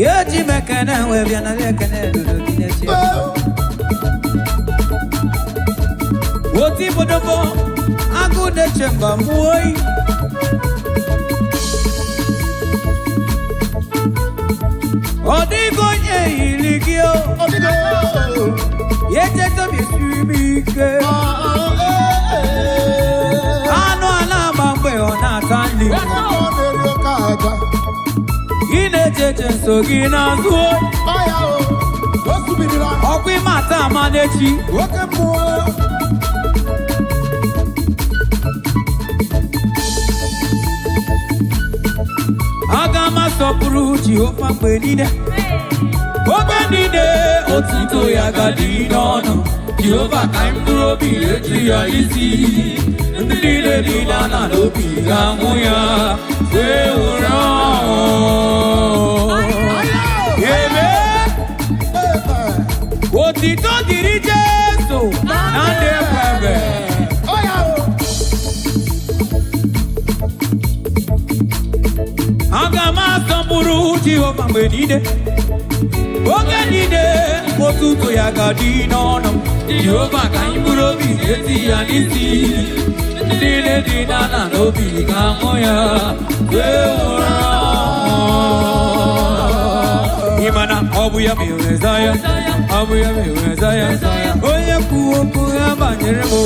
Yeji mekana webiana lekana dudukinechi. Woti bodobo agude chemba muoi. Odigo nye iligio. Yete to bisubike. Ano alama mwe onatani. Ine jeje sogina zuo. Okwi mata manechi. Agama sopuru Jehovah benide. Obenide otito ya gadi nono. Jehovah kaimduro bi eti ya isi. Ndile dina na lobi gamuya. We ura. Yeme. Otito diri Jesu. Nande pebe. Agama sopuru Jehovah benide. Ogenide otuto ya gadi nono. Jehovah kaimduro bi eti ya isi. Ndile dina na lobi gamuya. Imana obuya miwezaya, obuya miwezaya. Oya kuya banyeremo.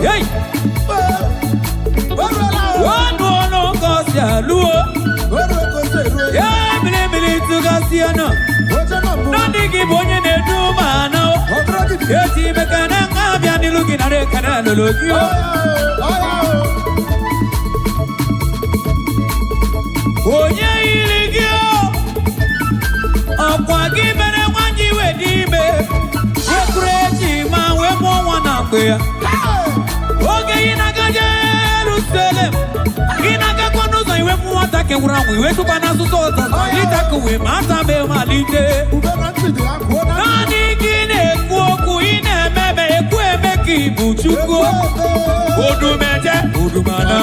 Hey, wano kosia luo. Yeah, mili tugasia na. Nandi kibonye ne duma na. Yeti mekana ngabya nilugi na rekana lologio. Onye iligio. Okwa gibere wanji wedime. Ekrechi ma we mo wana kwe. Oge inaga Jerusalem. Inaga kwanuza iwe muwata ke uramu. Iwe subana susoza. Ita kuwe mata be malite. Nani kine kuoku ine mebe. Kwe meki buchuko. Odumeje. Odumana.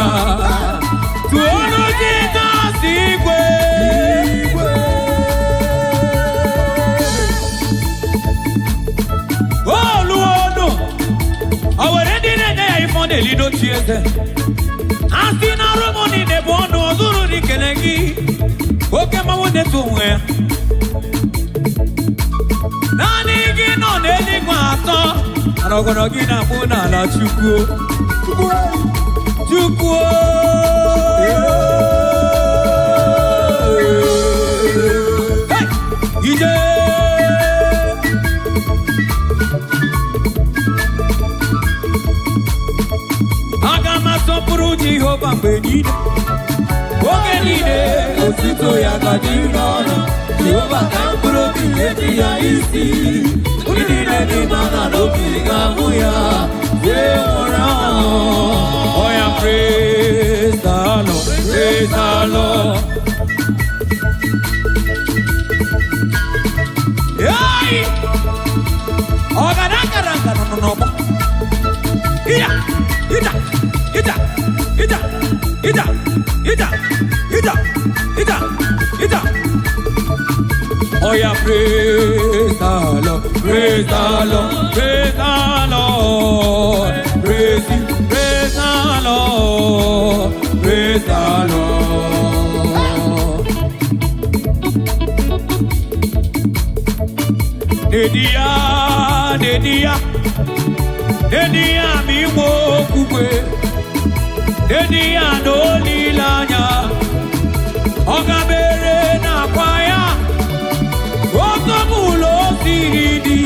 Tuonu jita sigwe. Oh, Luono. Our ending day for the little cheers. Asina Romoni de Bono, Zuru di Kenegi. Okema de Tumwe. Nani Gino, Nelly Mato. Anogona Muna la Chuku. Chuku. Hey! Ije. Sopuru Jehovah benide. Ogenide otito ya gadi nono. Jehovah kampuro bileti ya isi. Unidine di mana lobi gamuya. Yeora. Oh yeah, praise the Lord, praise the Lord. Yay! Ogaranga no. Iya. Oh yeah, praise the Lord, praise the Lord, praise the Lord, praise the Lord, praise the Lord. Dedia mi wo kukwe. Dedia no lilanya. Ogabere na kwaya. Otomulo siridi.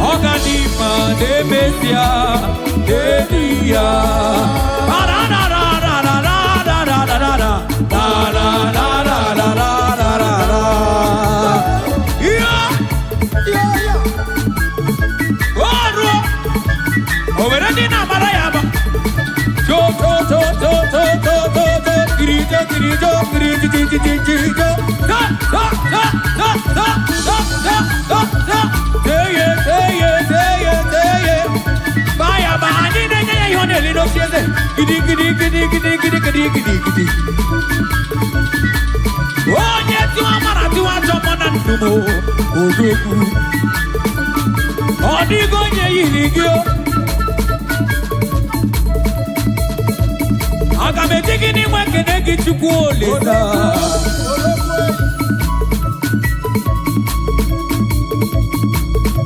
Oganima de besia. Dedia. Oh Odogu Odigonye Yirigio Agametiki Wakenegi Chukwoleza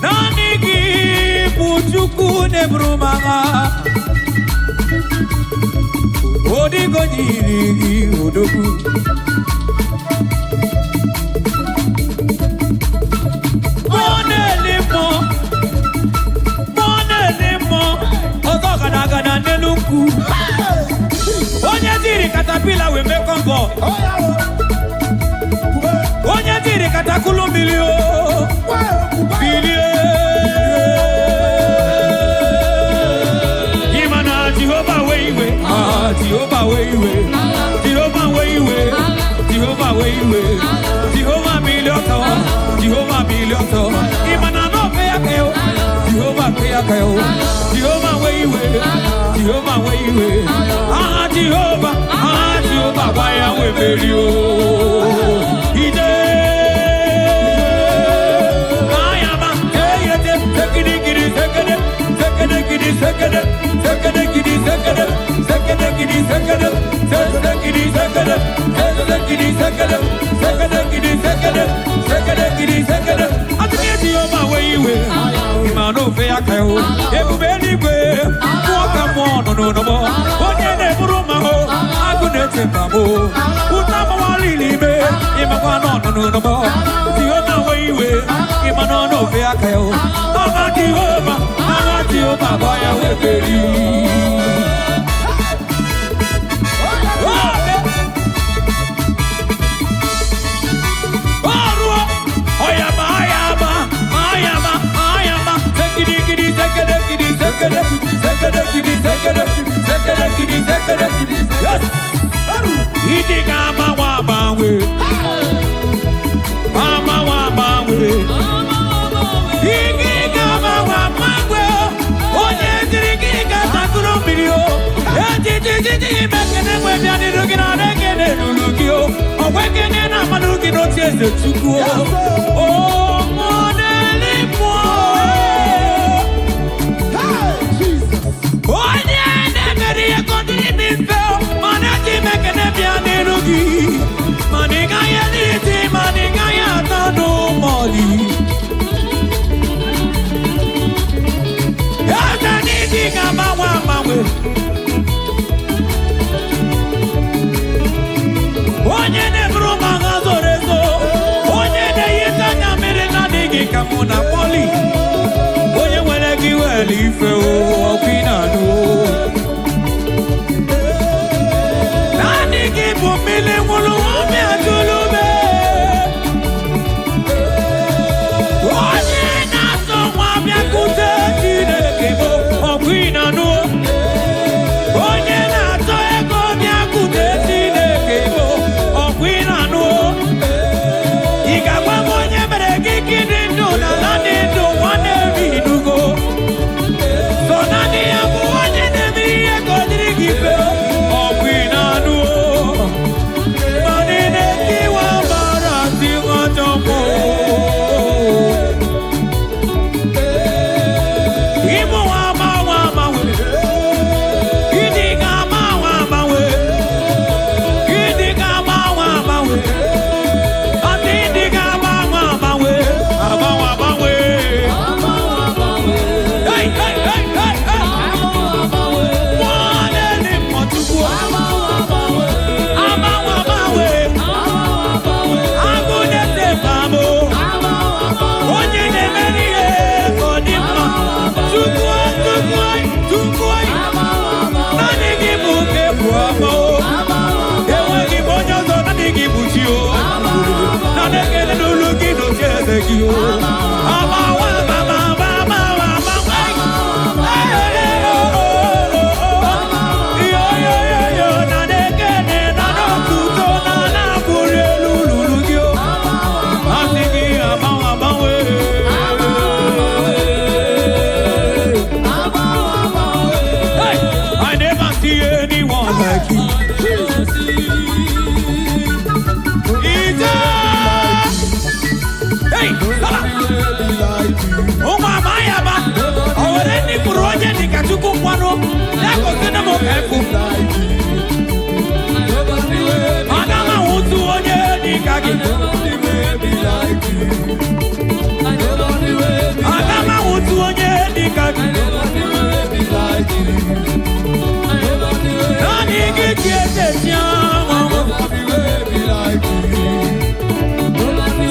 Nanigi Puchuku Nebrumaga Odigonye Yirigi Odogu Onye diri katapila we make on go. Onye diri katakulu milio. Milio. Imana Jehovah way. Ah Jehovah way. Jehovah way. Jehovah way. Jehovah milioto. Jehovah milioto. Imana no pay akeo. Jehovah pay akeo. Jehovah way. Jehovah way. Ah Jehovah, why are we very old? He did. I am a second. No more. Onye neburu maho, agunete babo. Utama walilibe, imagwano no more. Jehovah weiwe, imano no feakeo. Ama Jehovah, boya weberi. Yes. Idigama wa bawe. Mama wa bawe. Idigama wa bawe. Onye dirigi katakuro video. Ejiji mekene webi anirugi na rekene lulugio. Owekene na manugi no tiese chukuo. Oh, moneli mo. Onye nebro magazorezo, onye deyita nyamere na digi kamuna poli, onye wene kiweli fe o opinado. Nani kipu mili mulu wame atulube, onye naso wame akute tine kipo opinado. Hey, efu Agama hutu onye nikagi Agama hutu onye nikagi Nani kikiete siyamu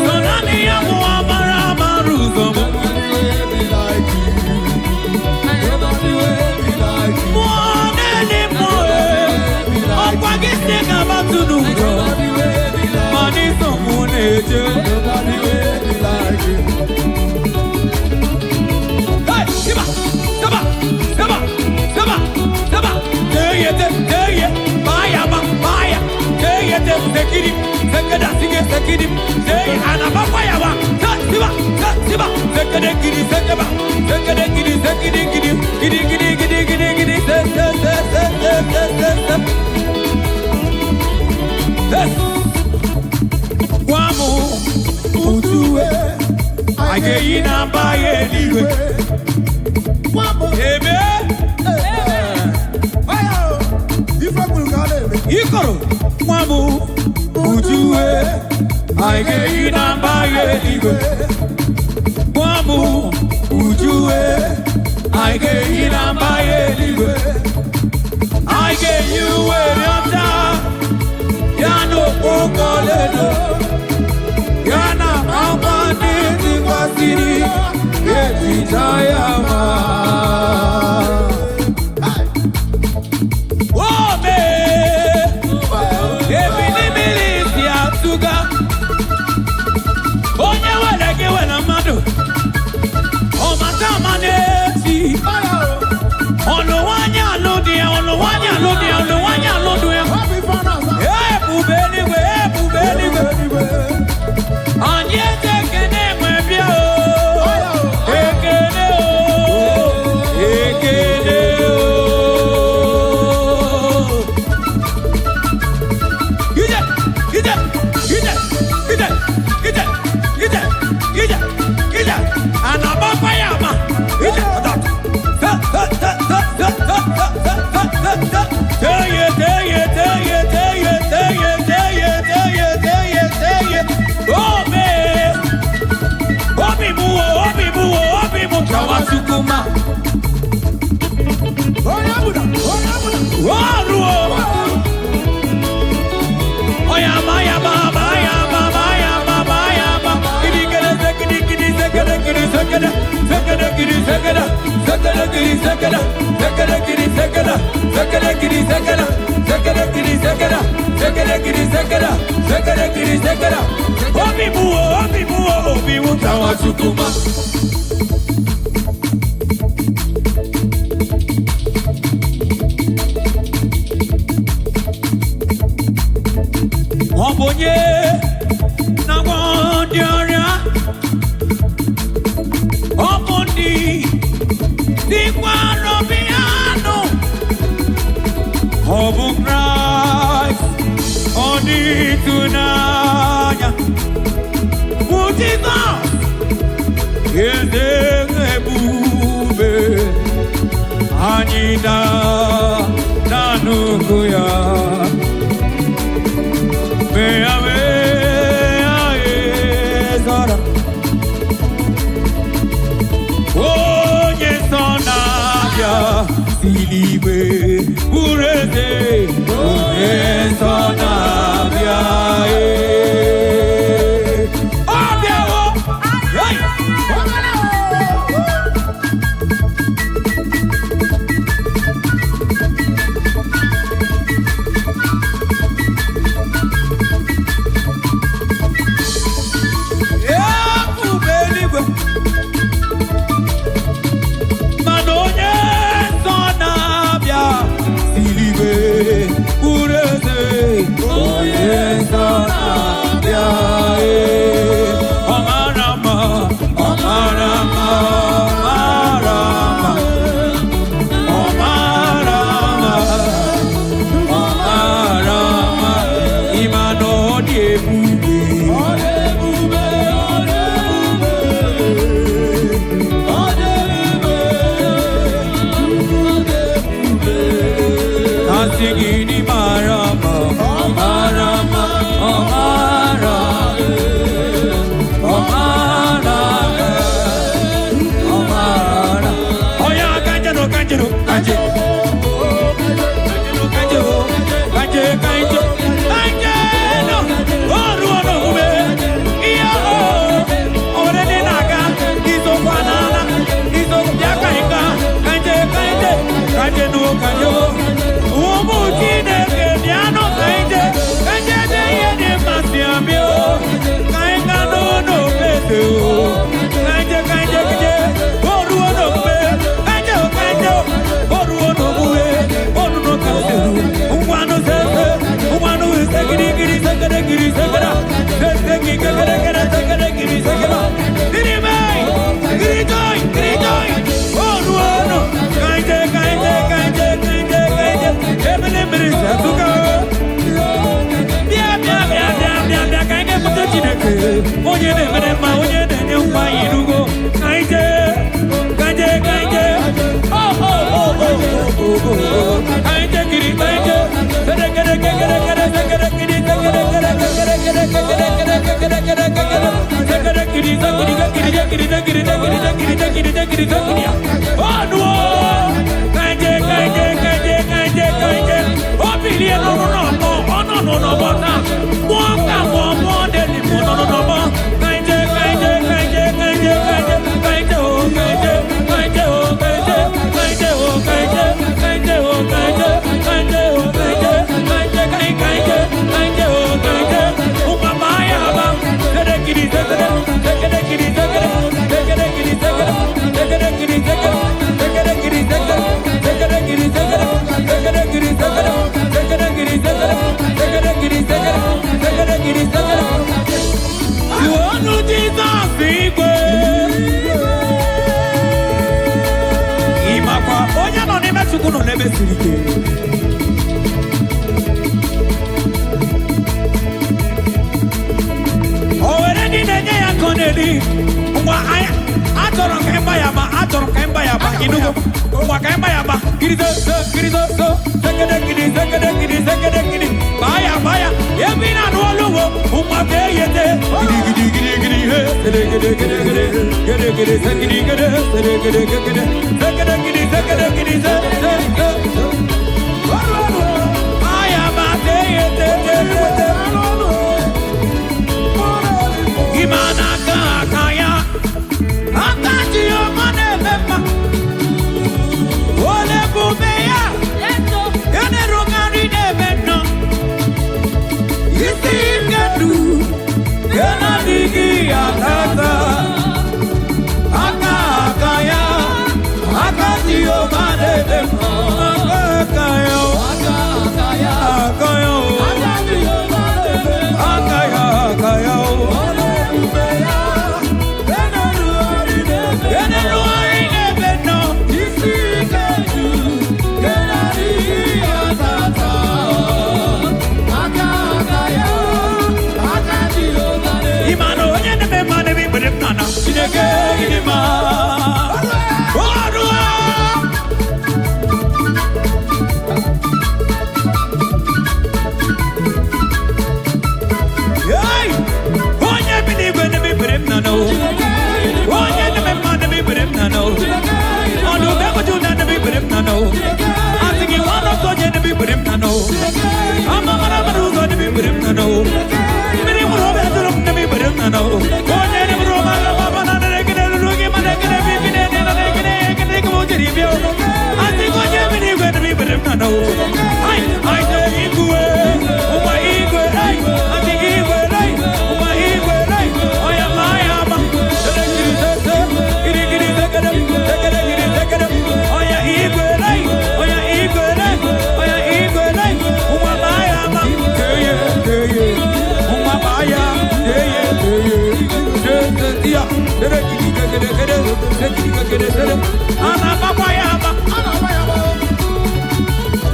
Sonani ya muamara maruzomu Mwaneni moe Okwagisi kama tunuko Maniso muneje Hey, siba, siba, siba, siba, siba Teyete, teye, baya, baya Teyete, sekiri, sekeda, sige, sekiri Teye, anabapaya wa Siba, siba, sekede, gidi, sekeba Sekede, gidi, sekidi, gidi Gidi, gidi, gidi, gidi, gidi Se, Wamu, utuwe Ageyi na mbaye liwe Ebe Ikoro Wamu, utuwe Ageyi na mbaye liwe Wamu, utuwe Ageyi na mbaye liwe Ageyi uwe yota Yano okoleno Yana amani zikwasiri Yechitayama Ome Ebini milisi atuga Onye welege wena madu Omata maneti Ono wanya lodia Ono wanya lodia Ono wanya lodia Sukuma Oyabuda Waruo Oyama yama yama yama yama Kidikere sekedi kidi sekede kidi sekede sekede kidi sekede sekede kidi sekede sekede kidi sekede sekede kidi sekede sekede kidi sekede sekede kidi sekede sekede kidi sekede Obi buo tawa Sukuma Obonye na wondiara Obondi Dikwaro piano Obun Christ Oni tunanya Mutiza Yende ebube Anida Nanukuya Silibe ureze unesonabia Abiawo hey singing Marama, Marama, Mara, Mara, Mara. Oh yeah, Kanjano, Kanjano, Kanjano, Kanjano, Kanjano, Kanjano.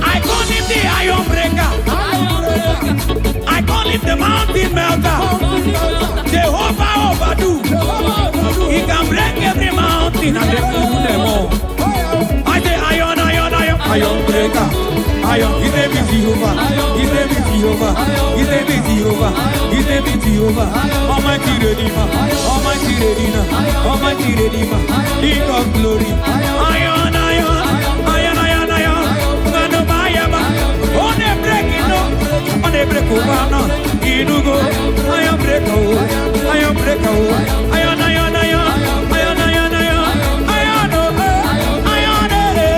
I call him the iron breaker. I call him the mountain melter. Jehovah overdo. He can break every mountain and then move them all. I say iron breaker. Iron, his name is Jehovah. His name is Jehovah. His name is Jehovah. His name is Jehovah. Almighty Redeemer. Almighty Redeemer. Almighty Redeemer. King of glory. Iron, iron. Iron, iron, iron. Ngano bayaba. On the breaking no. On the break over no. Inugo. Iron break over. Iron break over. Iron, iron, iron. Iron, iron, iron. Iron over. Iron over.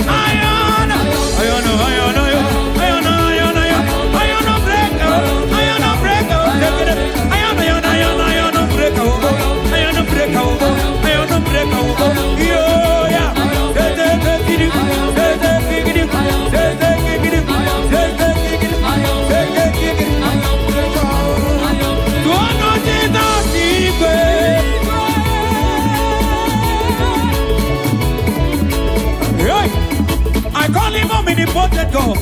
Iron. Iron, iron, iron. Iron, iron, iron. Iron break over. Iron break over. Iron, iron, iron. Iron break over. Iron break over. Iron break over. Yo, yeah. I call him omnipotent God.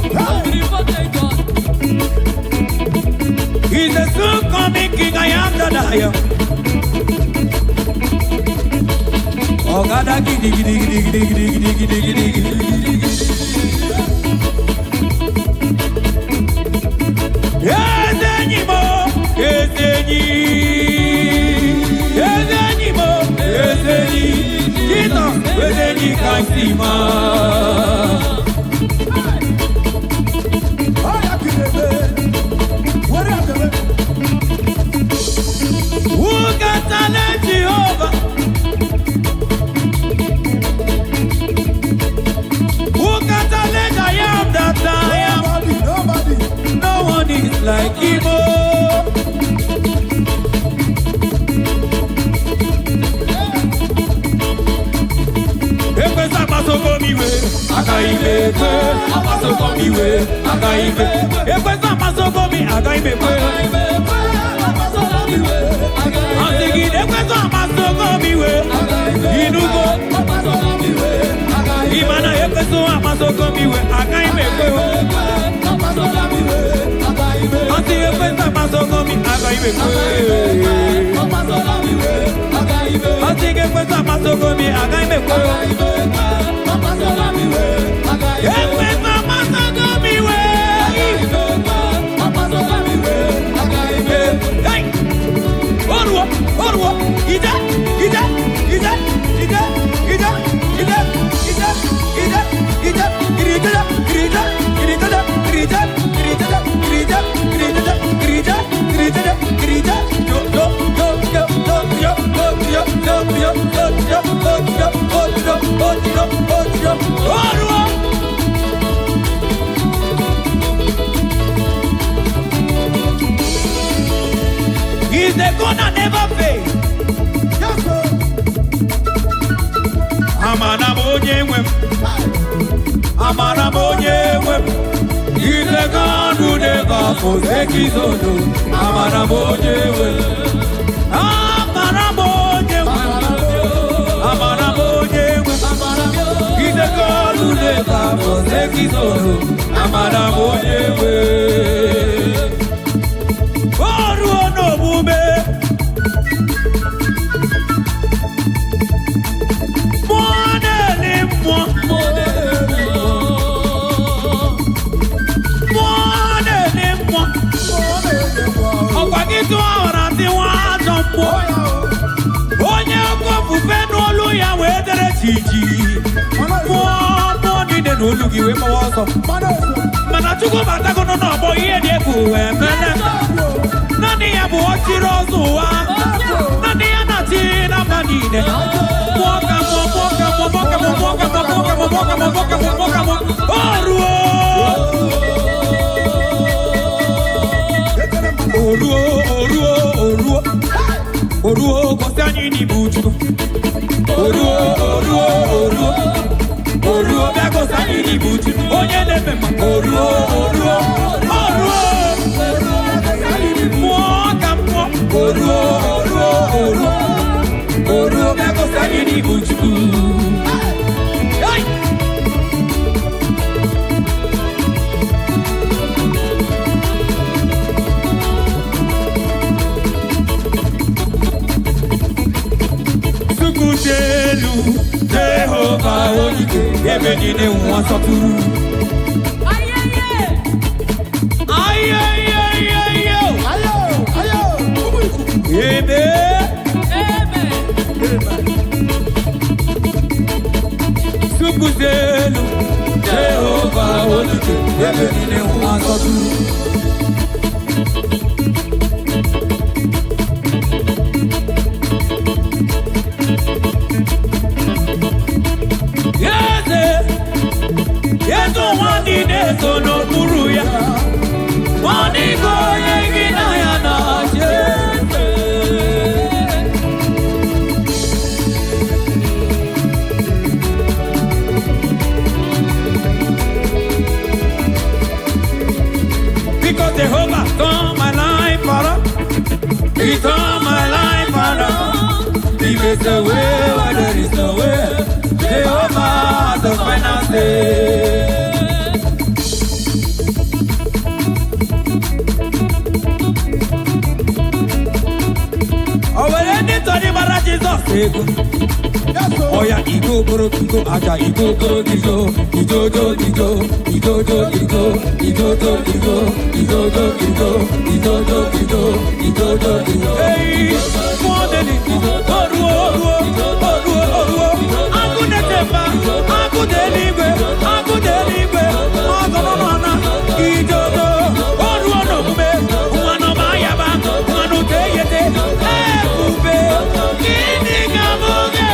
He's a soon coming king. I am that I am. Oh God, giddy, giddy, giddy, giddy, giddy, giddy, giddy, giddy. Yes, animo, yes, any, yes, animo, yes, any. Jesus, yes, any can see ma. Who can challenge Jehovah? Who can challenge I am that I am? Nobody. No one is like Igbo. Ekwesa masoko miwe, akaibe kwe. Masoko miwe, akaibe. Ekwesa masoko mi, akaibe kwe. Antigide ekwesa masoko miwe, inugo. Imana ekwesa masoko miwe, akaibe kwe. Anti ekwesa masoko mi, akaibe kwe. Anti ekwesa masoko mi, akaibe kwe. Ekwesa masoko miwe. Hey! Orwo, ida, He's the gonna never fail. Yes, sir. Amana bonye wem. He's the God who never forsake his own. Amana bonye wem. Amana bonye wem. He's the God who never forsake his own. Amana bonye wem. Mana chuko batako no no boy e de ku e mele. Nani ya bo chirozuwa. Nani ya na ti na manine. Moka. Oruo kosani ni buju. Oruo bia kosani ni buju. Onye nepe ma oruo. Oruo bia kosani ni buju. Jehovah Onike, Ebedine Wansaturu. ebe niile ụwa nsọtụ. Yesu nwa dị na-eso n'okpuru ya, ọ dịghị onye gị na ya na-achị. Because Jehovah turned my life around, He turned my life around. He makes a way where there is no way. Jehovah has the final say. Oh, well, anybody but Jesus. Oh yeah, Igbo koro Igbo aja Igbo koro Igbo Igbo Igbo Igbo Igbo Igbo Igbo Igbo Igbo Igbo Igbo Igbo. Hey, more than it. Aku netemba, aku delibe, aku delibe. Ogono nana, Igbo oruo no mbe, wano bayaba, wano teyete. Ebe, kini gamoge.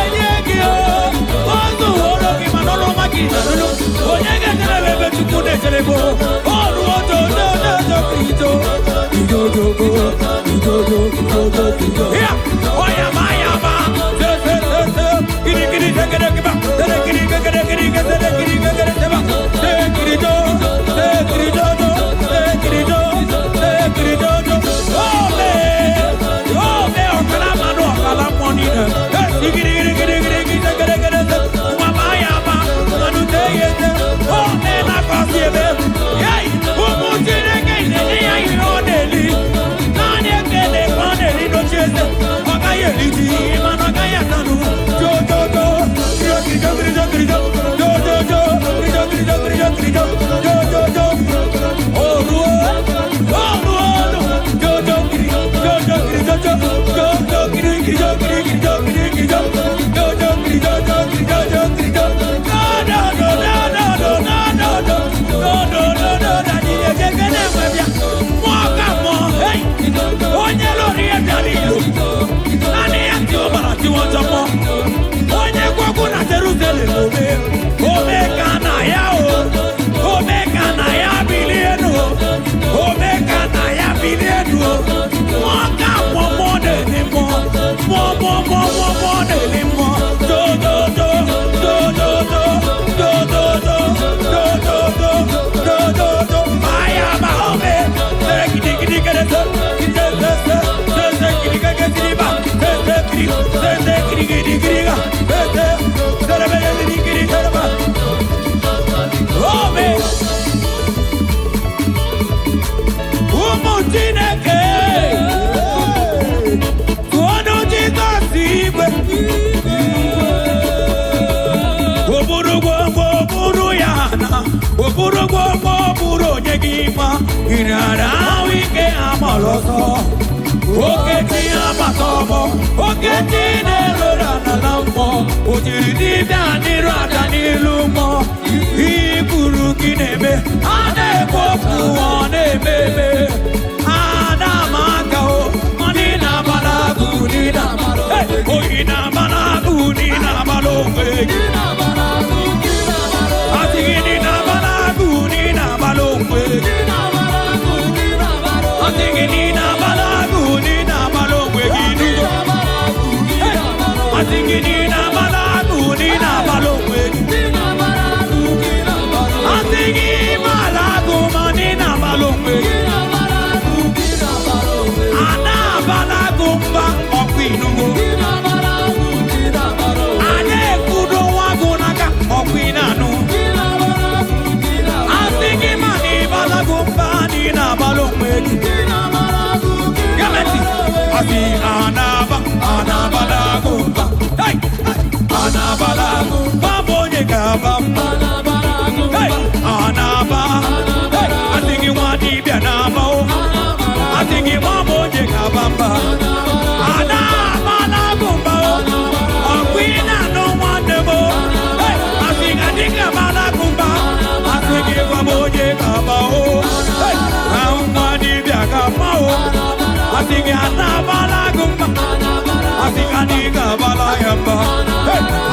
diga bala yamba.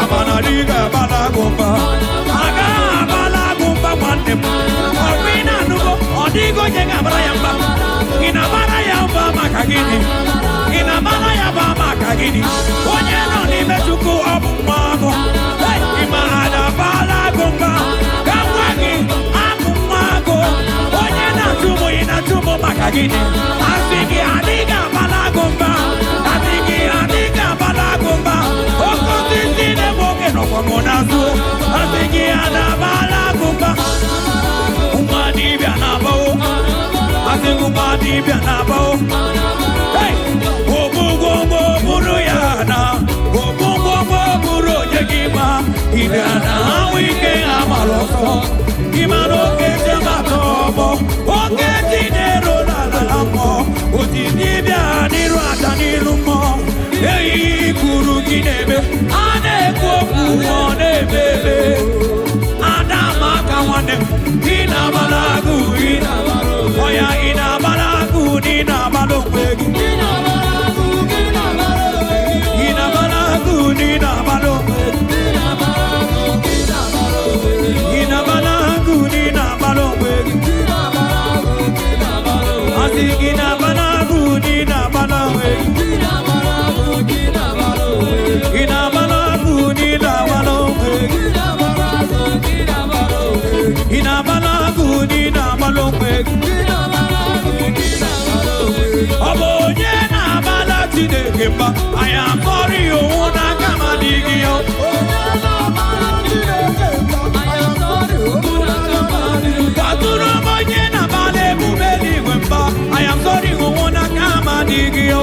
Amana diga bala gumba. Aga bala gumba mandem. Orina nubo odigo jenga bala yamba. Ina bala yamba makagini. Ina bala yamba makagini. Onye no ni metuku obu mago. Ima ada bala gumba. Kawagi abu mago. Onye na tumo ina tumo makagini. Asigi adiga bala gumba. Asigi adiga bala gumba. Oko sisi ne moke no kwa monazu. Asigi ada bala gumba. Umadi bia na bao. Asigi umadi bia na bao. Hey! Obugongo buru yana. Obugongo buru jegima. Idana wike amaloso. Imano kete matobo. Oke tinero la la la mo. Otidibia niru ataniru mo. Ei kuru kinebe. Ane koku one bebe. Adama kawane. Ina balagu ina balo. Oya ina balagu ina balo kwegi. Ina balagu ina balo. Ina balagu ina balo kwegi. Ina balagu ina balo kwegi. Asigina balagu ina balo kwegi. Ina balagu ina balo kwegi. Ina balagu ina balo kwegi. Abonye na bala tidekemba. I am sorry you wanna come and dig you. Katuro bonye na bale bubeli wemba. I am sorry you wanna come and dig you.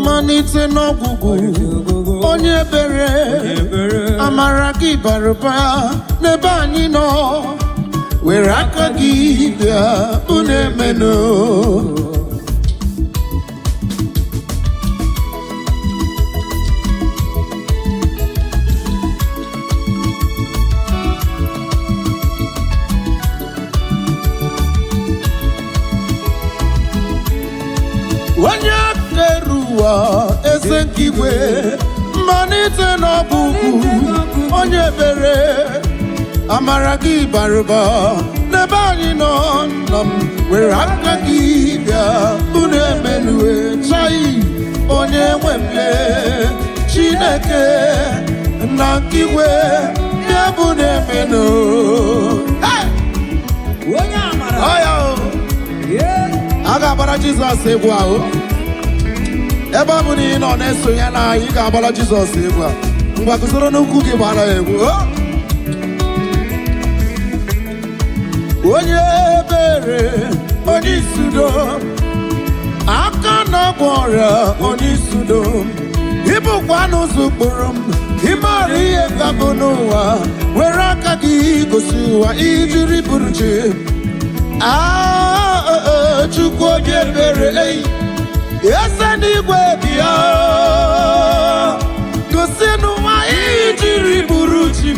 Manite no gugu onye bere amara gị barụba n'ebe anyị nọ were aka gị bịa unu emeno onye keruwa eze nkigwe mmanite n'ọbụgwụ onye bere amara gị barụba n'ebe anyị nọ nọ m were aka gị bịa unu emenue chai onye nwemle Chineke na nkigwe bịa bụ na-emenu onye amara a ga-agbara Jizọs egwu ahụ ebe ọ bụ na ị nọ na-esonye na ị ga-agbara Jizọs egwu a ngwa guzoro n'ukwu gị gbara egwu onye ebere onye isudo Akanagwara Onisudo Ibu kwano zupurum Imari Ekabunoa Weraka Gigosua Ijiri Buruchi Chukwo Gebere Yesanigwe Bia Gosinua Ijiri Buruchi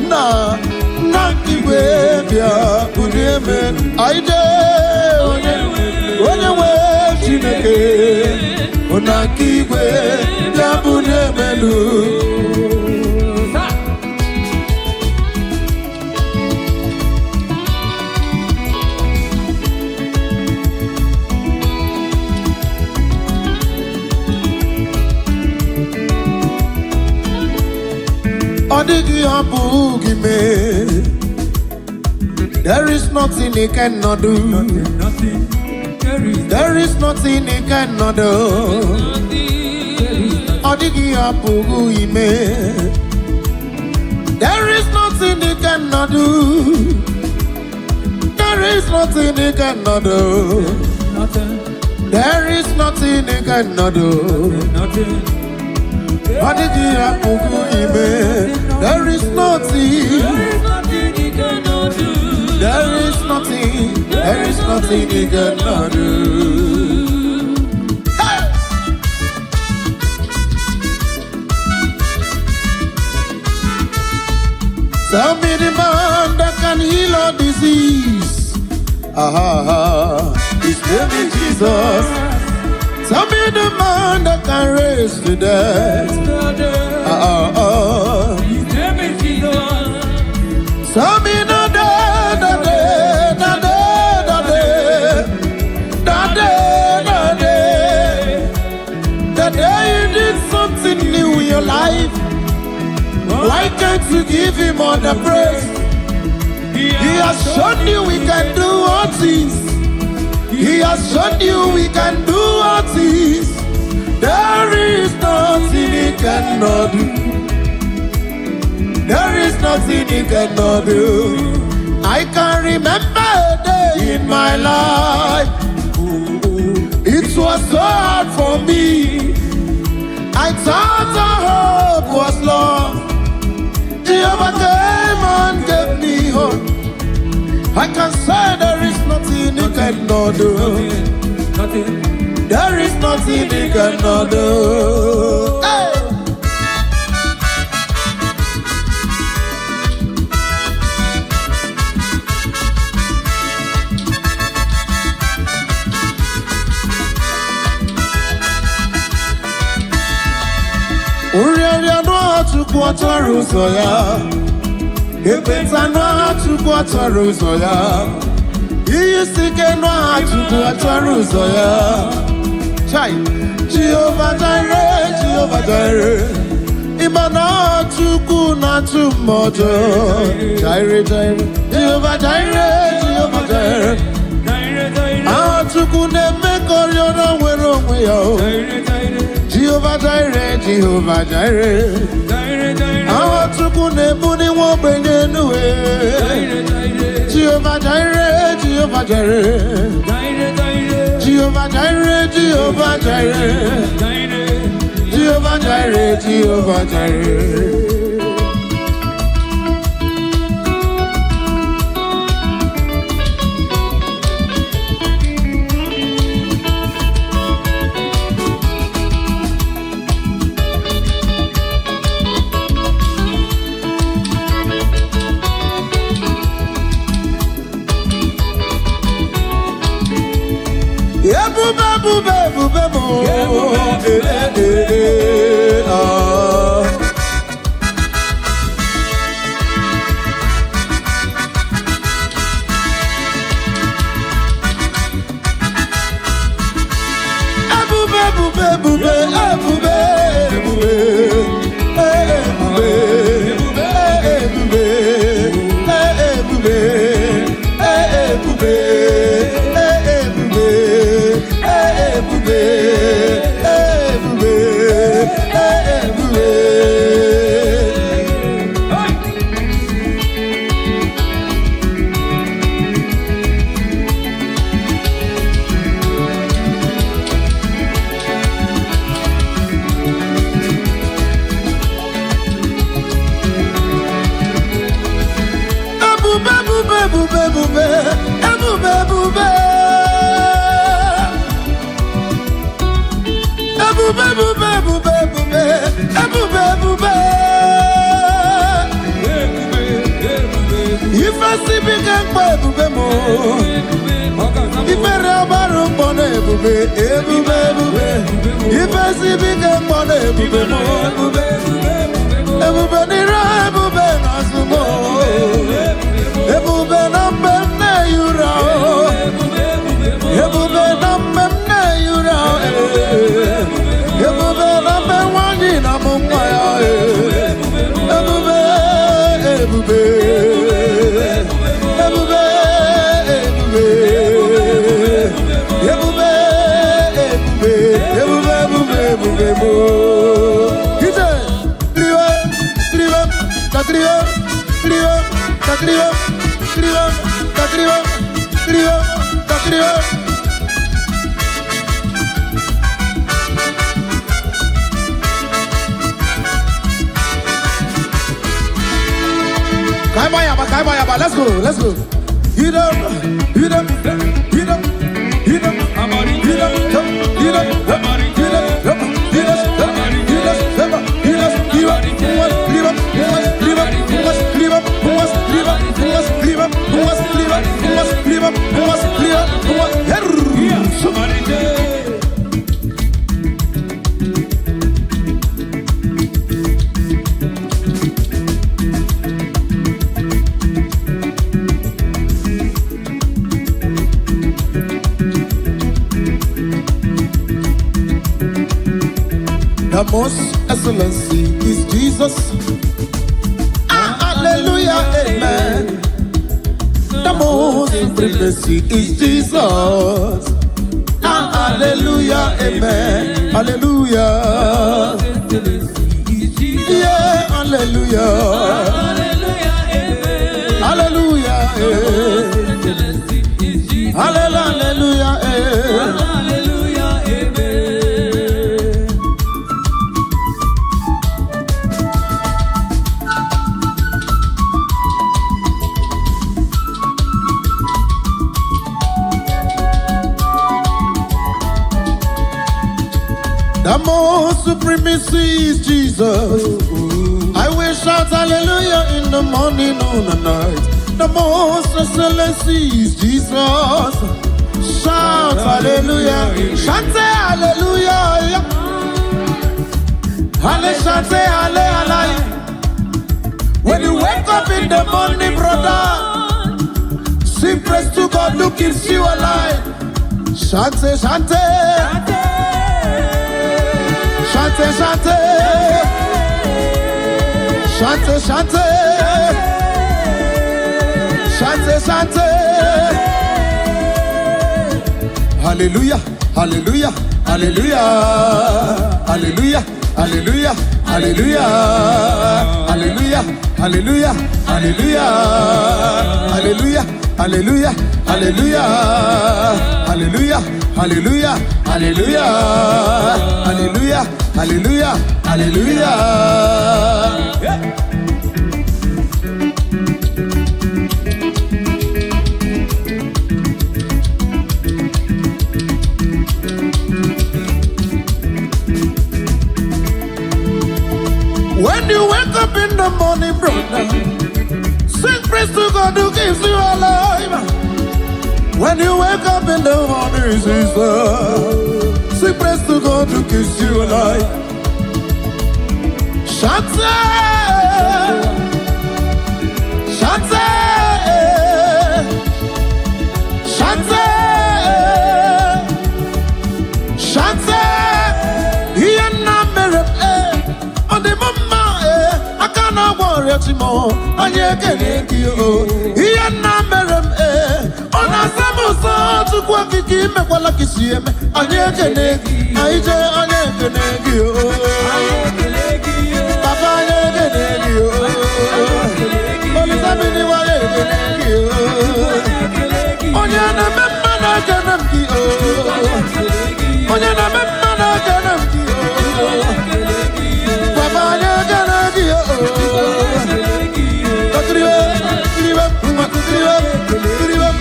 Na Nakigwe Bia Unieme Aide Onyewe Chineke Onakigwe Yabune Melu Odigi Abugi me there is nothing he cannot do. Nothing. There is nothing he cannot do. Odigi Abugu ime. There is nothing he cannot do. There is nothing he cannot do. There is nothing he cannot do. Odigi Abugu ime. There is nothing he cannot do. There is nothing he cannot do. Hey! Tell me the man that can heal all disease. His name is Jesus. Tell me the man that can raise the dead. His name is Jesus. Tell me the day you did something new in your life. Why can't you give him all the praise? He has shown you we can do all things. He has shown you we can do all things. There is nothing he cannot do. There is nothing he cannot do. I can remember a day in my life. It was so hard for me. I thought our hope was lost. Jehovah came and gave me hope. I can say there is nothing he cannot do. There is nothing he cannot do. Hey! Uriya no atukwu atọrọ ụzọ ya. Ekpenta no atukwu atọrọ ụzọ ya. Iyi sike no atukwu atọrọ ụzọ ya. Chai, Jehovah Jireh, Jehovah Jireh. Ima no atukwu na atu mmojo. Jireh, Jireh, Jehovah Jireh, Jehovah Jireh. Atukwu na-eme ka oriọna nwere onwe ya. Jehovah Jireh, Jehovah Jireh. Our Chukwu nebuni wobene nuwe. Jehovah Jireh, Jehovah Jireh. Jehovah Jireh, Jehovah Jireh. Jehovah Jireh, Jehovah Jireh. Bube mo, Let's go, let's go. You don't, you don't, you don't, you don't, you The most excellency is Jesus. Hallelujah, amen. The most supremacy is Jesus. Hallelujah, amen. Hallelujah. Yeah, hallelujah. Hallelujah, hallelujah, hallelujah, the most supremacy is Jesus. I will shout hallelujah in the morning, noon and night. The most excellency is Jesus. Shout hallelujah. Shout hallelujah. Halle, shout hallelujah. When you wake up in the morning, brother, sing praise to God who keeps you alive. Shante, shante. Chante, chante, chante, chante, chante, chante. Hallelujah, hallelujah, hallelujah, hallelujah, hallelujah, hallelujah, hallelujah, hallelujah, hallelujah, hallelujah, hallelujah, hallelujah, hallelujah, hallelujah, hallelujah, hallelujah, hallelujah, hallelujah. When you wake up in the morning, brother, sing praise to God who gives you alive. When you wake up in the morning, sister, sing praise to God who keeps you alive. Shante, shante, shante, shante. Yana mere on the mama I cannot worry anymore. I can't get you. Yana mere to go kiki me kwala kisieme anyekenegi aije anyekenegi papa anyekenegi olisabini wanyekenegi onyana memma na kanamki onyana memma na kanamki papa anyekenegi takriwe kriwe kriwe kriwe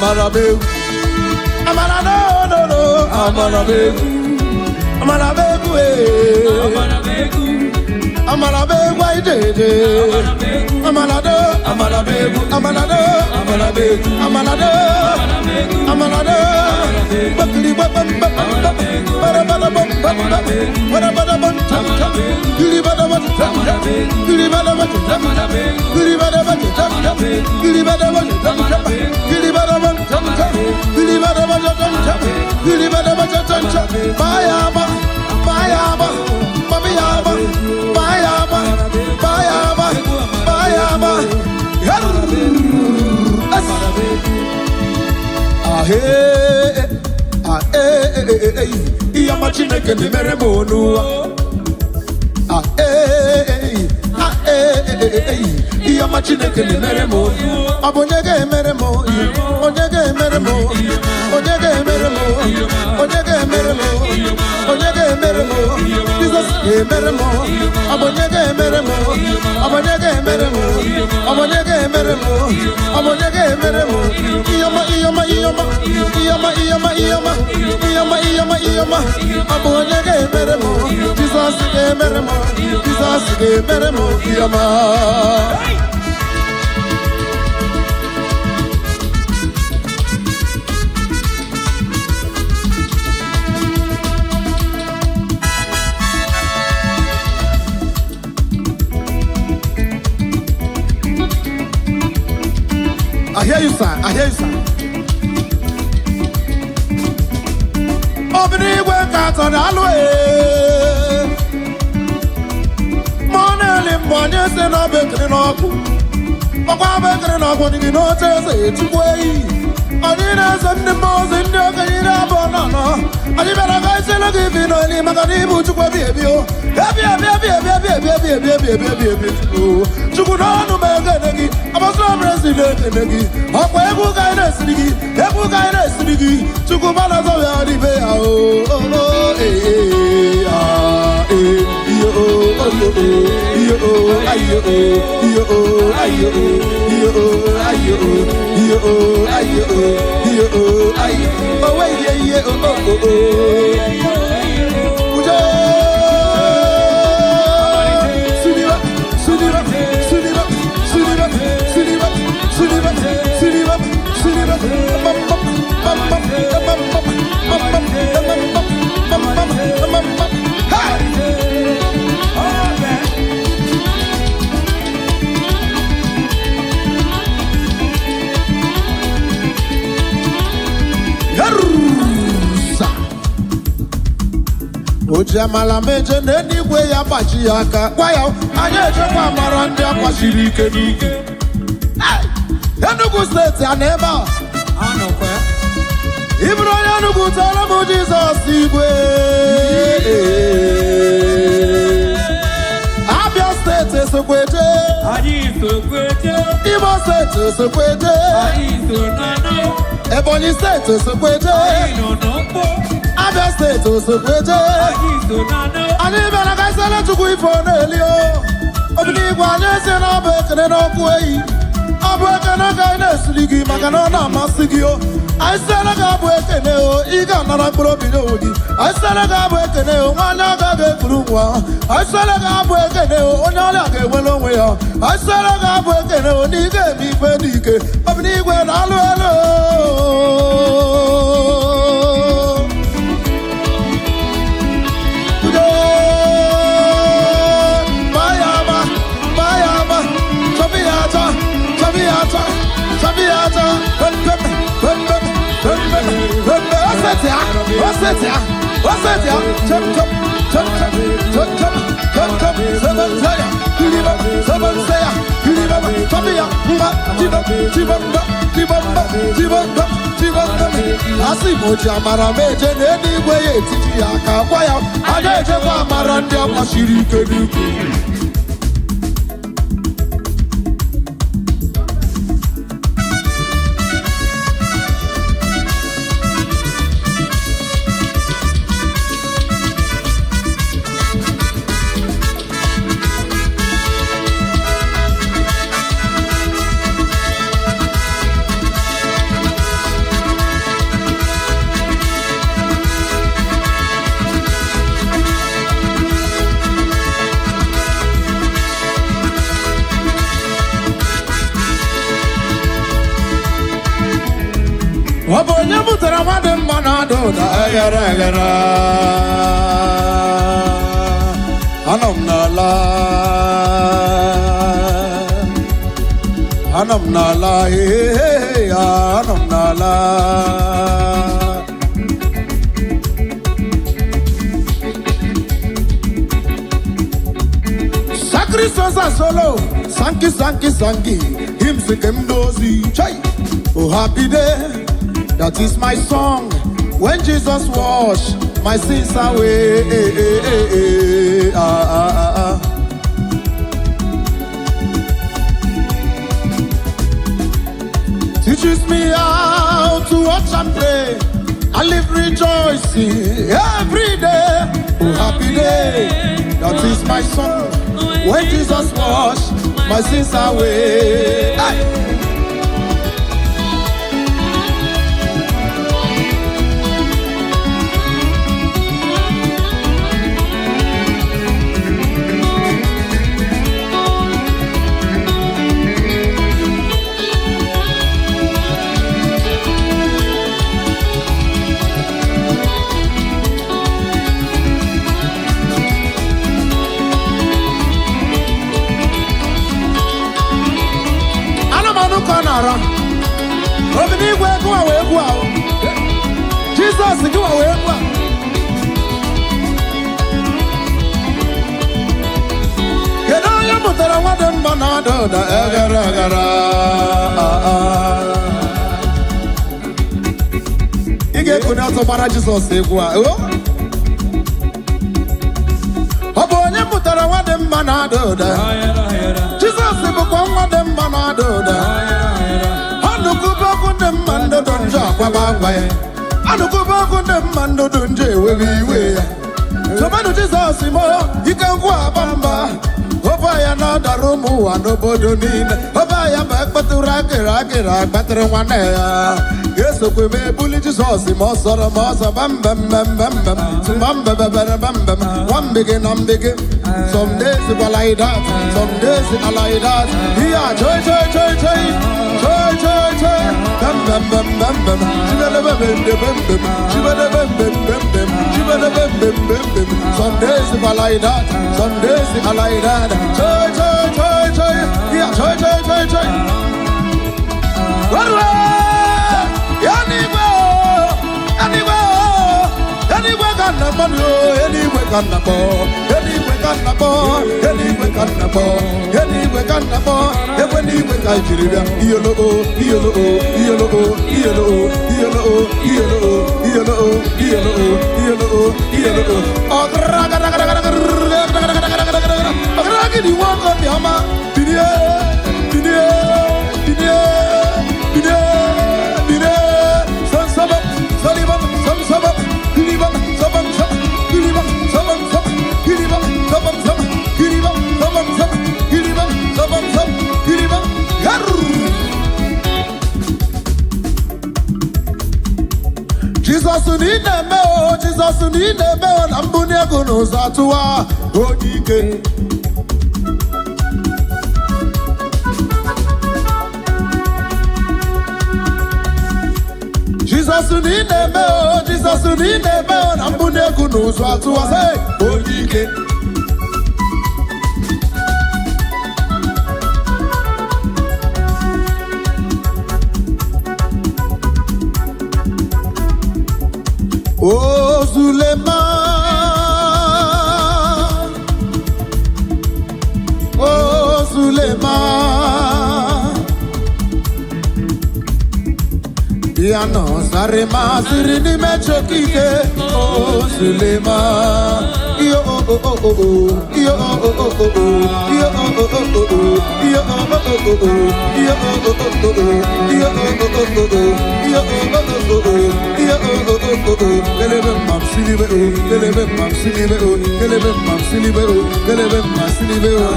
Amarabegu, Amarabegu, Amarabegu, Amarabegu, I did Amarado, Amarabegu, Amarado, Amarabegu, Amarado, Amarado, Bakli, I hear you, sir. I hear you, sir. Obìnrin ìwé kàtọ́ ní alóye. Mọ́nẹ́lì mbọ̀nyé ṣe náà bẹ̀kìrì náà kú. Ọkọ̀ abẹ́kìrì náà kú nìkì náà ṣe é ṣe ètùkú èyí. Ọdún náà ṣe ní mọ́ọ̀sì ní ọkẹ́yìn náà bọ̀ náà náà. Àdìbẹ̀rẹ̀ ká ṣe lókè ìfì náà ní màkà ní ibù chukwu ebi ebi o. Ebi. Chukwu náà nù mẹ́kẹ́ ní Apostle President Negi, ọ̀pọ̀ egwu ka ị na-esiri gị, egwu ka ị na-esiri gị, Chukwu mana zọ ya ribe ya o, Ojamala meje n'eluigwe ya gbaji ya aka gwa ya anyị echekwa amara ndị akwasiri ike n'ike. Enugu steeti a na ebe a ịbụrụ onye Enugu tọrọ m Jizọs igwe. Abia steeti esokweje, Imo steeti esokweje, Ebonyi steeti esokweje, Abia steeti esokweje. Anyị bịara ka isele Chukwu ifo n'eli o. Obiligwe anyị esi na ọ bụ ekene n'ọkụ eyi. Ọ bụ ekene ka anyị na-esiri gị maka na ọ na-amasị gị o. Anyị siele ga abụ ekene o, ị ga-anara mkpụrụ obi n'onwe gị. Anyị siele ga abụ ekene o, nwaanyị agaghị ekuru nwa. Anyị siele ga abụ ekene o, onye ọrịa ga-enwere onwe ya. Anyị siele ga abụ ekene o, na ị ga-eme ife dị ike. Obiligwe na-alụ elu o. Sabiata, Asi moja mara meje nedi gweye titi ya kakwaya adeje kwa mara ndi amashiri keduku Wabonye mutara wade manado da agara Anam nala hey anam nala Sakri sosa solo sanki him sikem dozi chai oh happy day. That is my song. When Jesus washed my sins away. Teaches me how to watch and pray. I live rejoicing every day. Oh, happy day. That is my song. When Jesus washed my sins away. Hey. Jesus, go away. Get on your mother, I want them banana, the agara. You get good out of Jesus, say, Abonya mutara wa dem banana, Jesus, if you want them banana. Dem mando don japa bagwaye anuko bago dem mando don je we so manu Jesus mo ikangwa bamba obaya na darumu anobodo nine obaya bakpatura kira patre wane yeso kwe me buli Jesus mo soro mo so bam one begin some days it was like that some days it like that yeah joy some days it was like that some days it was like that joy yeah joy anywhere Jesus need a bell and Bunego knows how to Odike. Jesus need a bell and Bunego knows how to say Odike. Oh Zulema, oh Zulema, Diano Sarema Sirini Mechokike, oh Zulema, yo oh oh oh oh, yo oh oh oh oh, yo oh oh oh oh, yo oh oh oh oh, yo oh oh oh oh, yo oh oh oh oh, yo oh oh oh oh, yo oh oh oh oh, kelebe mam silibe o, kelebe mam silibe o, kelebe mam silibe o, kelebe mam silibe o.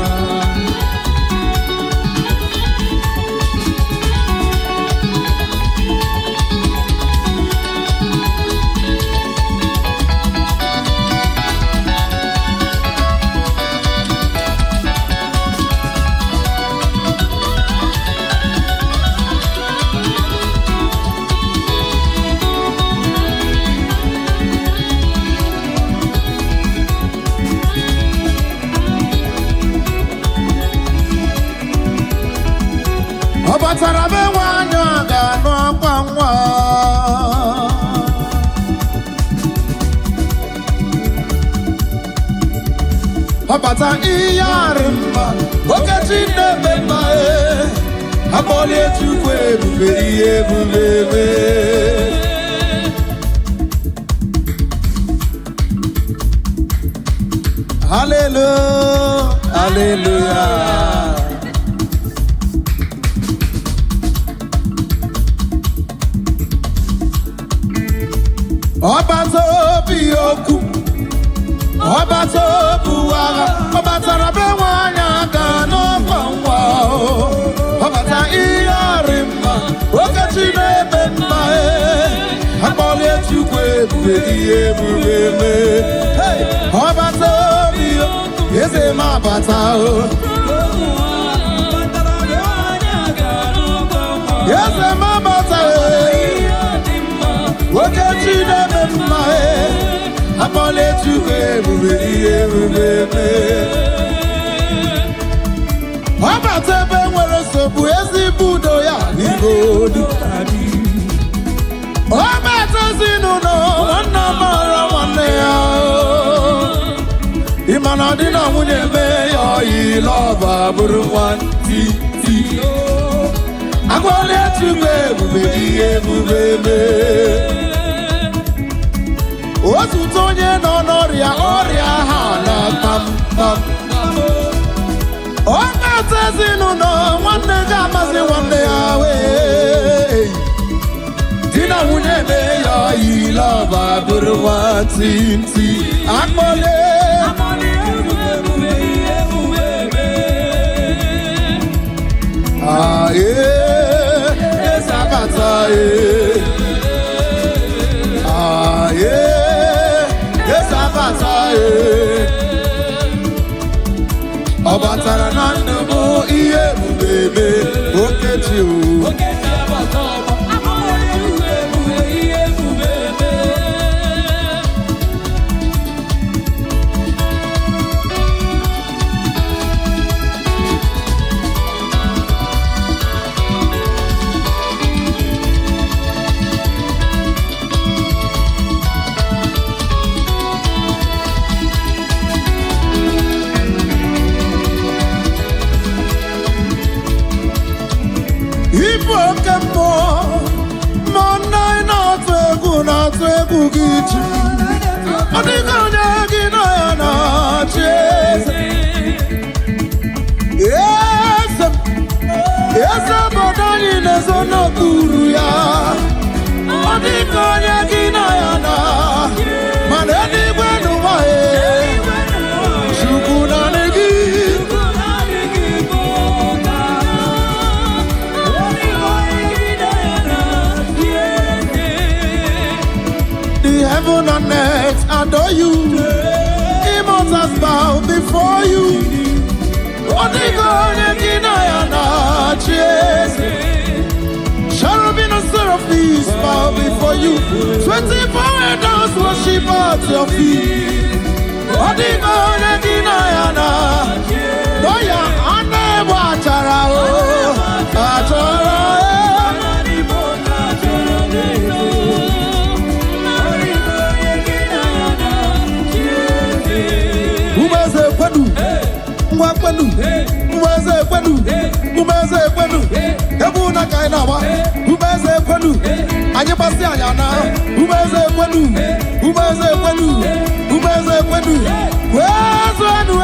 Obatarabe wanya gano kwangwa Obata iyarimba Okechi nebema Aboli etukwe ebube iye ebube Hallelujah, hallelujah. Obatobioku, Obatobuara, Obatarabe wanya gano kwangwa Obata iyarimba, Okechi nebema Aboli etukwe ebube iye ebube Hey, Obatobioku, yeze mabata o Yeze mabata Okechi nebema Abole etukwe ebube iye ebube Obatebe nwere nsogbu ezigbo ya n'igodu Obata ezinụlọ nwanne mara nwanne ya Ịmana di na nwunye mee ya oyi lọba bụrụ nwantiti Abole etukwe ebube iye ebube Otuto onye nọ n'ọrịa ha na tam Obata ezinụlọ nwanne ga-amasị nwanne ya wee Di na nwunye mee ya oyi lọba bụrụ nwantiti Akpọle Ezabata Ezabata Obatara na ndụ m ihe ebube Okechi o Ibu oke mmụọ nna na-atụ egwu gị ji Ọ dịghị onye gị nọ ya na-achị Eze obodo anyị na-ezo n'okpuru ya Ọ dịghị onye gị nọ ya na Mana eluigwe n'ụwa Chukwu naanị gị Heaven and earth adore you. Immortals bow before you. Cherubim and seraphims bow before you. 24 elders worship at your feet. kwenu umeze kwenu umeze kwenu ebu na kai na wa umeze kwenu anyị gbasi anya na umeze kwenu umeze kwenu umeze kwenu kwezenu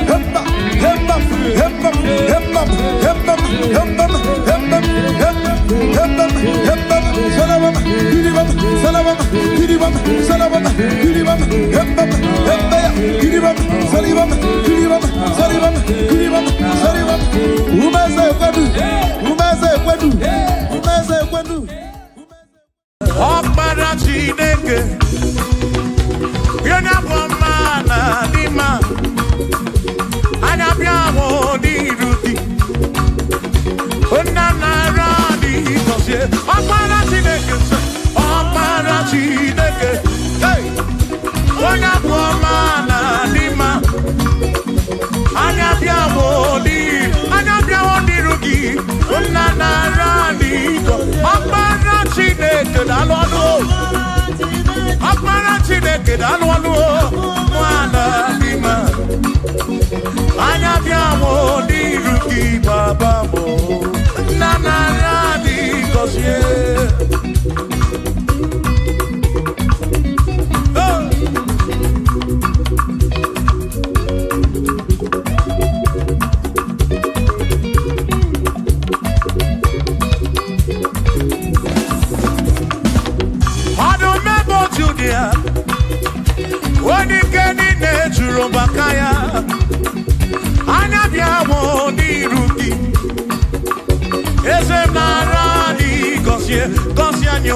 hemba hemba hemba hemba hemba hemba hemba hemba hemba salam giribam salam giribam salam giribam hemba hemba giribam salam giribam salam giribam salam umeze kwenu umeze kwenu umeze kwenu Ọkpara Chineke onye bụ mma na n'ime anya bịa hụ n'iru gị nna nara dị gọzie Ọkpara Chineke Ọkpara Chineke onye bụ mma na n'ime anya bịa hụ n'iru gị nna nara dị gọzie Ọkpara Chineke daalụ ọnụ Ọkpara Chineke daalụ ọnụ nwana n'ime anya bịa mụ n'iru gị baba mụ nna nara dị gọzie Onye ike niile juru maka ya anya bịa mụ n'iru gị eze m nara dị gọzie anyị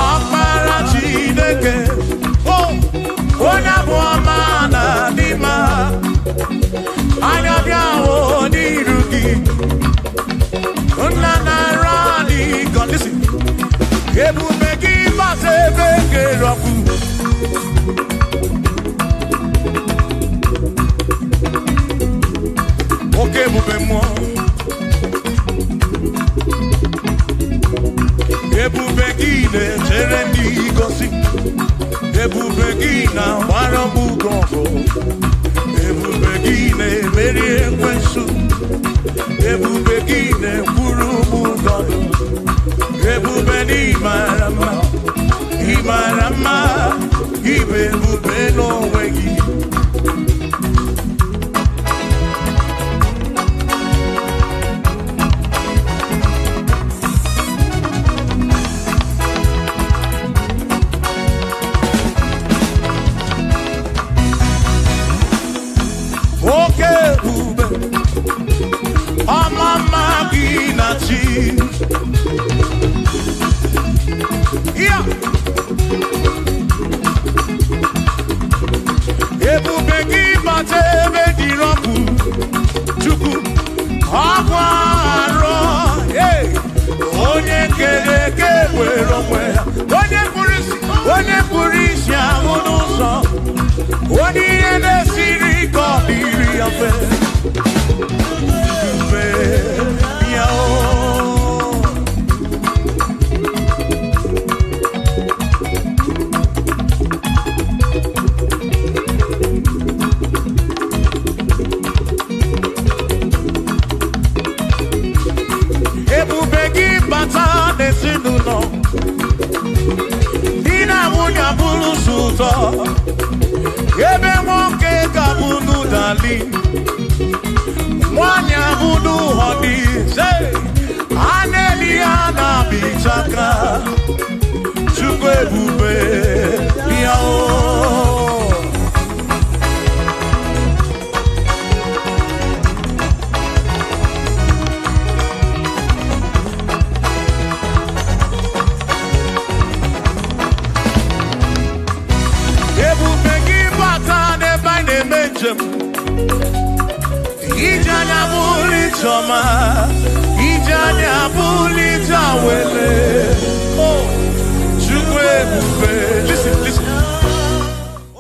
Ọkpara Chineke onye abụ ọma na n'ime anya bịa mụ n'iru gị nna nara dị gọzie ebube gị gbasa ebe kere ọkụ oke ebube mmụọ ebube gị na-echere ndị gosi ebube gị na-agbara mbugo ọgụ ebube gị na-emeri ekwensu ebube gị na-ekwuru mbugodu ebube n'ịmara mma ịmara mma ibe ebube n'onwe gị oke ebube ọmama gị na chi ya ebube gị bata ebe dị rọpụ Chukwu ọkwa arọ onye kere eke were onwe ya onye kpụrụ isi ahụ n'ụzọ onye ihe na-esiri ike ọ dịrị ya mfe ya ebube gị bata n'ezinụlọ di na nwunye abụrụ ụtọ ebe nwoke ga-abụ n'ụdali nwanyị abụ n'ụhọ n'ize a na-eli ya na-abịchaka Chukwu ebube ya ebube gị bata n'ebe anyị na-eme njem ije anya bụrụ ichọma ije anya bụrụ ije awele Chukwu ebube listen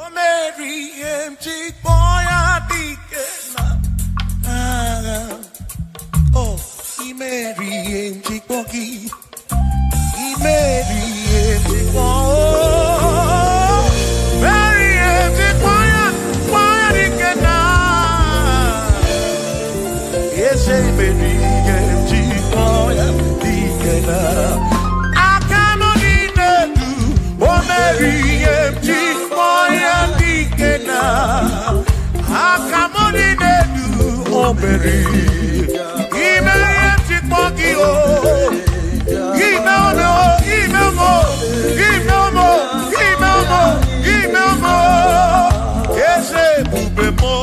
o mere ihe m ji kpọọ ya dike na agha i mere ihe m ji kpọọ gị i mere ihe m ji kpọọ Imeri Chikmoki o Imelmo Ese bubemo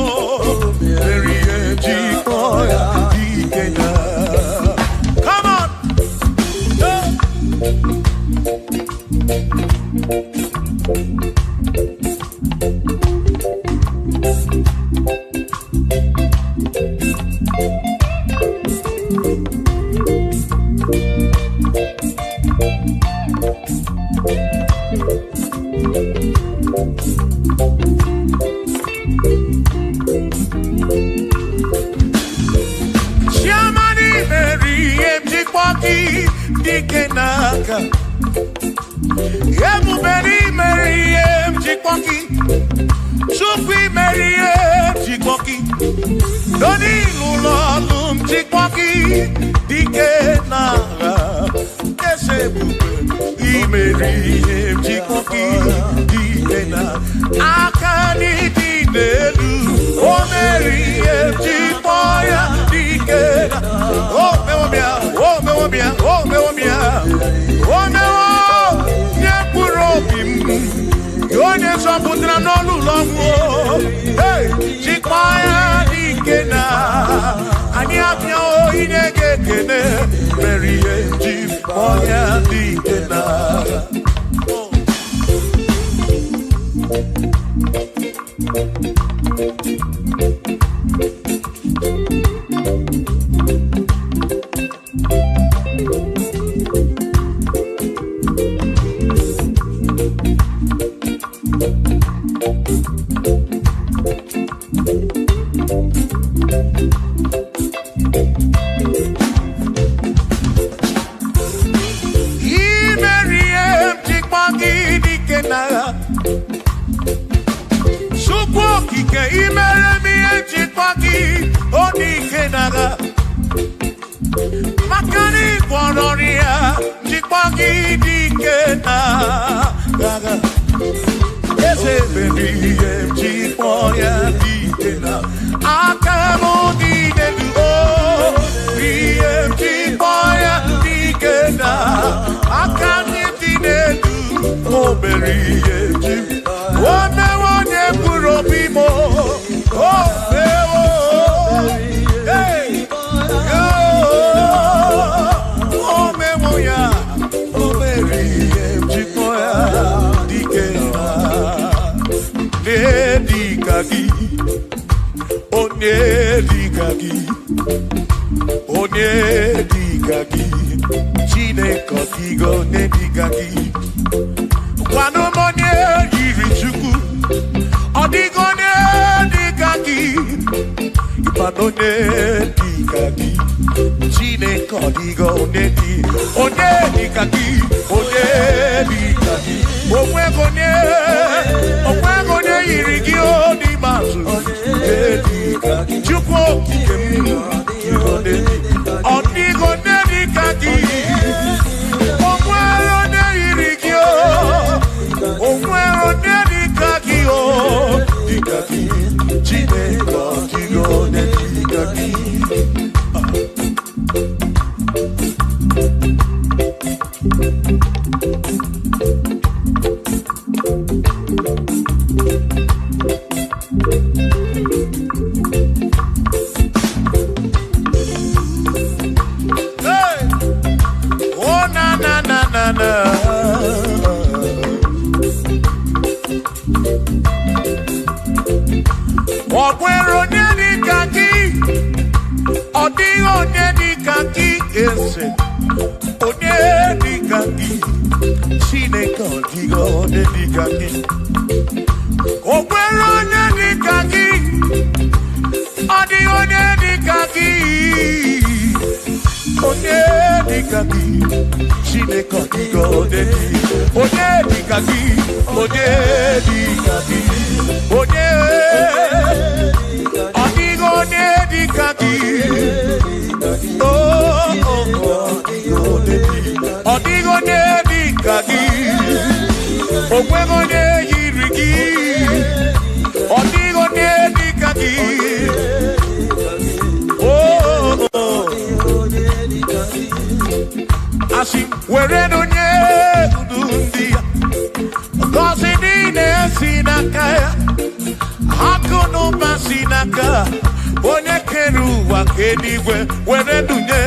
Merie Chikmoya Dikena. Come on. Shamani Mary Mjikwaki Dikenaka Yemu Mary Mjikwaki Sufi Mary Mjikwaki Doni Lulolum Mjikwaki Dikenaka Ese Mary Mjikwaki Dikenaka Akani Dinelu O Mary Mjikmoya Dikena. Oh mewomia, oh mewomia, oh mewomia, oh mewo nyepurobim. Yonye soputra nolu longo. Hey, Mjikmoya Dikena. Ani apnya o inege kene. Mary Mjikmoya Dikena. Makani Kwanoria, Chikpaki Dikena. Ese baby, Chikpoya Dikena. Akamo Dinedu, Chikpoya Dikena. Akani Dinedu, oh, Berry, Chip. One Puro Pimo, oh, hey. Oh, memoya, oh, Mary, Chikmoya, Dikena, Nedikagi, oh, Nedikagi, oh, Nedikagi, Chine Kokigo, Nedikagi, Wanomonye, Yirichuku, Odigo, Nedikagi, Ipanone, Dikagi. Chine kodigo neti, onedi kaki, omwegone irigi oni masu, nedi kaki, chukwo kikemi, odigo nedi kaki, omwegone irigi omwegone kaki o, dikaki, chine kodigo nedi kaki. Hey! Oh na na na na na. Okwero nedi kaki, odigo nedi kaki ese. Onedi kaki, chine kodigo nedi kaki. Okwero nedi kaki, odigo nedi kaki. Onedi kaki, chine kodigo nedi. Onedi kaki, onedi kaki, odigo nedi kaki. Odigo nedi kaki, omwego ne yirigi. Odigo nedi kaki, Asi were donye udundia Gozi nine sinaka Hakono basinaka Onye keru wa kenigwe were donye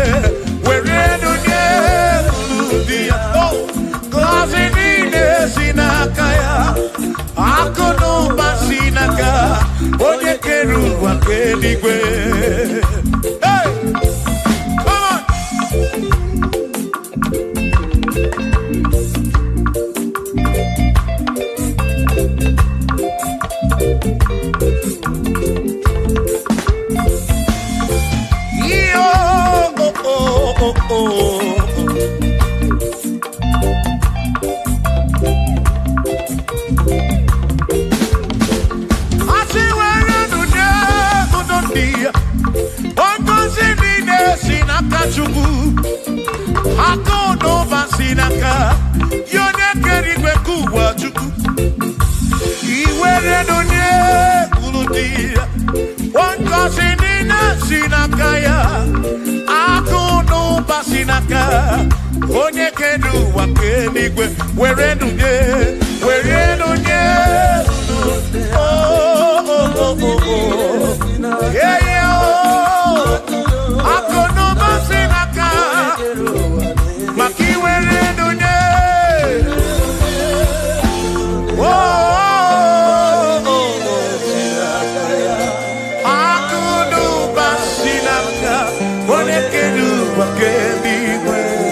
udundia Gozi nine sinaka Hakono basinaka Onye keru wa kenigwe Hakono basinaka Yone kerigwe kuwa chuku Iwere donye kuludia Wankosi nina sinakaya Hakono basinaka Onye kedu wakenigwe Were donye Yeah, yeah, Hakono basinaka Maki were donye Akudu basinaka Onekedu wakendigwe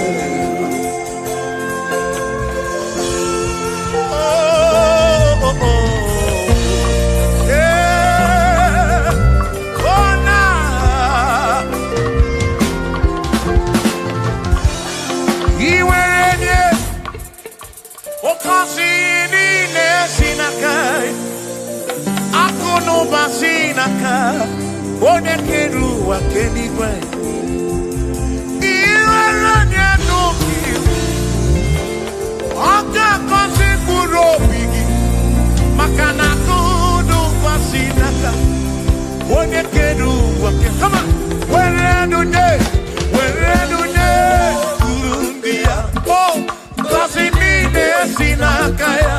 Basinaka, one keru wa kenigwe. Iwaranya noki, aka kosi kurobigi. Makana kudu basinaka, one keru wa kenigwe. Come on, where do Kurundia? Oh, kosi nine sinakaya,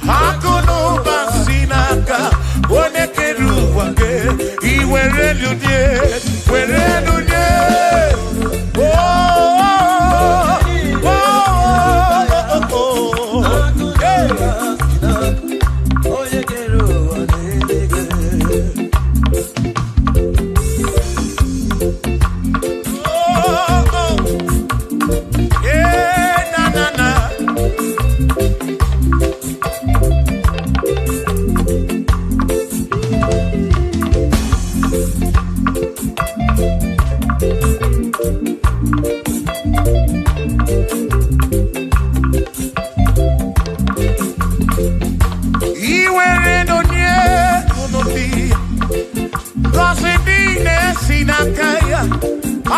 hakuno basinaka. One keru wake, I were lunye.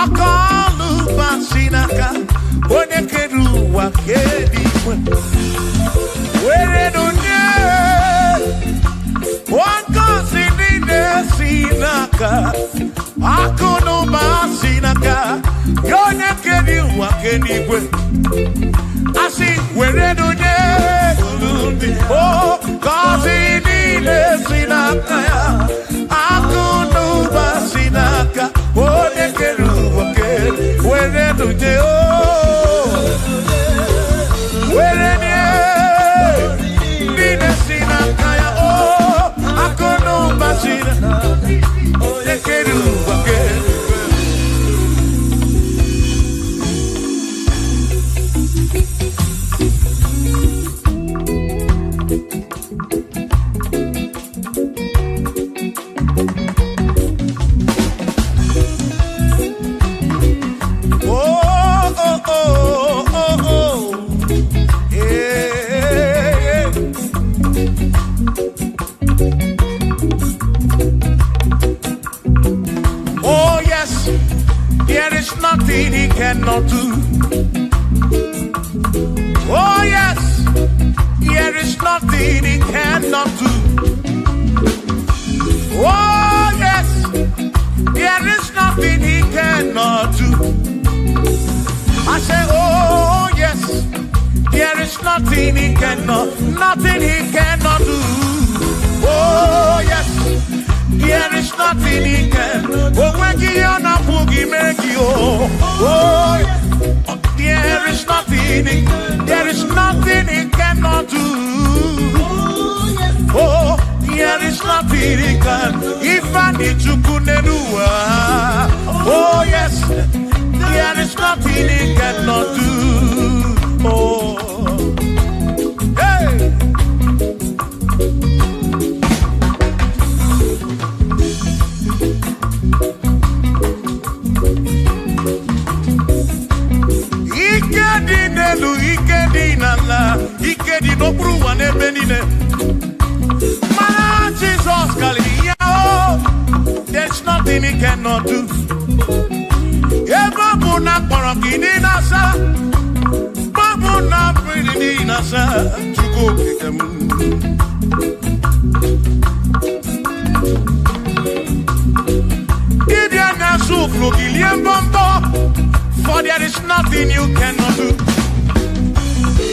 Akalu basinaka, one keru wa kenigwe. Were donye, wankosi nine sinaka, akono basinaka, yone keru wa kenigwe. Asi were donye, oh, kosi nine sinaka, akono basinaka, one keru. Where do they Where Nina Sinakaya, oh, Akono Basina, they can do again. Nothing he cannot do. Oh yes, there is nothing he cannot do. Oh yes, there is nothing he cannot do. I say, oh. nothing he cannot do. Oh yes, there is nothing he can. Oh when you na pugi make you. Oh yes, there is nothing he cannot do. Oh, there is nothing he can. If I need to kunenua. Oh yes, there is nothing he cannot do. Oh, hey. Ikedi no bruwa ne benine. Mana Jesus Kalia, there's nothing he cannot do. Eba buna korokini nasa, babuna pretty nasa, chuko kikemu. Idia nasu flugilian bombo, for there is nothing you cannot do.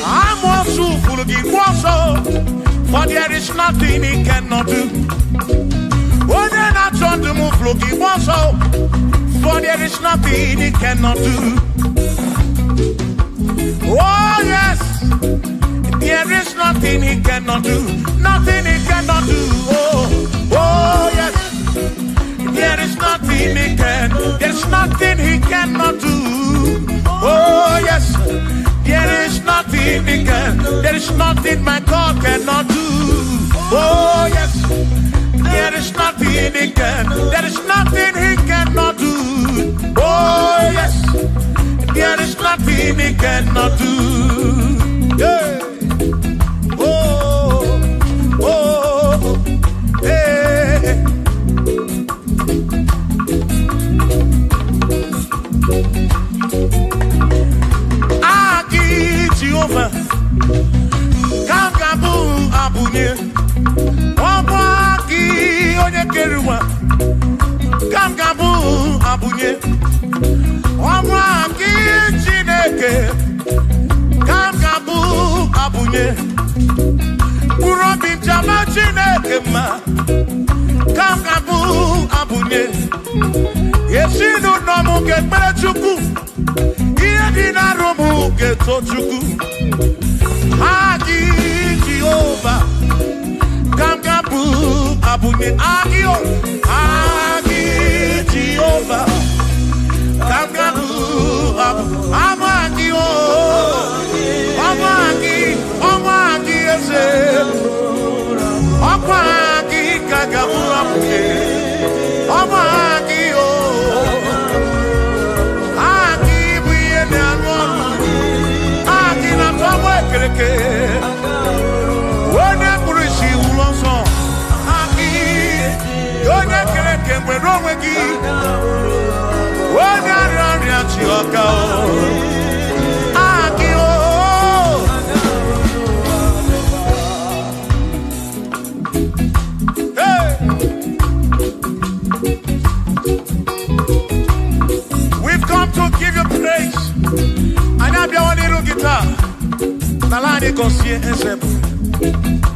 I'm also full of also, for there is nothing he cannot do. Oh, then I turn to move looking also, for there is nothing he cannot do. Oh, yes, there is nothing he cannot do. Nothing he cannot do. Oh, yes, there is nothing he can. There's nothing he cannot do. Oh, yes. There is nothing he can. There is nothing my God cannot do. Oh yes. There is nothing he can. There is nothing he cannot do. Oh yes. There is nothing he cannot do. Yeah. Oh, oh, hey. Jehovah, Kangabu Abunye, Wabaki Onekerua, Kangabu Abunye, Wabaki Chineke, Kangabu Abunye, Urobi Jama Chineke ma, Kangabu Abunye, Yeshinu Nomu Kepechuku. Dina romu geto chuku Agi Jehovah Kangabu Abunye Agio Agi Jehovah Kangabu Amagio Amagi eze Amagi Kangabu Abunye Amagio Wone kurishi ulonso Aki Yone kereke mwerowegi Wone aranya chioka Aki Hey We've come to give you praise And I'll be on a little guitar Nalani konsiye ensemble.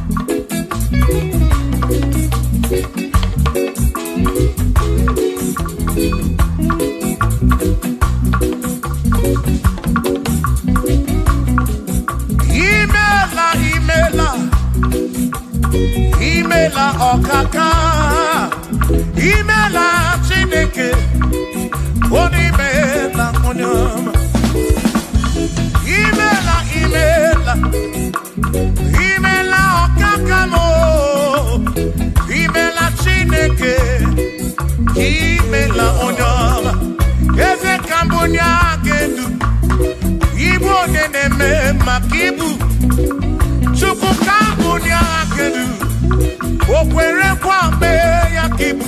Imela okaka. Imela chineke. Onimela onyama. Imela okakamo Imela chineke Imela onyama Eze kambunya gedu Ibu neneme makibu Chuku kambunya gedu Okwere kwa me ya kibu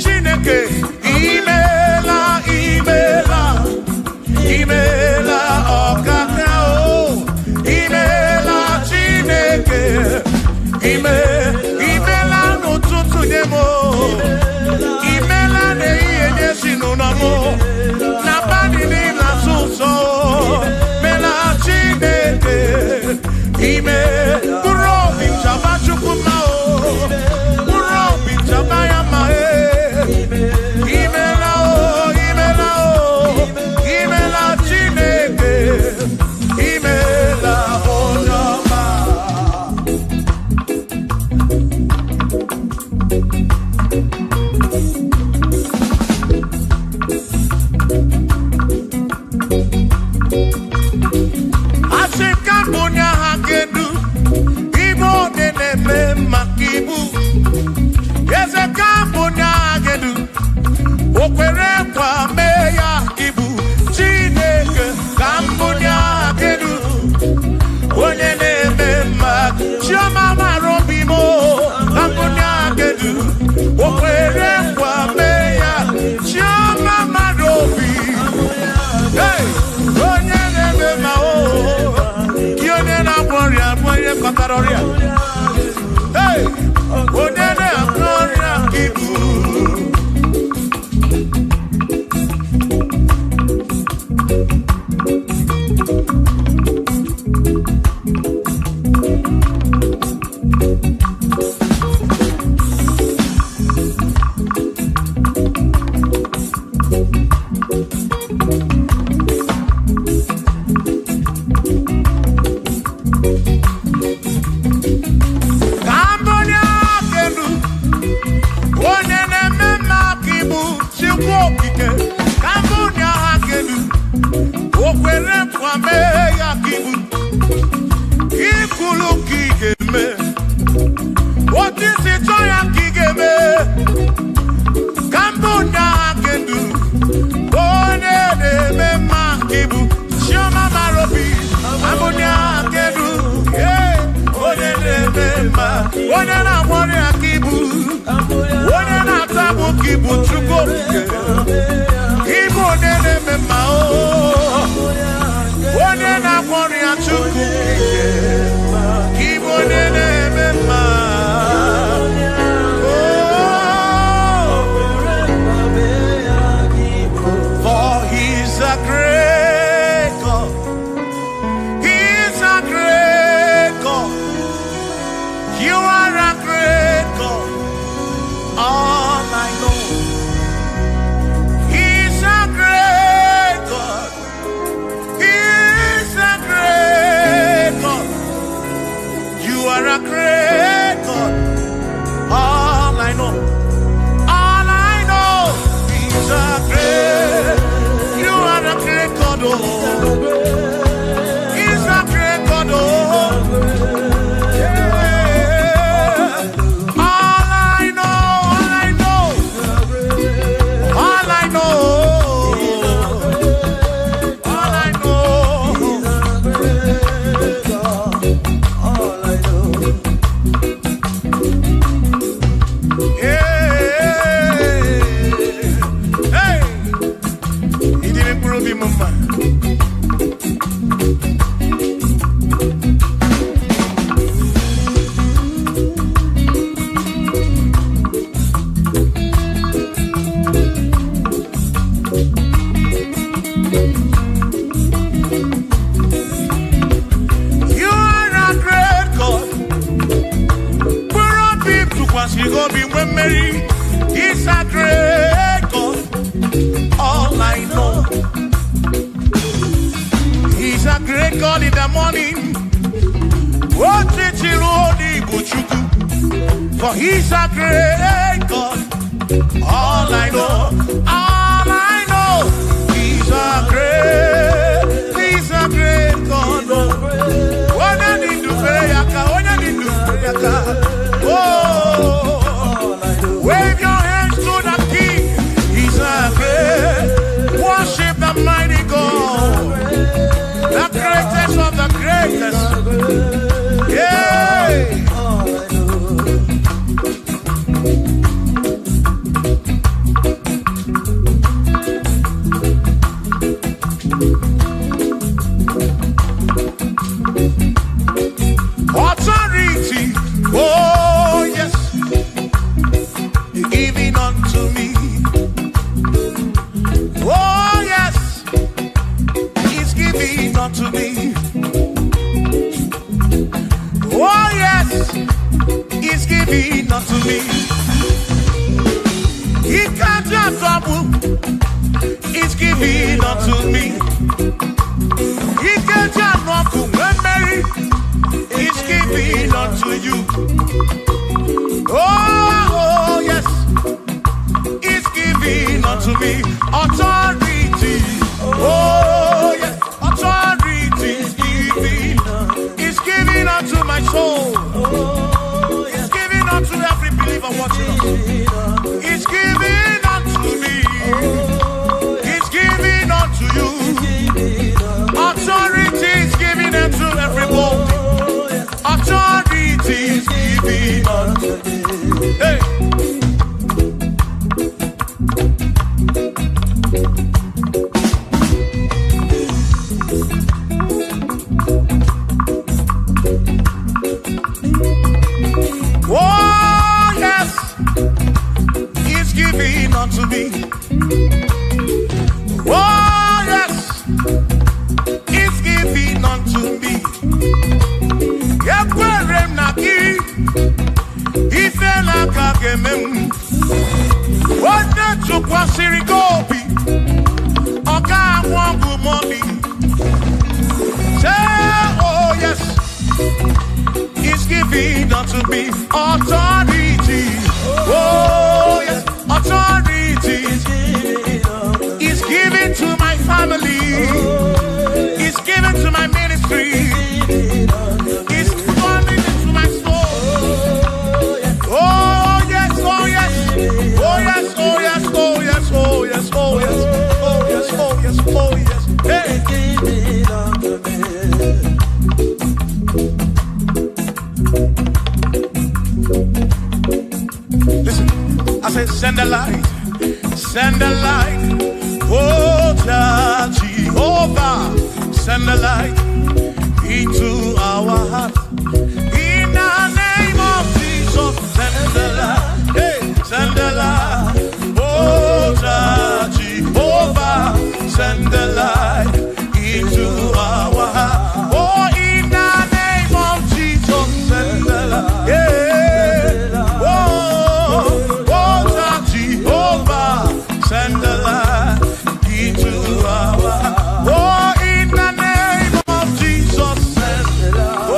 Chineke Imela okaka Imela n'ụtụtụ nye mo Imela na-eyihe nye si n'ụnamo Na bani n'ịla sụsọ Mela Chineke Asị ka mbunye ha kedu Igbo na-eme maka ibu Eze ka mbunye ha kedu O kwere kwa mee ya ibu Chineke ka mbunye ha kedu Onye na-eme maka Chioma mara obi mo ka mbunye ha kedu O kwere kwa mee ya Chioma mara obi Hey! Onye na-eme ma o Onye na-agwọrịa onye kpatara ọrịa Hey! Onye na-agwọ ọrịa ibu Onye na-agbọrị aka ibu Onye na-atabụ ka ibu Chukwu okike Ibu onye na-eme mma o Onye na-agbọrị ya Chukwu Ibu onye na-eme mma For he's a great God He's a great God You are a great God, all I know. He's a great God. He's a great God. You are a great God, all I know. All I know. He's a great. You are a great God, oh. He's a great God, oh. He's a great God, all I know. He's a great God in the morning. For he's a great God, all I know. All I know, he's a great God. When I need to pray, oh. Wave your hands to the King. He's a great. Worship the mighty God, the greatest of the greatest. Yeah. Authority. Oh yes. Giving unto me. Oh yes, he's giving unto me. Oh yes, he's giving unto me. He can't just double. He's giving unto me. He can't just walk away, Mary. He's giving unto you. Oh yes. Unto me authority, oh yes, authority, He's giving unto me. He's giving unto you. Authority is giving unto everybody. Authority is giving unto me. Hey. Oh, yes, He's giving unto me. Oh, yes, He's giving unto me. Yekwere naki, ifela kagemem. Wanda chukwa sirigobi, oka wangu money. Say, oh yes. He's giving unto me authority. Oh, yes, authority. He's giving to my family. He's giving to my ministry. He's coming into my soul. Oh, yes, oh, yes. Oh, yes, oh, yes, oh, yes, oh, yes, oh, yes. Oh, yes, oh, yes, oh, yes. Hey. Listen, I say send a light, oh Jehovah, send a light into our heart. In the name of Jesus, send a light, hey, send a light, oh Jehovah, send a light into our heart. Oh, in the name of Jesus, send a light, yeah. Send the light into our heart. Oh, in the name of Jesus, send the light. Oh,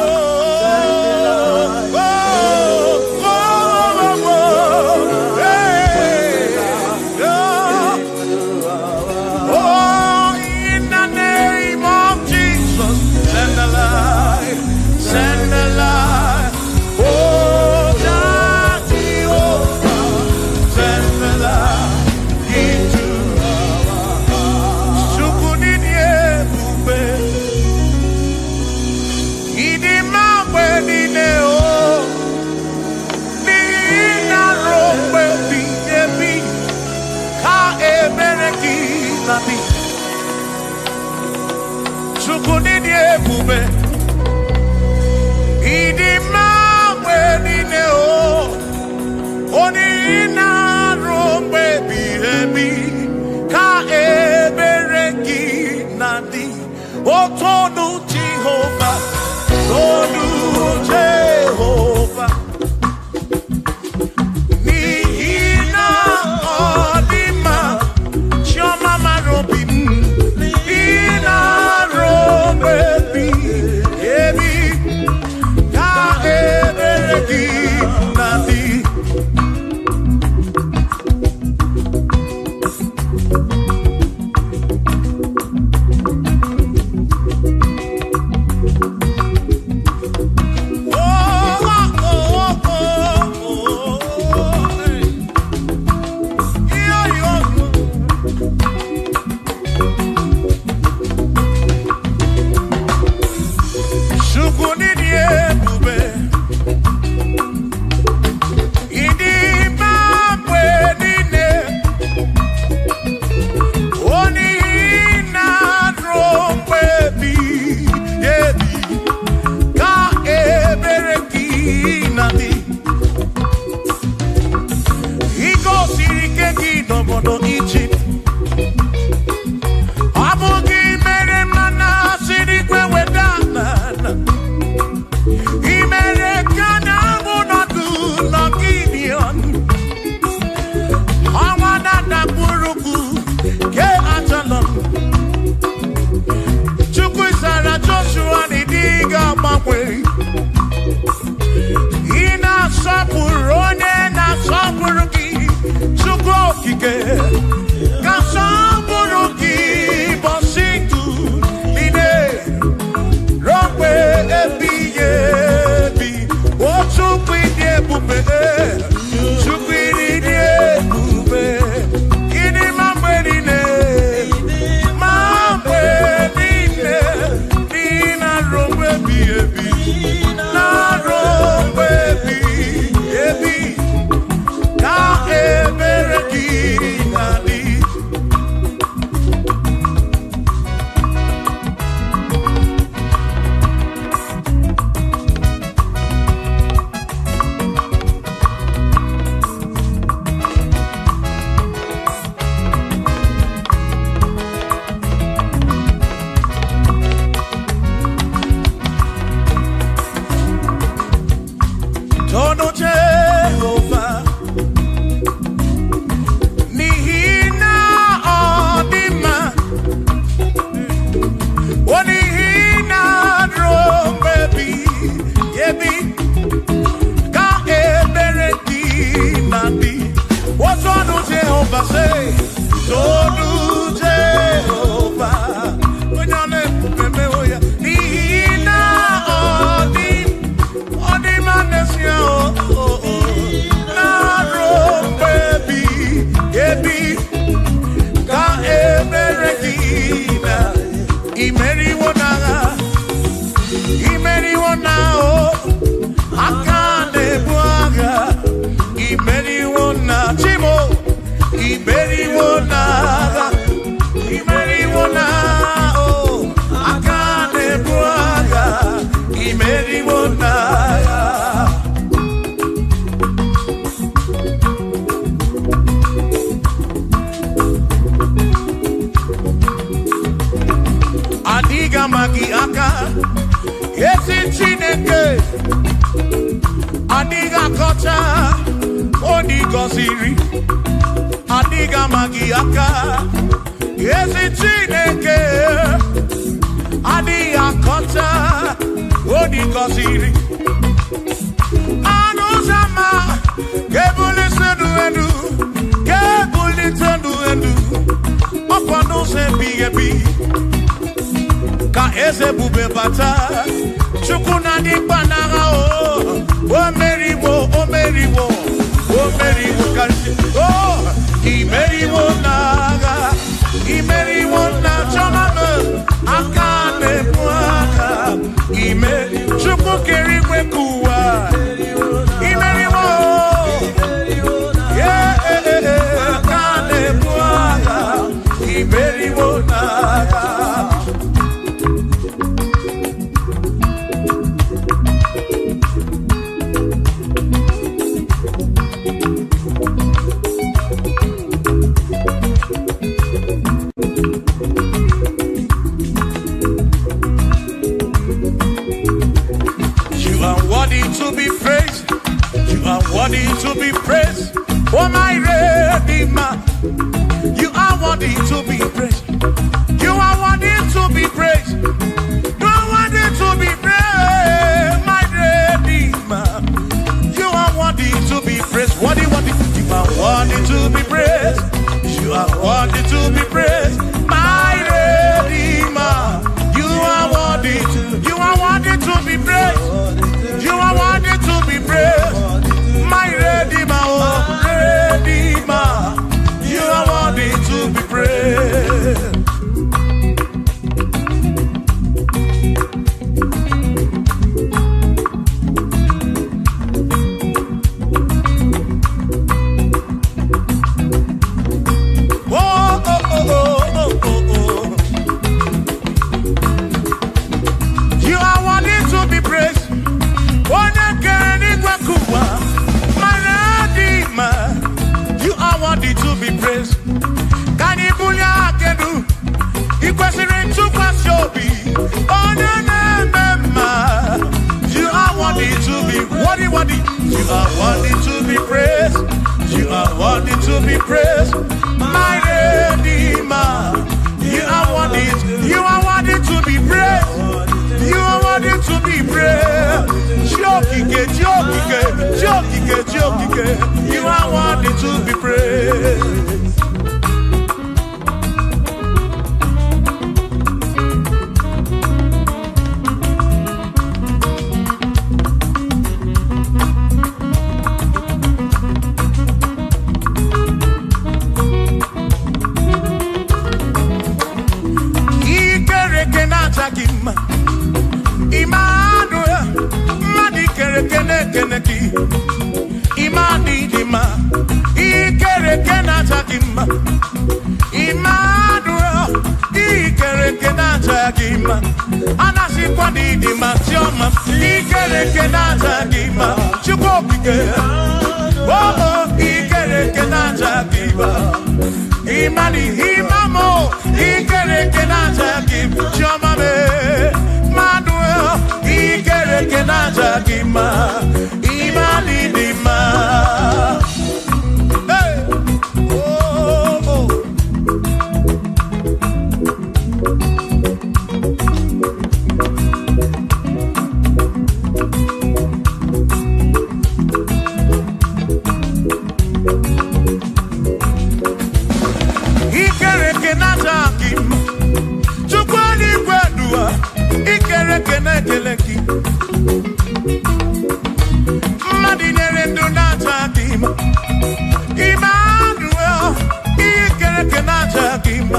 oh, oh, oh, oh, hey, oh, in the name of Jesus, send the light, send the light. Oh, Jehovah, send the light. Tonu Jehovah, Tonu Jehovah. Nihina Odima, Choma Marobi, Nihina Robebi, Ebi, Ka Eberegi, Nadi. Chukwu ezi Chineke adịghị akọcha onye gọziri adịghị amaghị aka ezi Chineke adịghị akọcha onye gọziri anụ ụzọ ama ga-ebulite elu ga-ebulite elu ọkwa n'ụzọ ebighị ebi ka eze bube bata Chukwu na ndị mkpanagha o meriwo karịsị imeriwo n'agha imeriwo na chọmama aka na-ebu aka Chukwu kere igwe ka ụwa imeriwo aka na-ebu aka imeriwo n'agha. Worthy to be praised, oh my Redeemer. You are worthy to be praised. You are worthy to be praised. You are worthy to be praised, my Redeemer. You are worthy to be praised. Worthy. You are worthy to be praised. You are worthy to be praised, my Redeemer. You are worthy to be praised. You are worthy to be praised. My Redeemer, oh Redeemer, you are worthy to be praised. You are worthy to be praised. You are worthy to be praised. Can you believe I can do? You question to Wazobia. Oh no. You are worthy to be worthy. You are worthy to be praised. You are worthy to be praised. My Redeemer. You are worthy to be praised. You are worthy to be praised. Joking. You are worthy to be praised. Imani dima, ikere kenata kima. Immanuel, ikere kenata kima. Anasi kwani dima tioma, ikere kenata kima. Chukopike, oh, ikere kenata kima. Imani himamo, ikere kenata kima. Tioma me, Manuel, ikere kenata kima. Imani dima. Hey, oh. Ikere kenata kima. Chukwani kwedua, ikere kenekeleki. Emmanuel, ikere kenata kima.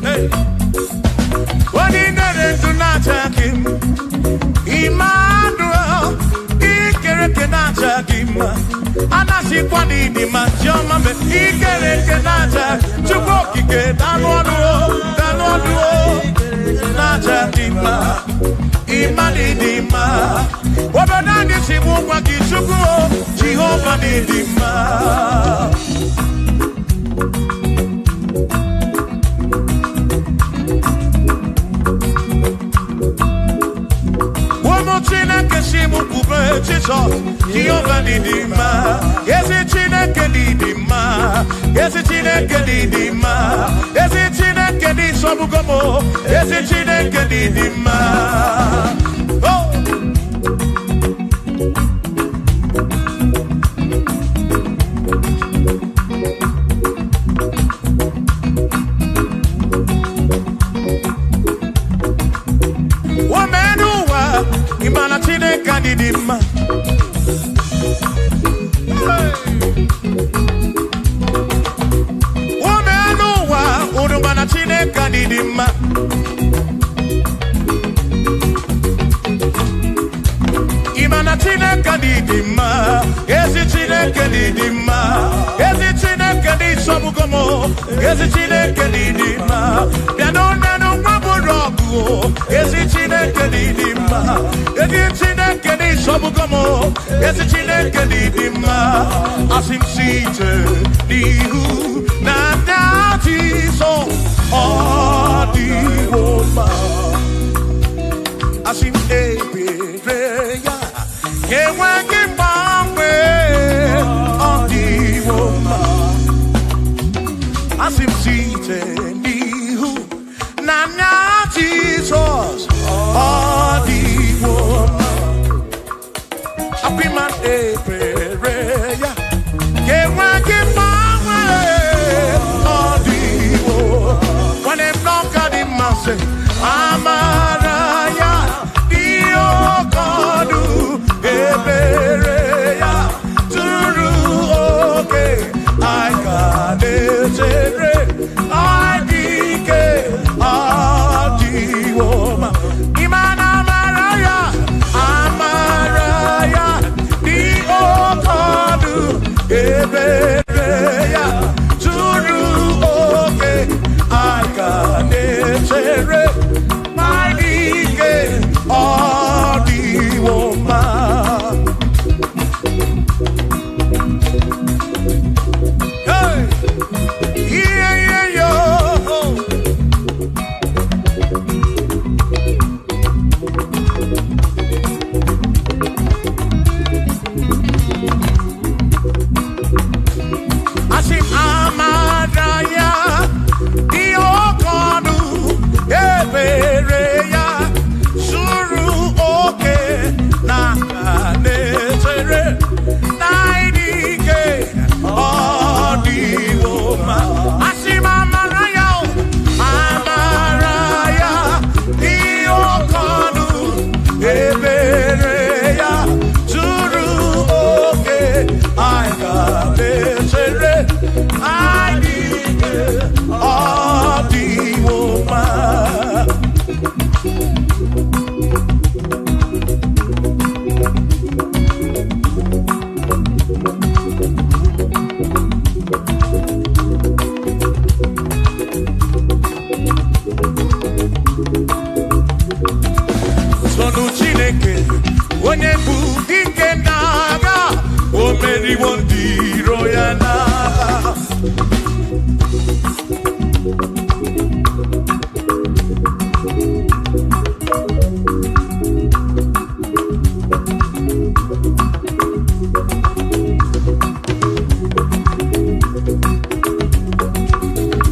Hey, ordinary to nata kima. Emmanuel, ikere kenata kima. Anasi kwani ni majoma me ikere kenata. Chukokike danwaduo nata kima. Imani dima. Wabadani simu kwa kichukuo Jehovah dima. Jesus, Jehovah Didima. Yes, it's Chineke Didima. Yes, it's Chineke Didima. Yes, it's Chineke Disobugomo. Yes, it's Chineke Didima. Oh. Imana Chineke Didima. Womenuwa Urumana Chineke Didima. Imana Chineke Didima. Ezi Chineke Didima. Ezi Chineke Disobugomo. Ezi Chineke Didima. Bianonanu Maburogu. Ezi Chineke Didima. Ezi Chineke Disobugomo. Ezi Chineke Didima. As him seated, Nihu, Nana Jesus, all the woman. As him Ebereya, Yewangi Bangwe, all the woman. As him seated, Nihu, Nana Jesus, all the woman. Happy man, Ebereya, Yewangi Bangwe, all the woman. When they knock at him, I say, Amaraya, Dio Kodu, Ebereya, Turu, okay, I got it, I dike, Adiwoma, Imana Amaraya, Amaraya, Dio Kodu, Ebereya, Turu, okay, I got it, my dike, Adiwoma. Hey, yeah, yo. Asim Amadaya, Diokodu, Ebereya, Suru oke, Nakanetere, Naidike, Odiwoma. Asim Amaraya, Amaraya, Diokodu, Ebereya, Suru oke, Aikanetere, Naidike, Odiwoma. Sonu Chineke, onye bụ dike n'agha, o meriwo ndị iro ya n'agha.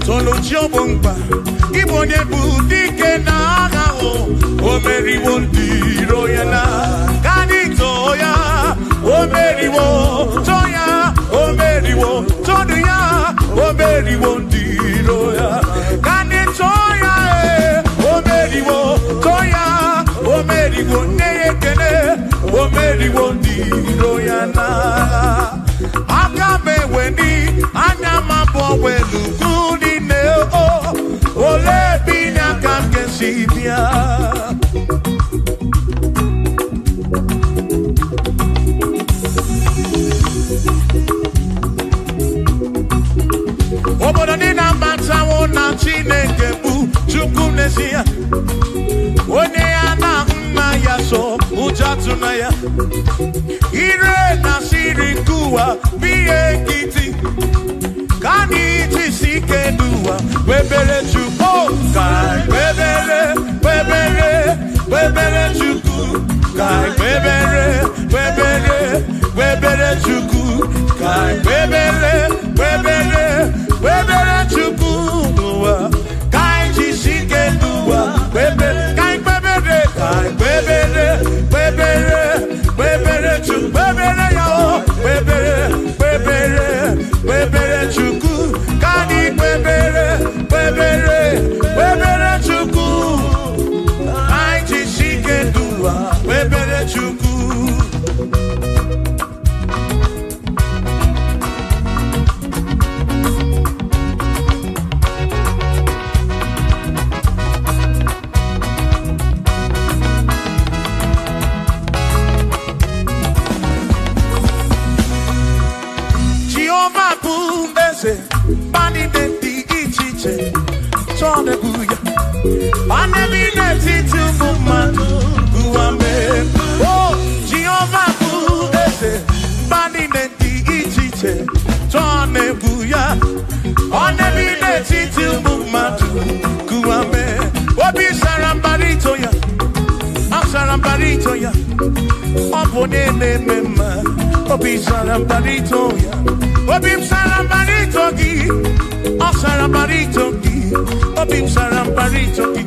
Sonu Chiobongba, Igbo onye bụ dike n'agha, o meriwo ndị iro ya n'agha. Kanito ya, o meriwo, Toya, o meriwo, Todu ya, o meriwo ndị iro ya. Kanito ya, o meriwo, Toya, o meriwo, Neyekene, o meriwo ndị iro ya n'agha. Aka meweni, anya mabọ welu gudi ne o, ole binya ka nkesi bịa. Obodo dị na mbatanwụ na Chineke bụ Chukwu n'ezie. Onye ya na nna ya so ụjọ atụna ya. Ire na siri nkuwa biye nkịtị. Ka anyị jisi ike n'ụwa webere Chukwu. Ka webere Chukwu. Ka webere kwebere chukwu kai kwebere chukwu n'ụwa kai jisike n'ụwa kwebere kai kwebere chukwu kwebere ya o kwebere chukwu kai kwebere chukwu kai jisike n'ụwa kwebere chukwu. Bani de di ichiche, chone buya. Bani mi ne titu mumanu guame. Oh, Jehovah bu ese. Bani de di ichiche, chone buya. Bani mi ne titu mumanu guame. Obi sarambarito ya, sarambarito ya. Opone ne mema, obi sarambarito ya. Obim sarambarito gi, o sarambarito gi, obim sarambarito gi,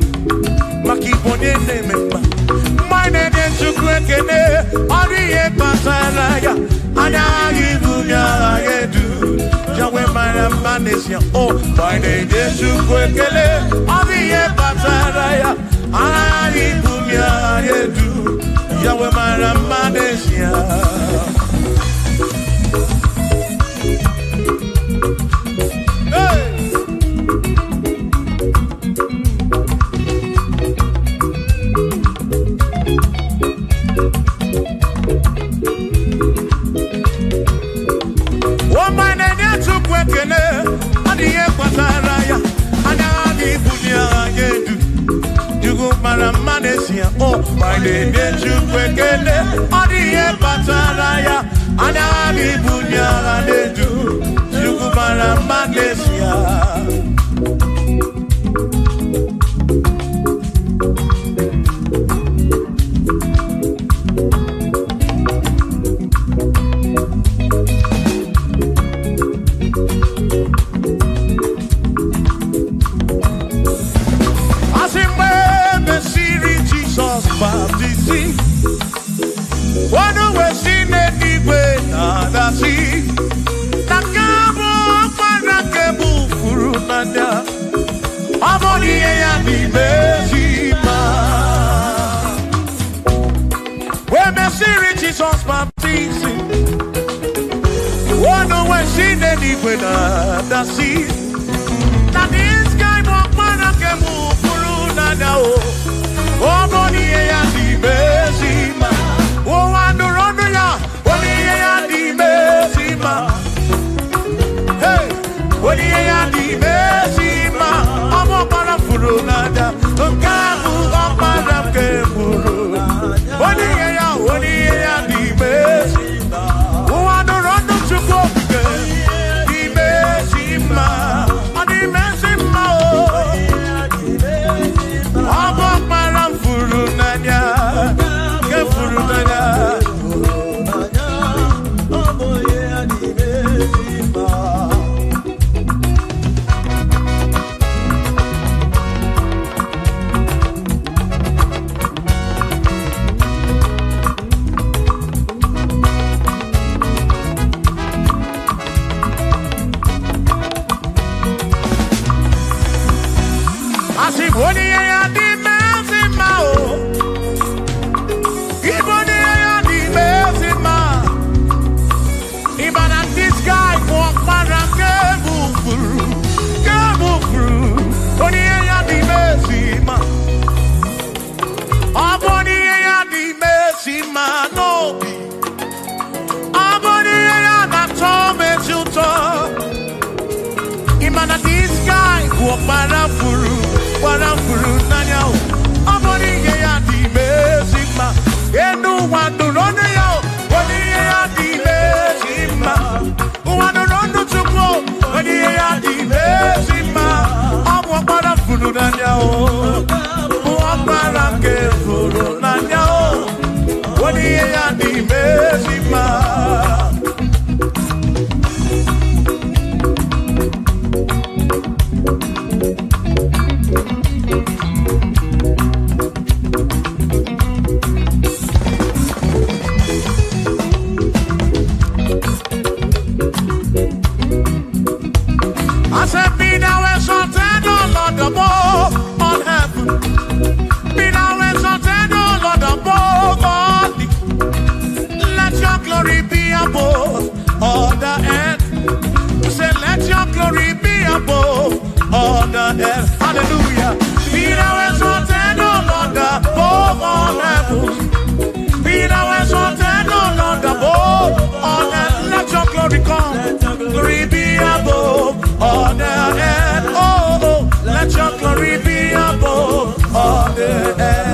maki bonye ne memba. Mine de chukwekene, oriye pasaraya, anya ibunya yedu, jawe marambanesia. Oh, mine de chukwekene, oriye pasaraya, anya ibunya yedu, jawe marambanesia. Oh, my name is Chukwekele, Odiye Pataraya, Anabi Bunya Anedu, Chukwara Manesia. Jesus baptizing. One when she did it with the sea. That this guy walk man and can move through now. Oh, body and the Besima. Oh, and the run ya. Body and the Besima. Hey, body and the Besima. I'm up on a furunada. Kamu up on a keburu. Body and the Besima. Oh, and the run to go. The Besima. And the Besima. I'm up on a furunada. Kefurunada. Warafuru nanyao, amoni ya di mesima, enu wandu rone yao, wani ya di mesima, wanu rondo chukwo, wani ya di mesima, amwa warafuru nanyao, waparake furu nanyao, wani ya di mesima. wonderful. Be thou exalted, O Lord, above all that. Let your glory come. Glory be above all the earth. Oh, oh, let your glory be above all the earth.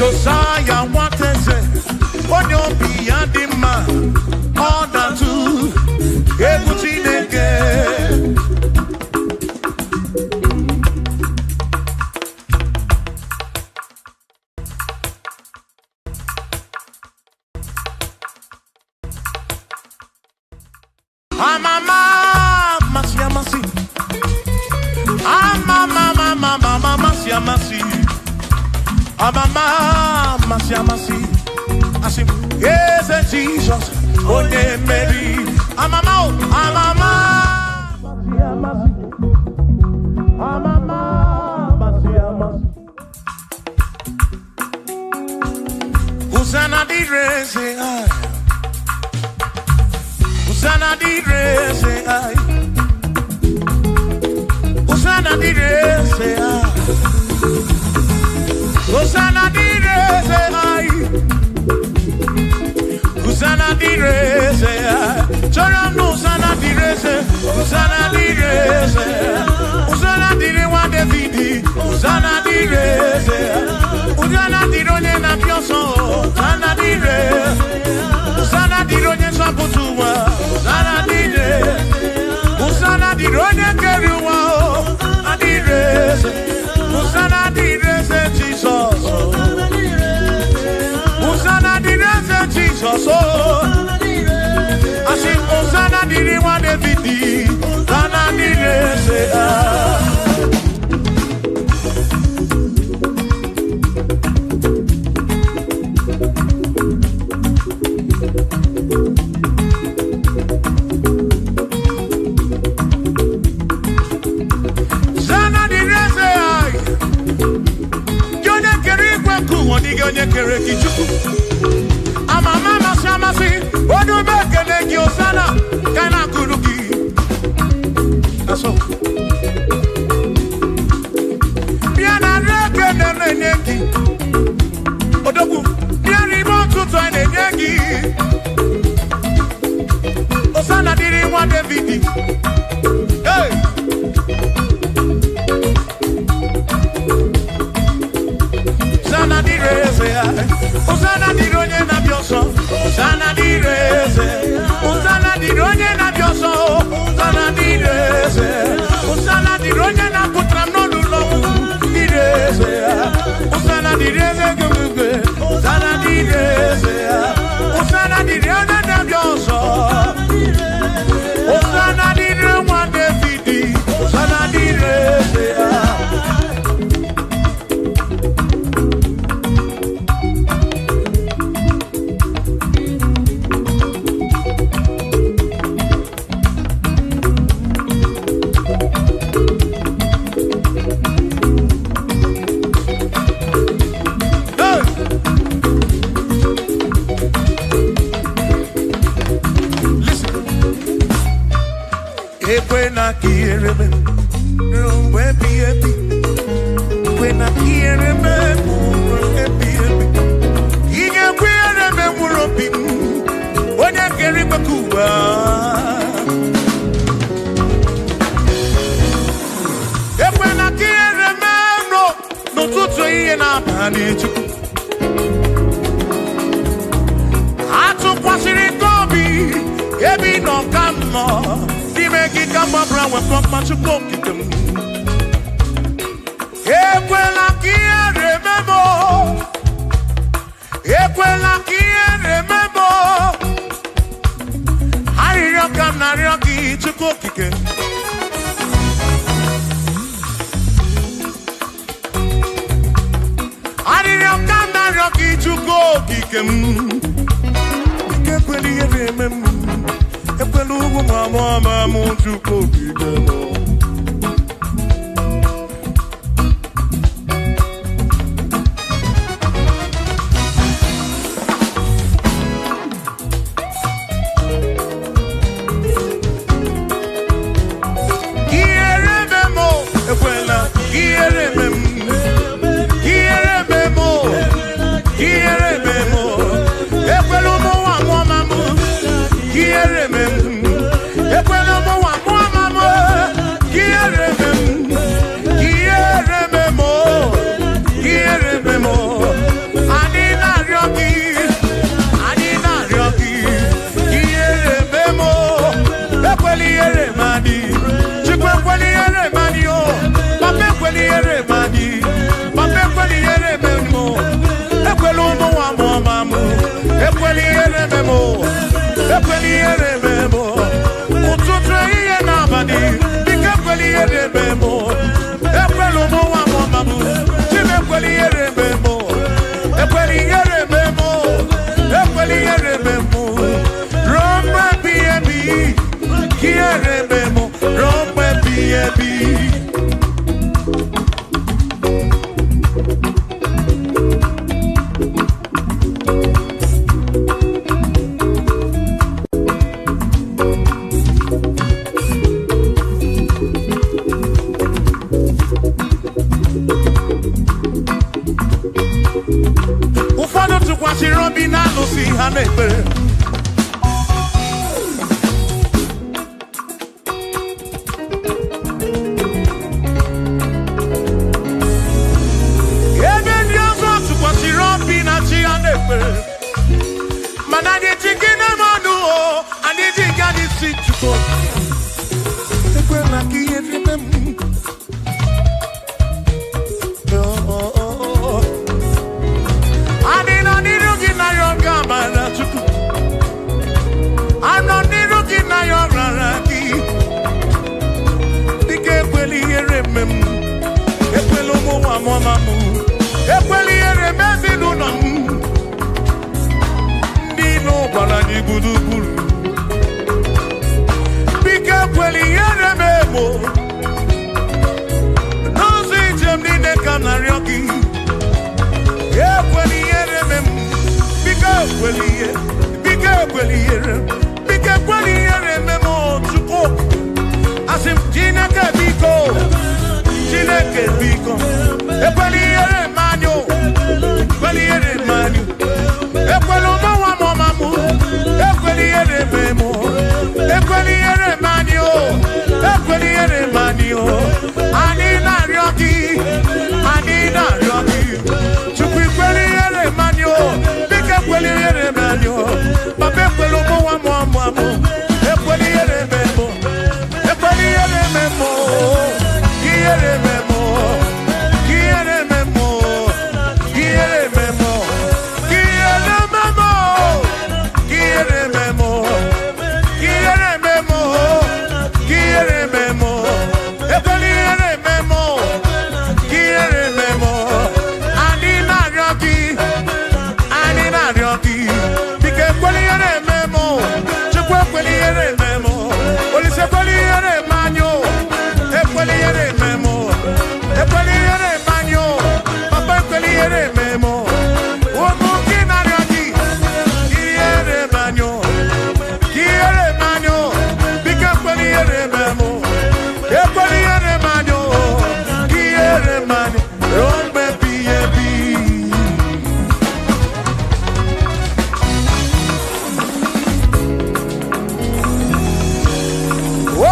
Josiah wanted to on your beyond the man all that too everything again. Yes, Jesus, oh, Mary, I'm a Hosanna di re say I, Hosanna di re say I, Hosanna di re say I, Hosanna di re say I, Hosanna di re say I, Choram no Hosanna di re say, Hosanna di re say, Hosanna di re wa David, Hosanna di re say, Hosanna di ronye na pioso, Hosanna di re, Hosanna di ronye saputuwa, Hosanna di re, Hosanna di ronye keruwa, Hosanna di re, Hosanna di re say Jesus, Hosanna di re say Jesus, I sing Hosanna di re wa David, Hosanna di re say Ekwena kiereme, rompe piepi. Ekwena kiereme, rompe piepi. Inge kiereme muropi, onya keri bakuba. Ekwena kiereme no tutu iye na bani chuku. Atu kwasiri kobi, ebi no kamo. Make come up round with from much of them. Equela kia remember. Equela kia remember. Harioka Narioki to cook again. Harioka Narioki to cook again. Equally remember. Epelugu mama muntu kokidemo. Kierememo, ekwela, kierememo, kierememo, kierememo, epelugu mama kierememo.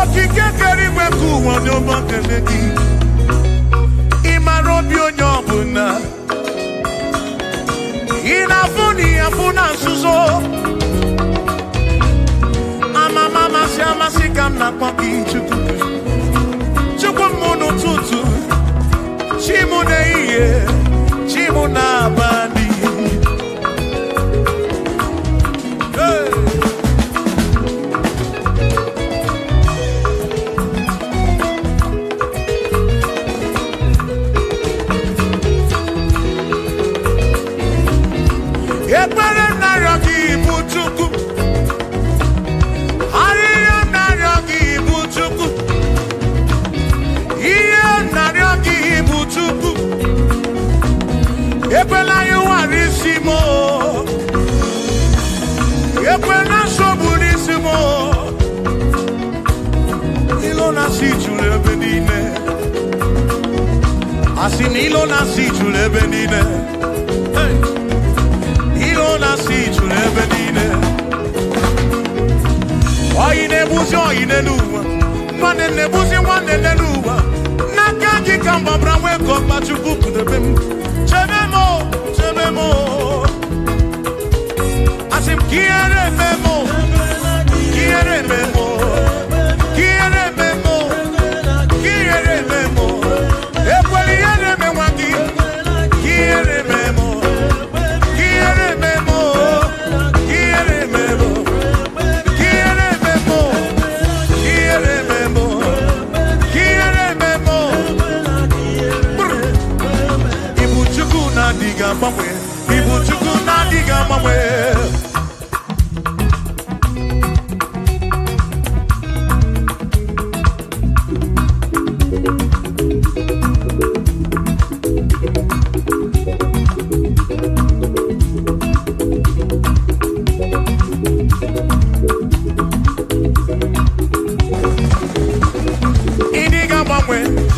okike kerigwe ka ụwa n'ọma kele gị ịmara obi onye ọbụla ị na-afụ na ịafụ na nzuzo amama amasị amasị ka m na-akpọ gị Chukwu m n'ụtụtụ chi m n'ehihie chi m n'abalị ekpere narịọ gị bụ Chukwu arịrịọ narịọ gị bụ Chukwu ihe narịọ gị bụ Chukwu ekwela ya ụwara isi m ekwela nsogbu n'isi m ilo na-asị juru ebe niile asị na ilo na-asị juru ebe niile na-asị juru ebe niile oyi na-ebuzi oyi n'ụwa nwanne na-ebuzi nwanne n'ụwa n'aka gị ka mgbabara nwee ka ọkpa Chukwu pụdebe m chebe m asị m ka ihere eme m ka ihere eme m ka ihere eme m ka ihere eme m ekwela ihere eme nwa gị ka ihere eme m Ibu Chukwu na-adịghị agbanwe ịdịghị agbanwe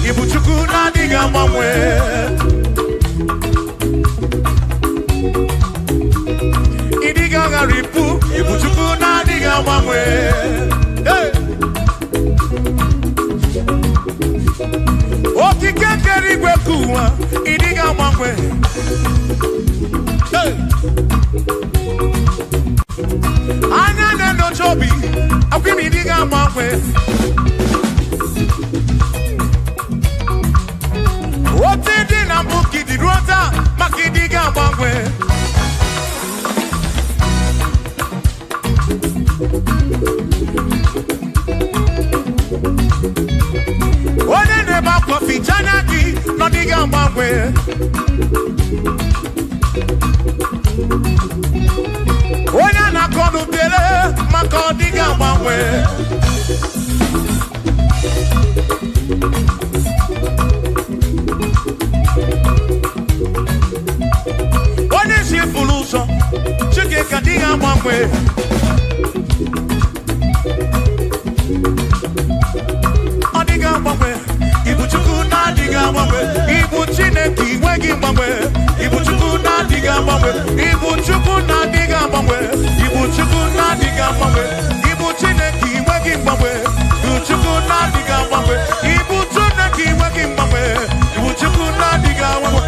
Ibu Chukwu na-adịghị agbanwe ripu Ibu Chukwu na-adịghị agbanwe okike kere igwe ka ụwa ịdịghị agbanwe anya na-enyocha obi akwụ m ịdịghị agbanwe otu dị na mbụ ka ịdị ruo taa maka ịdịghị agbanwe onye na-ebe akwa ficha anya gị nọ dịghị agbanwe onye na-akọ n'ubere maka ọ dịghị agbanwe onye si furu ụzọ Chike ka dịghị agbanwe Ibu Chukwu na-adịghị agbanwe Ibu Chineke inweghị mgbanwe Ibu Chukwu na-adịghị agbanwe Ibu Chukwu na-adịghị agbanwe Ibu Chukwu na-adịghị agbanwe Ibu Chineke inweghị mgbanwe Ibu Chukwu na-adịghị agbanwe Ibu Chineke inweghị mgbanwe Ibu Chukwu na-adịghị agbanwe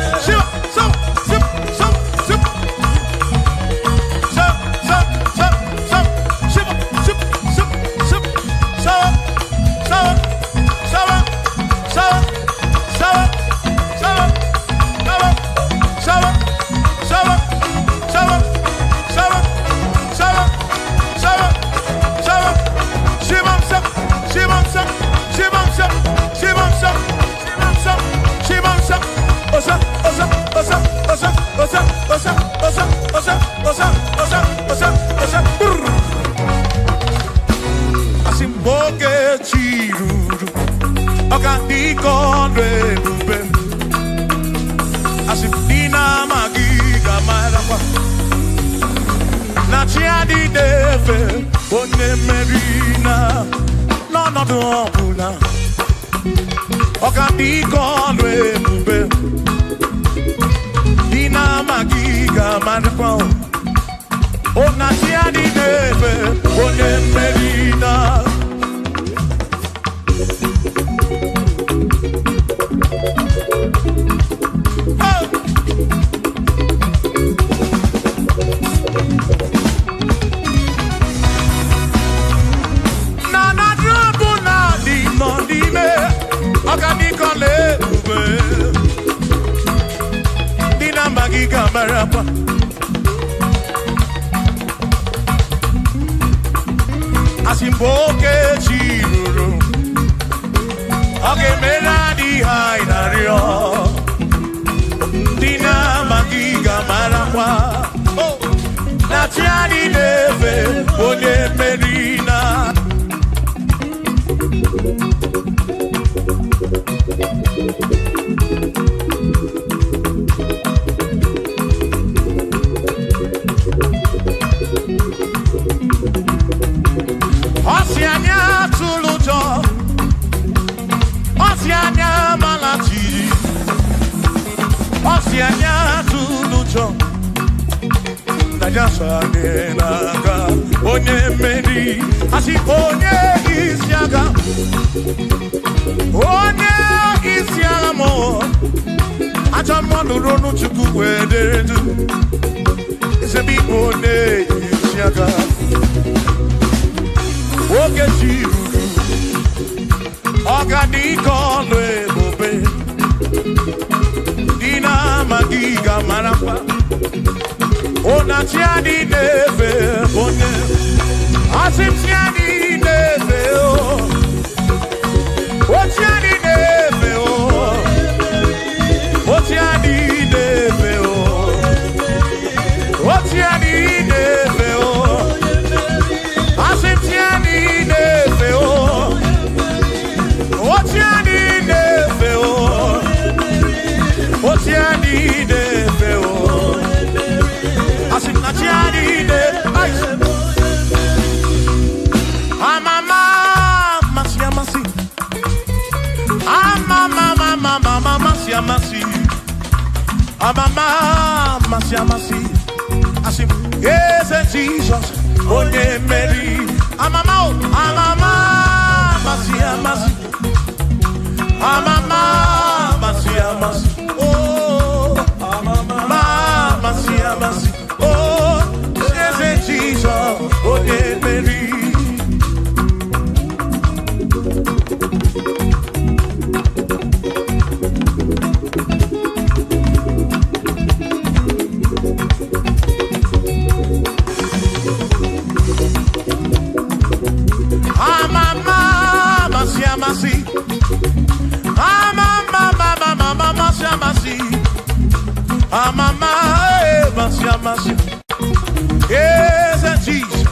Asimboke chiruru Oge meladi hainario Dina magiga marakwa Natiani neve Onye merina Osianya tulujo Osianya malati Osianya tulujo Najasane naga Onye meri Asi onye isiaga Onye isiaga mo Acha mwandu ronu chuku wederedu Isebi onye isiaga Oge chiruru Organico lo ebobe Dina magiga marapa Ona tiani neve one Asim tiani neve o O tiani neve o O tiani neve o O tiani neve o Asim tiani neve o O tiani neve o O tiani neve o Asim tiani neve Amama masia masi Amama mama masia masi Amama masia masi Asim yes Jesus Onye meri Amama masia masi Amama masia masi Oh Amama masia masi Oh yes Jesus Onye meri Yes, Jesus.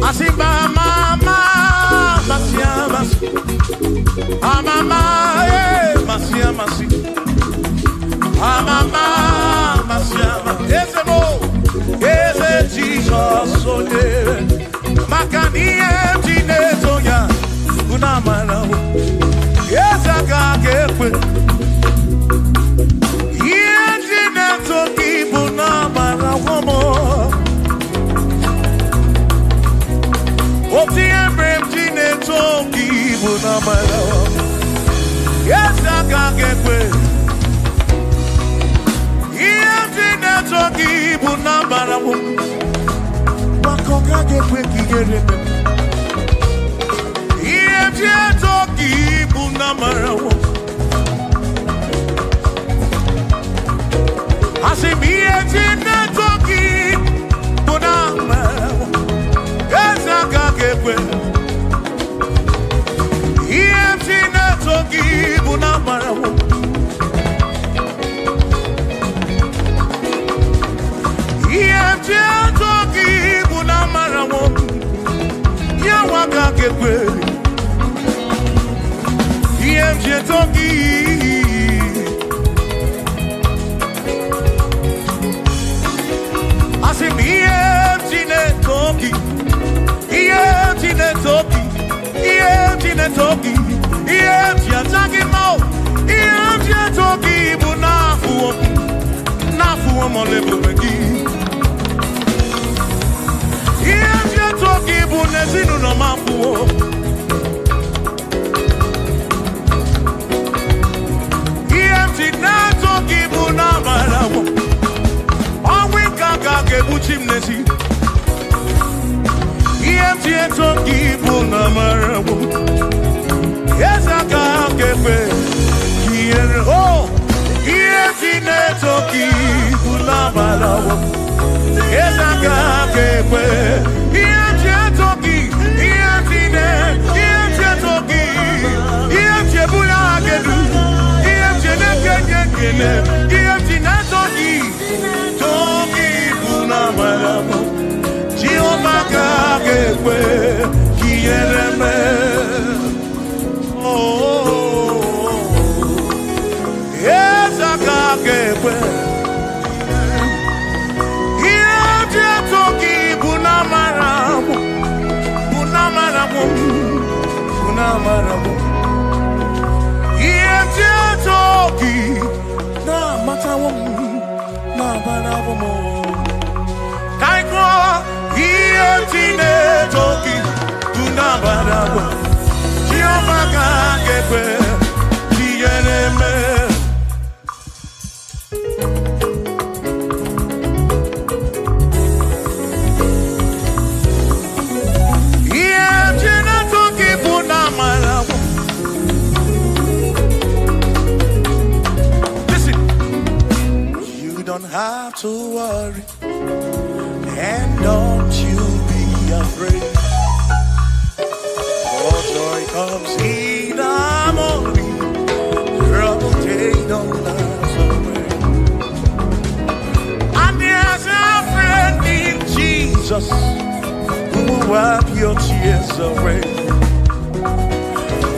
Asimba mama masia masi Amama masia masi Amama masia masi Ese mo Ese Jesus ole Makani emtine toya Unamana Ese akakekwe Yemtine toki Unamana womo Oti emtine toki Unamana Ese akakekwe Toki bunambara mu Makoga gekwe kigerebe Iye toki bunambara mu Asimiye toki bunambara mu Ezaka gekwe Iye toki bunambara mu Toki bunamara wo ya waka kekwe Yemje toki Asimi yemjine toki Yemjine toki Yemjine toki Yemje toki mo Yemje toki bunafu Nafu mo lebeki Yemje toki bunezinu no mafu Yemje na toki bunamara Have to worry, and don't you be afraid. For joy comes in the morning, trouble take don't last away. And there's a friend in Jesus who will wipe your tears away.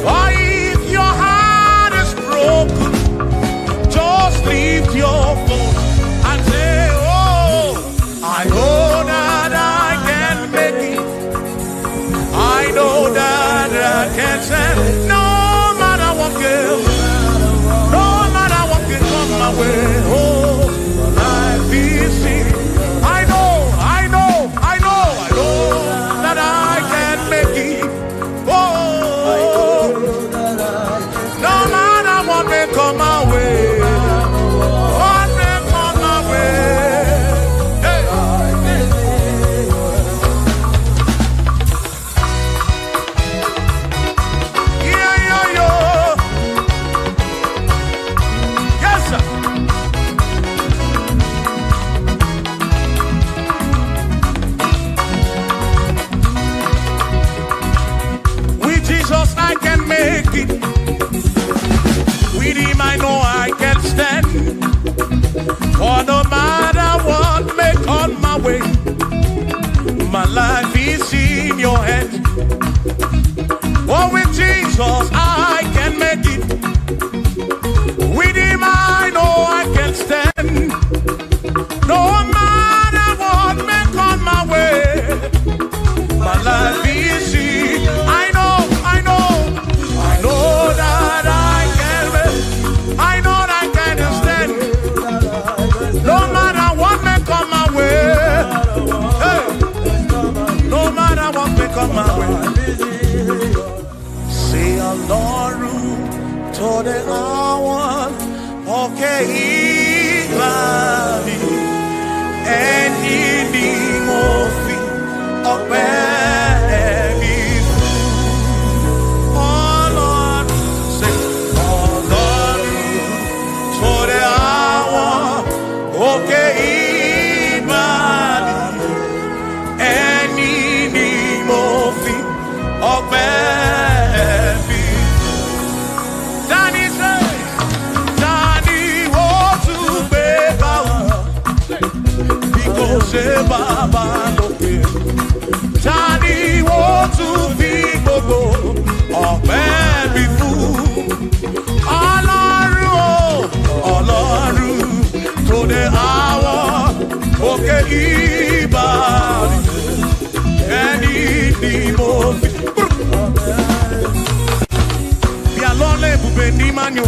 For if your heart is broken, just lift your voice. I know that I can make it. I know that I can stand. No matter what comes, no matter what can come my way. Oh, life is easy. I know that I can make it. Oh, no matter what may come my way. What may come my way. With him I know I can stand. For no matter what may come my way, my life is in your hands. Oh, with Jesus I can make it. With him I know I can stand. No matter what may come my way, my life is in. I know that I can make. I know that I can stand. No matter what may come my way. Hey. No matter what may come my way. Say Ọlọ́run tó dé àwọn òkè ìgbà mi. Ẹni ni mo fi ọpẹ́ mi. Baba lókè, tani wo tún fi gbogbo ọpẹ́ mi fún? Ọlọ́run o, Ọlọ́run tó dé àwọn òkè ìbàdí, ẹni ni mo fi. Bí alọ́lẹ̀ ibùgbé ní Mánio.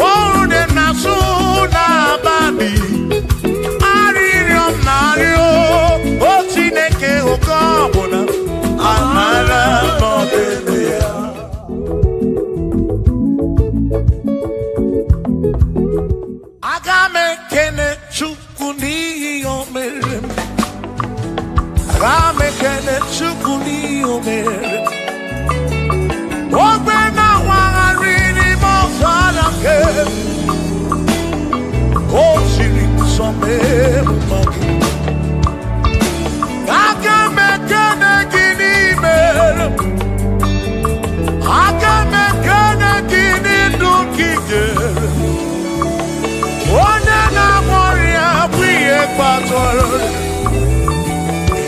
Oh, the Nasuna Badi. Arium Nario. Oh, Tineke Okabona. Amara Modelia. Agame Kene Chukuni Omer. Agame Kene Chukuni Omer. Ogbena Wangarini Mozarake. Oh, Siri Some Magi. Agame Kene Ginimer. Agame Kene Gini Dukiger.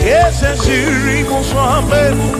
Yes, and she goes on, baby.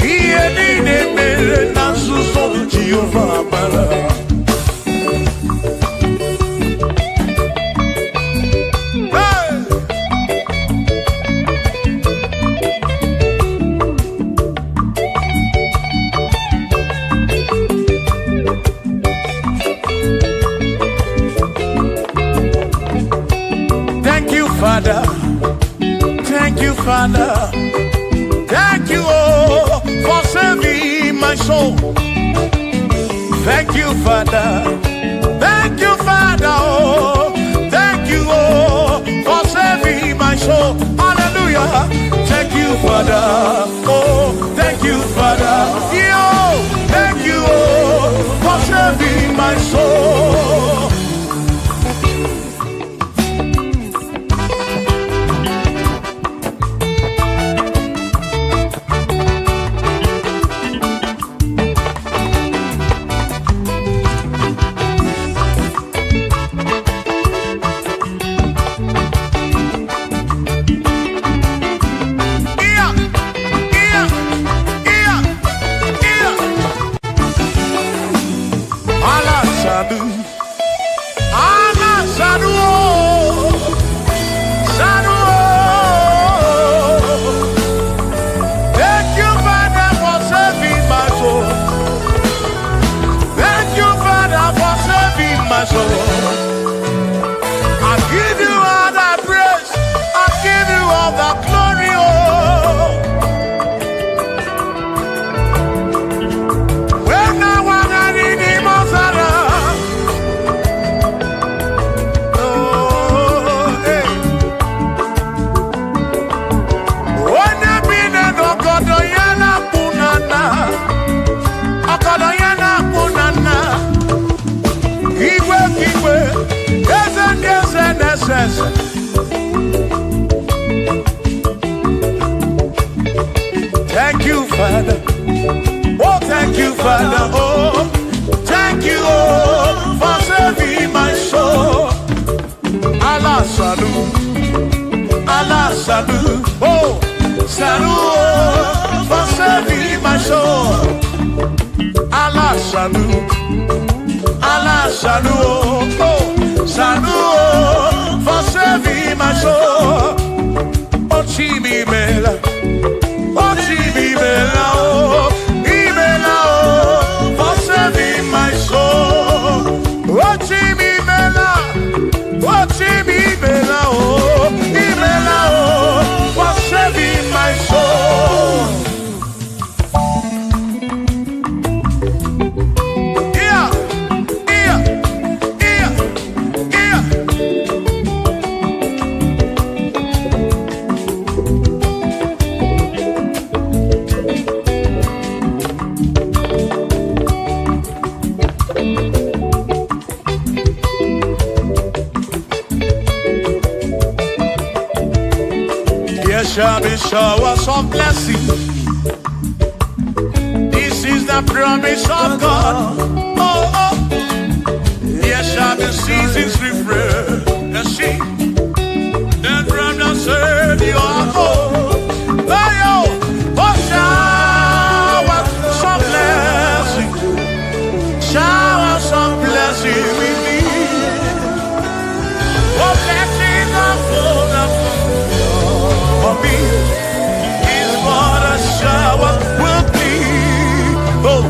He Father. Thank you, Father. Thank you, oh, for saving my soul. Thank you, Father. Thank you, Father. Oh, thank you, oh, for saving my soul. Hallelujah. Thank you, Father. Oh, thank you, Father. Yo, thank you, oh, for saving my soul. Thank you, Father. Oh, thank you, Father. Oh, thank you, oh, for saving my soul. Allah salut, Allah salut. Oh, salut, oh, for saving my soul. Allah salut, Allah salut. Oh, salut, oh, for saving my soul. Oh, Chimi Mela. Oh, Chimimela, oh, Imela, oh, for saving my soul. Oh, Chimimela, oh, Chimimela, oh, Imela, oh, for saving my soul. Yeah, yeah, yeah, yeah. There shall be showers of blessing. This is the promise of God. Oh, oh. There shall be seasons refreshing. And from the earth you are home. Oh, yo. Oh, showers of blessing. Showers of blessing with me. Oh, blessing of full. For me is what a shower will be. Oh,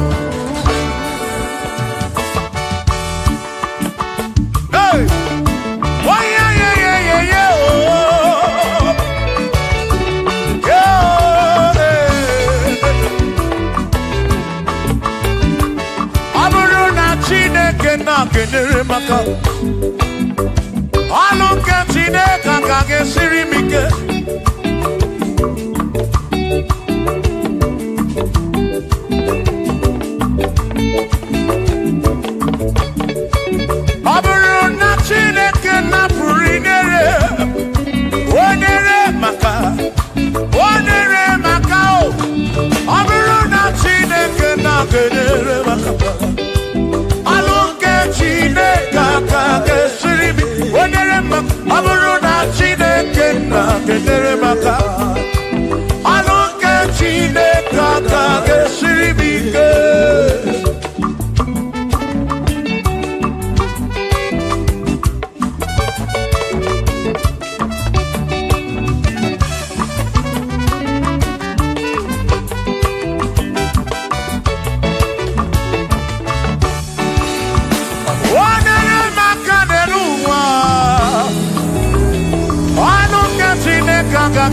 hey, oh yeah, yeah, yeah, yeah, yeah. Oh, yeah. Aburu na Chineke na kenere maka. Alunke Chineke kage siri mike.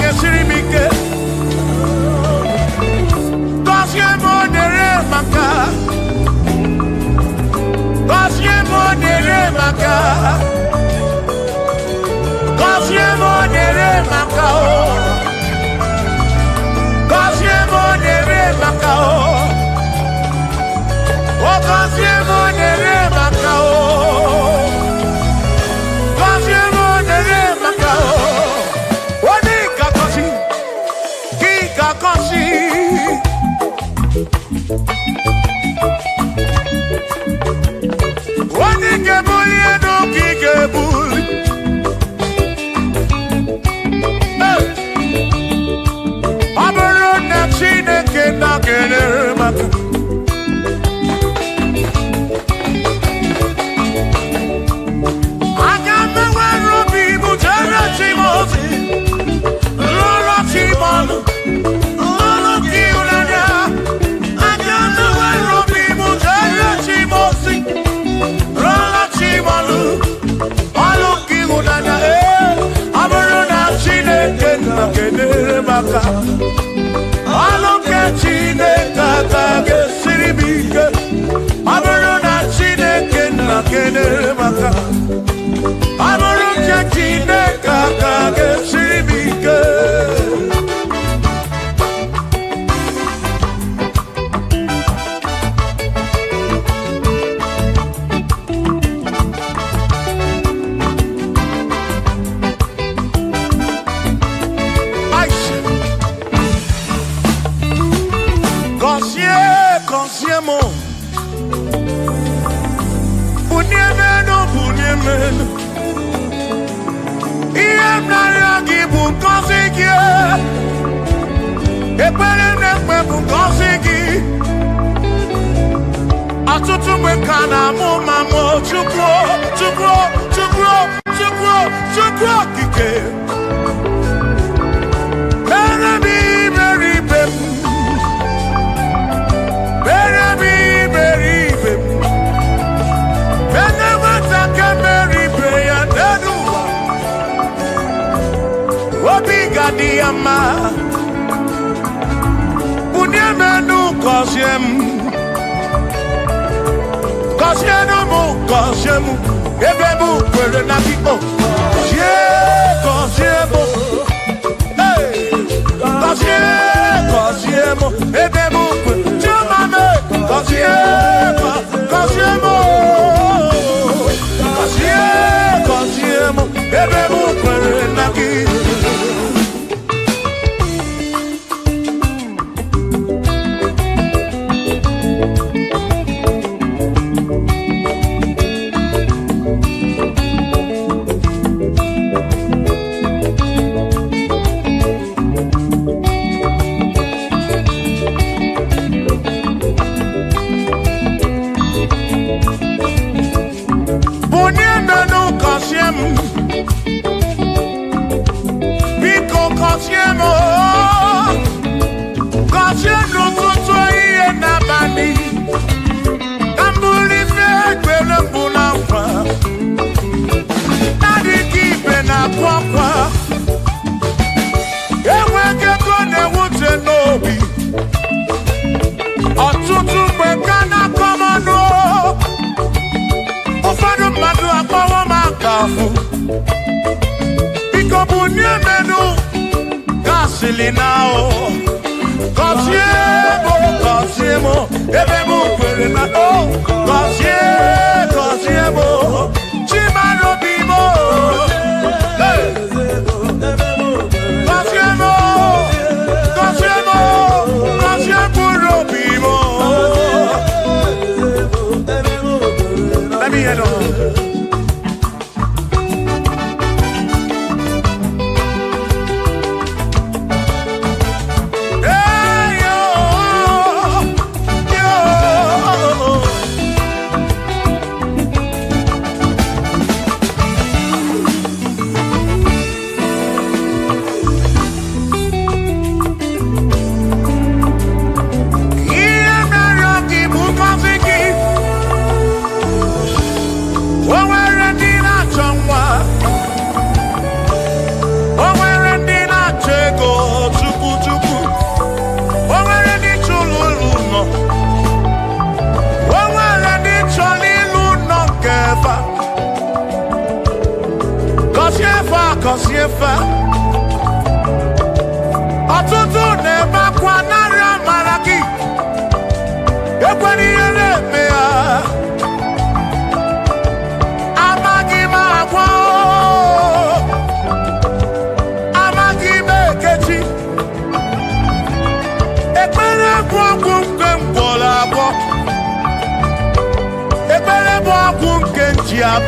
gesiri mike. Gozie monere maka. Gozie monere maka. Gozie monere maka. Gozie monere maka. Oh, gozie monere maka. Gozie monere maka. Oni kakosi, ki kakosi. Oni kebuli eno ki kebuli. Aburo na Chineke na kenere maka.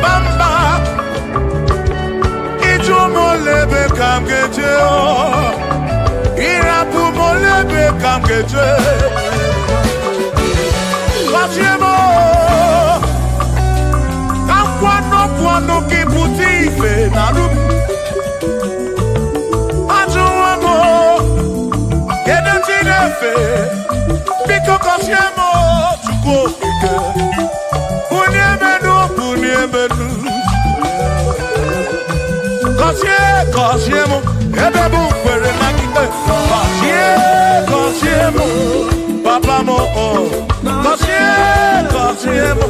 bamba. Ito molebe kam geje o. Irapu molebe kam geje. Kasiemo. Kwano kiputi ife na rubu. Ajuwamo. Kede tinefe. Biko kasiemo. Chuko ike. Uniemenu. Kasiemo. Ebebu kwere na kike. Kasiemo. Papa mo. Kasiemo. Kasiemo.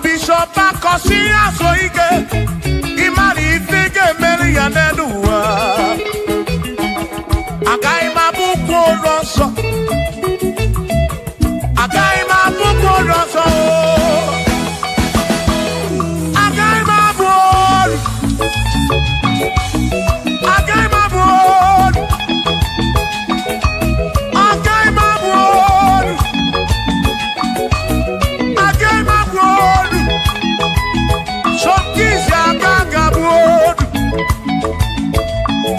Bishop Akosi Asoike ya n'ụwa agaghị m abụkwa ụlọ nsọ agaghị m abụkwa ụlọ nsọ agaghị m abụ ọrụ agaghị m abụ ọrụ agaghị m abụ ọrụ agaghị m abụ ọrụ Sọkịsị agaghị abụ ọrụ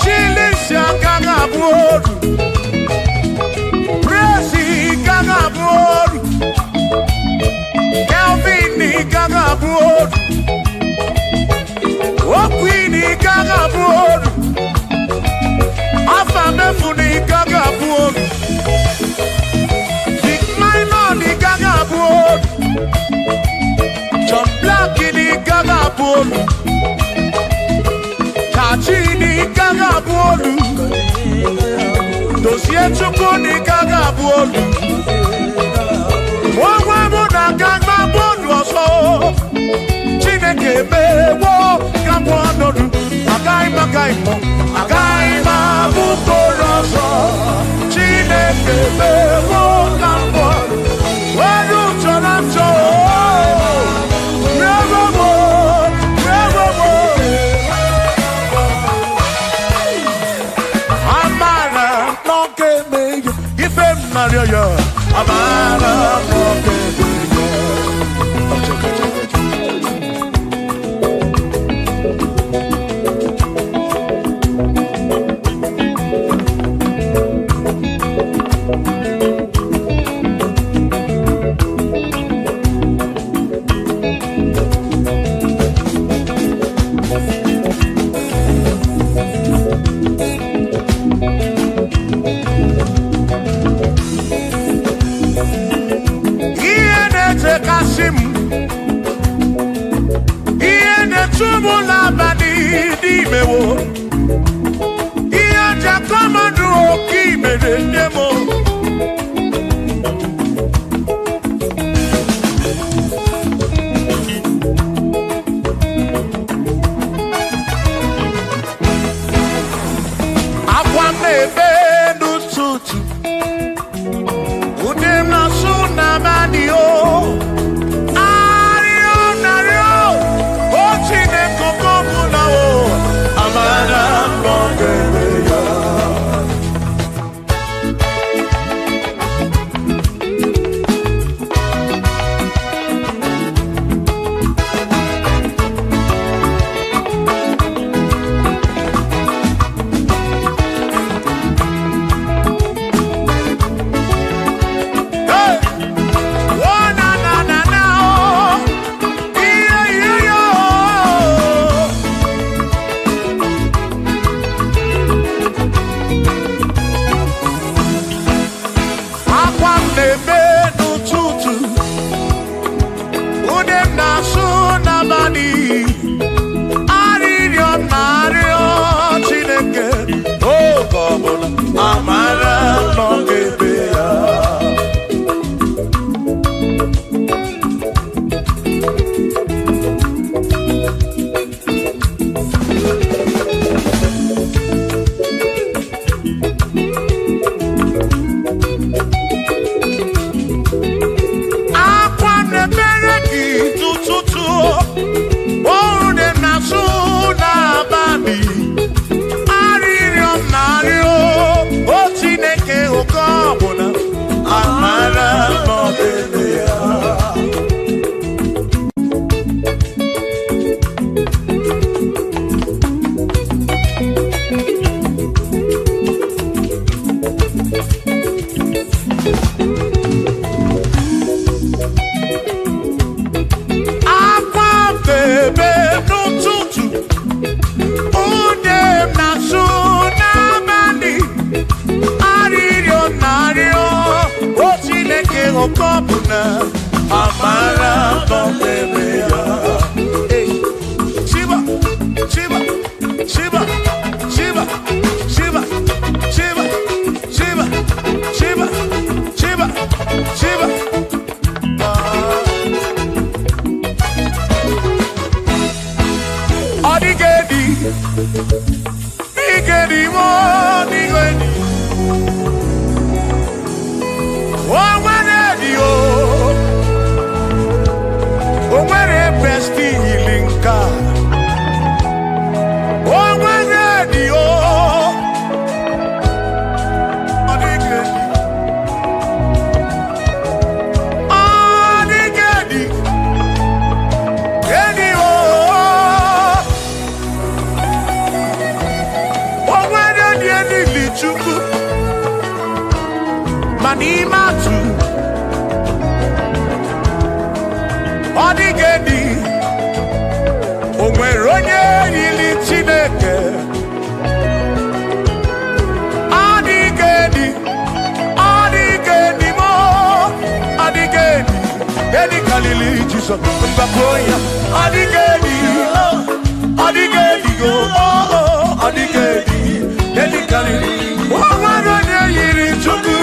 Chilisi agaghị abụ ọrụ Presi gaghị abụ ọrụ Kelvin gaghị abụ ọrụ Okwini gaghị abụ ọrụ Afamefuni gaghị abụ ọrụ Big Minor gaghị abụ ọrụ John Black gaghị abụ ọrụ Kachini gaghị abụ ọrụ Dozie Chukwu gaghị abụ ọrụ Onwe mụ na gaghị abụ ọrụ ọzọ Chineke emewo gaghị ọnọdụ agaghị m abụ ọrụ ọzọ Chineke emewo gaghị ọnọdụ Were ụchọrọ nchọ Amara n'oge meyo ife m narịọ ya Amara n'oge meyo Amara Shiba, Shiba, Shiba, Shiba, Shiba, Shiba, Shiba, Shiba, Shiba, Shiba. Odigedi. n'imatu ọ dịghị o nwere onye yiri Chineke ọ dịghị mo ọ dịghị edi kalili Jizọs mbapụ ya ọ dịghị ọ dịghị go ọ dịghị edi kalili o nwere onye yiri Chukwu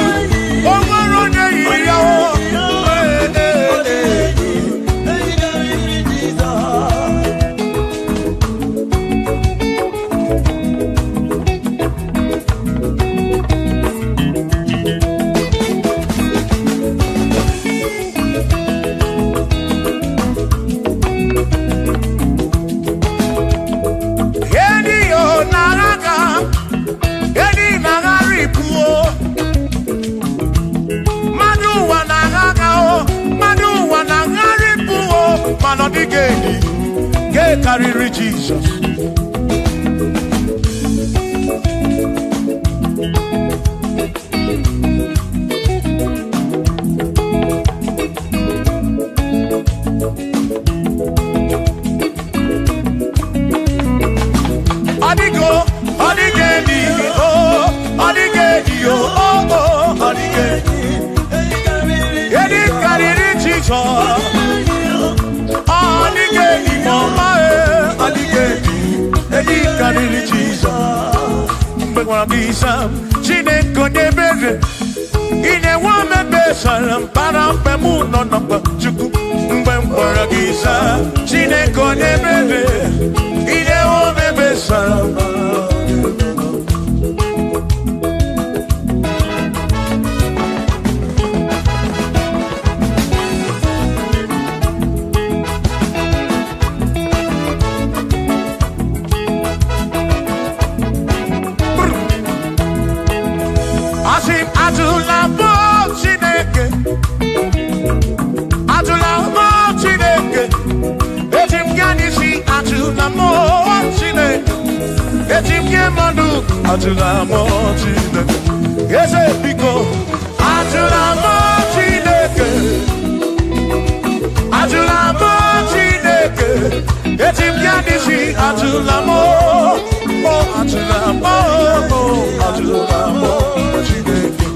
o nwere onye yiri ya karịrị Jesus Chineke nebere ine wame besara para pemu no no chuku mgbe mkpọrọ gị sa Chineke nebere ine wame besara Atula mo Chineke, ese biko. Atula mo Chineke, atula mo Chineke. Etim yanisi atula mo, atula mo Chineke.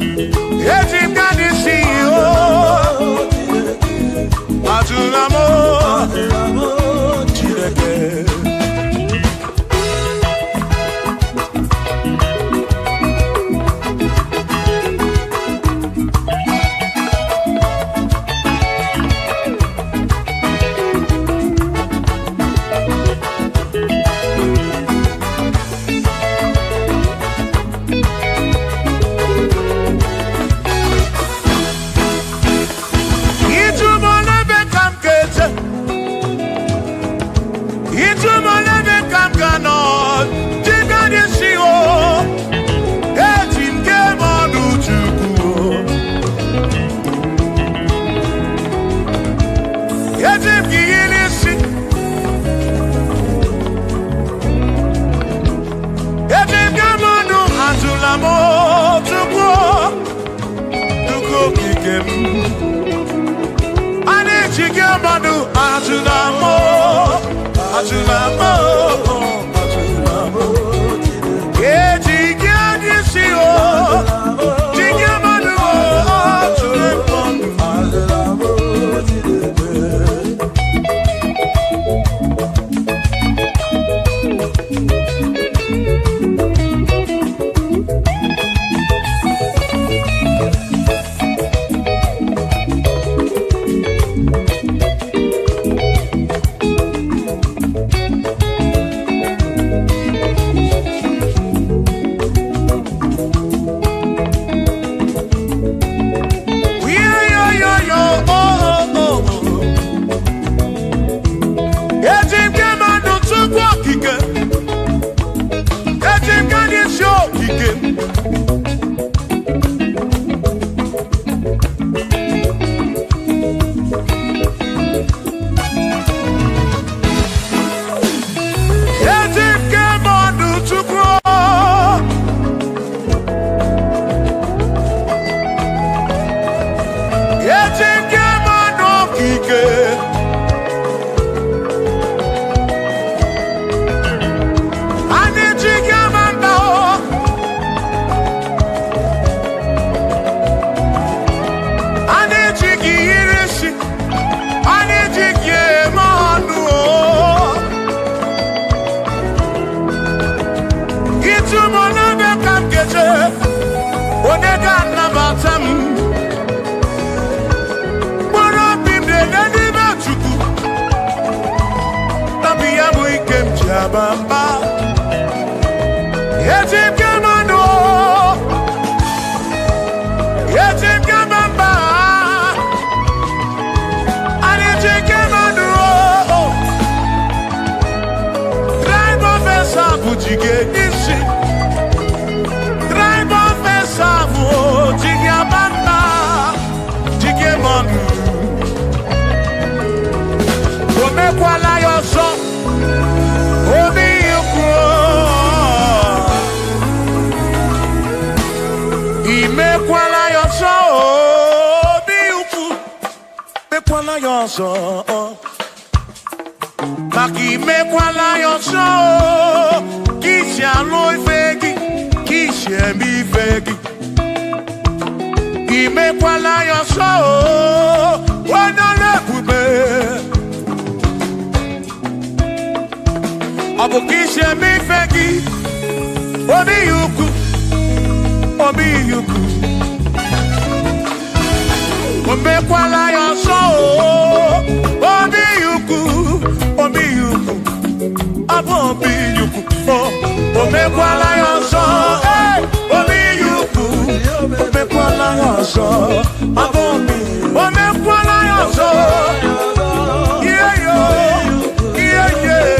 Etim yanisi atula mo Chineke. Jigabamba. Yetikamando. Yetikamamba. Anijikamando. Drive of a sabu jige nishi. Drive of a sabu jigabamba. Jigamando. Omekwala yoso. Obi yukro. Imekwala yoso. Obi yukro. Mekwala yoso. Maki mekwala yoso. Kisha loy fegi. Kisha mi fegi. Imekwala yoso. Wana lekube. Abukishe mi fegi. Obi yuku. Obi yuku. Omekwala yoso. Obi yuku. Obi yuku. Abo obi yuku. Omekwala yoso. Obi yuku. Omekwala yoso. Abo obi. Omekwala yoso. Yeah, yo. Yeah, yeah.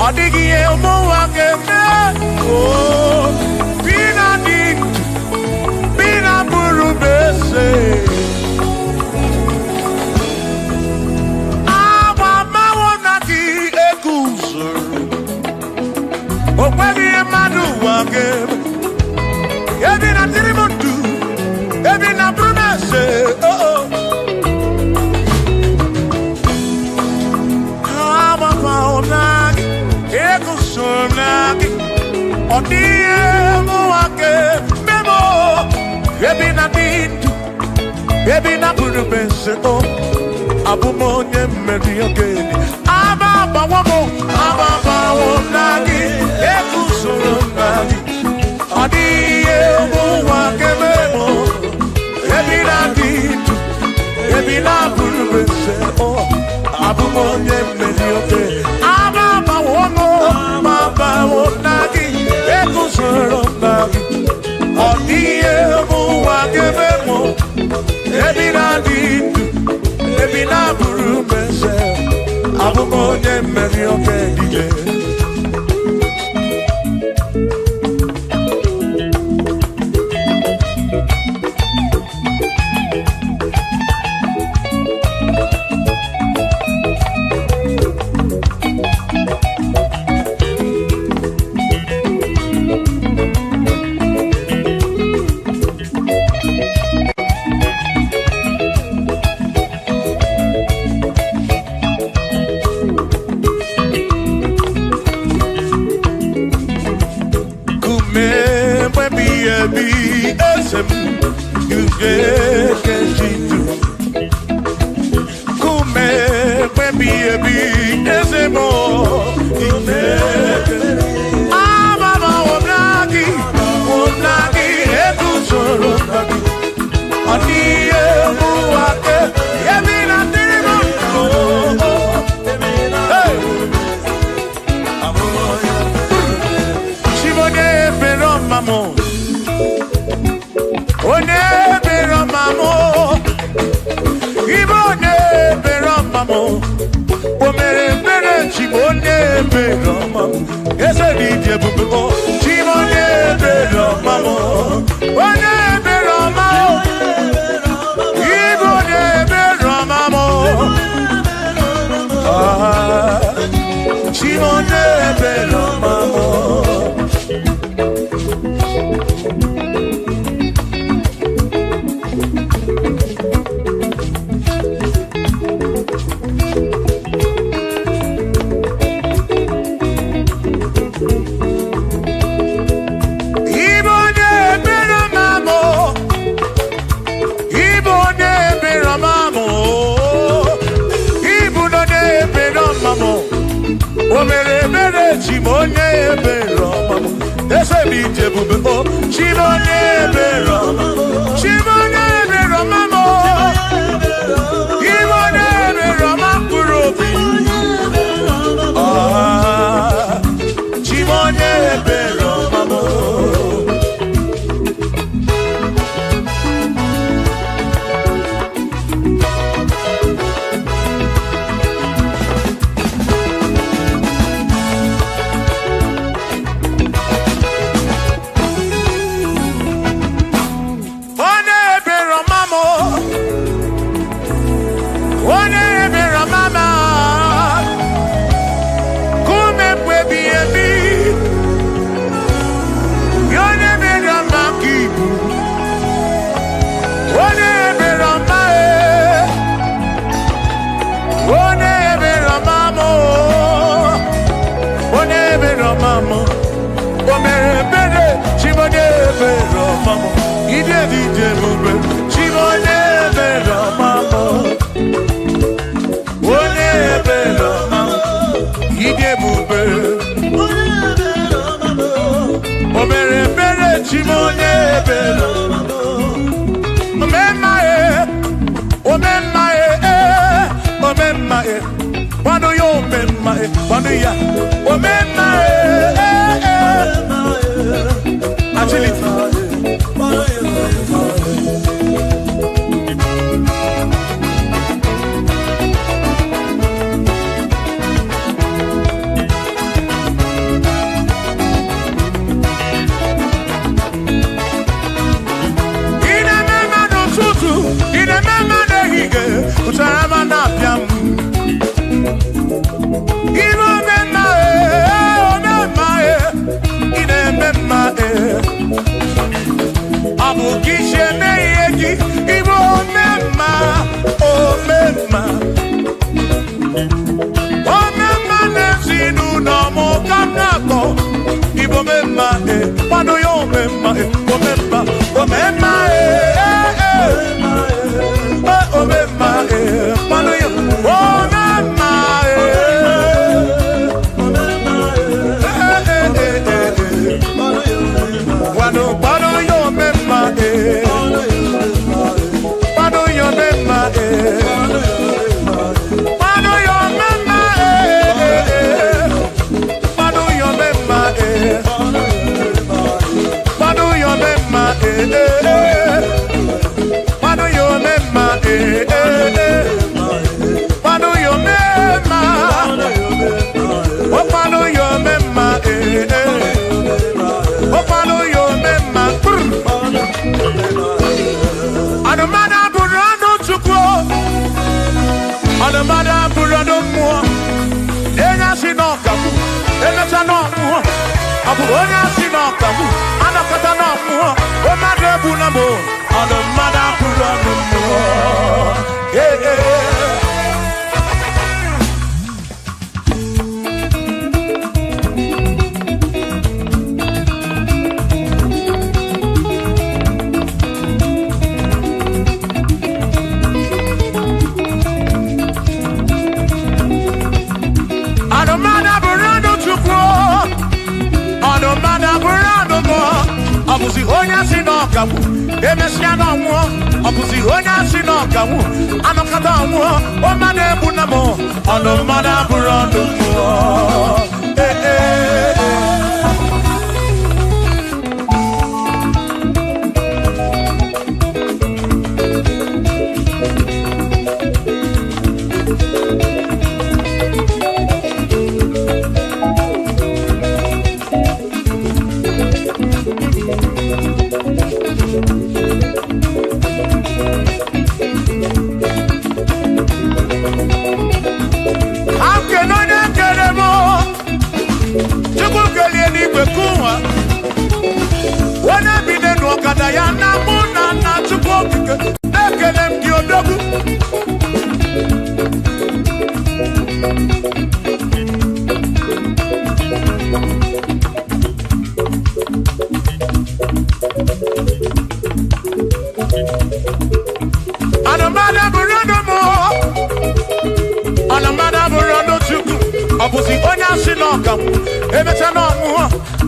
Odigi emo wakeme oh bina dit bina buru bese ama mawona ki ekuso okwagi emadu wakeme ebina tirimondu ebina buru bese oh oh ama mawona Sonaki, Odie Moake, Memo, Ebina Bintu, Ebina Burubeso, Abumonia Mediocre, Ababa Wamo, Ababa Wonagi, Ekusonagi, Odie Moake, Memo, Ebina Bintu, Ebina Burubeso, Abumonia Mediocre, Ababa Jekejitu Kume Baby Ebi Ezemo Ineke Amama Wonagi Wonagi Edu Soro Nagi Aniye Muake Yemina Dirimo Hey Shimone Pero Mamo One Pero Mamo Ibone Pero Mamo Omere Bere Chimone Pero Mamo Ese DJ Bubu Chimone Pero Mamo One Pero Mamo Ibone Pero Mamo Chimone Pero Mamo Chimone Beroma, ese DJ Bubu, Chimone Beroma, Chimone Beroma, Chimone Beroma, Kurobi, Chimone Beroma. emesịa na ọnwụọ ọ bụzi onye asị na ọganwụ anọkọta ọnwụọ o mmadụ egbu na m ọnụ mmadụ abụrụ ọnụ mmụọ Abusi onye asị n'ọkamụ emecha n'ọnwụọ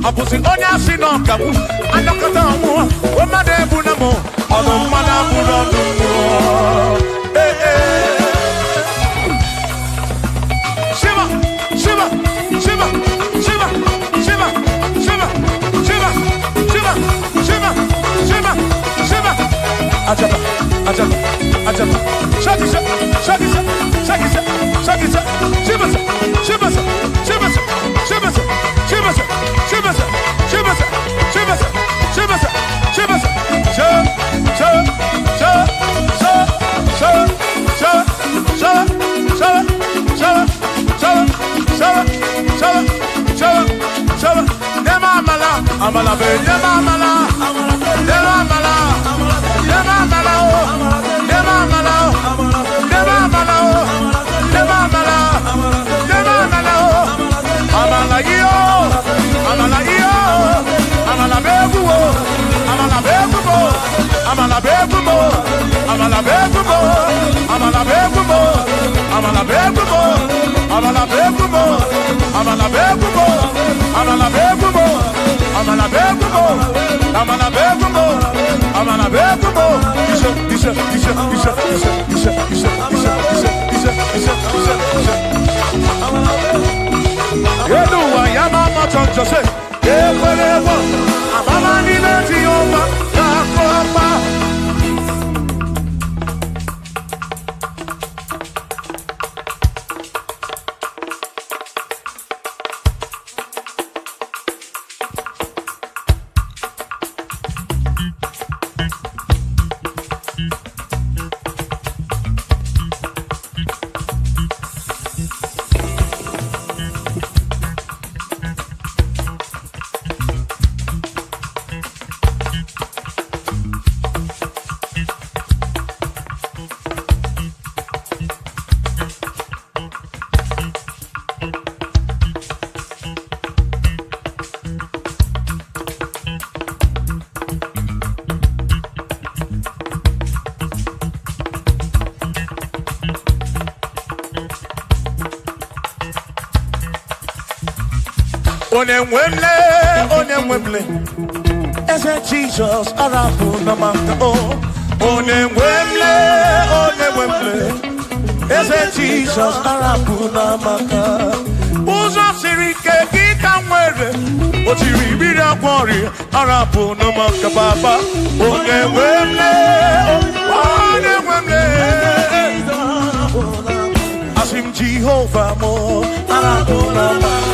Abusi onye asị n'ọkamụ anọkọta ọnwụọ o mmadụ ebu na mụ ọnụ mmadụ abụrụ ọnụ mmụọ Shiva Shiva Shiva Shiva Shiva Shiva Shiva Shiva Shiva Shiva Shiva Ajaba Ajaba Ajaba Shakisa Shakisa Shakisa Shakisa Shiva Shiva Shiva Shiva Shiva Shiva Shiva Shiva Shiva Shiva Amala be nema amala nema amala nema amala nema amala nema amala nema amala nema amala amala yo amala yo amala begumo amala begumo amala begumo amala begumo amala begumo amala begumo amala begumo amala begumo amala begumo amala begumo amala begumo amala begumo isa yedu wa yama matonjo se ekwelewo amama ni leti yoma yakopa Onemwemle, ese Jesus arabu namaka oh. Onemwemle, ese Jesus arabu namaka. Uzo sirike kita mwere, otiri bira kwori arabu namaka baba. Onemwemle, asim Jehovah mo arabu namaka.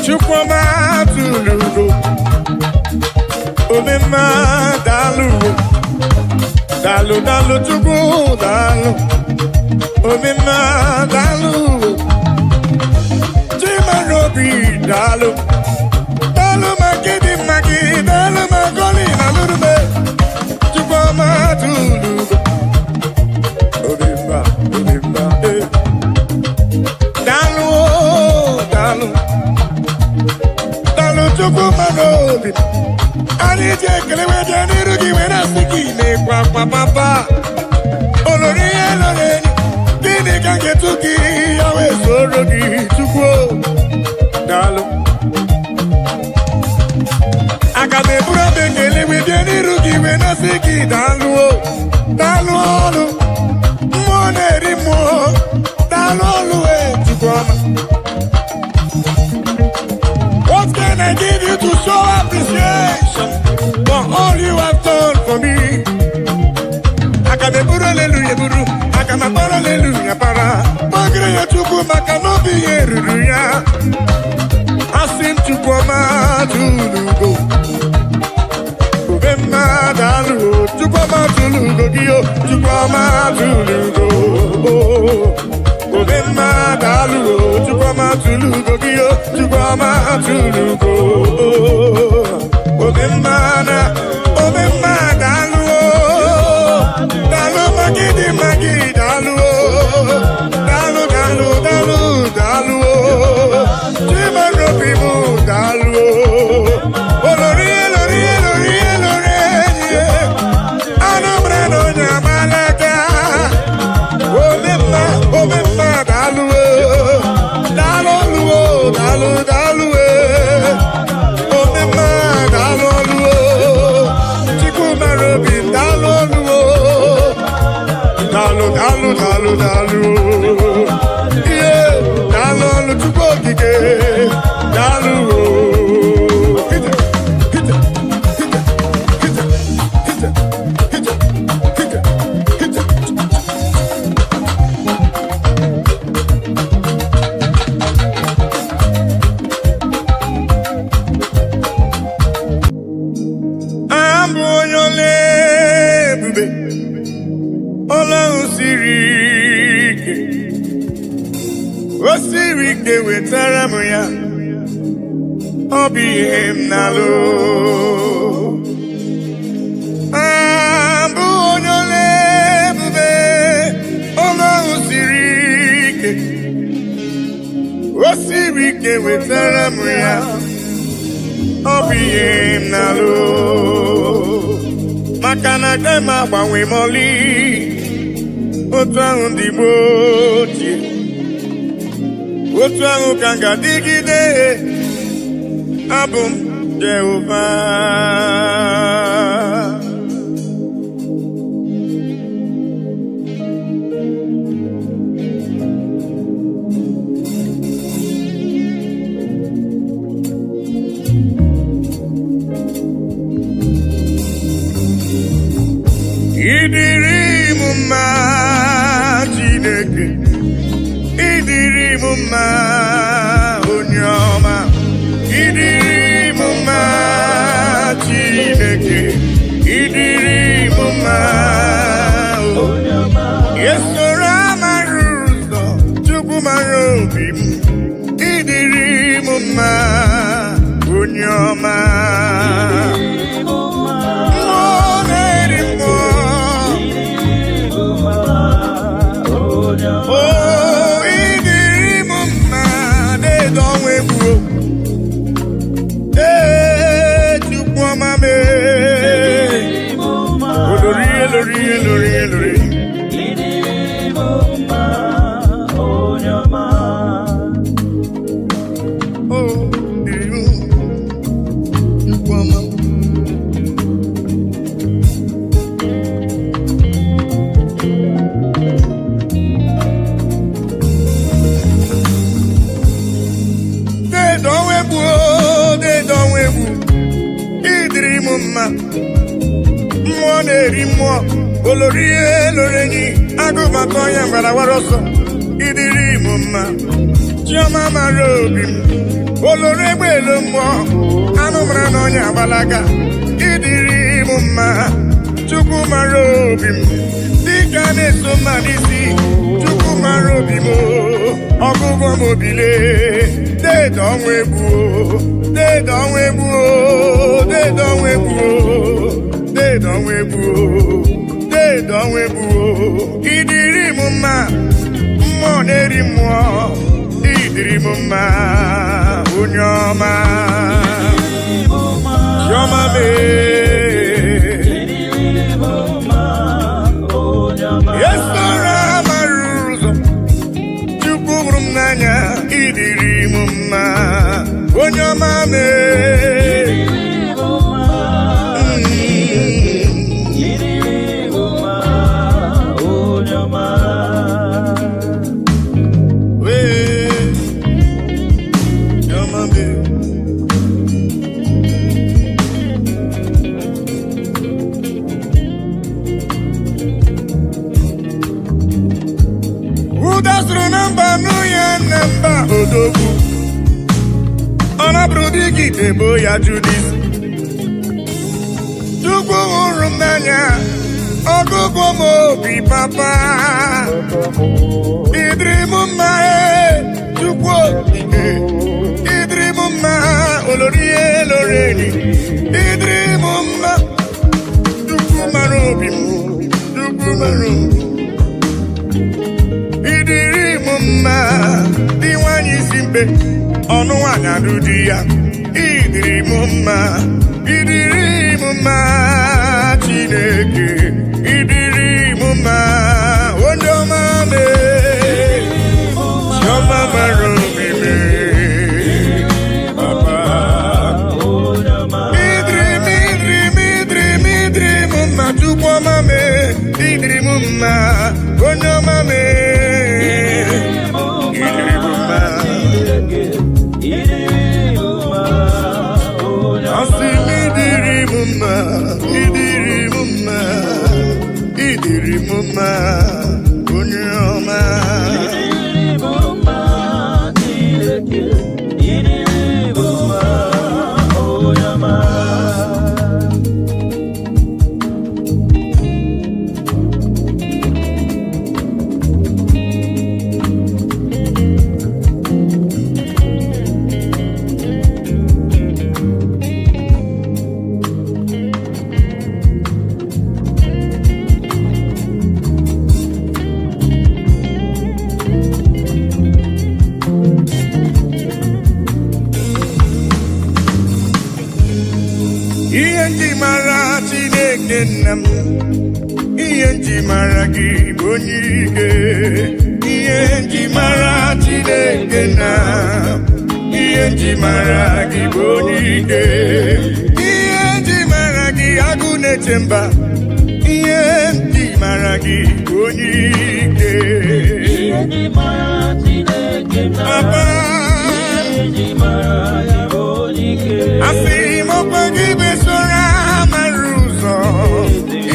Chukwuma tulugo, omema dalu, dalu dalu chukwu dalu, omema dalu, chimarobi dalu, dalu magidi magi, dalu magoli nalurube, Chukwuma tulugo, omema dalu dalu. Chukwuma n'obi anyị ji ekele wede n'iru gị were asị gị na-ekwe akwa papa olori ihe lọrọ enyi gịnị ka ga-etu gị ya wee soro gị Chukwu daalụ aga m eburu obi ekele wede n'iru gị wee na-asị gị daalụ daalụ ọrụ mmụọ na-eri mmụọ daalụ ọrụ wee Chukwuma. What can I give you to show appreciation for all you have done for me? I can be put hallelujah, buru. I can be put hallelujah, para. Magre ya chuku makano biye ruruya. I sing Chukwuma tulugo. Chukwuma dalu, Chukwuma tulugo giyo, Chukwuma tulugo. Chukwuma dalu, Chukwuma tulugo giyo, Chukwuma tulugo. Chukwuma dalu, dalu magidi magi dalu, dalu dalu dalu dalu, chimarobi mu dalu, olori olori olori olori, anumre no nyamalaka, Chukwuma dalu, dalu dalu dalu, Chukwuma dalu, chimarobi dalu, dalu dalu dalu dalu, yeah, dalu Chukwukike, dalu. Osirike wetara m ya ọ bụ ihe m na-alụ abụ onye ole ebube ọlụ ahụ siri ike siri ike wetara m ya ọ bụ ihe m na-alụ maka na agaghị m agbanwe m ọlị otu ahụ ndị gboo ochie otu ahụ ka m ga-adịgide abụ m Jehova Idiri m mma Chineke Idiri m mma onye ọma Idiri m mma Chineke Idiri m mma onye ọma Yesoro amara ụzọ Chukwu mara obi m Idiri m mma onye ọma Oh, idiri m mma na-edo egwu Chukwu ọma mee olori elori elori elori Chukwu ọma mmụọ na-eri mmụọ olori elorenyi agụbata ọnya mgbarawara ọsọ idiri m mma chiọma mara obi m olori egbe elo mmụọ anụ mara na ọnya agbalaga idiri m mma Chukwu mara obi m dịka na-eso mma n'isi Chukwu mara obi m ọgụgụ m obile deede ọnwa egwu deede ọnwa egwu deede ọnwa egwu deede ọnwa egwu deede ọnwa egwu idiri m mma mmụọ na-eri mmụọ idiri m mma onye ọma chiọma mee Yesoro amara ụzọ Chukwu hụrụ m n'anya idiri m mma onye ọma mee Udasuru namba nuya namba odogwu Ọnabụrụ dịka itebo ya Judis Chukwu hụrụ m n'anya ọgụgụ m obi papa idiri m mma Chukwu okike idiri m mma olori eloreni idiri m mma Chukwu mara obi m Chukwu mara obi idiri m mma dị nwanyị isi mbe ọnụ nwanyị adụ di ya idiri m mma idiri m mma Chineke idiri m mma onye ọma mee chiọma mara obi mee papa idiri m mma Chukwu ọma mee idiri m mma onye ọma mee idiri m mma onye ọma ihe ndị mara Chineke nna m, ihe ndị mara gị bụ onye ike. Ihe ndị mara Chineke nna m, ihe ndị mara gị bụ onye ike. Ihe ndị mara gị agụ na-eche mba, ihe ndị mara gị bụ onye ike. Ihe ndị mara Chineke nna m, ihe ndị mara ya bụ onye ike. Asị m ọkwa gị besoro amara ụzọ,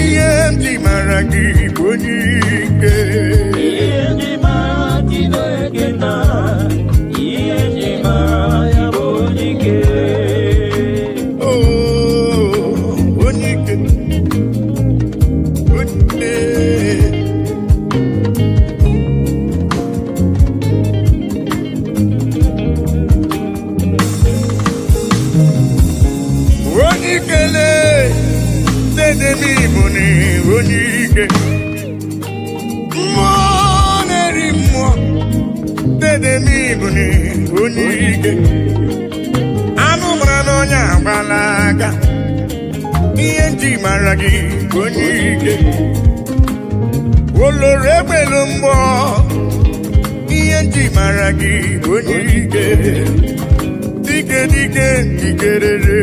ihe ndị mara gị bụ onye ike. Ihe ndị mara Chineke nna m, ihe ndị mara ya bụ onye ike. Oh, onye ike, onye ike. Onye ikele dedemi bụ na onye ike. Mmụọ na-eri mmụọ dedemi bụ na onye ike. Anụ mara n'ọnya agbala aka, ihe ndị mara gị bụ onye ike. Oloro egbelu mgbọ, ihe ndị mara gị bụ onye ike. Dike dike dikerere,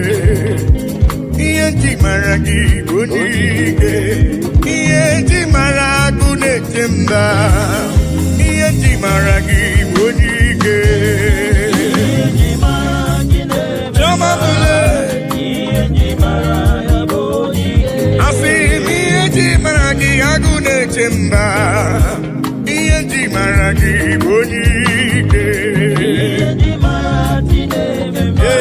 ihe ndị mara gị bụ onye ike. Ihe ndị mara agụ na-eche mba, ihe ndị mara gị bụ onye ike. Ihe ndị mara Chineke Chioma bụle, ihe ndị mara ya bụ onye ike. asị m ihe ndị mara gị agụ na-eche mba, ihe ndị mara gị bụ onye ike. Ihe ndị mara Chineke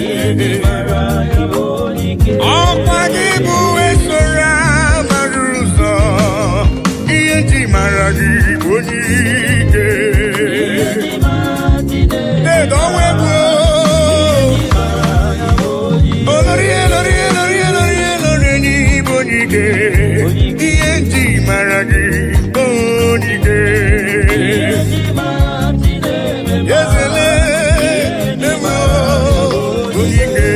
ihe ndị mara ya bụ onye ike. Ọkwa gị bụ esoro amara ụzọ, ihe ndị mara gị bụ onye ike. Ihe ndị mara Chineke Dedo onwe bụ mara ya bụ onye ike. olori elori elori elori elori n'ịbụ onye ike. Ihe ndị mara gị bụ onye ike. Ihe ndị mara Chineke Ezele emo onye ike.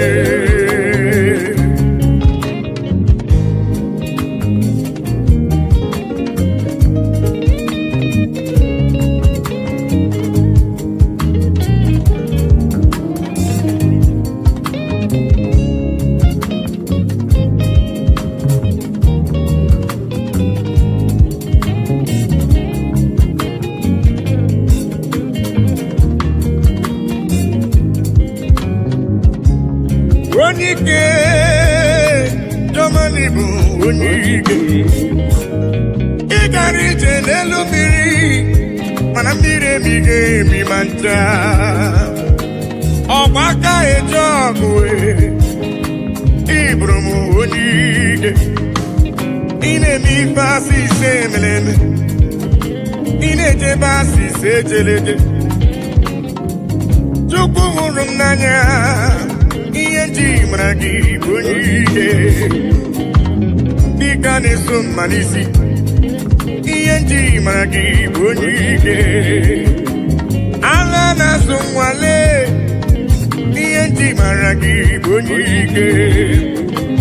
Onye ike, Germany bụ onye ike. Ị gara ije n'elu mmiri, mana mmiri emighị emi ma ncha. Ọgba aka eje ọgụ ị bụrụ m onye ike. Ị na-eme ife asị ise emere eme, ị na-ejebe asị ise ejeleje. Chukwu hụrụ m n'anya, ihe ndị mara gị bụ onye ike. Dịka na-eso mma n'isi, ihe ndị mara gị bụ onye ike. Ala na-azụ nwale, ihe ndị mara gị bụ onye ike.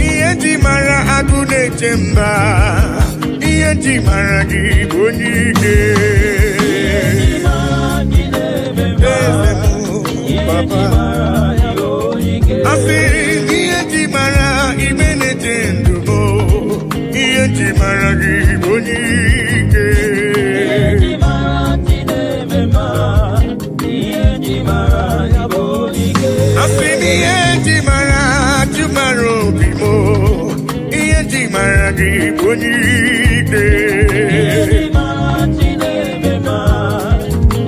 Ihe ndị mara agụ na-eche mba, ihe ndị mara gị bụ onye ike. Eze m, papa. Asị ihe ndị mara ime na-eche ndụ m, ihe ndị mara gị bụ onye ike. Ihe ndị mara Chineke ihe ndị mara ya bụ onye ike. Asị m ihe ndị mara Chumara obi m, ihe ndị mara gị bụ onye ike. Ihe ndị mara Chineke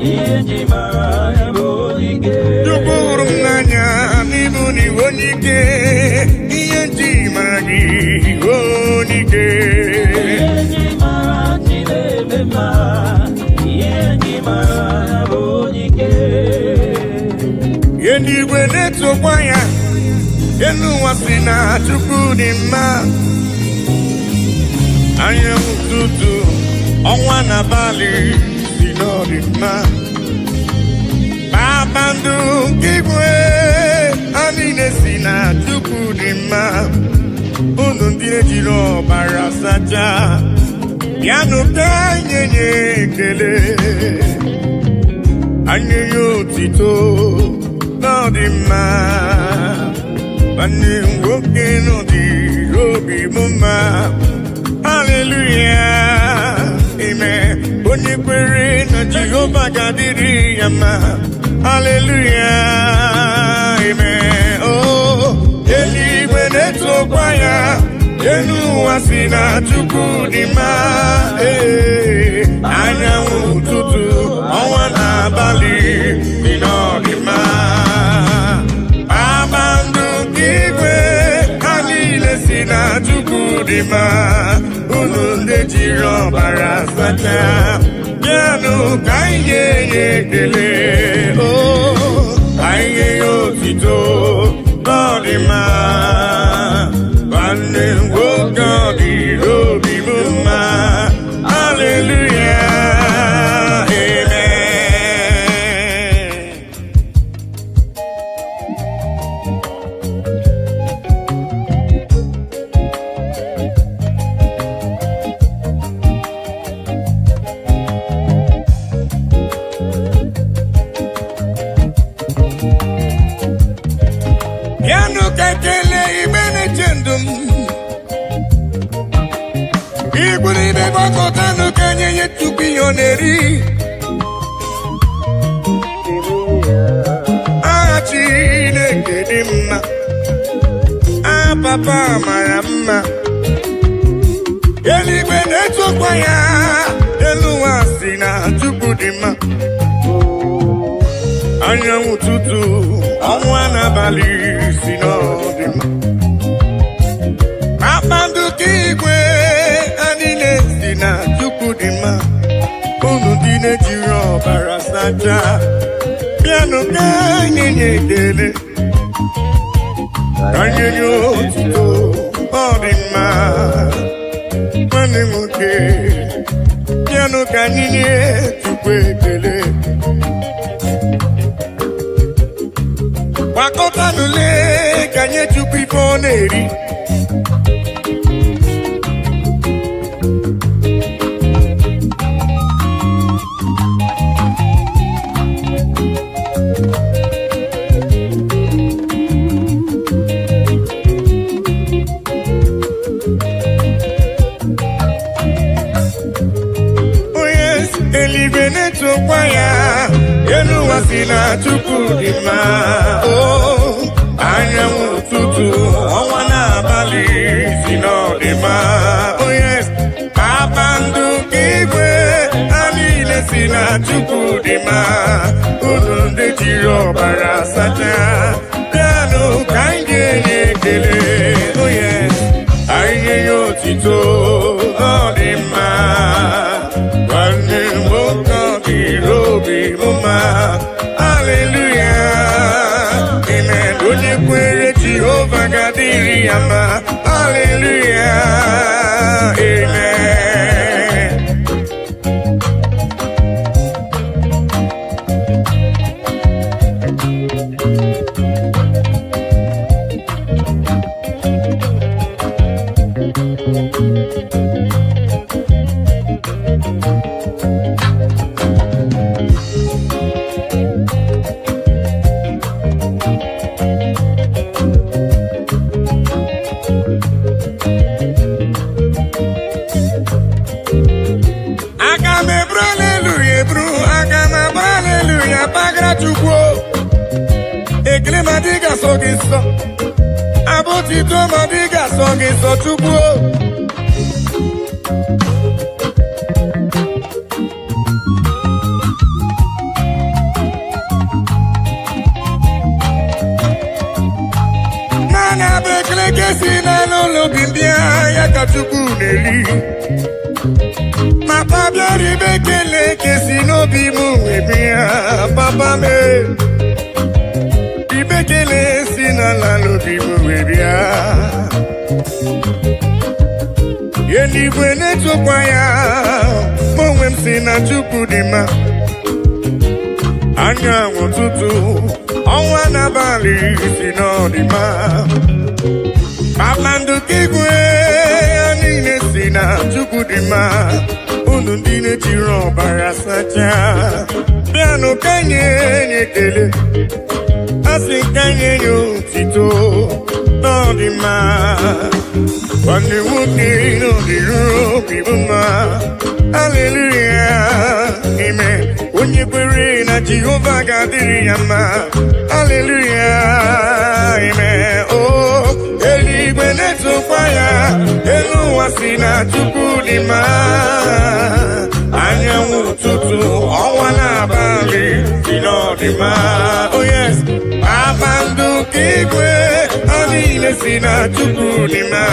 ihe ndị mara ya bụ onye ike. Chukwu hụrụ m n'anya n'ịbụ n'iwu onye ike. Ihe ndị mara gị bụ onye ike. Ihe ndị mara Chineke ihe ndị mara ya bụ onye ike. Ihe ndị igwe na-etokwa ya, elu ụwa si na Chukwu dị mma. Anyanwụ ụtụtụ, ọnwa na abalị si n'ọdị mma. Kpakpando nke igwe ha niile si na Chukwu dị Yanu kanye kele anye yotito no di ma bani woke no di robi mama hallelujah amen onye kwere na Jehova gadiri yama hallelujah amen oh eluigwe na-etokwa ya enu wasina Chukwu dị mma anyanwụ ụtụtụ ọnwa na abalị dị n'ọdịmma kpakpando nke igwe ha niile si na Chukwu dị mma unu ndị jiri ọbara sacha bịanụ ka anyị nye ya ekele ka anyị nye ya otito n'ọdịmma nwanne nwoke ọdịrobi bụ mma hallelujah Yanu kekele ibene chendum Iguri de bakotanu kenye yetupi yoneri Achi nekedimma Papa mayamma Eligwe netokwa ya Eluwasi na Chukudima anyanwụ ụtụtụ ọnwa n'abalị si n'ọdịmma kpakpando nke igwe anyị na-esi na Chukwu dị mma unu ndị na-ejiri ọbara sacha bịanụ ka anyị nye ekele ka anyị nye otito ọ dị mma nwanne m nwoke bịanụ ka anyị nye Chukwu ekele Wakọtanule ka nye Chukwu ife ọ na-eri eligwe na-etokwa ya elu ụwa si na Chukwu dị mma anyanwụ ụtụtụ ọnwa na-abalị si n'ọdịmma kpakpando nke igwe ha niile si na Chukwu dị mma unu ndị jiri ọbara sacha bịanụ ka anyị ga-enye ekele anyị nye ya otito ọ dị mma nwanne nwoke ọdịrobi bụ mma hallelujah amen onye kwere Jehova ga-adịrị ya mma hallelujah amen Chukwu ekele ma dị ga-asọ gị nsọ abụtito ma dị ga-asọ gị nsọ Chukwu mana bụ ekele ka esi n'ụlọ obi ndị ya ka Chukwu na-eri Papa bịara ibe ekele ka esi n'obi m webe ya papa m ibe ekele si n'ala n'obi m webe ya eluigwe na-etokwa ya ma onwe m si na Chukwu dị mma anyanwụ ụtụtụ ọnwa n'abalị si n'ọdịmma kpakpando nke igwe ya niile si na Chukwu Chukudima, Unundine Tiro Barasacha, Piano Kanye Kele, Asi Kanye yo Tito, Nodima, when the wooding of the room, people, hallelujah, amen. When you pray na Jehovah Gadiriyama, hallelujah, amen. Oh, Eli Beneto Fire, Elu Wasina Chukudima, Anyamu Tutu, Owana Bali, Sinodima, oh yes, Abandu Kigwe, Anile Sina Chukudima,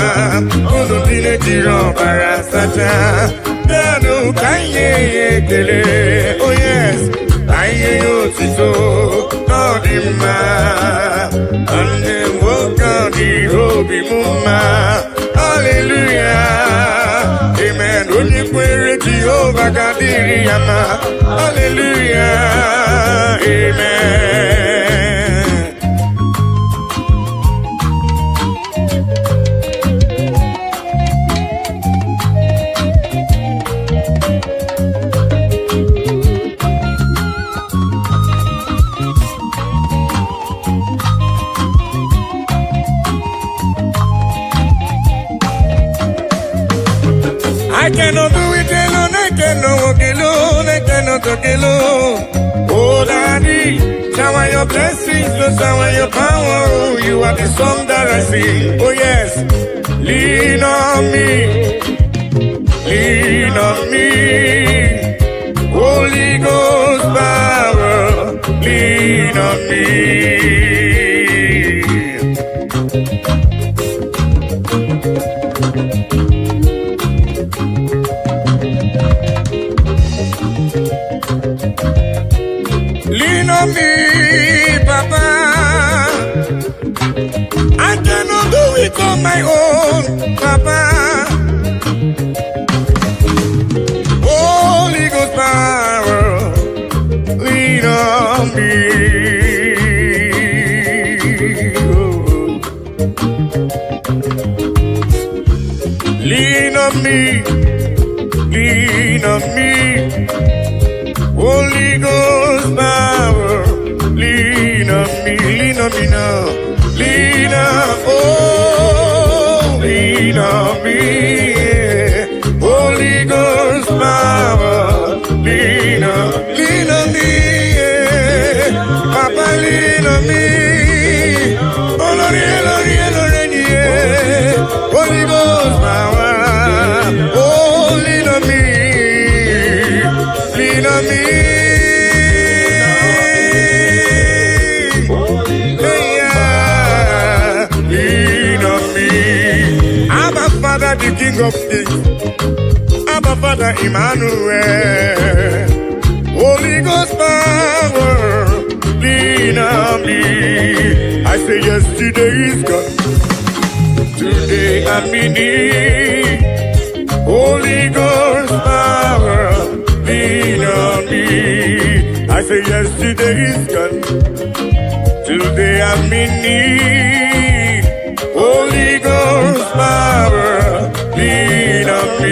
Unundine Tiro Barasacha, Danu Kanye Kele, oh yes, Kanye Yotito, Nodima, Ande Woka di Robi Muma, hallelujah, amen. Only Kwere Jehovah Gadiriyama, hallelujah, amen. I cannot do it alone, I cannot walk alone, I cannot talk alone. Oh, Daddy, shower your blessings, Lord, shower your power. Oh, you are the song that I sing. Oh, yes, lean on me, lean on me. Holy Ghost power, lean on me. Lean on me, Papa. I cannot do it on my own, Papa. Holy Ghost power, lean on me. Oh. Lean on me, lean on me. Holy Ghost power, lean on me now, lean on, oh, lean on me, yeah. Holy Ghost power, lean on me, yeah. Papa, lean on me, oh, Lord, yeah. Holy Ghost power, oh, lean on me, lean on me. Father, the King of Kings, Abba Father Emmanuel, Holy Ghost power, lean on me. I say yesterday is gone, today I'm in need. Holy Ghost power, lean on me. I say yesterday is gone, today I'm in need. Holy Ghost power, lean on me.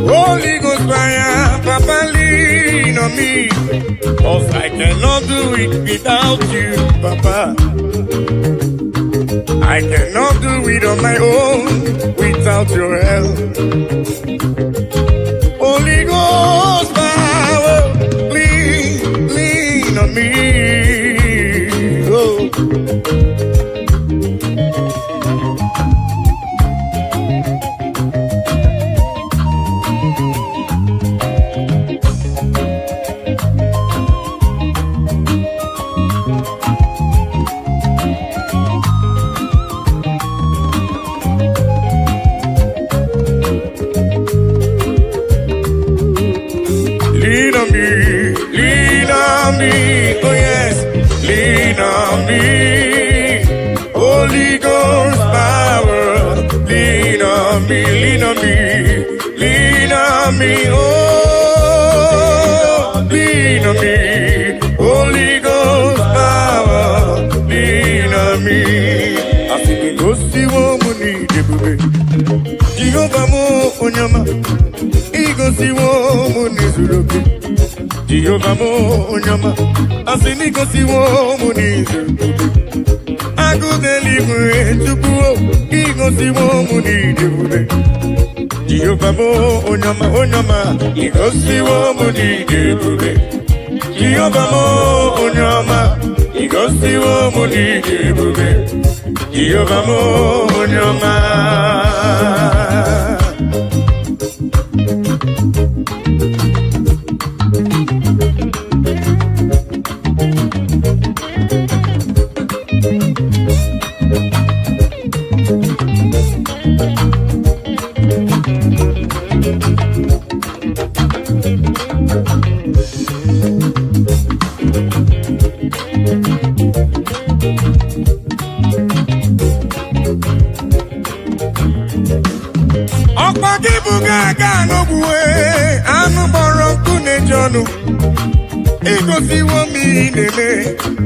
Holy Ghost fire, Papa, lean on me, 'cause I cannot do it without you, Papa. I cannot do it on my own without your help. Holy Ghost power, lean on me. Oh. oh, lean on me, Holy Ghost power, lean on me. I think it goes to woman, Jehovah mo onyama, he goes to woman is looking. Jehovah mo onyama, I think it goes to woman is looking. I go deliver to go, he goes to woman is looking. Jehovah mo onyama onyama, he goes to woman is looking. Jehovah mo onyama, he goes to woman is looking. Jehovah mo onyama. Igosi womi nene,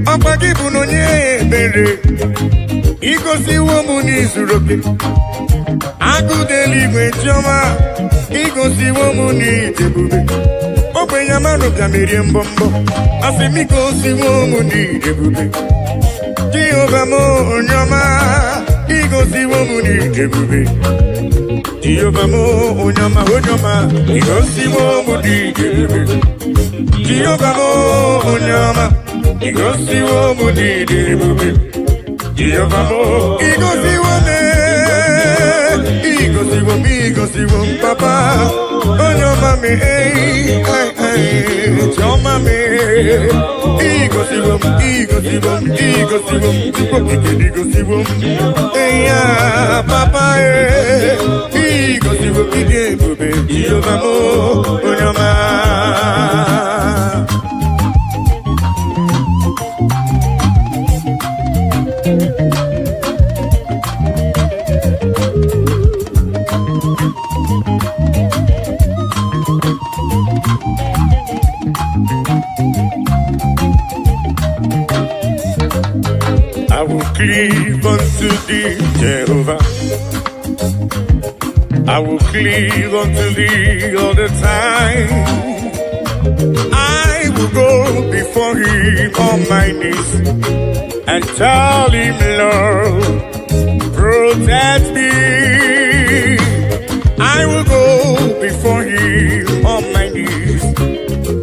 apagibu no nye bere. Igosi womu ni zuroke, agudeli wechoma. Igosi womu ni jebube, ope yamano kamiri mbombo. Asemigosi womu ni jebube, Jehovah mo onyama. Igosi womu ni jebube, Jehovah mo onyama onyama. Igosi womu ni jebube. Jehovah mo onyama, igosi wo mo di debube. Jehovah mo igosi wo papa. Onyama me choma me. Igosi wo papa igosi wo debube. Jehovah mo onyama. I will cleave unto thee, Jehovah. I will cleave unto thee all the time. I will go before him on my knees and tell him, Lord, protect me. I will go before him on my knees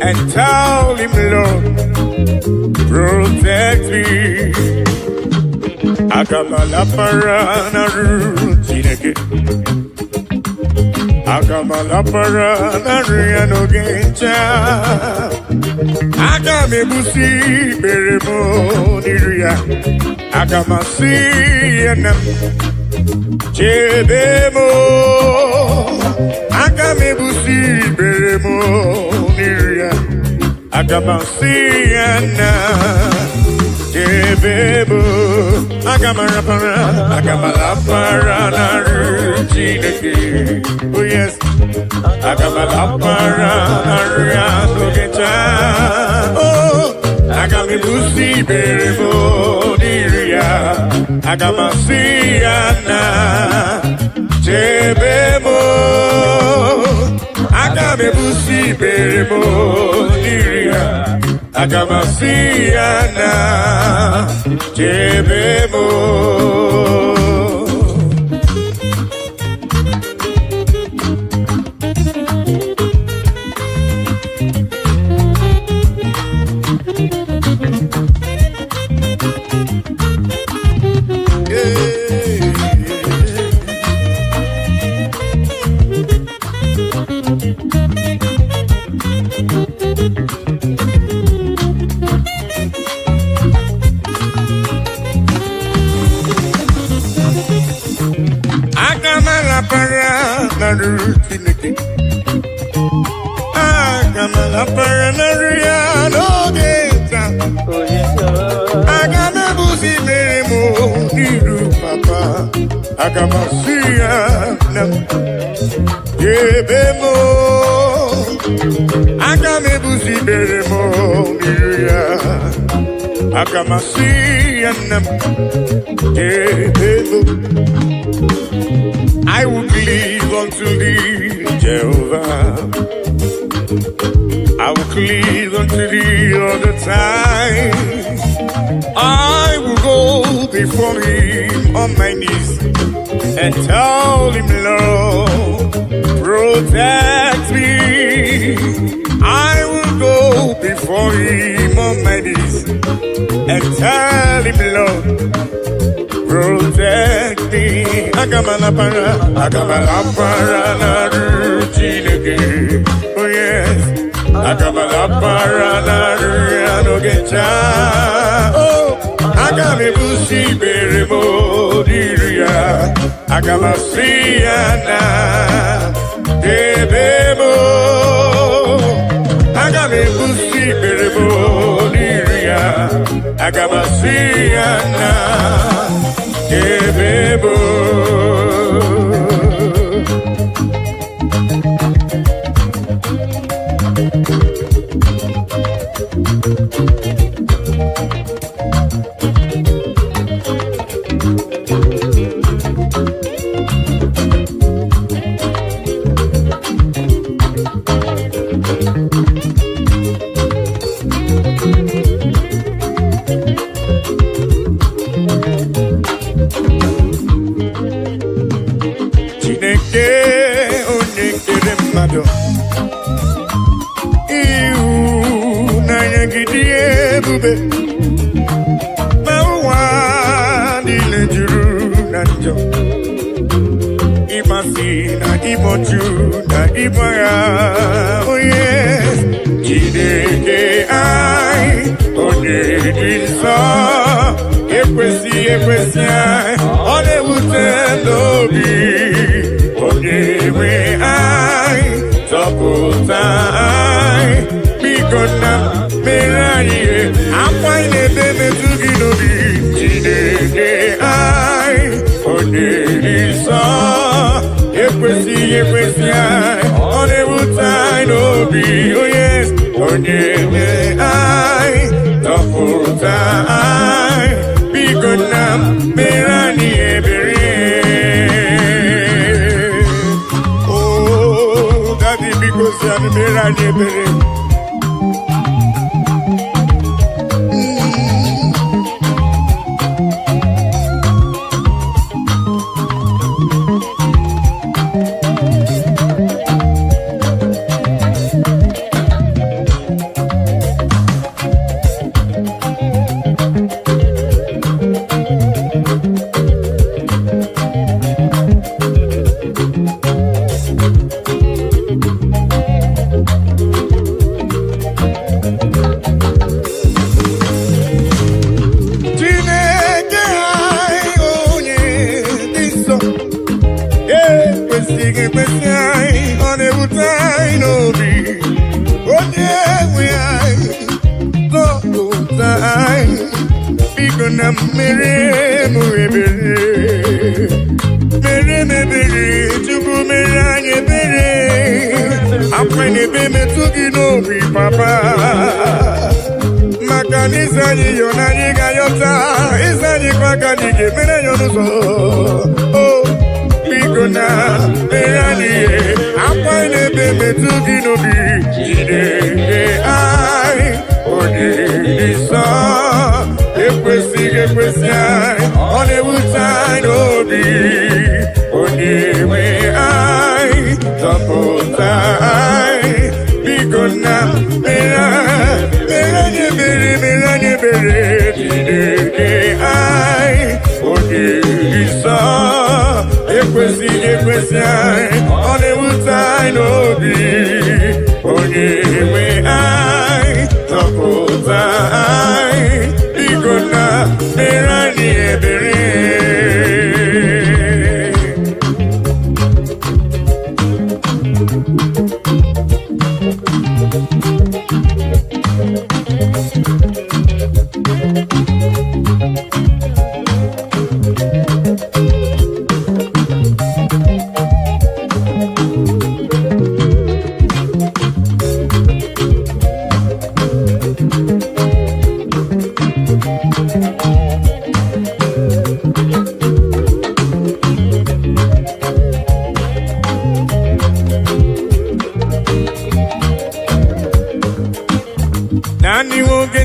and tell him, Lord, protect me. Akamala parana rutineke, akamala parana riano gencha, akame busi beremo niria, akamasi enam chebemo, akame busi beremo niria, akamasi enam. Bebo, agamara para na rutineke. Oh yes, agamala para na rutineke. Oh, agami busi bebo diria, agamasi ana jebebo, agami busi bebo diria. Agamasiana Jebemo. Agamala paranaria no geta. Agame busi beremo niru papa. Akamasiya nam Yebemo Akamebusi beremo Niruya Akamasiya nam Yebemo I will cleave unto thee, Jehovah. I will cleave unto thee all the time. I will go before him on my knees and tell him, Lord, protect me. I will go before him on my knees and tell him, Lord, protect me. Akamala para na ruchineke. Oh yes. Akamala para na ruanogecha. Oh, akame busi beremo diria. Akamasiana debemo. Akame busi beremo diria. Akamasiana. Ebebo oh yes, Chineke ai, onye dị nsọ, ekwesị ai, ọ na-ewute n'obi, onye nwe ai, zọpụta ai, biko na mere anyị akwa ị na-ebe metụ gị n'obi, Chineke ai, onye dị nsọ. Ekwesị anyị, ọ na-ewute anyị n'obi, oh yes, onye nwe anyị, zọpụta anyị, biko na mere anyị ebere. Oh, Daddy, biko si anyị mere anyị ebere.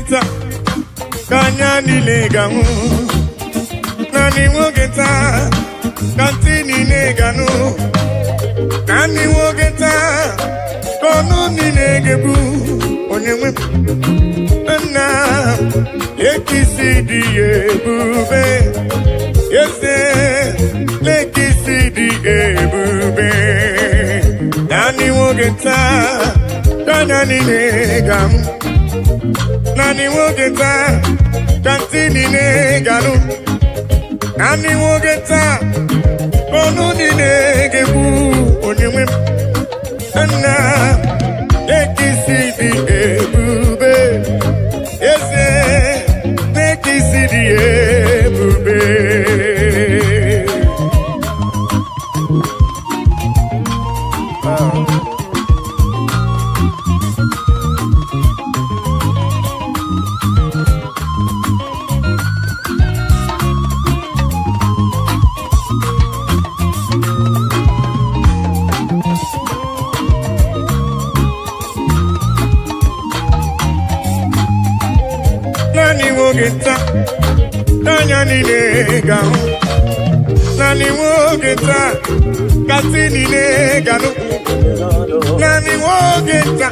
nwoke taa ka anya niile ga-ahụ naanị nwoke taa ka ntị niile ga-anụ naanị nwoke taa ka ọnụ niile ga-ebu onye nwe nna lekisi dị ebube eze lekisi dị ebube naanị nwoke taa ka anya niile ga-ahụ naanị nwoke taa ka ntị niile ga-anụ naanị nwoke taa ka ọnụ niile ga-ebu onye nwe nna lekisi dị ebube eze lekisi dị ebube naanị nwoke taa ka anya niile ga-ahụ naanị nwoke taa ka ntị niile ga-anụ naanị nwoke taa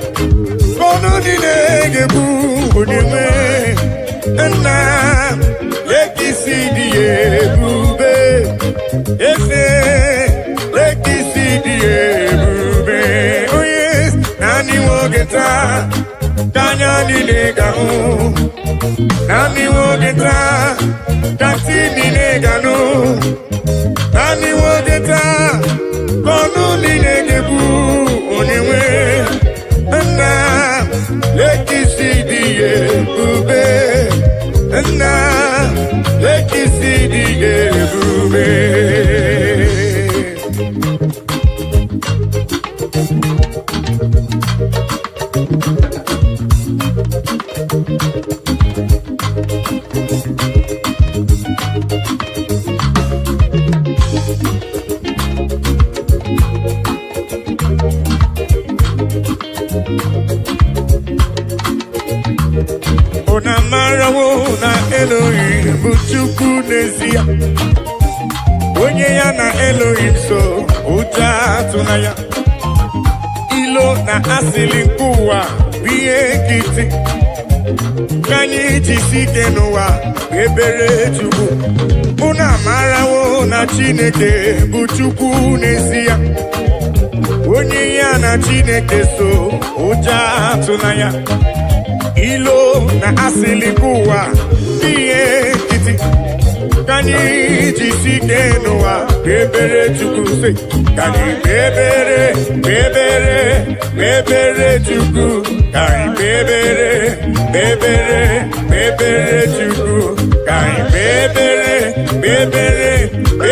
ka ọnụ niile ga-ebu onye nwe nna lekisi dị ebube eze lekisi dị ebube onye naanị nwoke taa ka anya niile ga-ahụ naanị nwoke taa ka ntị niile ga-anụ naanị nwoke taa ka ọnụ niile ga-ebu onye nwe nna lekisi dị ebube nna lekisi dị ebube Ona marawo na Elohim bụ Chukwu n'ezie onye ya na Elohim so ụjọ atụna ya ilo na asịlị nke ụwa bụ ihe nkịtị ka anyị jisi ike n'ụwa ebere Chukwu unu amarawo na Chineke bụ Chukwu n'ezie onye ya na Chineke so ụjọ atụna ya ilo na asịlị nke ụwa ihe nkịtị ka anyị jisi ike n'ụwa ebere Chukwu se ka anyị ebere Chukwu ka anyị ebere Chukwu ka anyị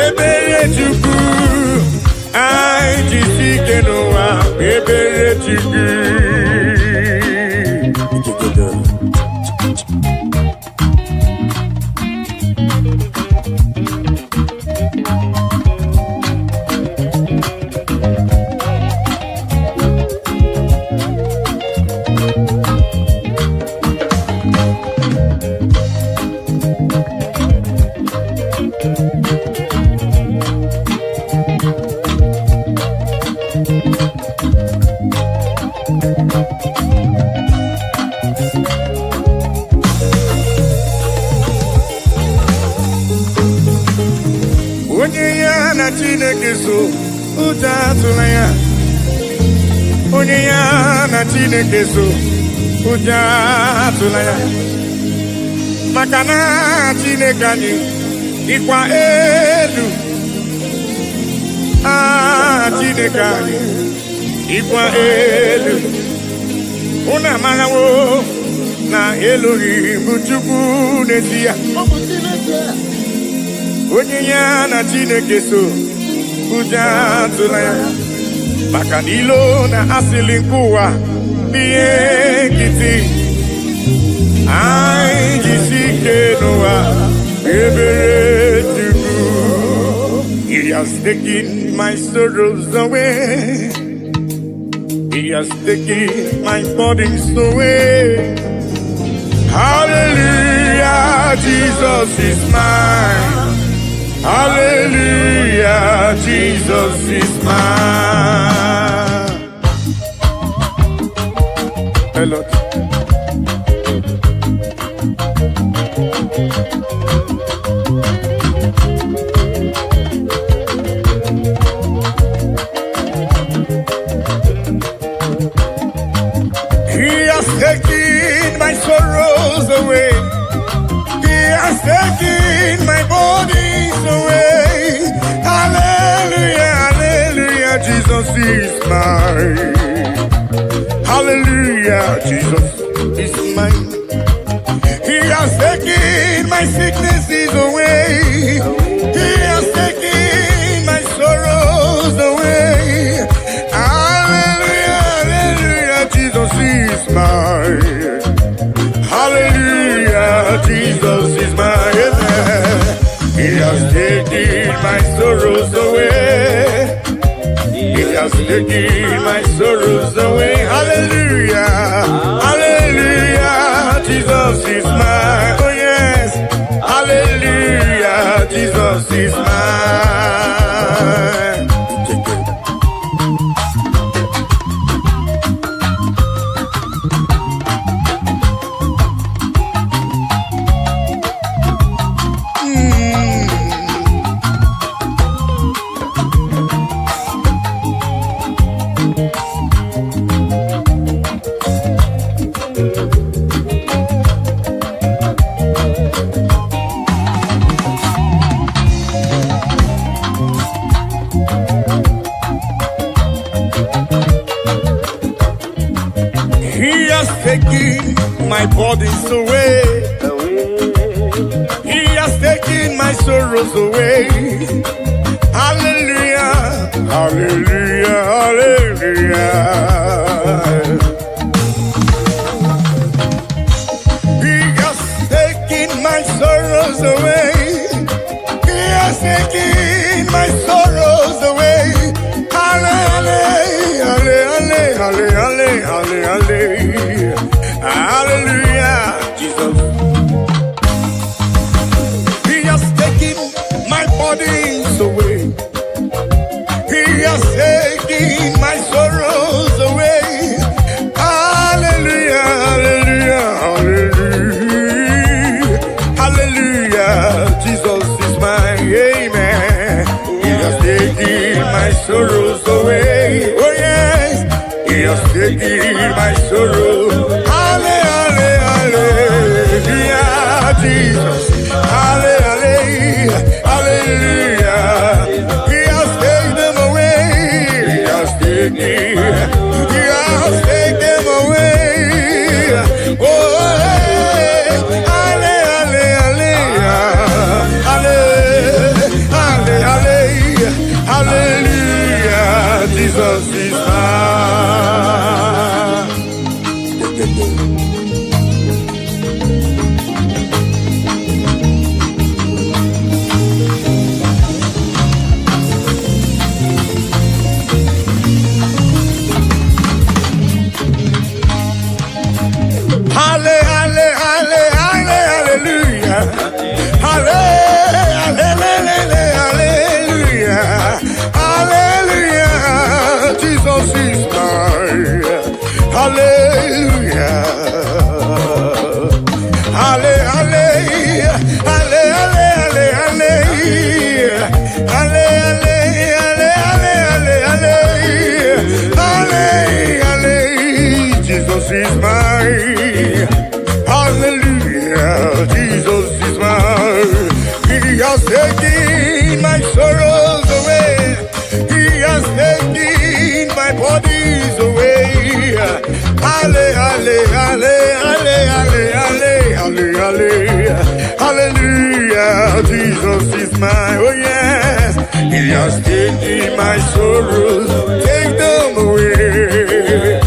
ebere Chukwu anyị jisi ike n'ụwa ebere Chukwu. onye ya na Chineke so ụjọ atụla ya onye ya na Chineke so ụjọ atụla ya maka na Chineke anyị dịkwa elu Chineke anyị dịkwa elu unu amarawo na Elohim bụ Chukwu n'ezie onye ya na Chineke so ụjọ atụla ya maka na ilo na asịlị nke ụwa bụ ihe nkịtị anyị jisi ike n'ụwa ebere Chukwu. He has taken my sorrows away, He has taken my burdens away. Hallelujah, Jesus is mine. Hallelujah, Jesus is mine. Hello. He has taken my sorrows away. He has taken my bodies away. Hallelujah, hallelujah, Jesus is mine. Hallelujah, Jesus is mine. He has taken my sicknesses away. He has taken my sorrows away. Hallelujah, hallelujah, Jesus is mine. Hallelujah, Jesus is mine. He has taken my sorrows away. He has taken my sorrows away. Hallelujah, hallelujah, Jesus is mine. Oh yes, hallelujah, Jesus is mine. He has taken my bodies away. He has taken my sorrows away. Hallelujah, hallelujah, hallelujah. He has taken my sorrows away. He has taken my sorrows away. Hallelujah, hallelujah, hallelujah, hallelujah, Jesus. He has taken my bodies away. He has taken my sorrows away. Hallelujah, hallelujah, hallelujah, hallelujah, Jesus is my amen. He has taken my sorrows away. Oh yes, He has taken my sorrow. Hallelujah, hallelujah, Jesus. Hallelujah, hallelujah. He has taken them away. He has taken them away. Oh, hallelujah, hallelujah, hallelujah, Jesus is hallelujah, hallelujah, hallelujah, Jesus is mine. Hallelujah, Jesus is mine. He has taken my sorrows away. He has taken my bodies away. Hallelujah, Jesus is mine. Oh yes, He has taken my sorrows, take them away.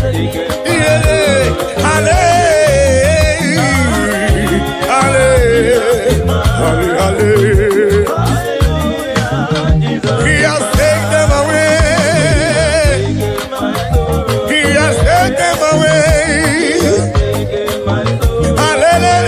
He has taken them away. He has taken them away. Hallelujah.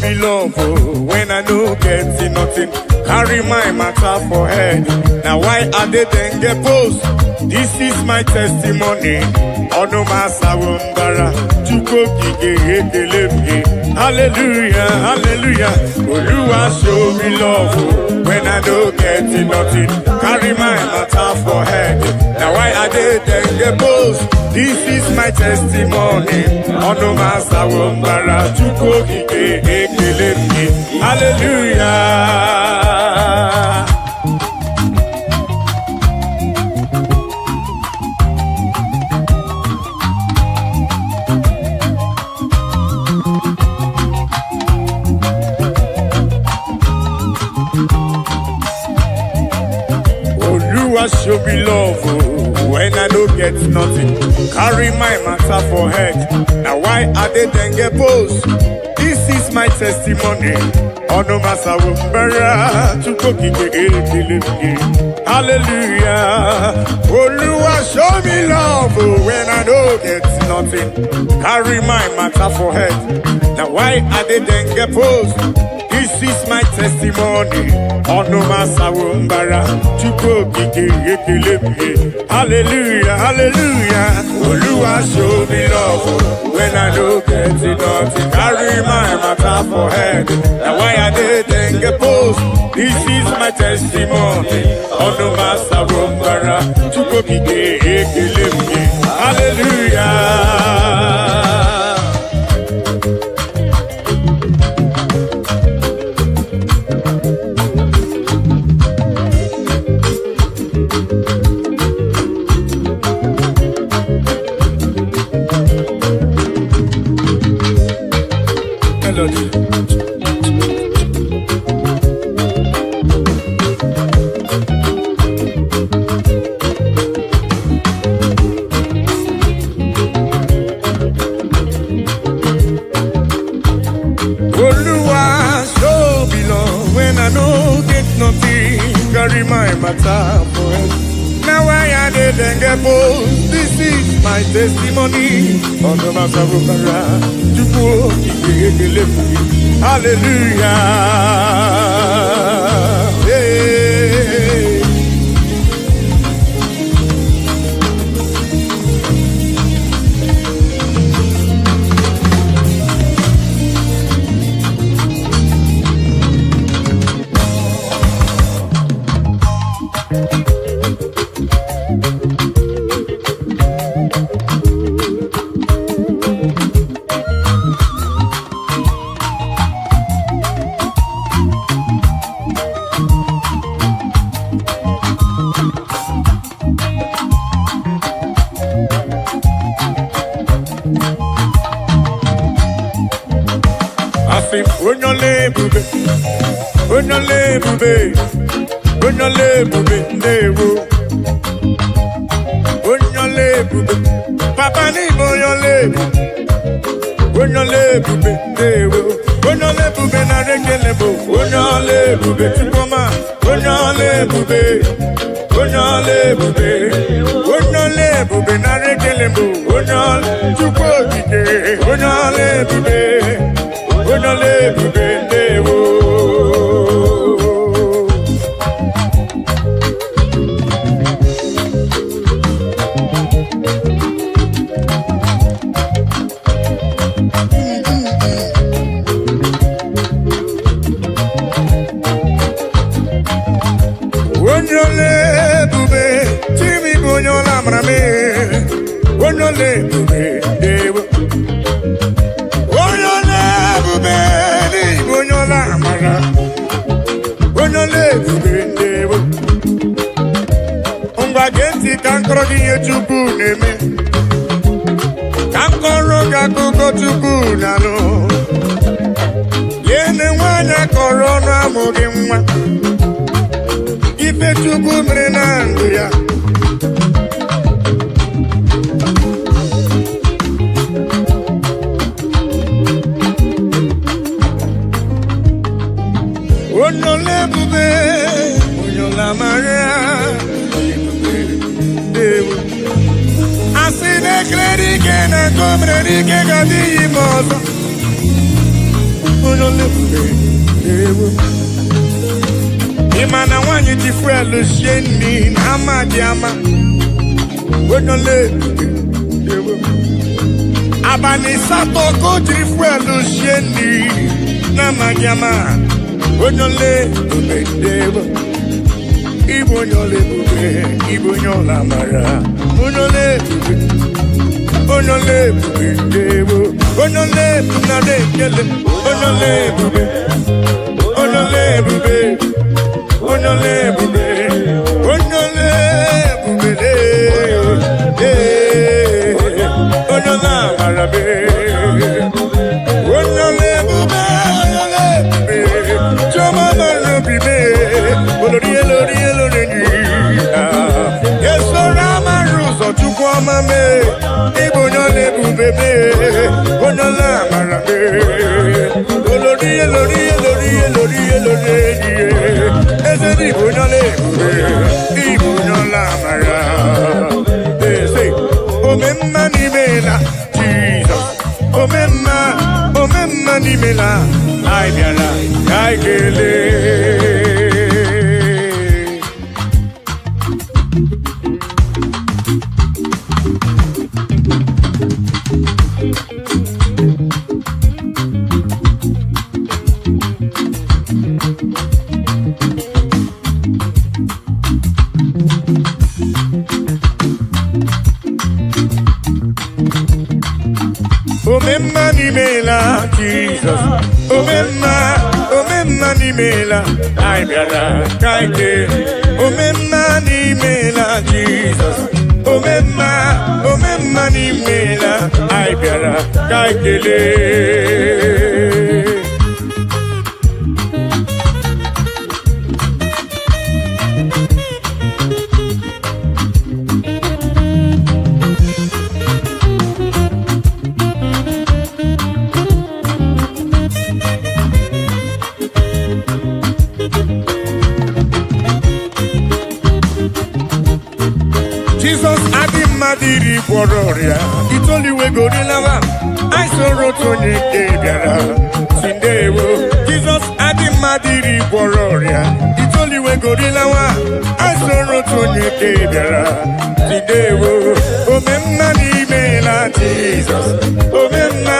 me love oh, when I no get nothing. Carry my matter for head. Now why are they then get post? This is my testimony. Ono masawumbara chuko gige. Hallelujah, hallelujah. Oluwa show me love oh, when I don't get nothing. Carry my matter for head. Now why are they then get post? This is my testimony. Ono masawumbara chuko gige. Hallelujah. Show me love oh, when I don't get nothing. Carry my matter for head. Now why are they then get post? This is my testimony. Ono masawumbara chuko gige. Hallelujah. Oluwa show me love oh, when I don't get nothing. Carry my matter for head. Now why are they then get post? This is my testimony. Ono masawumbara chuko gige. Hallelujah, hallelujah. Oluwa show me love when I don't get nothing. Carry my matter for head. Now why I didn't get post? This is my testimony. Ono masawumbara chuko gige. Hallelujah. Melodies. Oluwa show me love when I no get nothing. Carry my matter for it. Now why I didn't get both. This is my testimony. On the Wazobia, hallelujah. Hey. Papa ni bube na rekele bo. Bube tukoma. Bube na rekele bo. Chuko gige. Bube dewo. Kankoro giye chuku neme. Kankoro gakuko chuku nano. Yene wanya korona mugimwa. Ife chuku mrenangu ya. Onole bube, onyola maria. Asine kredi ke na komre di ke gadi mozo. Imana wanyi tifwelu sheni ama diama Onole Abani sato ko tifwelu sheni nama diama Onole Ubedewa Ibo nyole bube Ibo nyola mara Onole Onole Ubedewa Onole Tunade kele Onole bube Onole bube Onole bube, onole bube, onola marabe, onole bube, choma marubibe, olori, yeso rama ruso chukwa mame, ibonyole bube, onola marabe, olori. Ibo nyola mara. They say, Omemma ni mela, Jesus. Omemma ni mela, I biara, I gele. Omemma ni mela, Jesus. Omemma ni mela, I biara, kaike. Omemma ni mela, Jesus. Omemma ni mela, I biara, kaikele. Jesus Adimadiri Bororia, it's only we go to lava. I saw Rotoni Ebiara, Sindewo. Jesus Adimadiri Bororia, it's only we go to lava. I saw Rotoni Ebiara, Sindewo. Omemma ni mela, Jesus. Omemma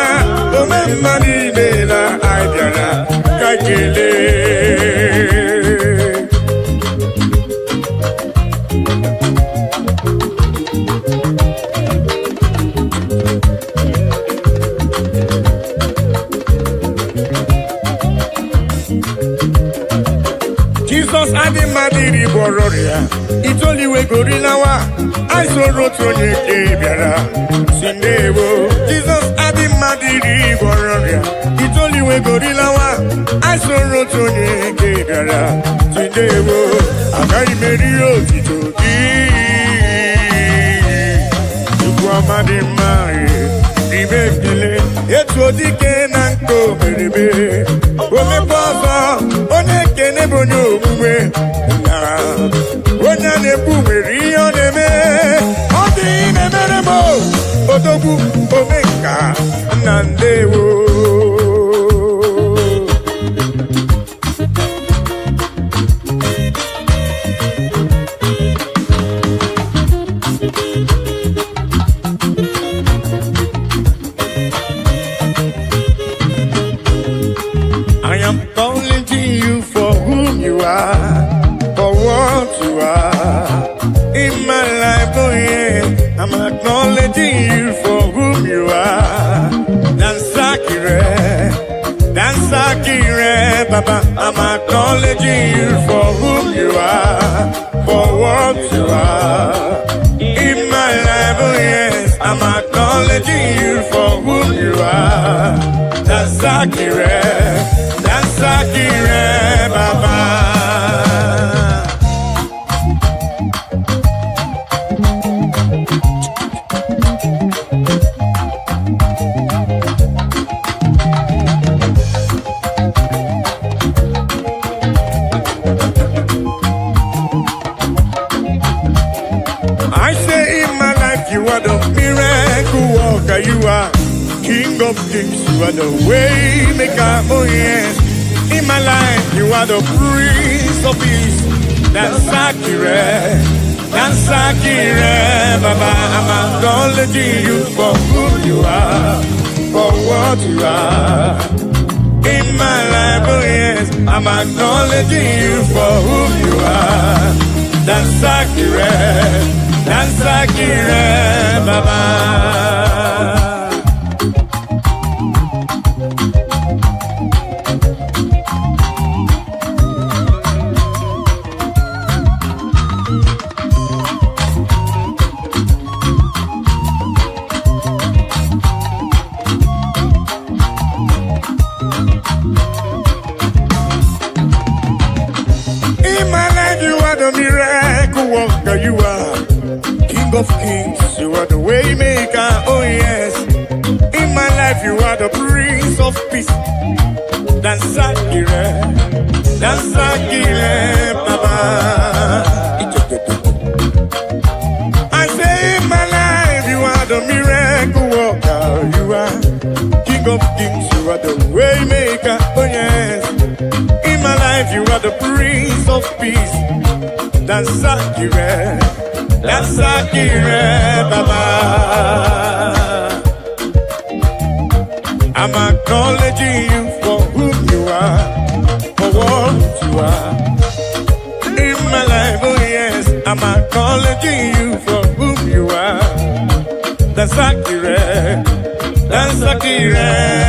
ni mela, Ibiara, Kakele. Jesus Adimadiri Bororia, it's only we go to Lawa. I saw Rotoni Ebiara, Sindewo. Jesus Adimadiri Bororia, it's only we go to Lawa. I saw Rotoni Ebiara, Sindewo. Akai Merio Titoki, Tukwamadi Mari, Ribekile, Etodike Nanko Beribe, Omeposo, Oneke Nebonyo Bube, Onya Nebube Rio Neme, Odi Nemeremo, Odobu, Omeka, Nandewo. I am calling to you for whom you are, for what you are in my life. Oh yeah, I'm acknowledging you for whom you are. Dansakire, Baba. I'm acknowledging you for whom you are, for what you are in my life. Oh yes, I'm acknowledging you for whom you are. Dansakire, Baba. I say in my life you are the miracle worker, you are King King of kings, you are the way maker, oh yes. In my life, you are the Prince of Peace. That's Sakire, Baba. I'm acknowledging you for who you are, for what you are. In my life, oh yes, I'm acknowledging you for who you are. That's Sakire, Baba. You are King of kings, you are the way maker, oh yes. In my life you are the Prince of Peace. That's Sakire, Baba. I say in my life you are the miracle worker. You are King of kings, you are the way maker, oh yes. In my life you are the Prince of Peace. That's Sakire, Baba. I'm acknowledging you for who you are, for what you are. In my life, oh yes, I'm acknowledging you for who you are. That's Sakire,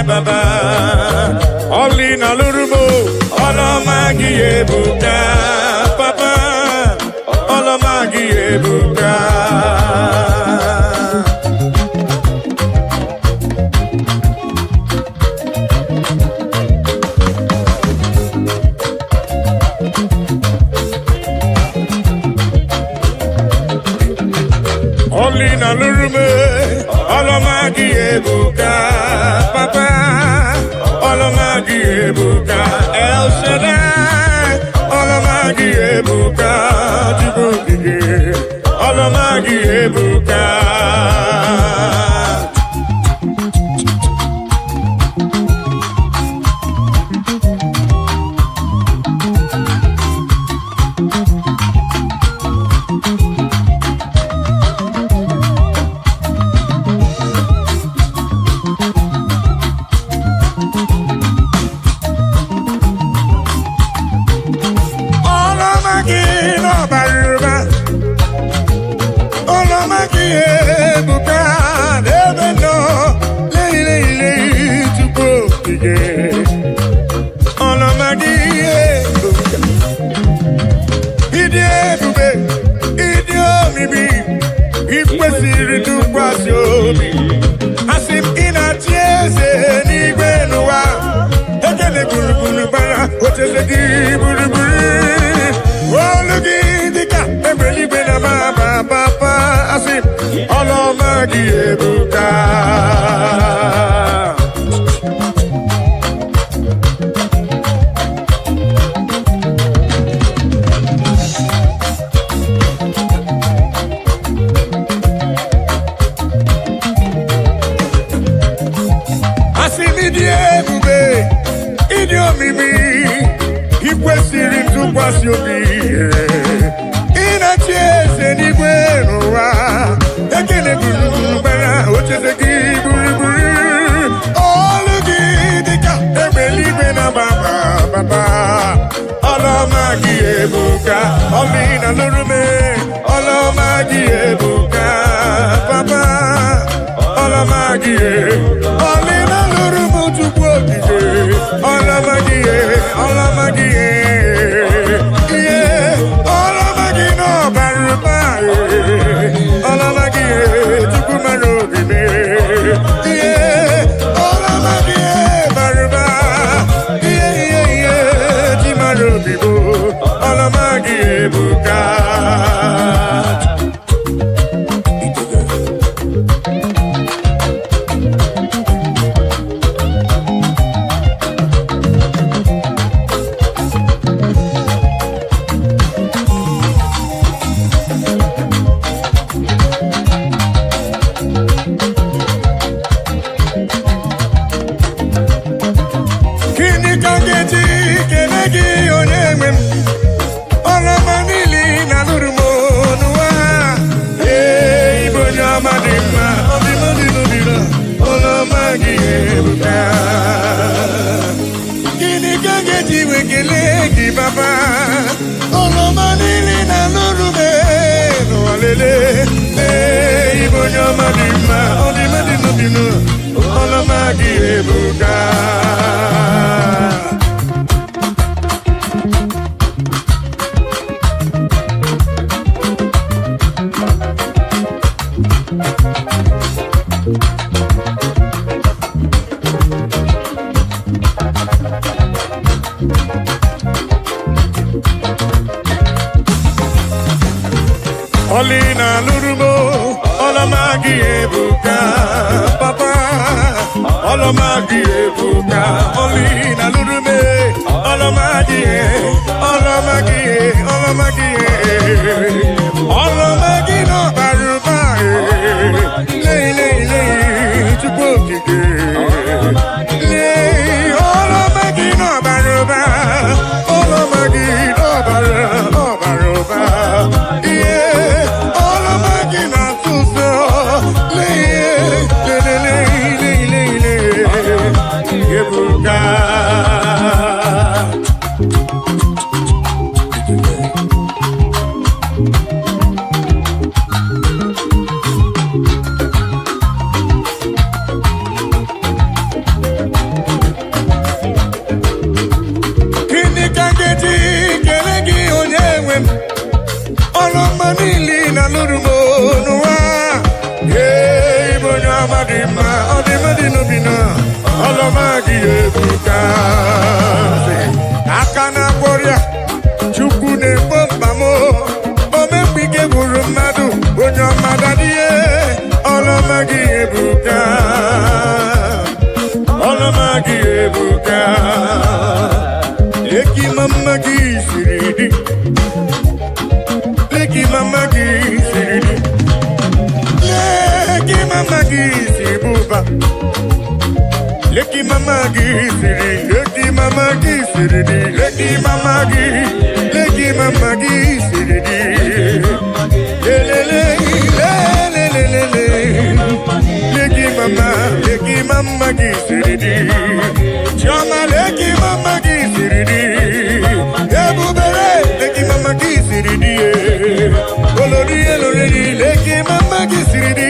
Baba. All in a lurubo, all of my Buddha, Papa. Ebuka. Olina lurume, olomagi ebuka, papa, olomagi ebuka, El Shaddai, olomagi ebuka, Djibouti, olomagi ebuka. ji wekele gị baba ọlọma niile na n'orube n'ụwalele Igbo onye ọma dị mma ọ dị mma dị n'obi ọlọma gị ebuka Olina lurumo, olamagi ebuka, papa. Olamagi ebuka, olina lurume, olamagi, olamagi, olamagi, olamagi no baruba, lay lay lay, chupokike, lay, olamagi no baruba, olamagi no baruba, yeah. Akana Boria, Chukune Bombamo, Omepike Burumadu, Bunyo Madadie, Olamagi Ebuka, Olamagi Ebuka, Leki Mamagi Siridi, Leki Mamagi Siridi, Leki Mamagi Sibuba. Leki mama gisiri, leki mama gisiri, leki mama gisiri, lelele, lelele, leki mama gisiri, chama leki mama gisiri, ebubere, leki mama gisiri, olori elori, leki mama gisiri,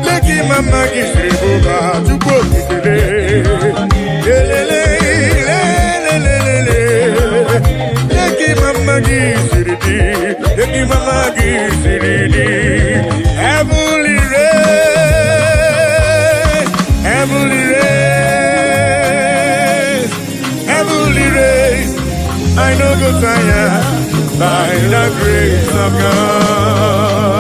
leki mama gisiri, buba, chukwu kitele. Heavenly race, heavenly race, heavenly race. I know go tire by the grace of God.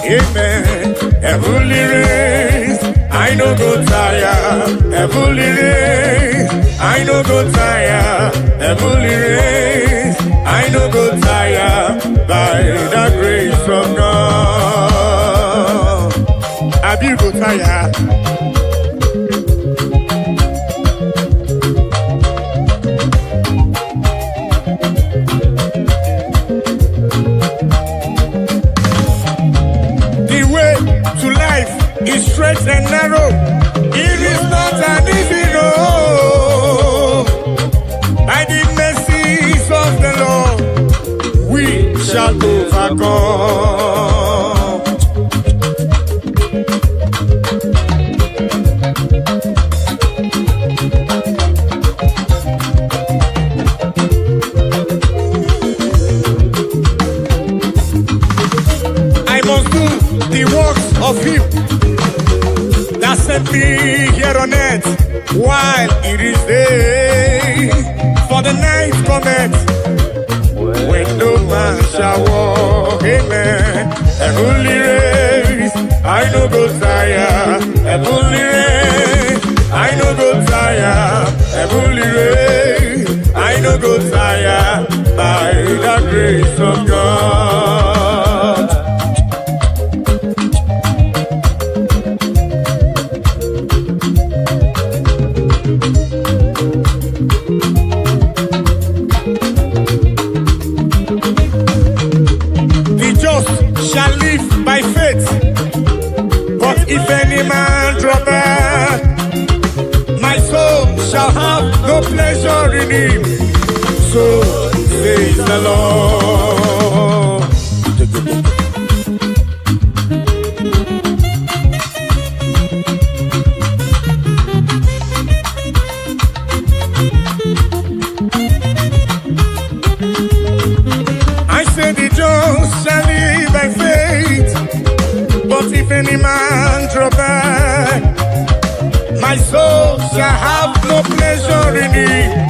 Amen. Heavenly race, I no go tire. Heavenly race, I no go tire. Heavenly race, I no go tire. By the grace of God, have you go tire? It's straight and narrow. It is not an easy road. By the mercies of the Lord, we shall overcome. I must do the works of Him that sent me here on earth while it is day. For the night cometh when no man shall walk. Amen. Heavenly race, I no go tire. Heavenly race, I no go tire. Heavenly race, I no go tire. By the grace of God. My soul shall have no pleasure in it.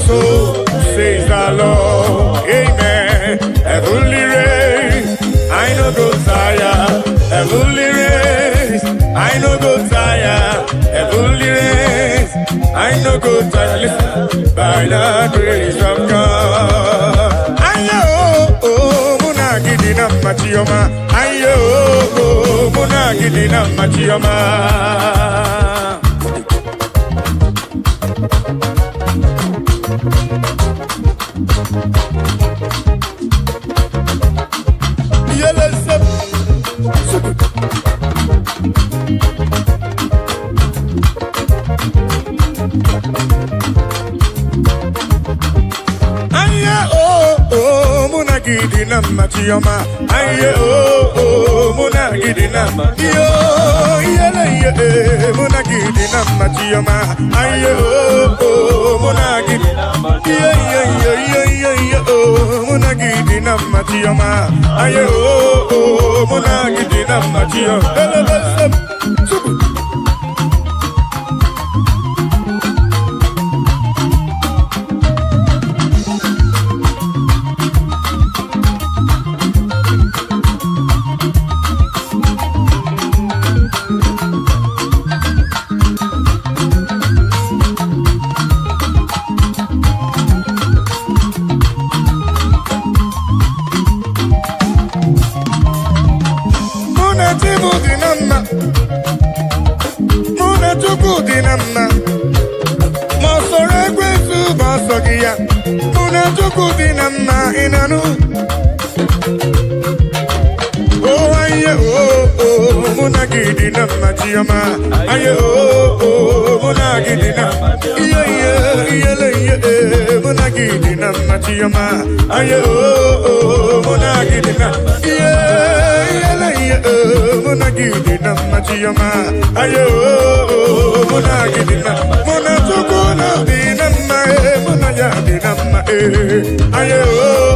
So says the Lord, amen. Heavenly race, I no go tire. Heavenly race, I no go tire. Heavenly race, I no go tire. Listen, by the grace of God. Ayo, muna gidina machioma. Ayo, muna gidina machioma. Gidina machioma, aye muna gidina, yo muna gidina machioma, aye muna gidina,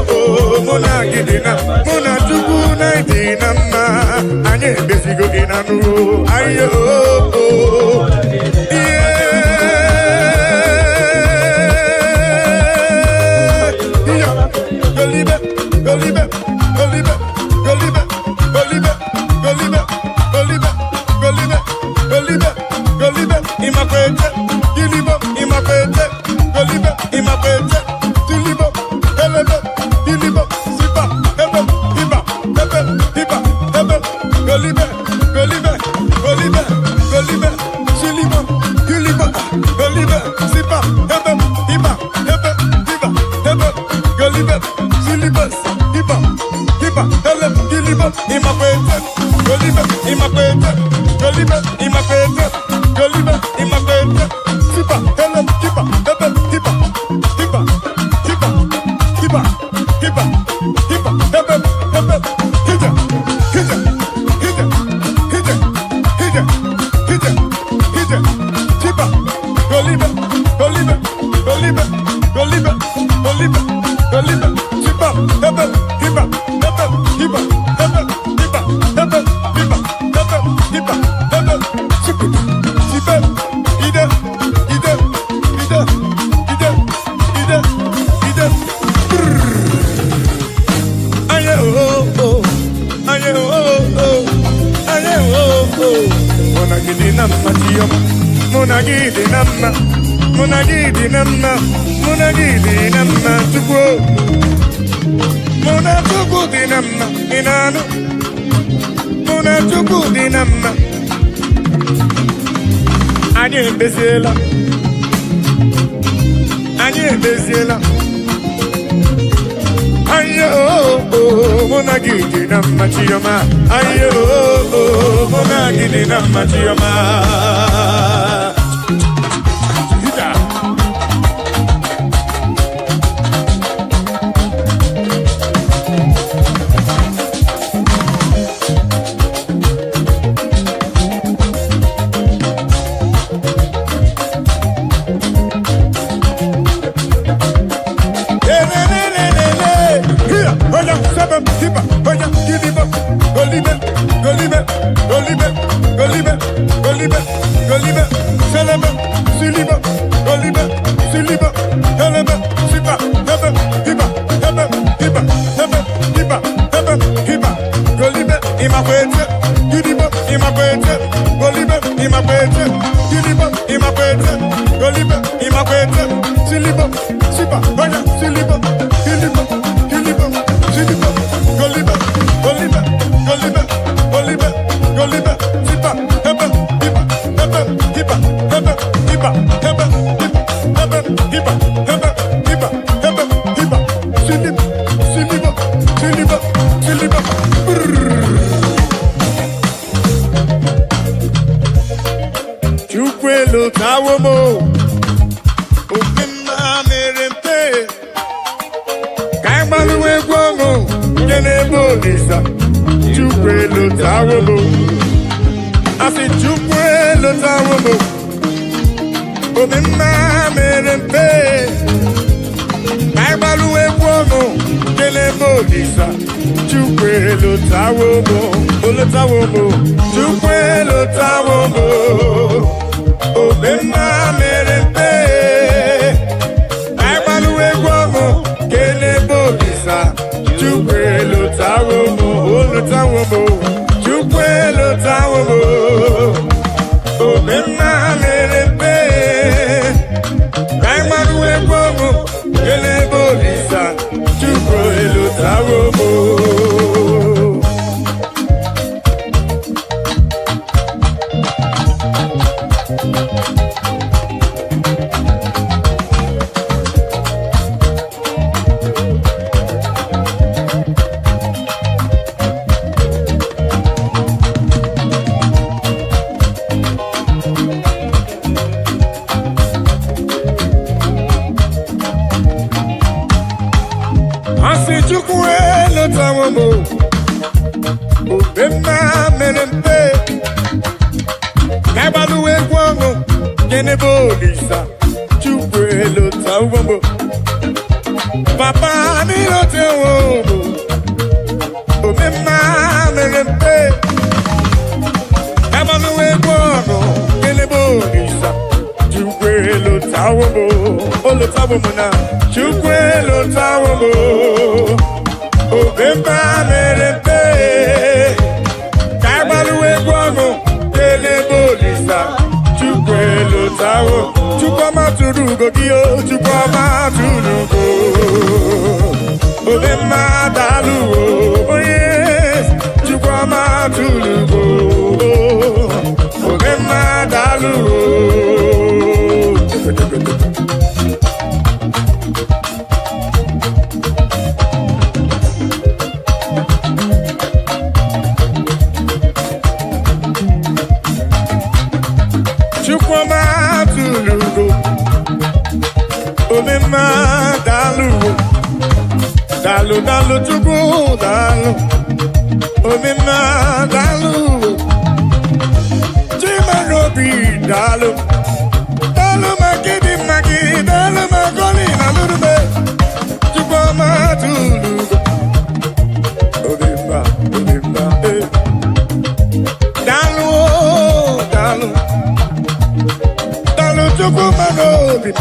muna gidina machioma, aye muna gidina machioma. Go live it, Selebe, Siliba, Oliba, Siliba, Helebe, Siba, Hebe, Hiba, Hebe, Hiba, Hebe, Hiba, Hebe, Hiba, Golibe, Imakwete, Gidiba, Imakwete, Golibe, Imakwete, Gidiba, Imakwete, Golibe, Imakwete, Siliba, Siba, Oya, Siliba, Giliba, Giliba, Siliba, Golibe, Golibe, Golibe, Golibe, Golibe, Siba, Hebe, Hiba, Hebe, Hiba, Hebe, Hiba, Hebe, Hebe, Hiba, Hebe, Hiba, Hebe, Hiba, Siliba, Siliba, Siliba, Siliba. Chukwelo tawomo, opima merempe, kaimaluwe guamo, kenebo lisa. Chukwelo tawomo, I said Chukwelo tawomo, opima merempe, kaimaluwe guamo, kenebo lisa. Chukwelo tawomo, olo tawomo, Chukwelo tawomo. Obema merempe, aimaluwe guamo, kelebo lisa. Chukwelo tawomo, olo tawomo, Chukwelo tawomo. Obema merempe, aimaluwe guamo, kelebo lisa. Chukwelo tawomo. Chukwelo tawomo, obema merempe, kaibaluwe guamo, kenebo lisa. Chukwelo tawomo, papa nilo tawomo, obema merempe, kaibaluwe guamo, kenebo lisa. Chukwelo tawomo, olo tawomo na. Chukwelo tawomo, obema merempe, kaibaluwe guamo, kelebo lisa. Chukwelo tawo, chukwama turugo giyo, chukwama turugo. Obema daluwo, oh yes, chukwama turugo. Obema daluwo. Chukwama tulugo, omema dalu, dalu dalu chukwu dalu, omema dalu, chimarobi dalu, dalu magidi magi, dalu magoli nalurube, Chukwama tulugo, omema dalu dalu. Chukwumanobi,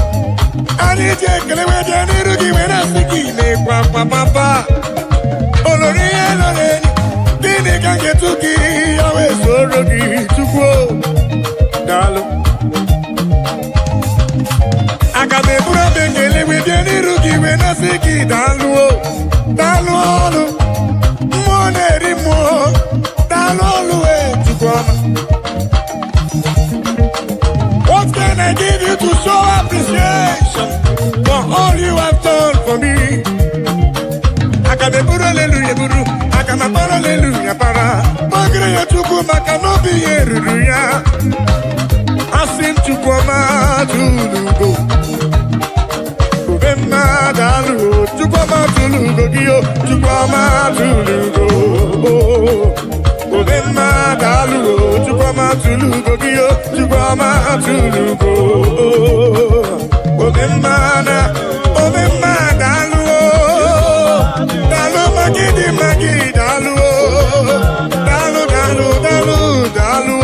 ani jekele weje nirugi wena sikile kwa papa. Olori eloreni, dini kange tuki yawe sorogi chukwo. Dalo. Akabe bura bekele weje nirugi wena siki daluo. Daluolu, moneri mo, daluolu chukwama. What can I give you to show appreciation for all you have done for me? Akabeburu hallelujah buru, akamapara hallelujah para. Magre ya chuku makanobi yeruya. Asim chukwama tulugo, ubema dalu. Chukwama tulugo giyo, chukwama tulugo. Obema dalu, chukwama tulugo giyo, chukwama tulugo. Obema dalu, dalu magidi dalu, dalu dalu dalu dalu.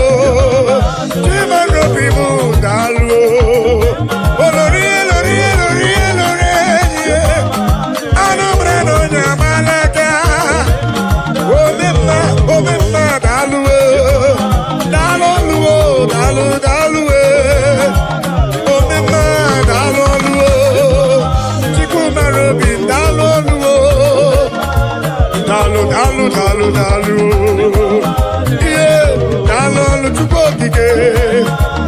Chimarobi mu dalu. dalu dalu yeah dalu chukwu okike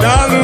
dalu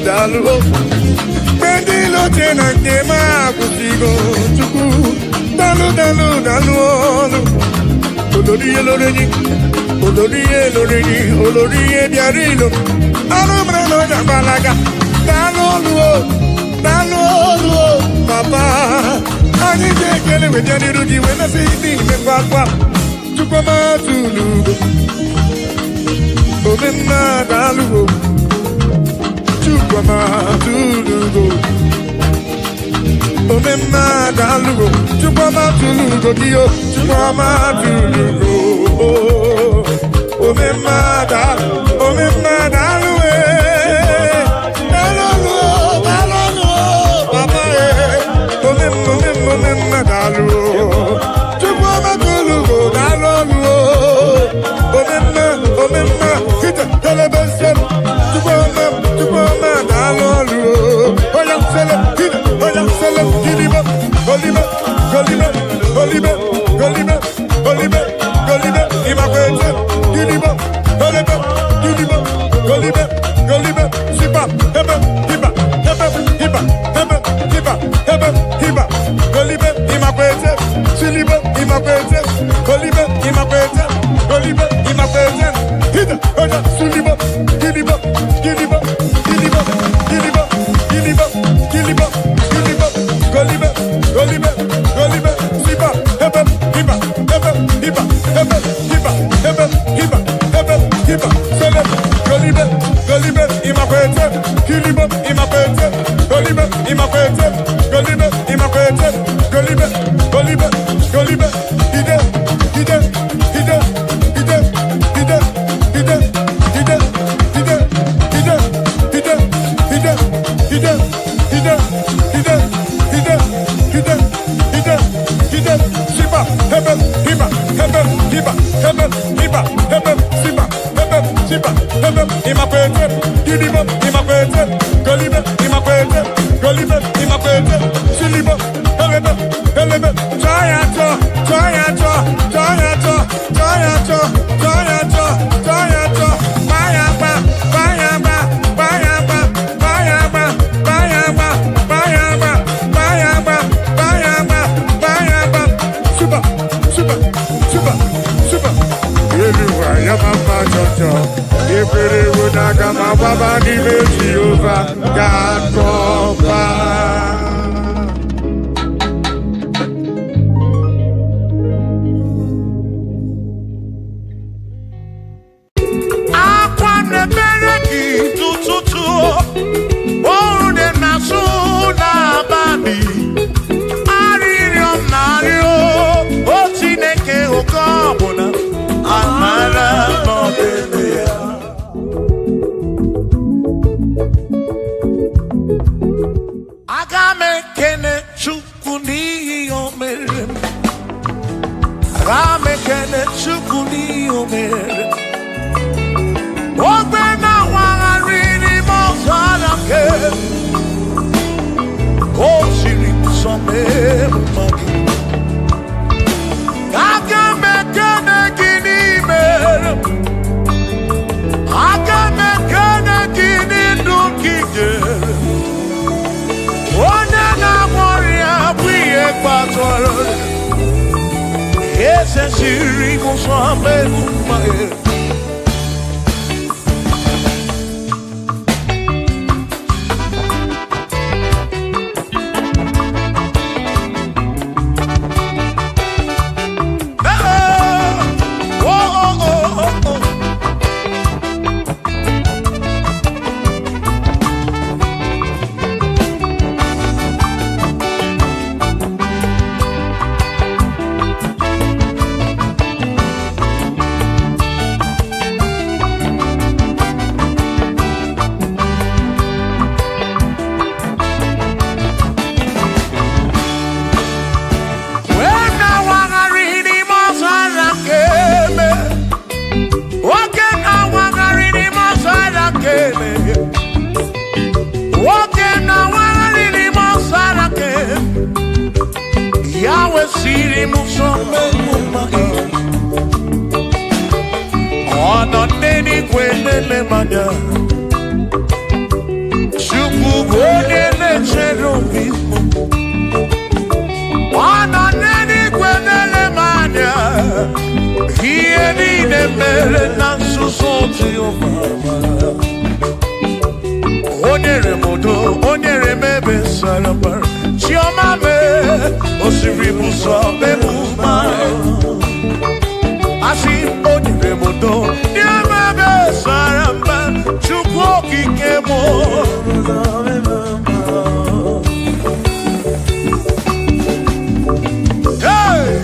dalu pendilo tena kema kusigo chuku dalu olori diarilo arumre no jambalaga dalu papa ani jekele we janiru di we na sidi me papa chuku ma tulu omemma dalu Chukwama tulugo, omemma dalugo. Chukwama tulugo dio, chukwama tulugo. Omemma daluwe, dalu, papa omemma dalu. Chukwama tulugo, dalu. Omemma, hita telebesem. Chukwama dalu. Oya sele, giliba, golibe, imakwete, giliba, golibe, sipa, hebe, hiba, golibe, imakwete, siliba, imakwete, golibe, imakwete, hita, oya, suliba, giliba, golibe, sipa, hebe, hiba, sele, golibe, imakwete, giliba, imakwete, golibe, imakwete, ide, sipa, hebe, hiba, imakwete, giliba, imakwete, golibe, imakwete, siliba, helebe, joyato, bayaba, super, ya mama chocho, ifere unaga mababa ni meji over, God provide. mere na nsuso Jehova. Onyere modo, onyere mebe sarabara. Chioma me, osiri buso bemuma. Asi onyere modo, nyemebe sarabara. Chukwu kikemo. Hey!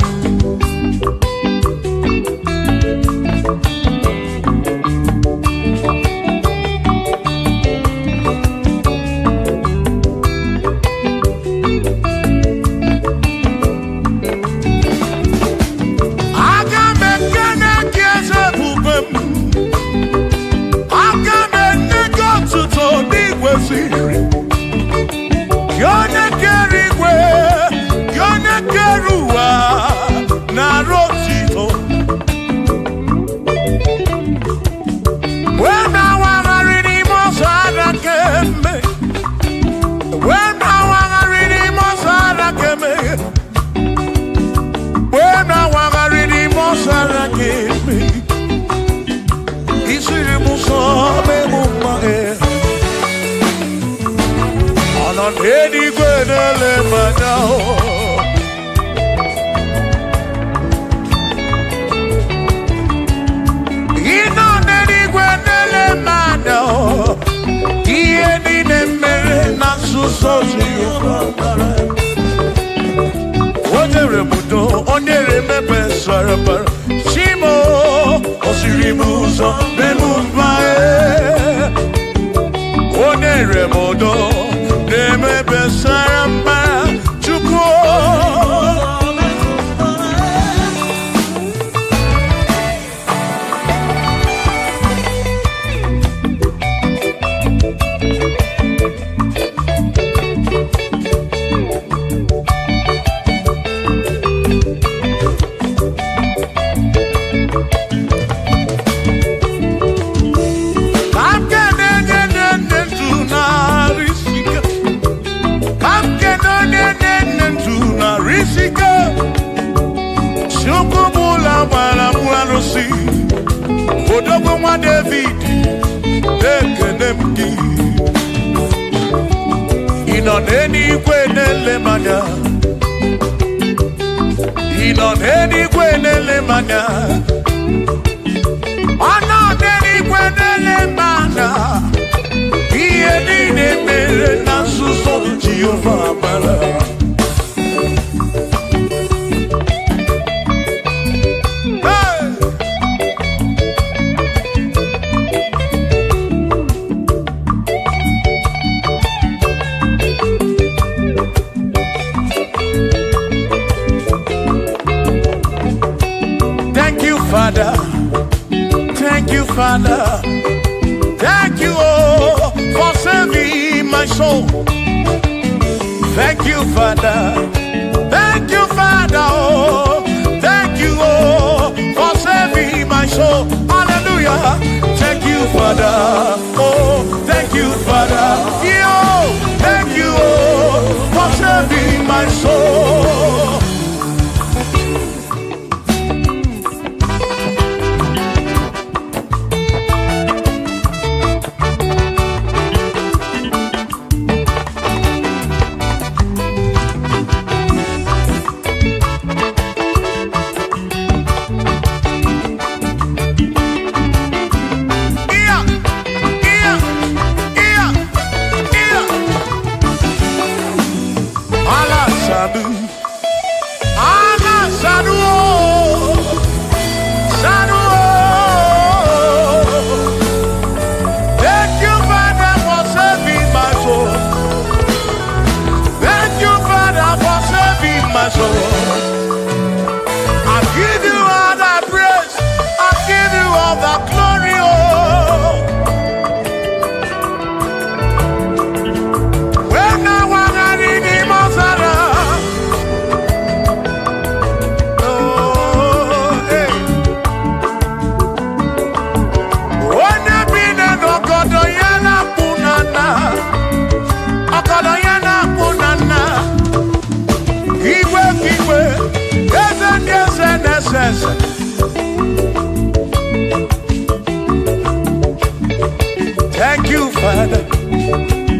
Father.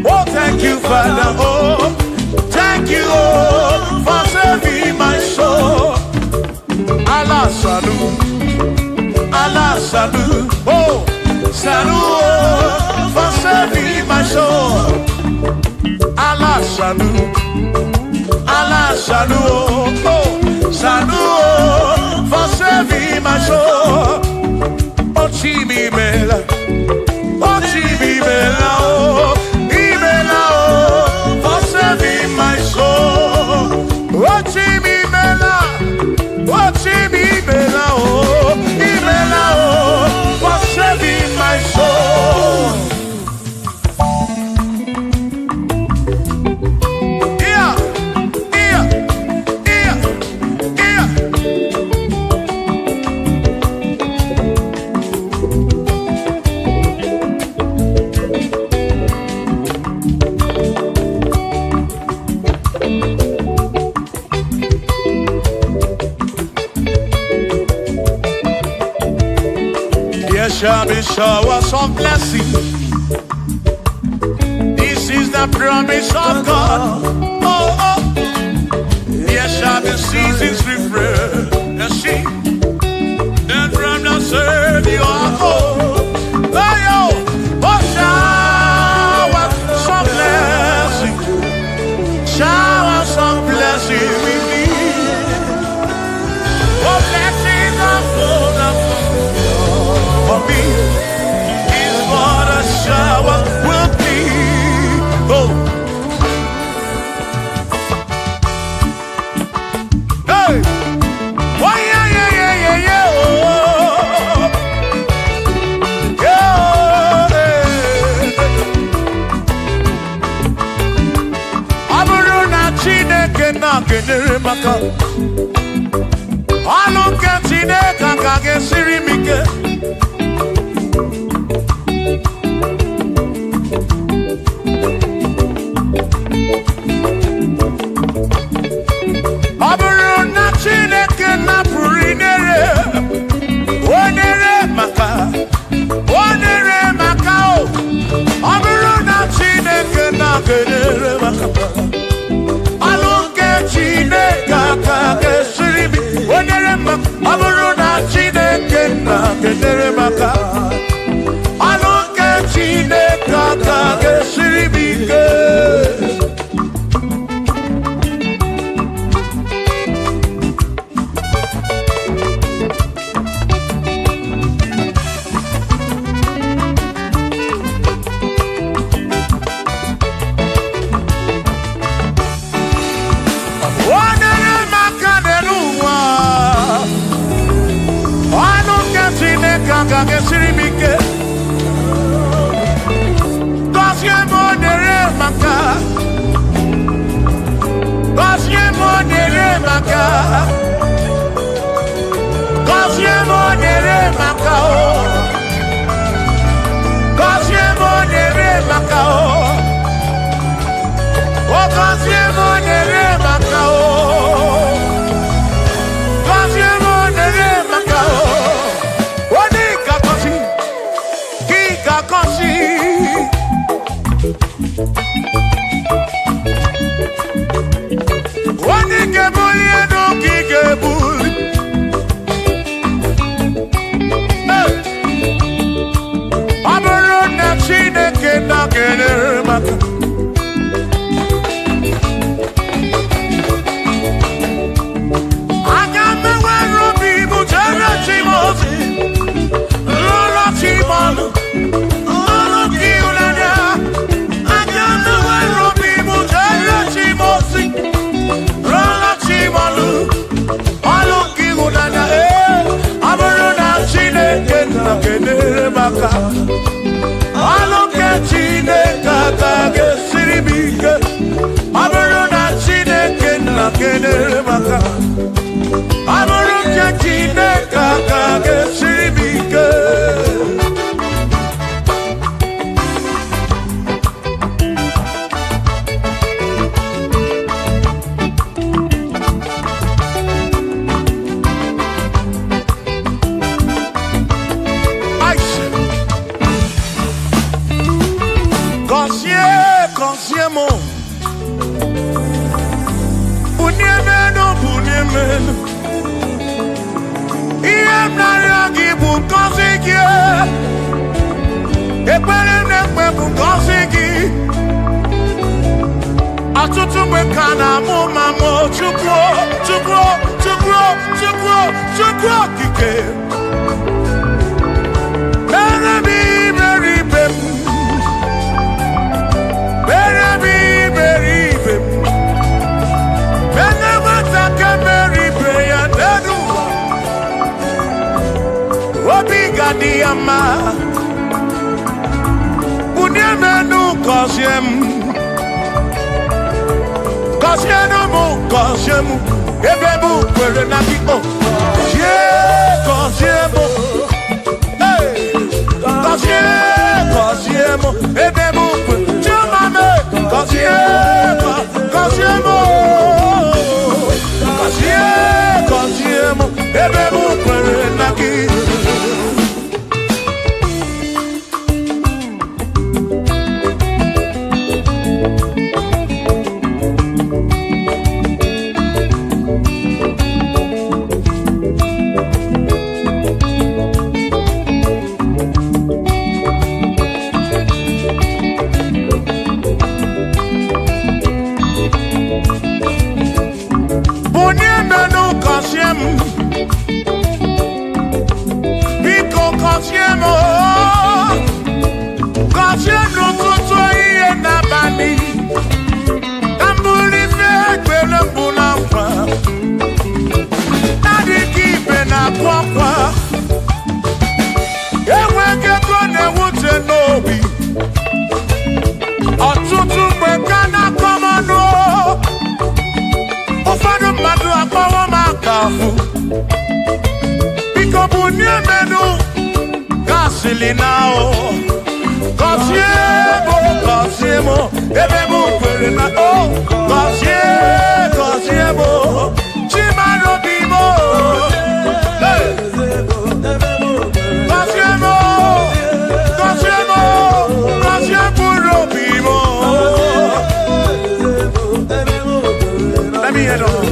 Oh, thank you, Father. Oh, thank you, oh, for saving my soul. Allah salut, Allah salut. Oh, salut, oh, for saving my soul. Allah salut, Allah salut. Oh, salut, oh, for saving my soul. Oh, Chimi Bella, oh, Chimi Bella, oh, Ibella, oh, for saving my soul. Oh, Chimi Bella, oh, Chimi Bella, oh, Ibella, oh, for saving my soul. Yeah, yeah, yeah, yeah. There shall be showers of blessing. This is the promise of God. Oh, oh. There shall be seasons refreshing. Then from the serve you are home. Oh, yo. Oh, showers of blessing. Showers of blessing we need. Oh, blessings are full of for me is what a shower will be. Oh, hey, oh yeah, yeah, yeah, yeah, yeah. Oh, yeah. Aburuna Chineke na kenere maka. Aluke Chineke kage sirimike. Aburuna Chineke na purinere, onere maka o. Aburuna Chineke na kenere maka, aluke Chineke kage siribi, onere maka. Aburuna Chineke na kenere maka, aluke Chineke kage siribi ke. ngọzi ekpere na-ekpe bụ ngọzi gị ọtụtụ mgbe ka na-amụ ma mụ Chukwu okike mere m iberibe m mere m iberibe m mere nwata ka mere ibe ya n'elu ụwa obi ga-adị ya mma bunye menu gọzie m gọzie m ebe m kwere na gị gọzie m ebe m kwere chimame gọzie m ebe m kwere na gị ọtụtụ mgbe ka na-akọmọnụ ụfọdụ mmadụ akpọwọ m akafụ biko bunye menu gasịlị na gọzie m ebe m kwere na gọzie m chimarobi m let me head on.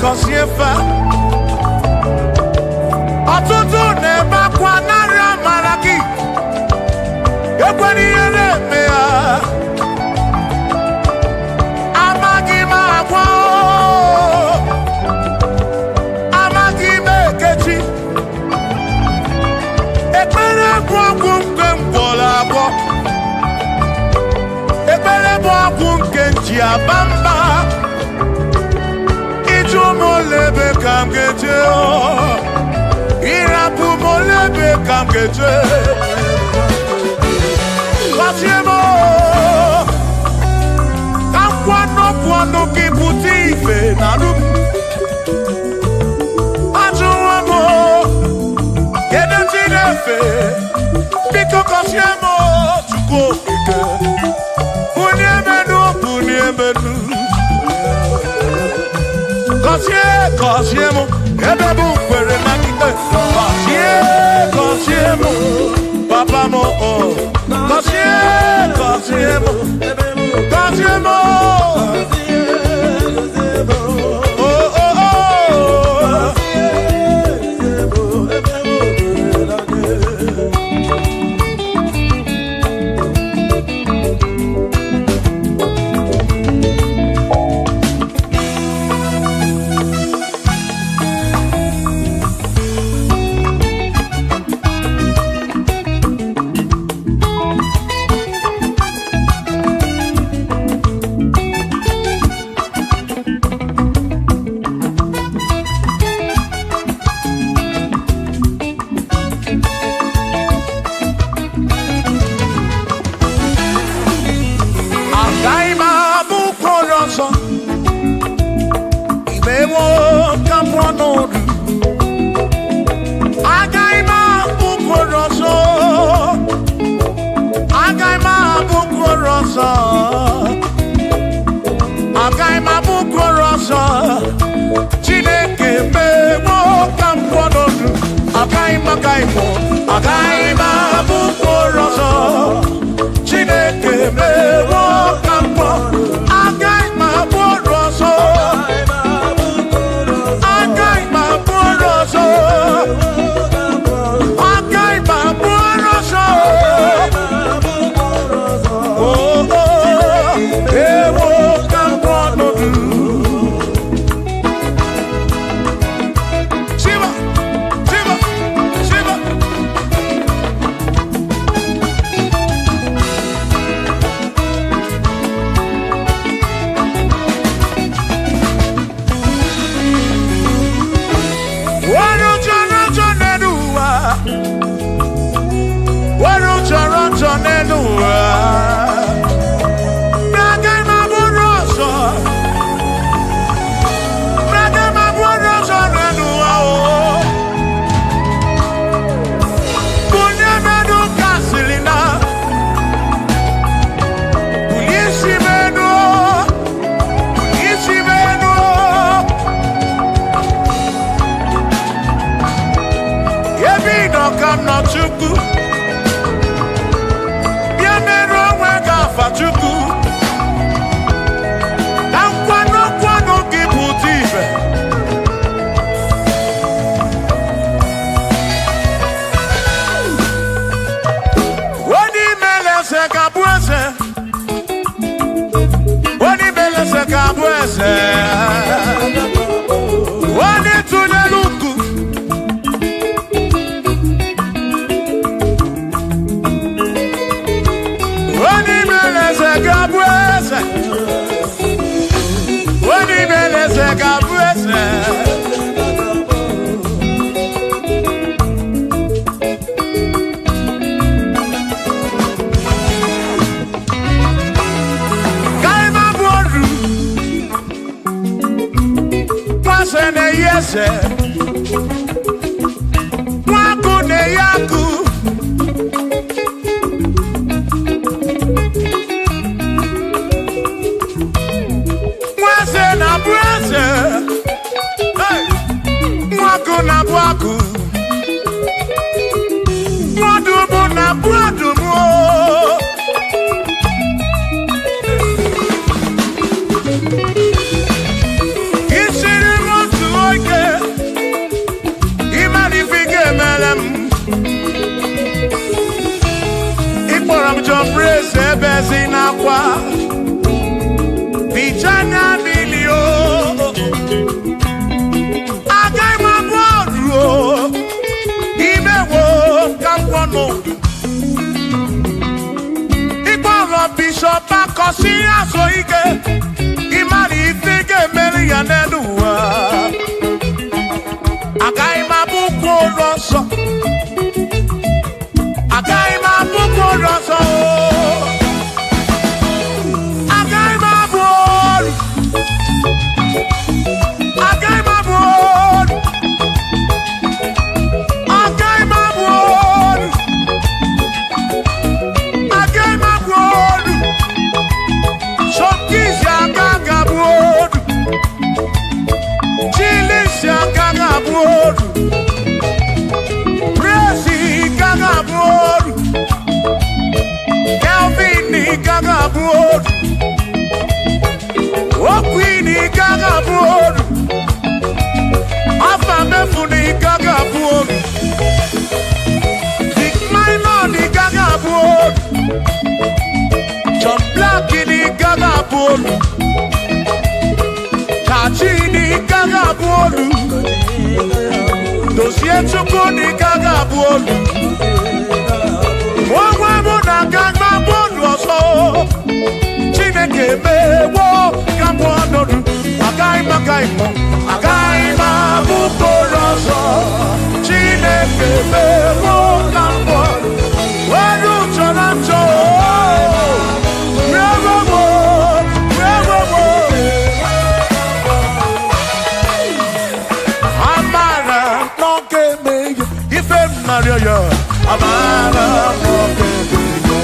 Kosiefa ọtụtụ na-ebe akwa narị amara gị ekwere ihe na-eme ya amaghị m agwa amaghị m ekechi ekpere bụ ọgwụ nke mgbọrọ agwọ ekpere bụ ọgwụ nke nji aba mba molebe kam geje irapu molebe kam geje Wasiemo Kakwano ki puti ife nalu Ajuwamo Yede tinefe Biko kosiemo Chuko ike Bunyemenu Kosiemo, ebebu kwere na kite. Kosiemo, papa mo oh. Kosiemo, oh oh oh. n'ọnọdụ agaghị m abụkworo ọzọ agaghị m abụkworo ọzọ agaghị m abụkworo ọzọ Chineke mewo ka m pụọ n'ọnọdụ agaghị m abụkworo ọzọ Chineke mewo ka m pụọ agaghị m abụkworo ọzọ nario yo. Amara mokebe yo.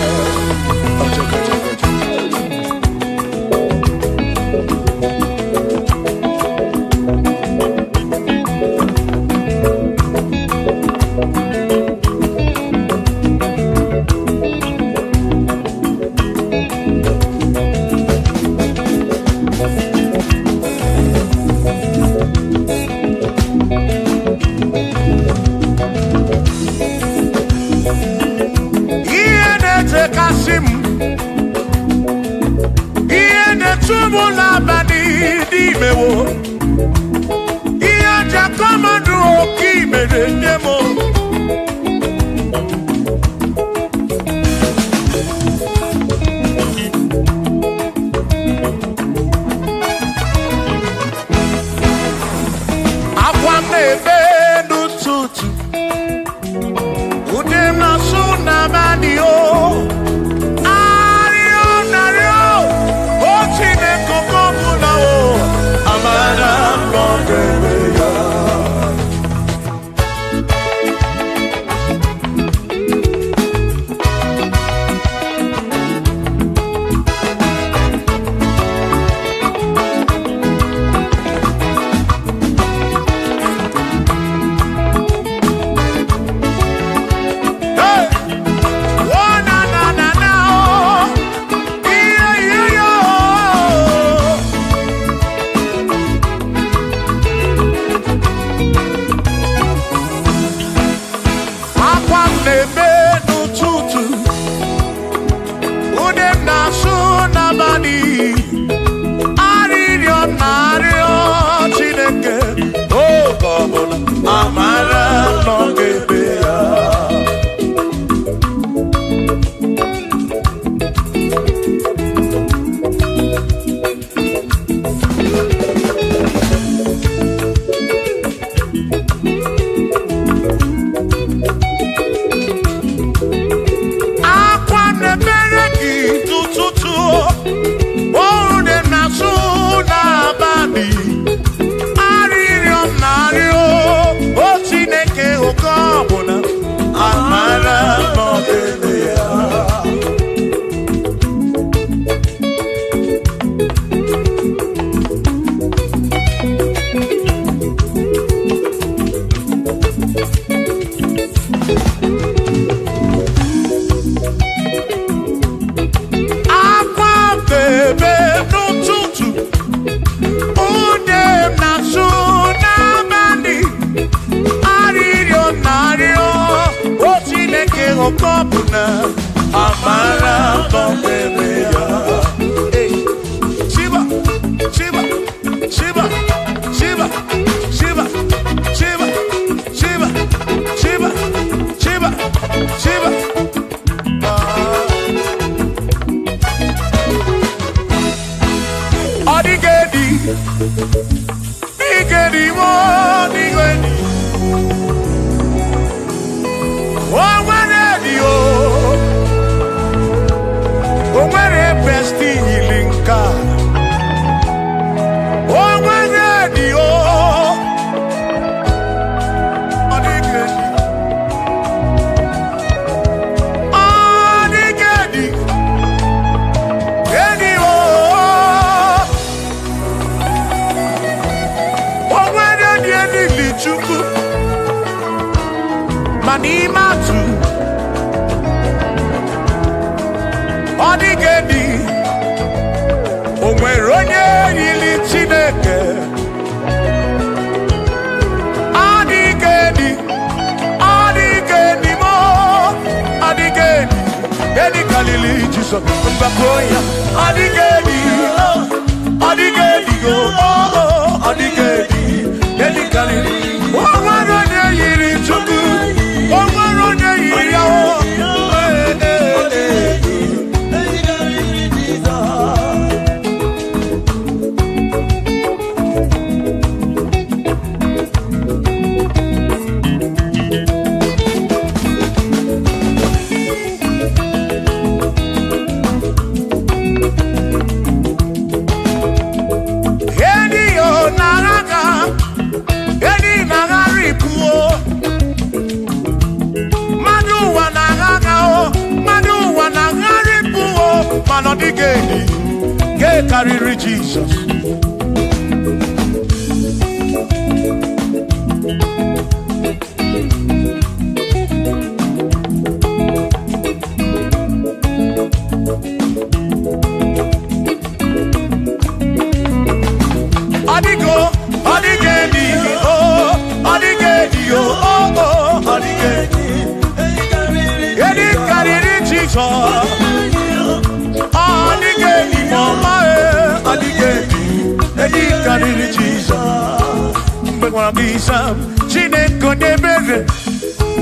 Wagisa, Chineko Nebere,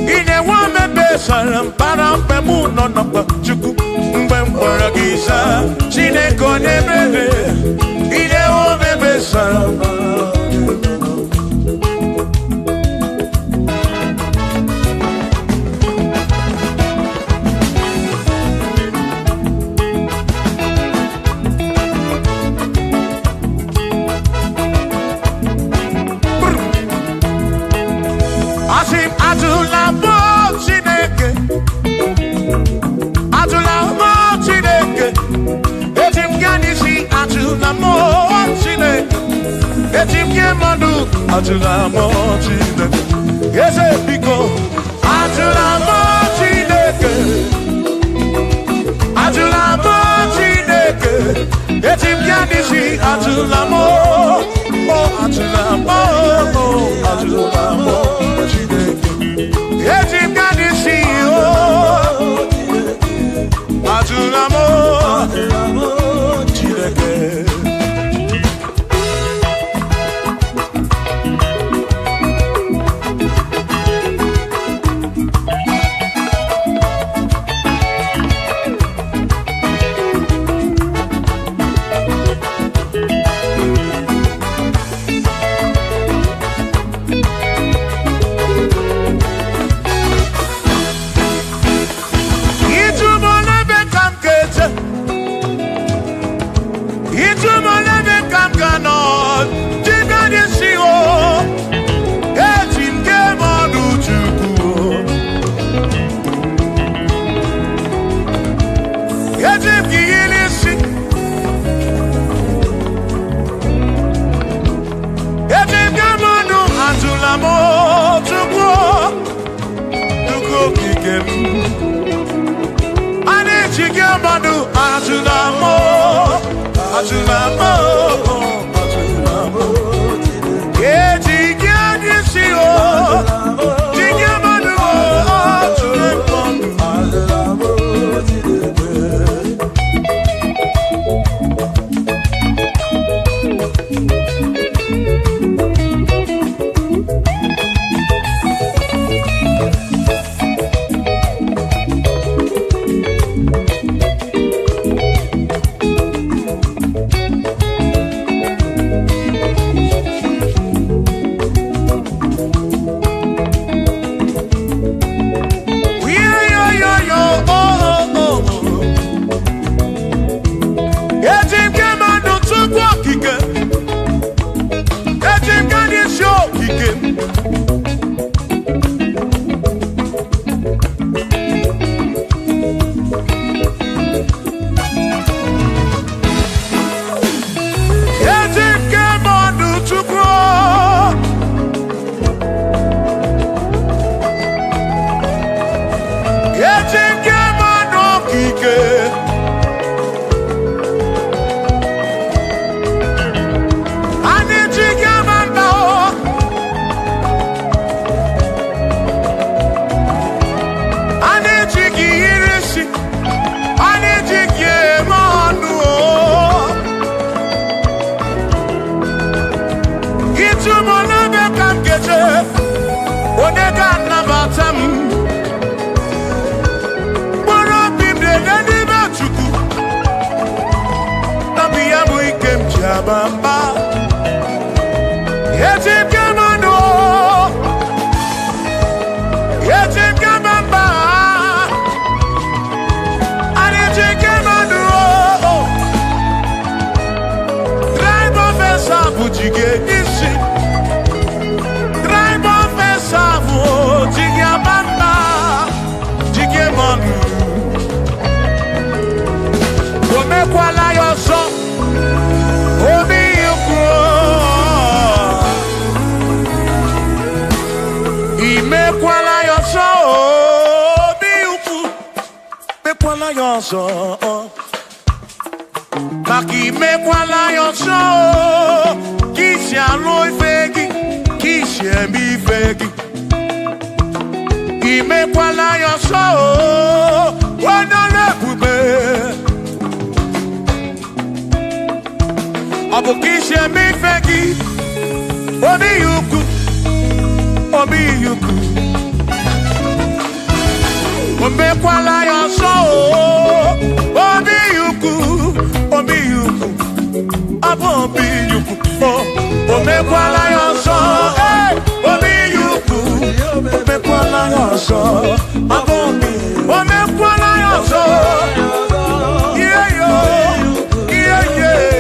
in a woman Bessalam, Param Pamuno number Chuku, Wagisa, Chineko Nebere, in a woman Bessalam. Atula mochine, yes, Pico. Atula mochine, Atula mochine. Etim Yanisi, Atula mo, oh Atula mo, Atula mochine. Etim Yanisi, oh Atula mochine. Maki me kwala yonso, kisi aloi fegi, kisi emi fegi. Ime kwala yonso, wana le bube. Abu kisi emi fegi, obi yuku. obi yuku. Omekwala ya so, obi yuku, obi yuku. Abo obi yuku, omekwala ya so, obi yuku. Omekwala ya so, abo obi, omekwala ya so. Yeah yo, yeah yeah.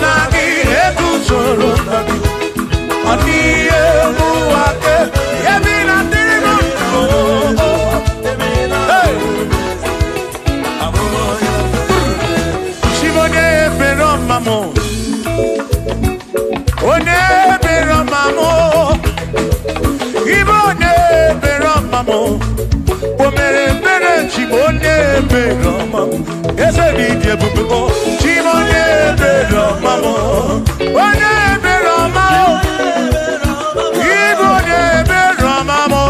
I'm mamo. One bero mamo. Ibo ne bero mamo. Omere bere chimone bero mamo. Ese ni die bubu. Chimone bero mamo. One bero mamo. Ibo ne bero mamo.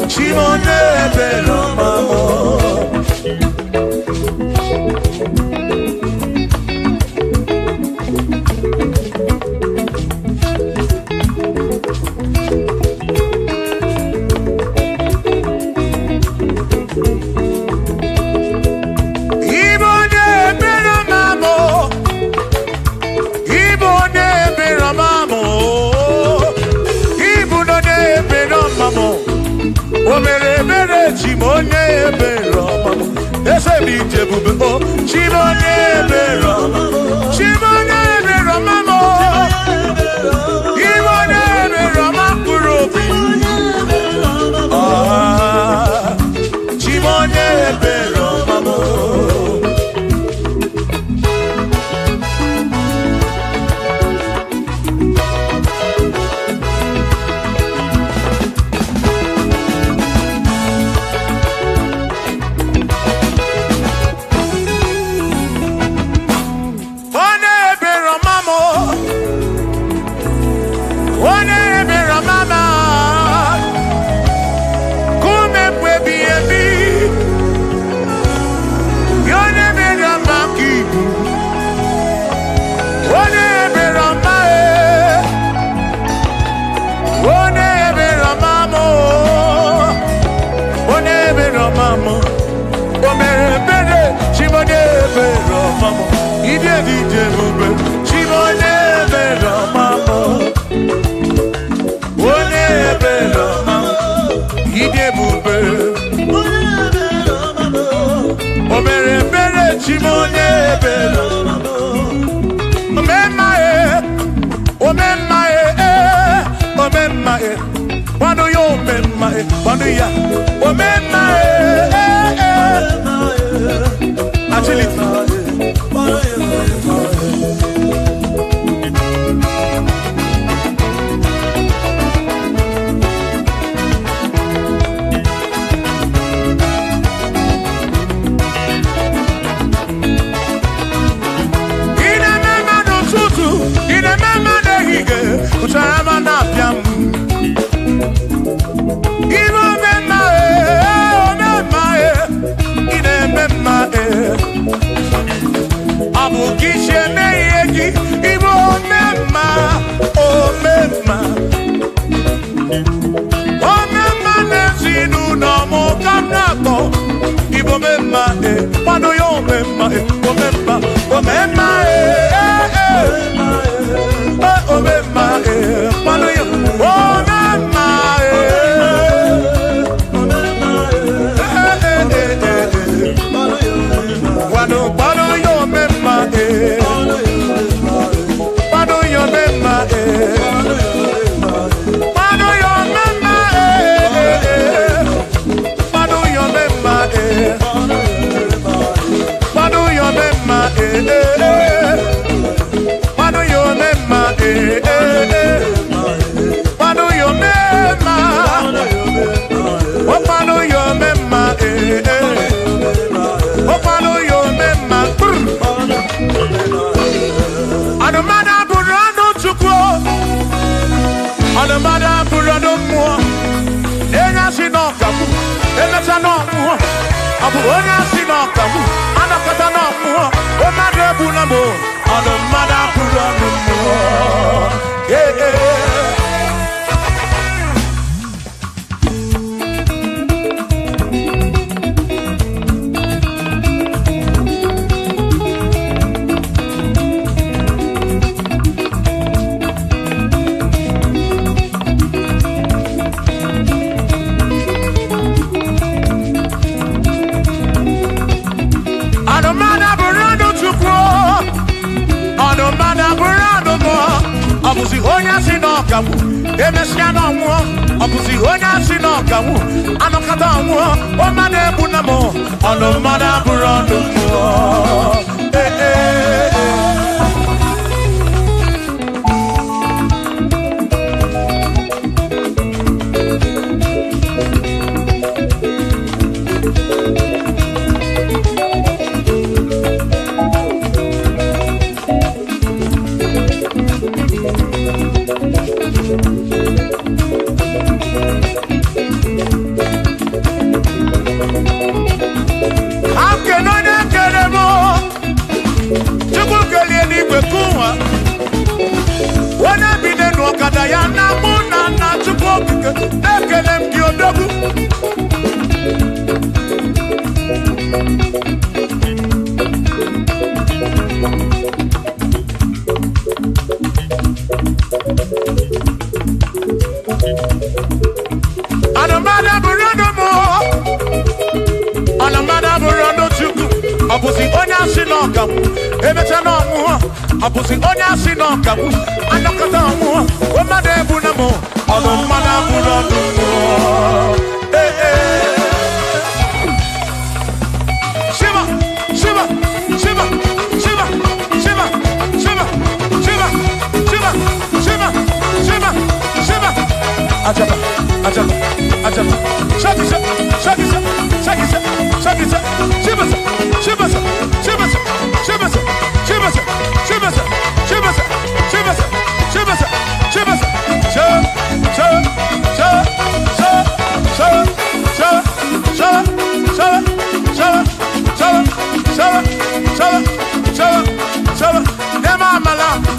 Chimone bero mamo. Chimone bero mamo, ese bije bube o. Chimone bero mamo, chimone bero mamo. Chimone bero mamo, chimone bero mamo. Anokata wo o mane bunamo ono mana burando mo Okadayana muna na chukokike Ekelem kiodogu Anamada burodo mo Anamada burodo chuku Abusi onya sinokamu Emecha no mu Abusi onya sinokamu Anokata mu Omade bunamo Anamada burodo mo Eh eh Shiva Shiva Shiva Shiva Shiva Shiva Shiva Shiva Shiva Shiva Shiva Ajaba Ajaba Ajaba Shakisa Shakisa Shakisa Shakisa Shibasa Shibasa Shibasa Shibasa Shibasa Shibasa Shibasa Shibasa Shibasa Shibasa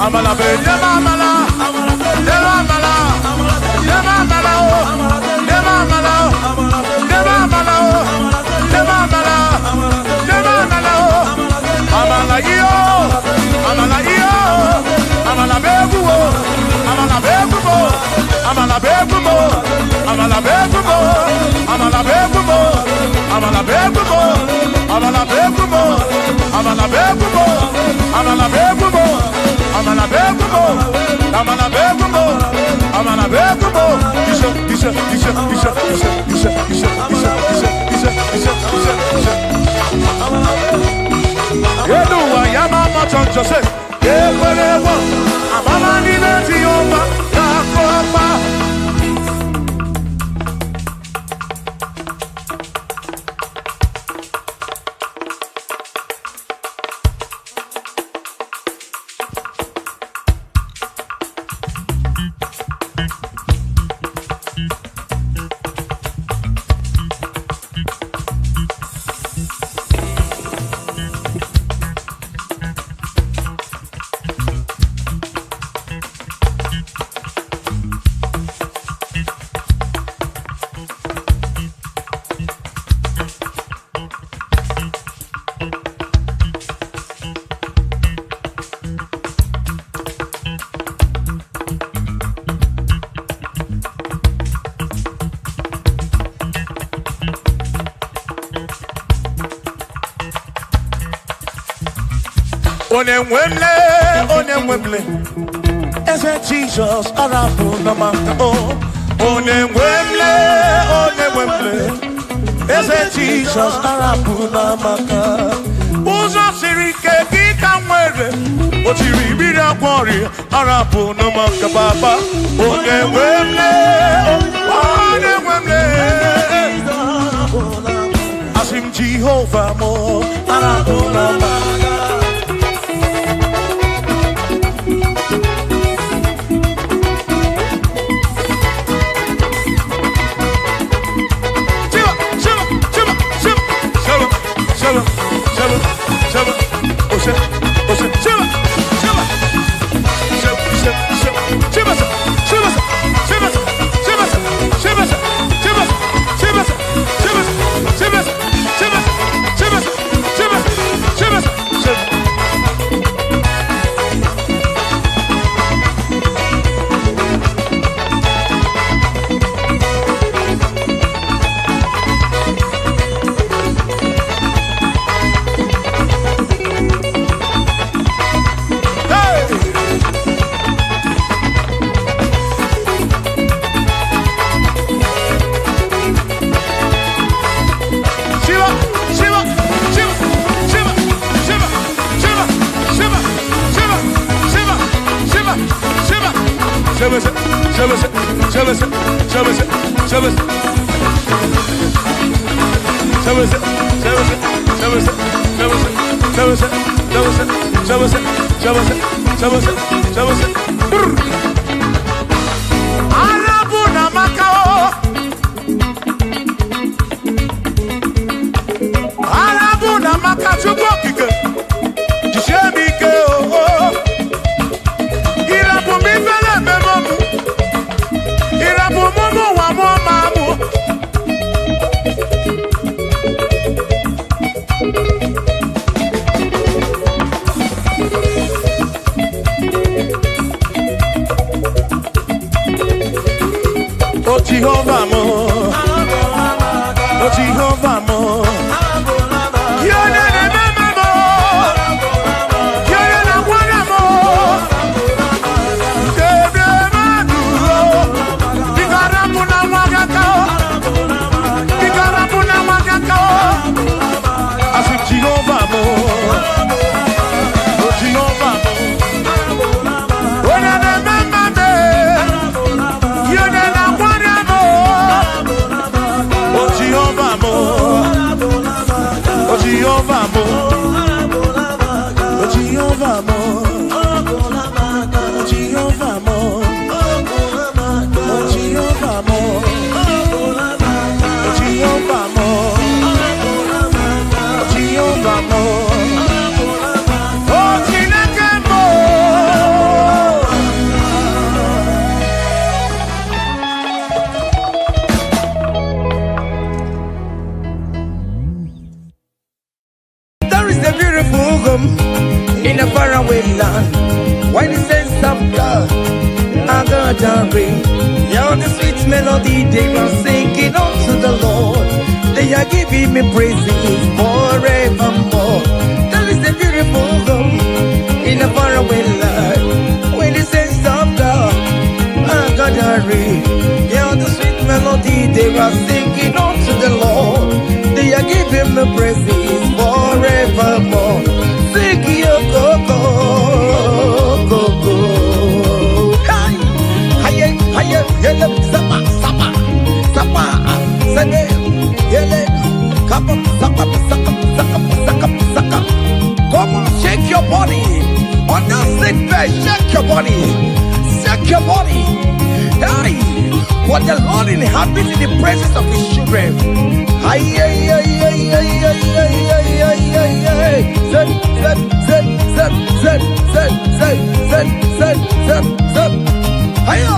Amala be amala amala Onemwemle, Eze Jesus, Arabu Namaka, Onemwemle, Eze Jesus, Arabu Namaka, Uzo Sirike, Gikamwere, Otiri Bida Kwari, Arabu Namaka Baba, Onemwemle, Asim Jehovah Mo, Arabu Namaka. Jehovah mo, Jehovah mo, Jehovah mo, Jehovah mo, Jehovah mo, oh Chineke mo. There is a beautiful home in a faraway land. Why the sense of God? I got a ring. Yeah, the sweet melody they are singing unto the Lord. They are giving me praises forevermore. There is a beautiful home in a faraway land. When the sense of God, I got a ring. Yeah, the sweet melody they are singing unto the Lord. They are giving me praises forevermore. Sing your go-go, go-go. Hiya, yele, sapa, sapa, sapa, sene, yele, kapa, sapa, sapa, sapa, sapa, sapa. Come on, shake your body. On that sick bed, shake your body. Shake your body. Hey, what the Lord inhabits in the presence of His children. Hiya, hiya, hiya, hiya, hiya, hiya, hiya, hiya, hiya. Zed, zed, zed, zed, zed, zed, zed, zed, zed, zed, zed. Hiya.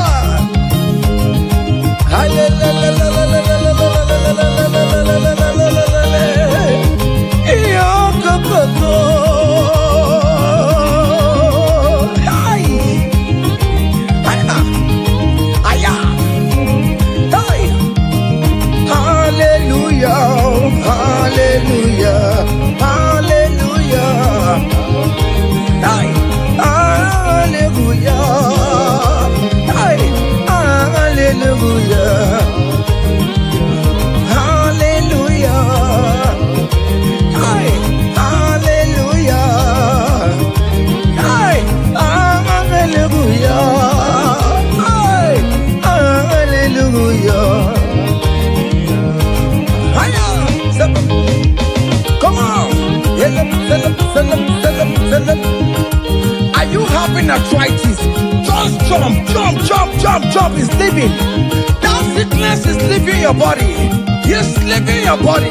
Are you having arthritis? Just jump, jump, jump, jump, jump. It's leaving. That sickness is leaving your body. It's leaving your body.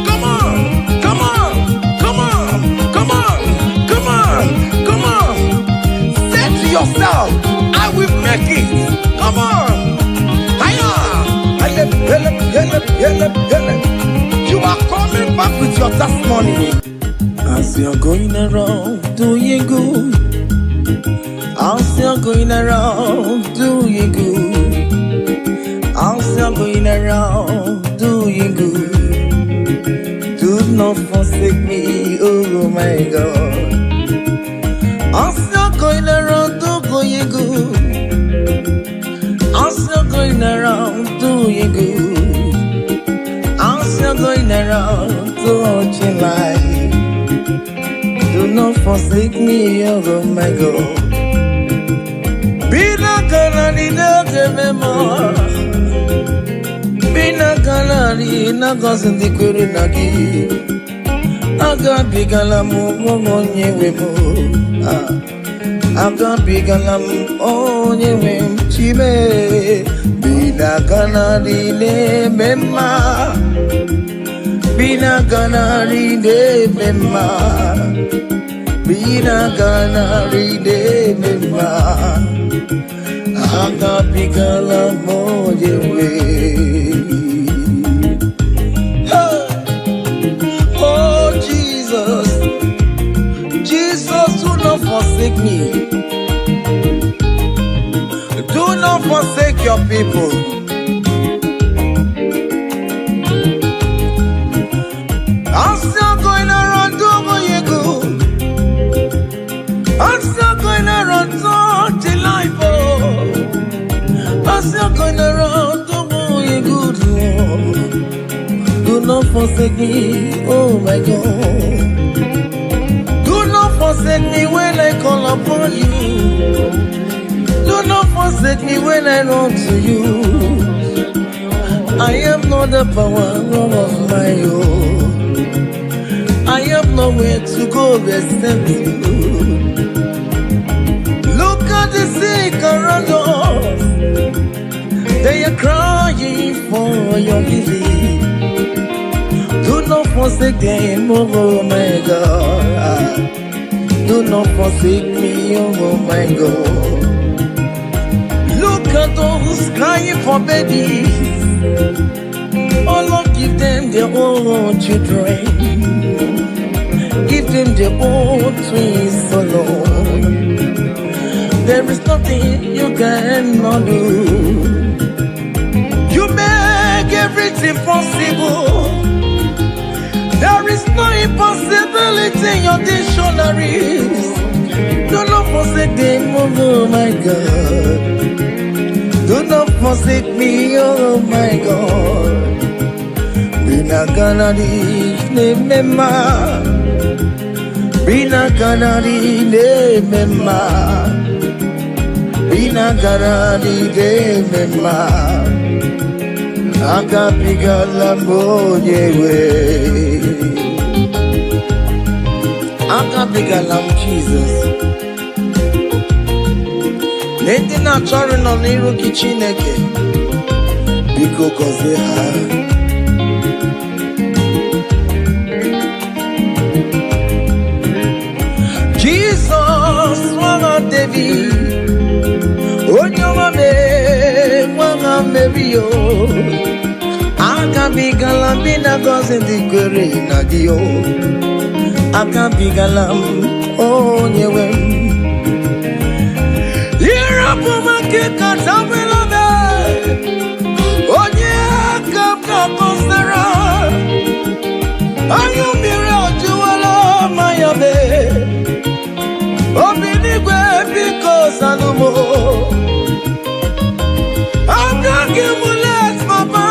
Come on, come on, come on, come on, come on, come on. Say to yourself, I will make it. Come on. You are coming back with your testimony. As you're going around doing good, as you're going around doing good, as you're going around doing good, do not forsake me, oh my God. As you're going around doing good, as you're going around doing good, as you're going around touching life, do not forsake me, oh my God. Be not gonna need no more. Be not gonna need no gossip, the Kurunagi. I got big alamu, onye wemo. I got big alamu, onye wem, chibe. Be not gonna need mema. Be not gonna need mema. Bina gana ridemema Aga pikala mojewe Oh Jesus, Jesus, do not forsake me. Do not forsake your people. I'm still going around doing you good. I'm still going around touching life, oh. I'm still going around doing good, Lord. Do not forsake me, oh my God. Do not forsake me when I call upon you. Do not forsake me when I run to you. I am not the power of my own. I I have nowhere to go except you. Look at the sick around us. They are crying for your healing. Do not forsake them, oh my God. Do not forsake me, oh my God. Look at those crying for babies. Oh Lord, give them their own children. Give them their own twins alone. There is nothing you cannot do. You make everything possible. There is no impossibility in your dictionaries. Do not forsake them, oh my God. Do not forsake me, oh my God. Bina kanari ne mema. Bina kanari ne mema. Bina kanari ne mema. Akapiga lambo yewe. Akapiga lam Jesus. Nende na chọrọ nọ n'iru gị Chineke. Biko gọzie ha. Jesus, nwa David. Onye ọma mee, nwa Mary o. Akabigala m na gọzie ndị kwere na gị o. Akabigala m onye nwe m. Irapumake katabelame. Onye kapkaposera. Ayumire ojuwala mayabe. Obinigwe biko sanumo. Agagimulet papa.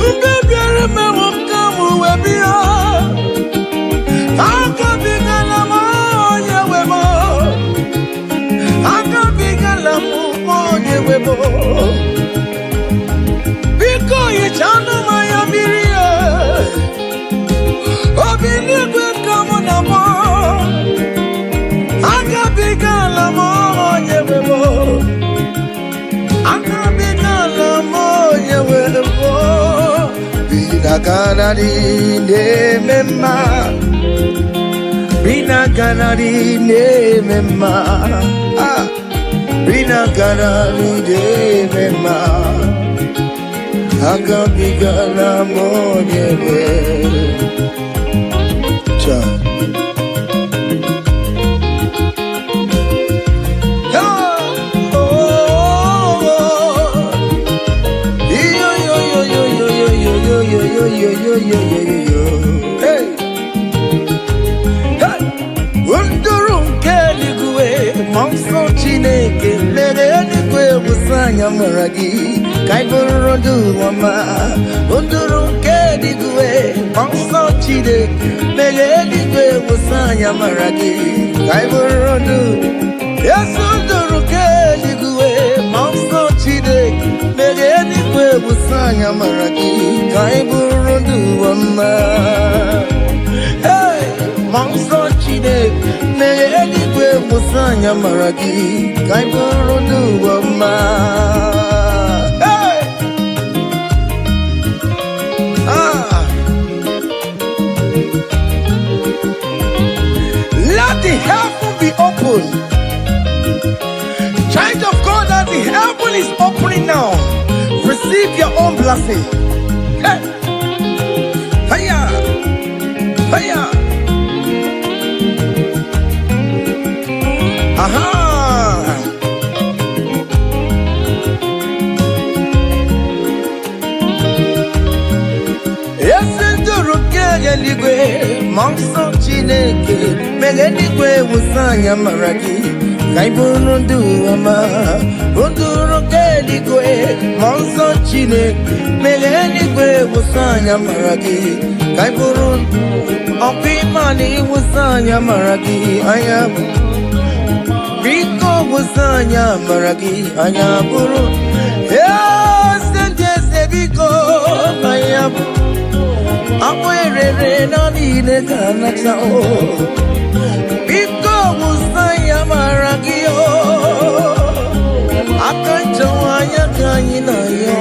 Mbebiere mewokamu webia. Akabigala ma onye webo. Akabigala mu onye webo. Biko yichanu maya mirie. Obinigwe kamu na mo. Akabigala mu onye webo. Akabigala mu onye webo. Bina kanari ne mema. Bina kanari ne mema. Bina kanari ne mema. Akabigala monyewe. Cha. Hey. Unduru keligwe monso Chineke mere eligwe busanya maragi kaiborodu wama. Unduru keligwe monso Chineke mere eligwe busanya maragi kaiborodu. Yes, unduru keligwe monso Chineke mere eligwe busanya maragi kaiborodu wama. Hey, monso Chineke mere eligwe busanya maragi kaiborodu wama. Hey, let the heaven be open. Child of God, that the heaven is opening now. Receive your own blessing. Hey, hiya, hiya. Aha. Yesenduru keligwe monso Chineke mere eligwe busanya maragi kaiborodu wama. Unduru keligwe monso Chineke mere eligwe busanya maragi kaiborodu. Opimani busanya maragi ayabu. Biko busanya maragi ayaburu. Yes, and yes, biko ayabu. Awerere na niile ga-anacha o. Biko wụsaya mara gị o. Aka nchawa anya ka anyị na ya.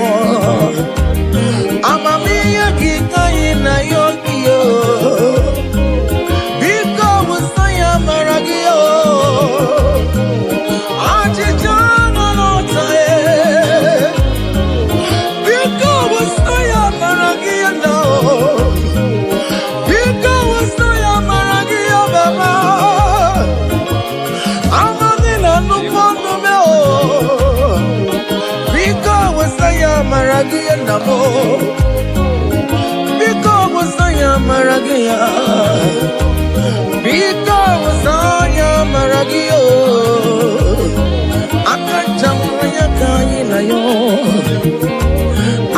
Amamihe gị ka anyị na ya gị o. Biko wụsaya mara gị o. Achịcha nọ n'ọta e. Biko wụsaya mara gị na o. Biko wụsaya mara gị o baba. Amaghị na nnukwu ọnụ me o. Biko wụsaya mara gị na mo. Biko wụsaya mara gị ya. Biko wụsaya mara gị o. Aka nchawa ya ka anyị na yo.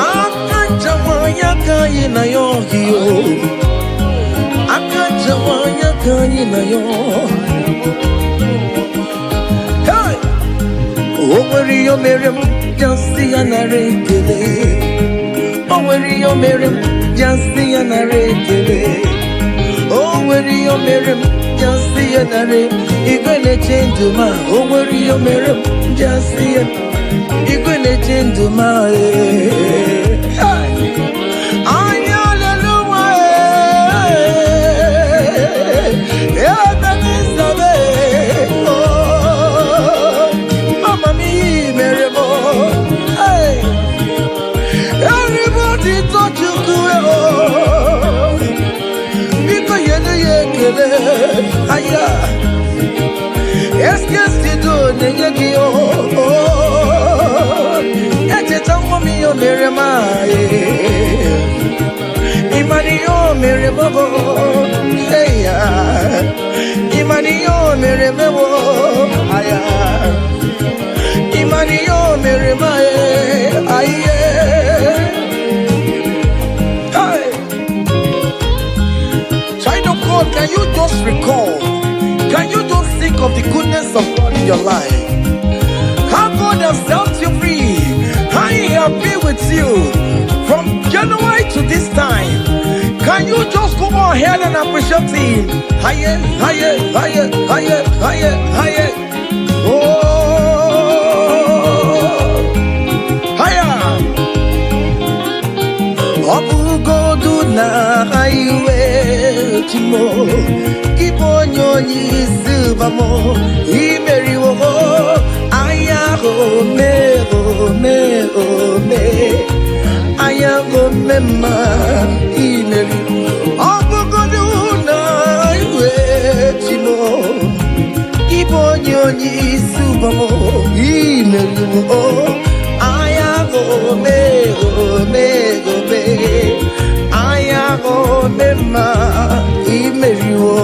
Aka nchawa ya ka anyị na yo gị o. Aka nchawa ya ka anyị na yo. Hey! O nwere ihe o mere m jasị ya nara ekele. O nwere ihe o mere m jasị ya nara ekele. O nwere ihe o mere m jasị ya nara igwe na-eche ndụ ma. O nwere ihe o mere m jasị ya igwe na-eche ndụ ma. Anya aleluya ebe n'isabe. Amamihe mere m. Everybody touch you to it. Biko yenu ye kele. Aya. Eske do nenye gi o. Ete tango mi yo mere ma. Imani yo mere bobo. Eya. Imani yo mere mewo. Aya. Imani yo mere ma. Aye. Child of God, can you just recall? Can you just think of the goodness of God in your life? How God has helped you free. How He has been with you from January to this time. Can you just go ahead and appreciate Him? Higher, higher, higher, higher, higher, higher. Oh. Na highway timo kibonyo nyisuba mo imeri wo aya go me aya go mema imeri obugodu na highway timo kibonyo nyisuba mo imeri wo aya go me aya go mema imeriwo.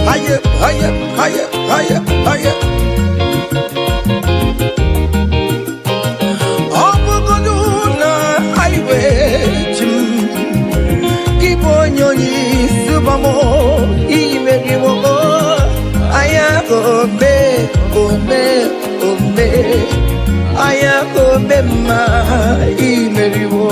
Haye haye haye haye haye. Obugodu na highway chim kibonyo nyisubamo imeriwo. Aya go me aya go mema imeriwo.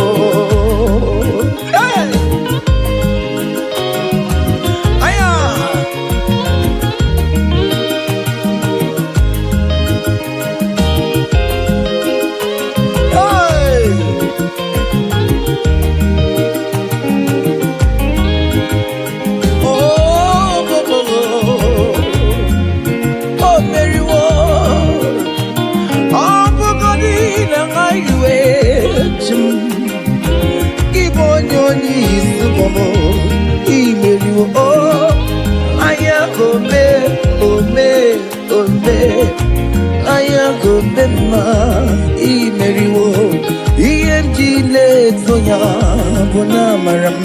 Imeriwo IMG Tonya Bonamaram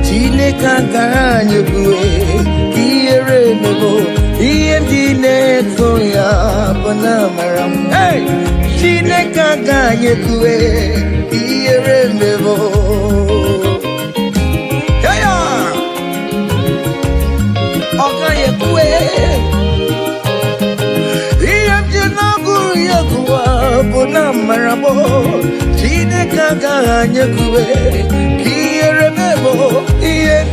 Chile Kankanye Bue Kiere Mebo IMG Tonya Bonamaram Hey Chile Kankanye Bue Kiere Mebo Yaya Okaye Bue Bona marabo, chine Chineke nyekwe kiyere mebo iye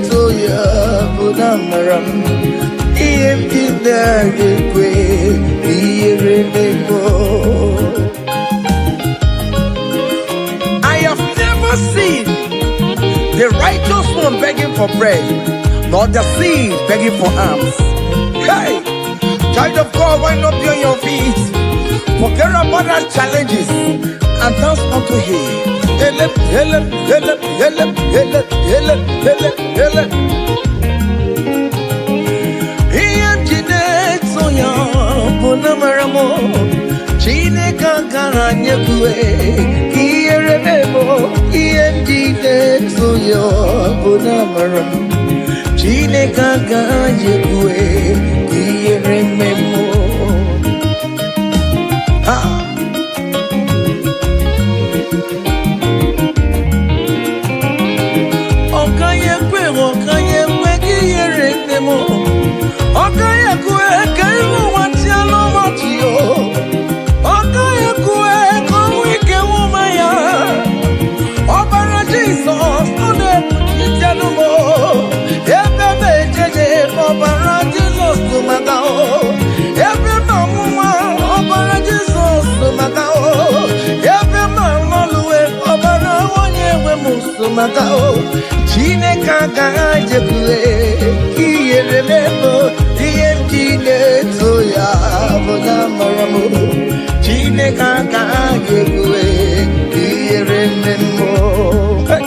toya bunamaram iye nyekwe kiyere mebo. I have never seen the righteous one begging for bread, nor the seed begging for alms. Hey, child of God, why not be on your feet? Forget about our challenges and dance unto Him. Hele, hele, hele, hele, hele, hele, hele, hele. Iyem Chineke soya bonamaramo. Chineke nyekwe kiyere mebo. Iyem Chineke soya bonamaramo. Chineke nyekwe kiyere mebo. Chineke nyekwe kiyere mebo iye toya bonamaramo. Chineke nyekwe kiyere mebo. Hey,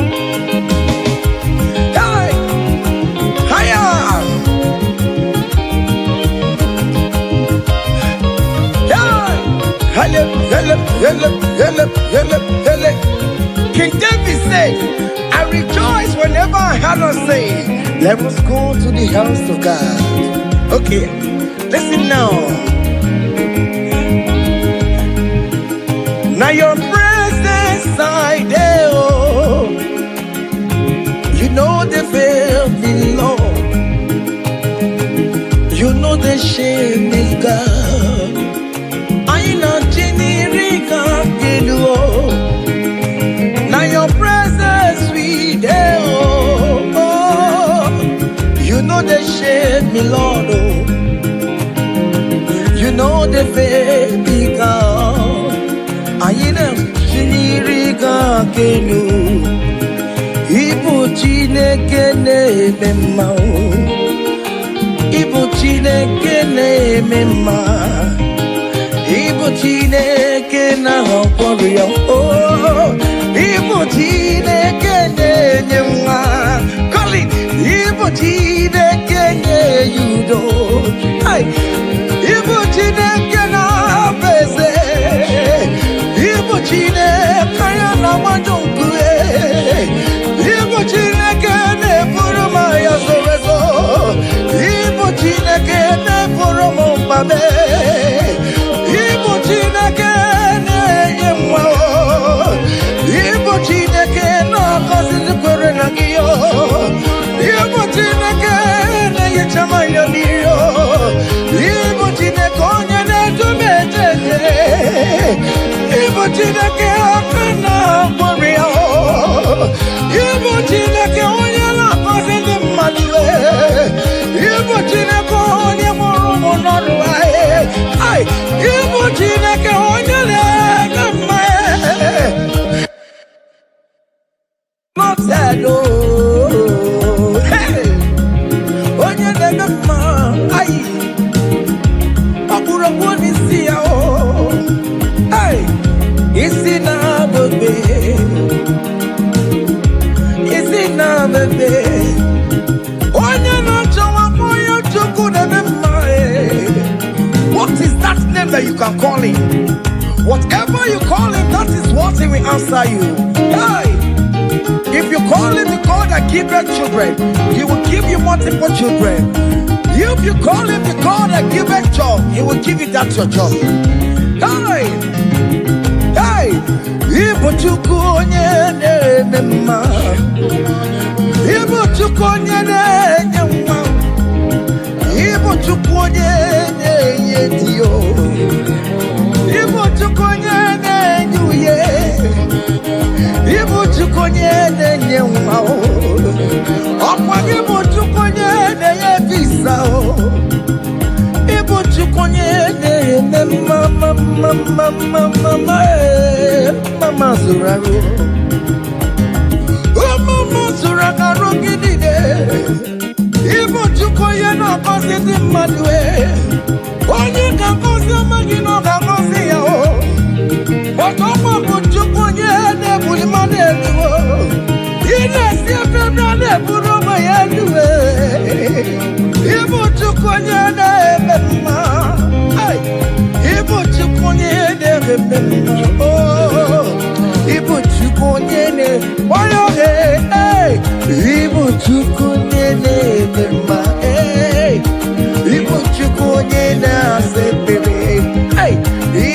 haya. Hele, hele, hele, hele, hele, hele. King David said, I rejoice whenever I hear us say, let us go to the house of God. Okay, listen now. Now your presence I there, oh. You know the fear of the Lord. You know the shame is God. I know Jenny now your presence we there, oh. You know the shame, me Lord, oh. You know the baby God. I know Chiniriga Kenu. Ibu Chineke neme ma. Ibu Chineke neme Ibu Chineke na warrior, oh. Ibu Chineke nenye mwa. Call it. Ibu Chineke ne yudo. Hey. Ibu Chineke na beze. Ibu Chineke na majunkwe. Ibu Chineke ne puruma ya sorezo. Ibu Chineke ne puruma mbabe. Ibu Chineke nenye mwa. Ibu Chineke na kazi zikwere na giyo. Ibu Chineke nenye chama ya niyo. Ibu Chineke onye netumejeje. Ibu Chineke akana warrior. Ibu Chineke onye la kazi zimaliwe. Ibu Chineke onye murumu noruwae. Ay, Ibu Chineke onye legame. Not that, oh. Hey, onye legame. Ay, akura woni siya, oh. Ay, isi na bebe. Isi na bebe. Onye na chawa moyo chuku neme. What is that name that you can call him? Whatever you call him, that is what he will answer you. Hey! If you call him the God that giveth children, he will give you multiple children. If you call him the God that giveth job, he will give you that your job. Hey! Hey! Ibu chuku onye nema. Ibu chuku onye nema. Ibu chuku onye yetiyo. Ibu chuku onye nyuye. Ọkwa gị bụ Chukwu onye na-enye visa o. Ịbụ Chukwu onye na-eme mama zụrụ arụ. Mama zụrụ arụ gị niile. Ịbụ Chukwu onye na-agọzi ndị mmadụ onye ga-agọzi ọma gị na ọ ga-agọzi ya o. Ọkọma bụ Chukwu onye na-ebuli mmadụ elu o. Ị na-esi ebe na-eburu onwe ya elu Ịbụ Chukwu onye na-eme mma. Ịbụ Chukwu onye na-eme mma. Ịbụ Chukwu onye na-onye ohe. Ịbụ Chukwu onye na-eme mma. Ịbụ Chukwu onye na-asa ekpere.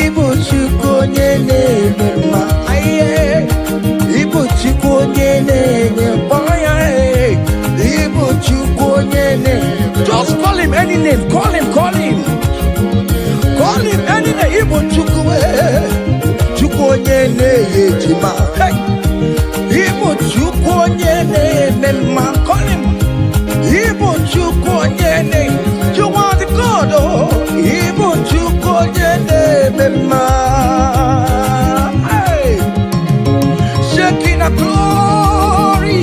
Ịbụ Chukwu onye na-eme mma. Ịbụ Chukwu onye na-enye mkpọnya. Ịbụ Chukwu onye na-enye. Just call him any name. Call him. Call him any name. Ịbụ Chukwu Chukwu onye na-enye ejima. Ịbụ Chukwu onye na-eme mma. Call him. Ịbụ Chukwu onye na-enye. You are the God. Ịbụ Chukwu onye na-eme mma. Shaking a glory.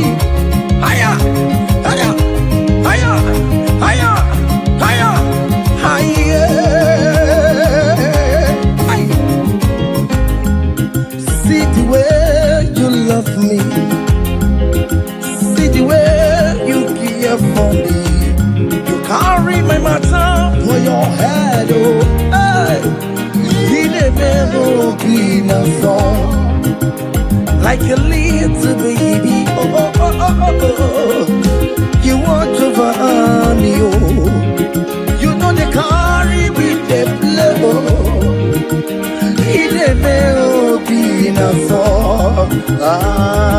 Higher, higher, higher, higher, higher, higher. See the way you love me. See the way you care for me. You carry my matter for your head, oh. You never be no song. Like a little baby, you watch over me, oh. You know they carry with the blood. It never be no song.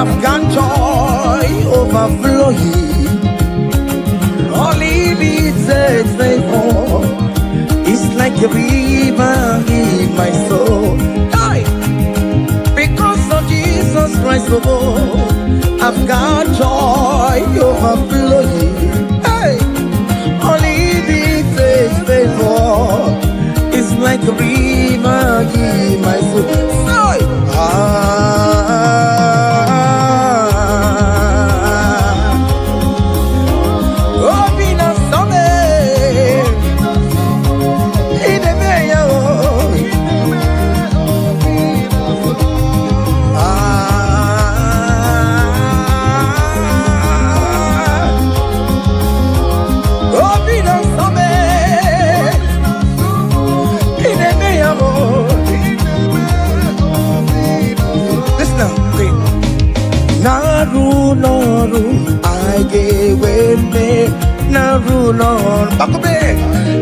I've got joy overflowing. All he needs is favor. It's like a river in my soul. Hey! Because of Jesus Christ, oh, I've got joy overflowing. Hey! All he needs is favor. It's like a river in my soul. Hey! Noru, I gave me Naru Noru. Bakobe,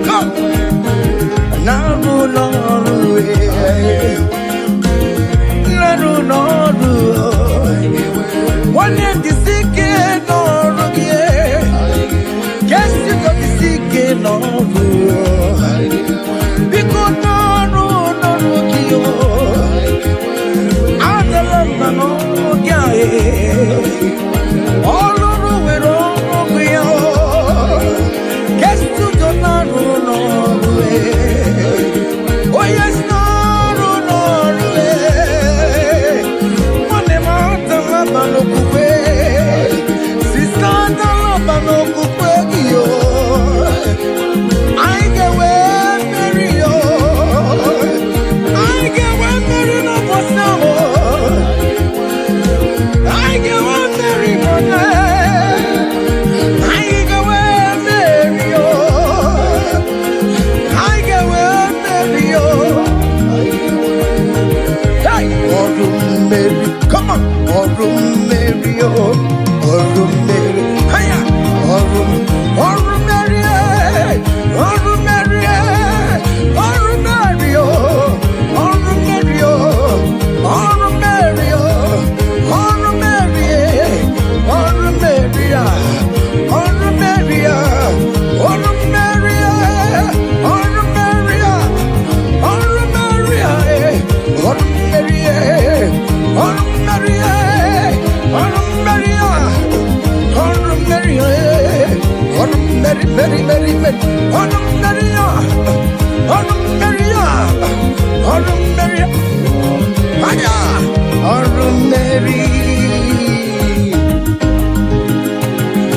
come. Naru Noru, Naru Noru. One name the sick Noru, guess you got the sick Noru. Because Noru Noru, I love Noru. All over with all we are. Guess to the Norway. Oh, yes, Norway. Money mountain, Labanoque. Sister, Labanoque. I get where Mary. I get where Mary. No, for some. I get one very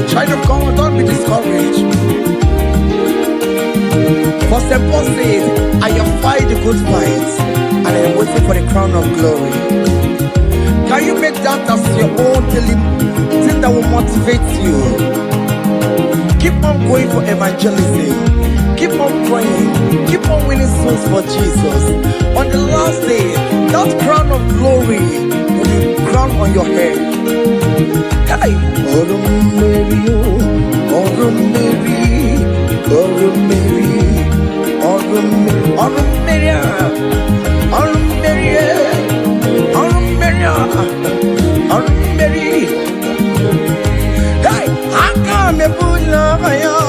Child of God, don't be discouraged. For St. Paul says, I have fight the good fight, and I am waiting for the crown of glory. Can you make that as your own daily thing that will motivate you? Keep on going for evangelism. Keep on praying. Keep on winning souls for Jesus. On the last day, that crown of glory will be crowned on your head. Hey! Oh, Mary, oh, Mary, oh, Mary, oh, Mary, oh, Mary, oh, Mary, oh, Mary. Hey! I come and put love on you.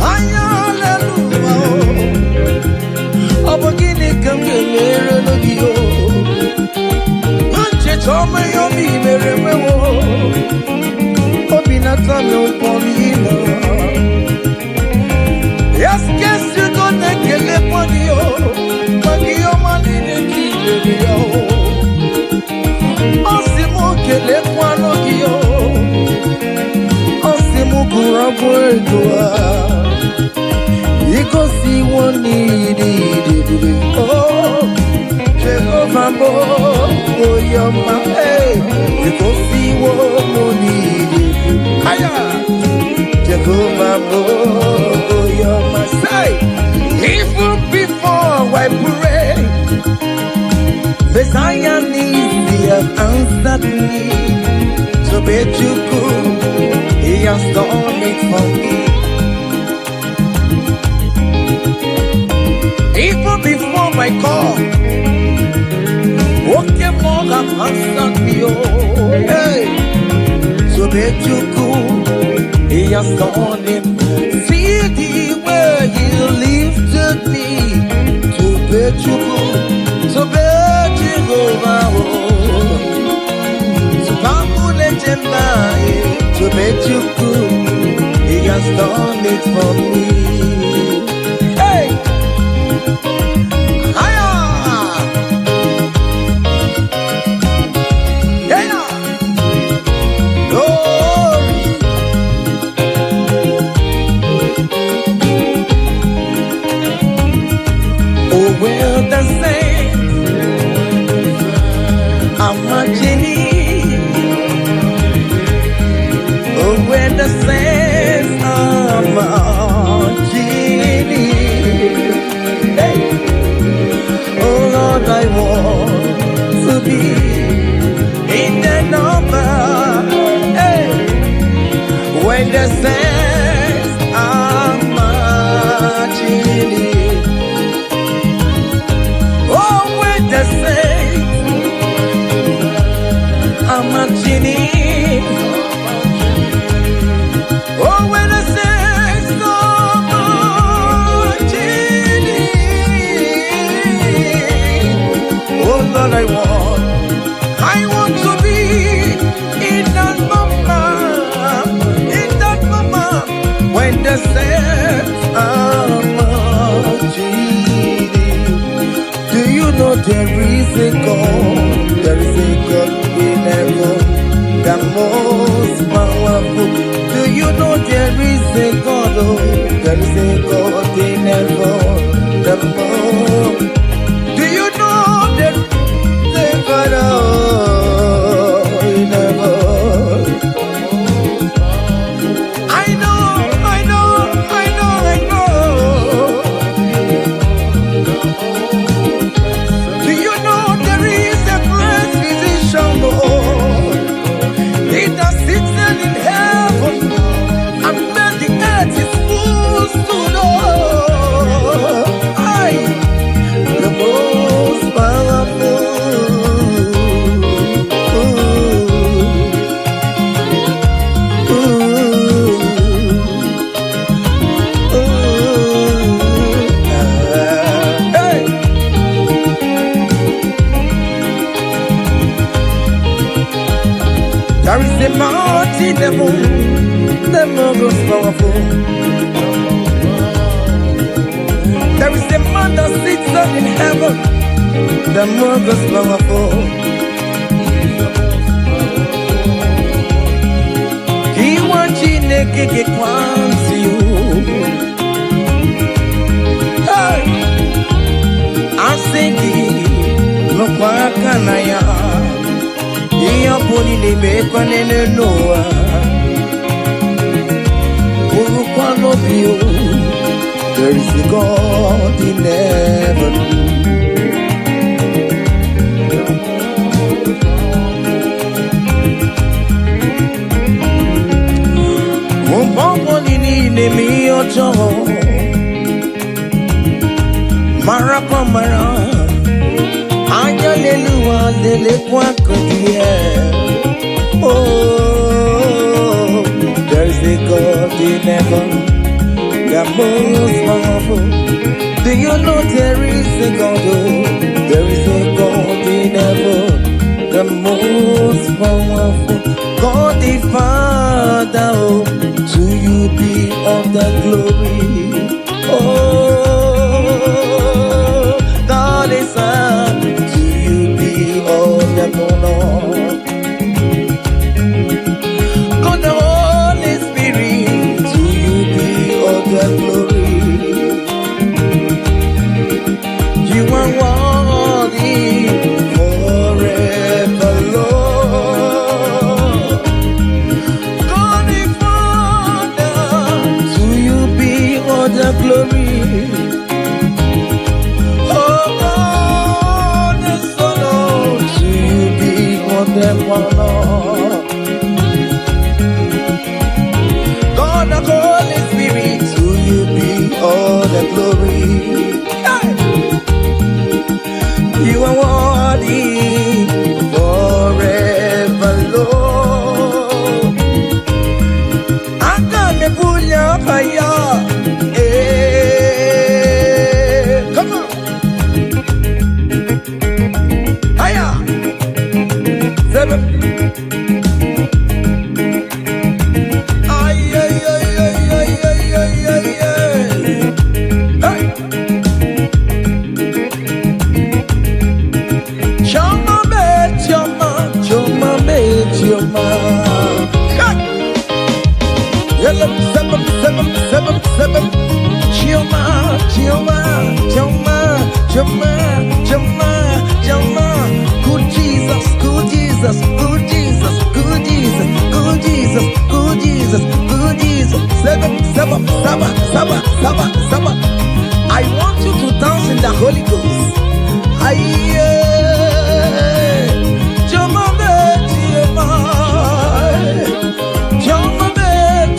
Hallelujah. Abogini kamere no dio. Manche chome yo mi mere mewo. Obinata me uponina. Yes, guess you gonna kill it for you. Magio mani ne kill yo. Osimo kele kwano yo. Osimo kurabo edua. Iko si woni di. Oh, Jehovah mo, oh your my hey. Iko si woni di. Aya, Jehovah mo, oh your my say. Even before I pray, Messiah needs to have answered me. So bet you could, He has done it for me. Even before my call, okay, more have answered me. Oh, hey. So bet you could, He has done it. See the way He lifted me. To bet you could, to bet you over. So Bambule Jemai, to bet you could, He has done it for me. Hey! The saints are marching. Hey. Oh Lord, I want to be in the number. Hey. When the saints are marching. Oh, when the saints are marching. Oh, when I say so much, oh Lord, I want to be in that moment when the saints are marching. Do you know there is a God? There is a God in heaven, the most powerful. Do you know there is a God? Oh, there is a God in heaven, the most. Do you know there is a God in heaven? I know. Do you know there is a great physician, Lord? He that sits in heaven. It's full to know I the most powerful. Hey. There is a mighty devil. The most powerful. There is a man that sits up in heaven, the most powerful. He wants you to get once you. Hey, I'm singing, look what can I am. You're putting the bacon in the Noah. There is a God in heaven. Marapamara, Ayalelua, Lelequacodia. Oh, there's a God. in heaven, the most powerful. Do you know there is a God? Oh, there is a God in heaven, the most powerful. God the Father, oh, to you be all the glory. Oh, God the Son, to you be all the honor. God the Holy Spirit, to you be all the glory. You are worthy forever, Lord. God the Father, to you be all the glory. Oh God the Son, to you be all the honor. God the Holy Spirit, to you be all the glory. You are worthy forever, Lord. I can't pull your fire. Come on. Hiya. 7. Ay, ay, ay, ay, ay, ay, ay, ay, ay. Hey. Choma be choma, choma be choma. Yellow 7, 7, 7, 7. Choma, choma, choma, choma, choma, choma. Good Jesus, good Jesus, good Jesus, good Jesus, good Jesus, good Jesus, good Jesus. 7, 7, 7, 7, 7, 7. I want you to dance in the Holy Ghost. Aye. Choma be choma, choma be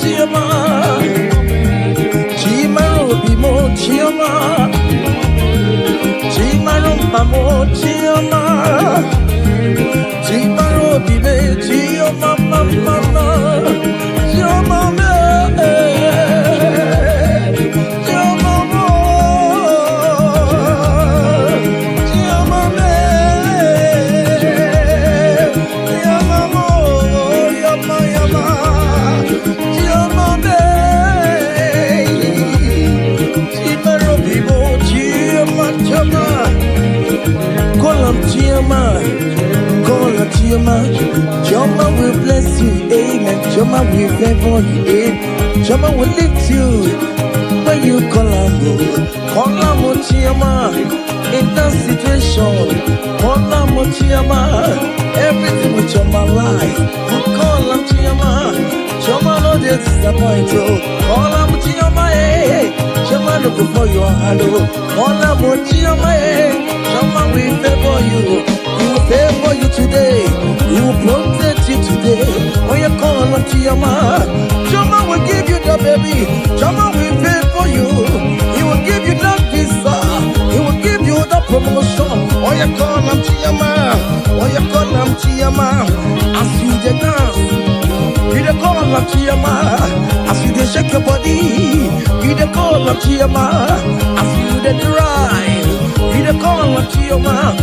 choma, chimaro bimo choma, chimaro mamo choma, chimaro bime choma mama, choma me, choma mo. Choma will bless you, amen. Choma will favor you, amen. Choma will lift you when you call him. Choma in that situation. Call him, Choma. Everything with Choma life. Call him, Choma. Choma no dey disappoint you. Call him, Choma, hey. Choma look for your hello. Call him, Choma, hey. Choma will favor you. He will favor you today. He will protect you today. When you call on Choma, Choma will give you the baby. Choma will favor you. He will give you that visa. He will give you the promotion. When you call on Choma, when you call on Choma, as you dey dance, you dey call on Choma. As you dey shake your body, you dey call on Choma. As you dey drive, you dey call on Choma.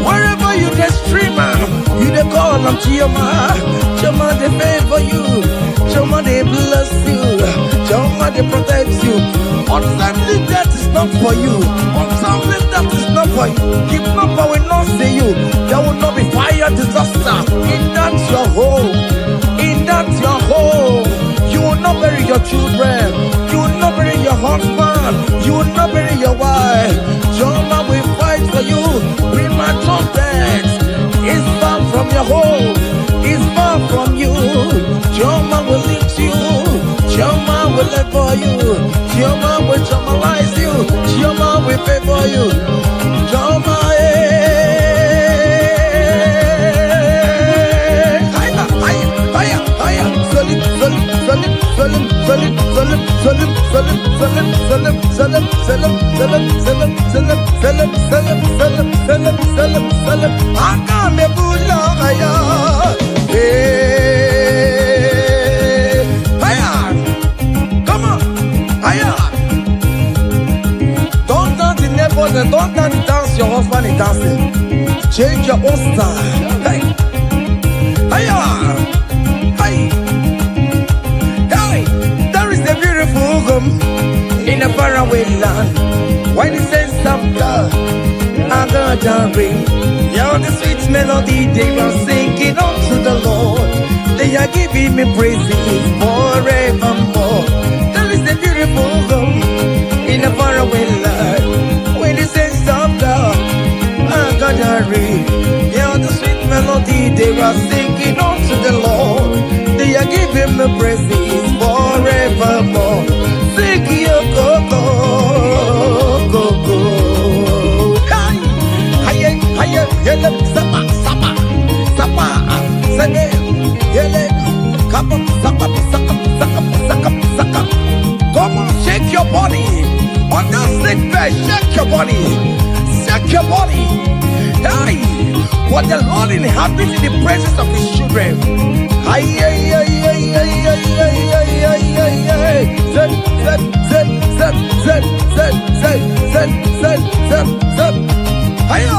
Wherever you dey streamer, you dey call on Choma. Choma dey favor you. Choma dey bless you. Choma dey protect you. Untimely death is not for you. Untimely death is not for you. Kidnapper will not see you. There will not be fire disaster in that your home. In that your home. You will not bury your children. You will not bury your husband. You will not bury your wife. Choma will fight for you. Premature death is far from your home. Is far from you. Choma will lift you. Choma will live for you. Choma will chomalize you. Choma will pay for you. Choma, husband is dancing. Change your own style. Hey, hiya, hey, hey. There is a beautiful home in a faraway land. When the sense of God, I got a ring. Yeah, the sweet melody they are singing unto the Lord. They are giving me praises forevermore. There is a beautiful home in a faraway land. When the sense of God, I got a ring. Yeah, the sweet melody they are singing unto the Lord. They are giving me praises forevermore. Sing your go-go. Yele, sapa, sapa, sapa, sene, yele, come on, sapa, sapa, sapa, sapa, sapa. Come on, shake your body. On that sick bed, shake your body. Shake your body. Hey, what the Lord inhabits in the presence of his children. Ay, ay, ay, ay, ay, ay, ay, ay, ay, ay, ay. Zed, zed, zed, zed, zed, zed, zed, zed, zed, zed, zed. Hiya!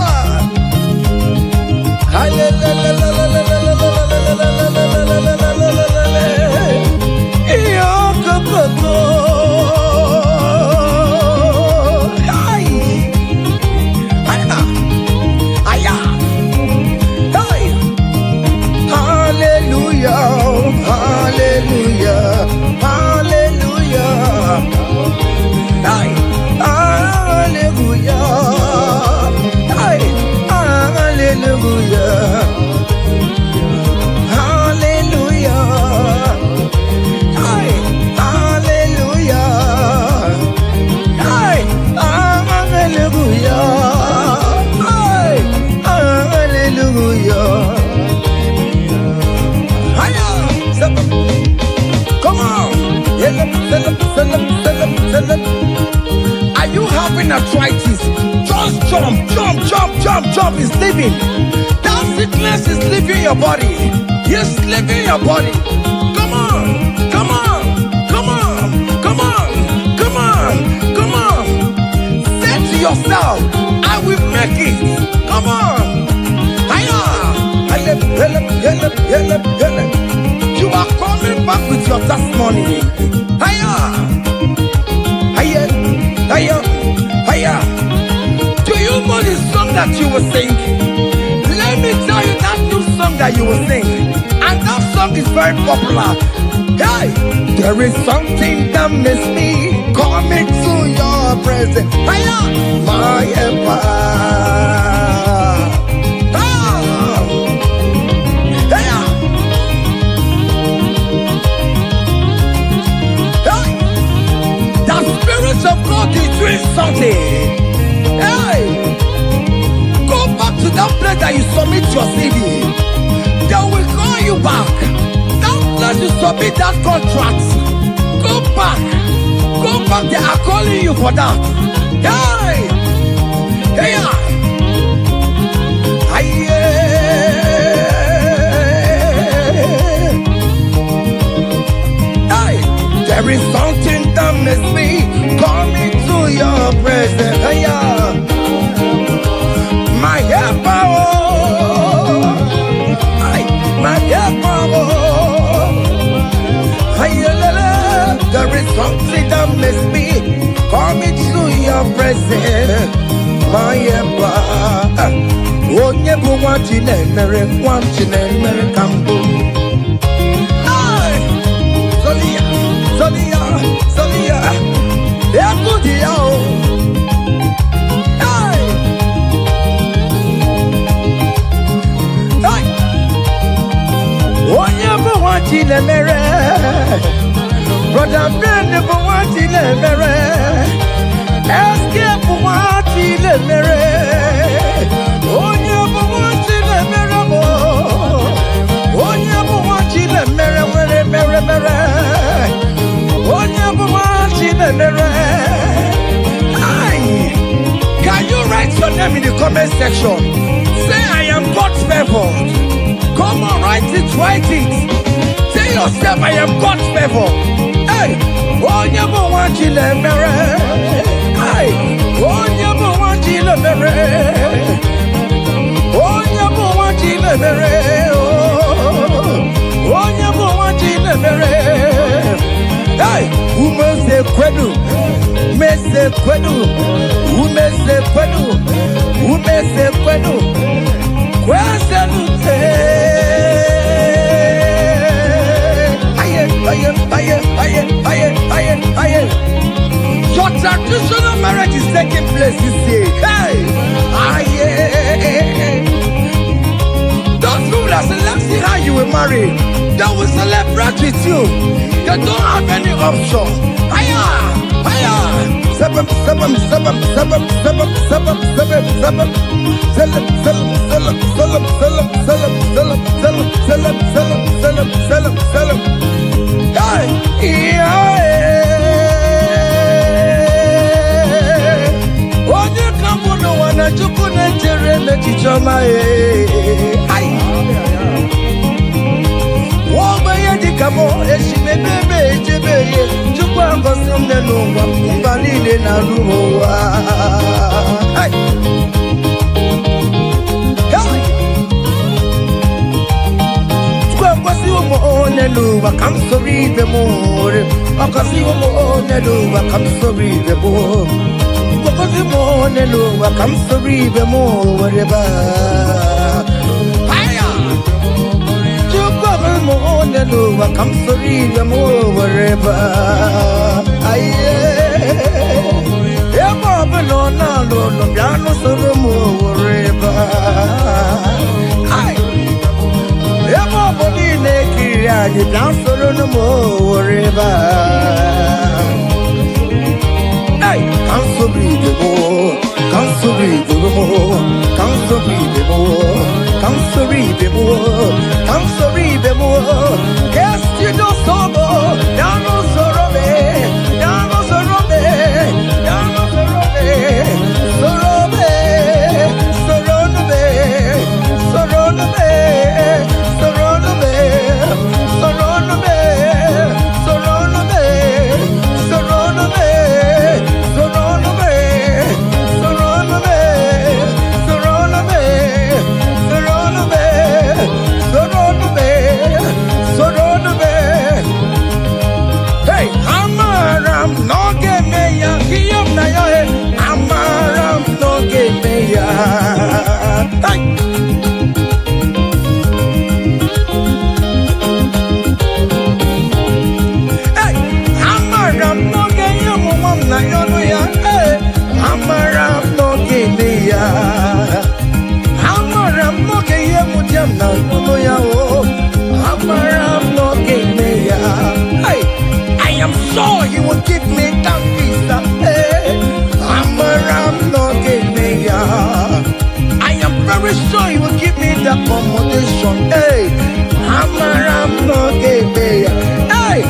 Are you having arthritis? Just jump, jump, jump, jump, jump. It's leaving. That sickness is leaving your body. It's leaving your body. Come on, come on, come on, come on, come on, come on. Say to yourself, I will make it. Come on. Hiya. You are coming back with your testimony. Hiya. Hiya, hiya, hiya. Do you know the song that you will sing? Let me tell you that new song that you will sing. And that song is very popular. Hey, there is something that makes me coming to your presence. Hiya, my empire. Of God is doing something. Hey, go back to that place that you submit your CV. They will call you back. That place you submit that contract. Go back. Go back. They are calling you for that. Hey, hey, hey, there is something that makes me coming to your presence. Hiya. My helper, my helper. Hiya, there is something that makes me coming to your presence. My helper. Oh, never want you, never want you, never come. Sonia, Sonia, yeah, good, yo. Hey, hey. Oh, never want you, never. Brother, never want you, never. Escape, want you, never. Oh, never want you, never. Oh, never want you, never. Can you write your name in the comment section? Say I am God's favored. Come on, write it, write it. Tell yourself I am God's favored. Hey, oh, never want you to marry. Hey, oh, never want Chile mere. Onye bụ nwa Chile mere. Onye bụ nwa Chile mere. Hey, umeze kwenu. Umeze kwenu. Umeze kwenu. Umeze kwenu. Kweselute. Aye. Your traditional marriage is taking place this year. Hey, aye. Those people that select see how you will marry, they will celebrate with you. They don't have any option. Aye. Seven. Onye kambu no wana chuku netere mechichoma Wogbe dikamo eshime bebe ejebeye chukwu agosi mne n'ụwa mba niile na ruwa Neluba, come so read the more. Because you more Neluba, come so read the more. Because you more Neluba, come so read the more. Whatever. Hiya! You come more Neluba, come so read the more. Whatever. Hiya! Ever no, piano so the more. Whatever. Hiya! Everybody naked, you dance for no more river. Hey, come so breathe the more, come so breathe the more, come so breathe the more, come so breathe the more, come so breathe the more. Guess you don't sober, down on Sorobe, down on Sorobe, down on Sorobe, Sorobe, Sorobe, Sorobe. I am sure you will give me that visa. I am very sure you will give me the accommodation. Hey, hey,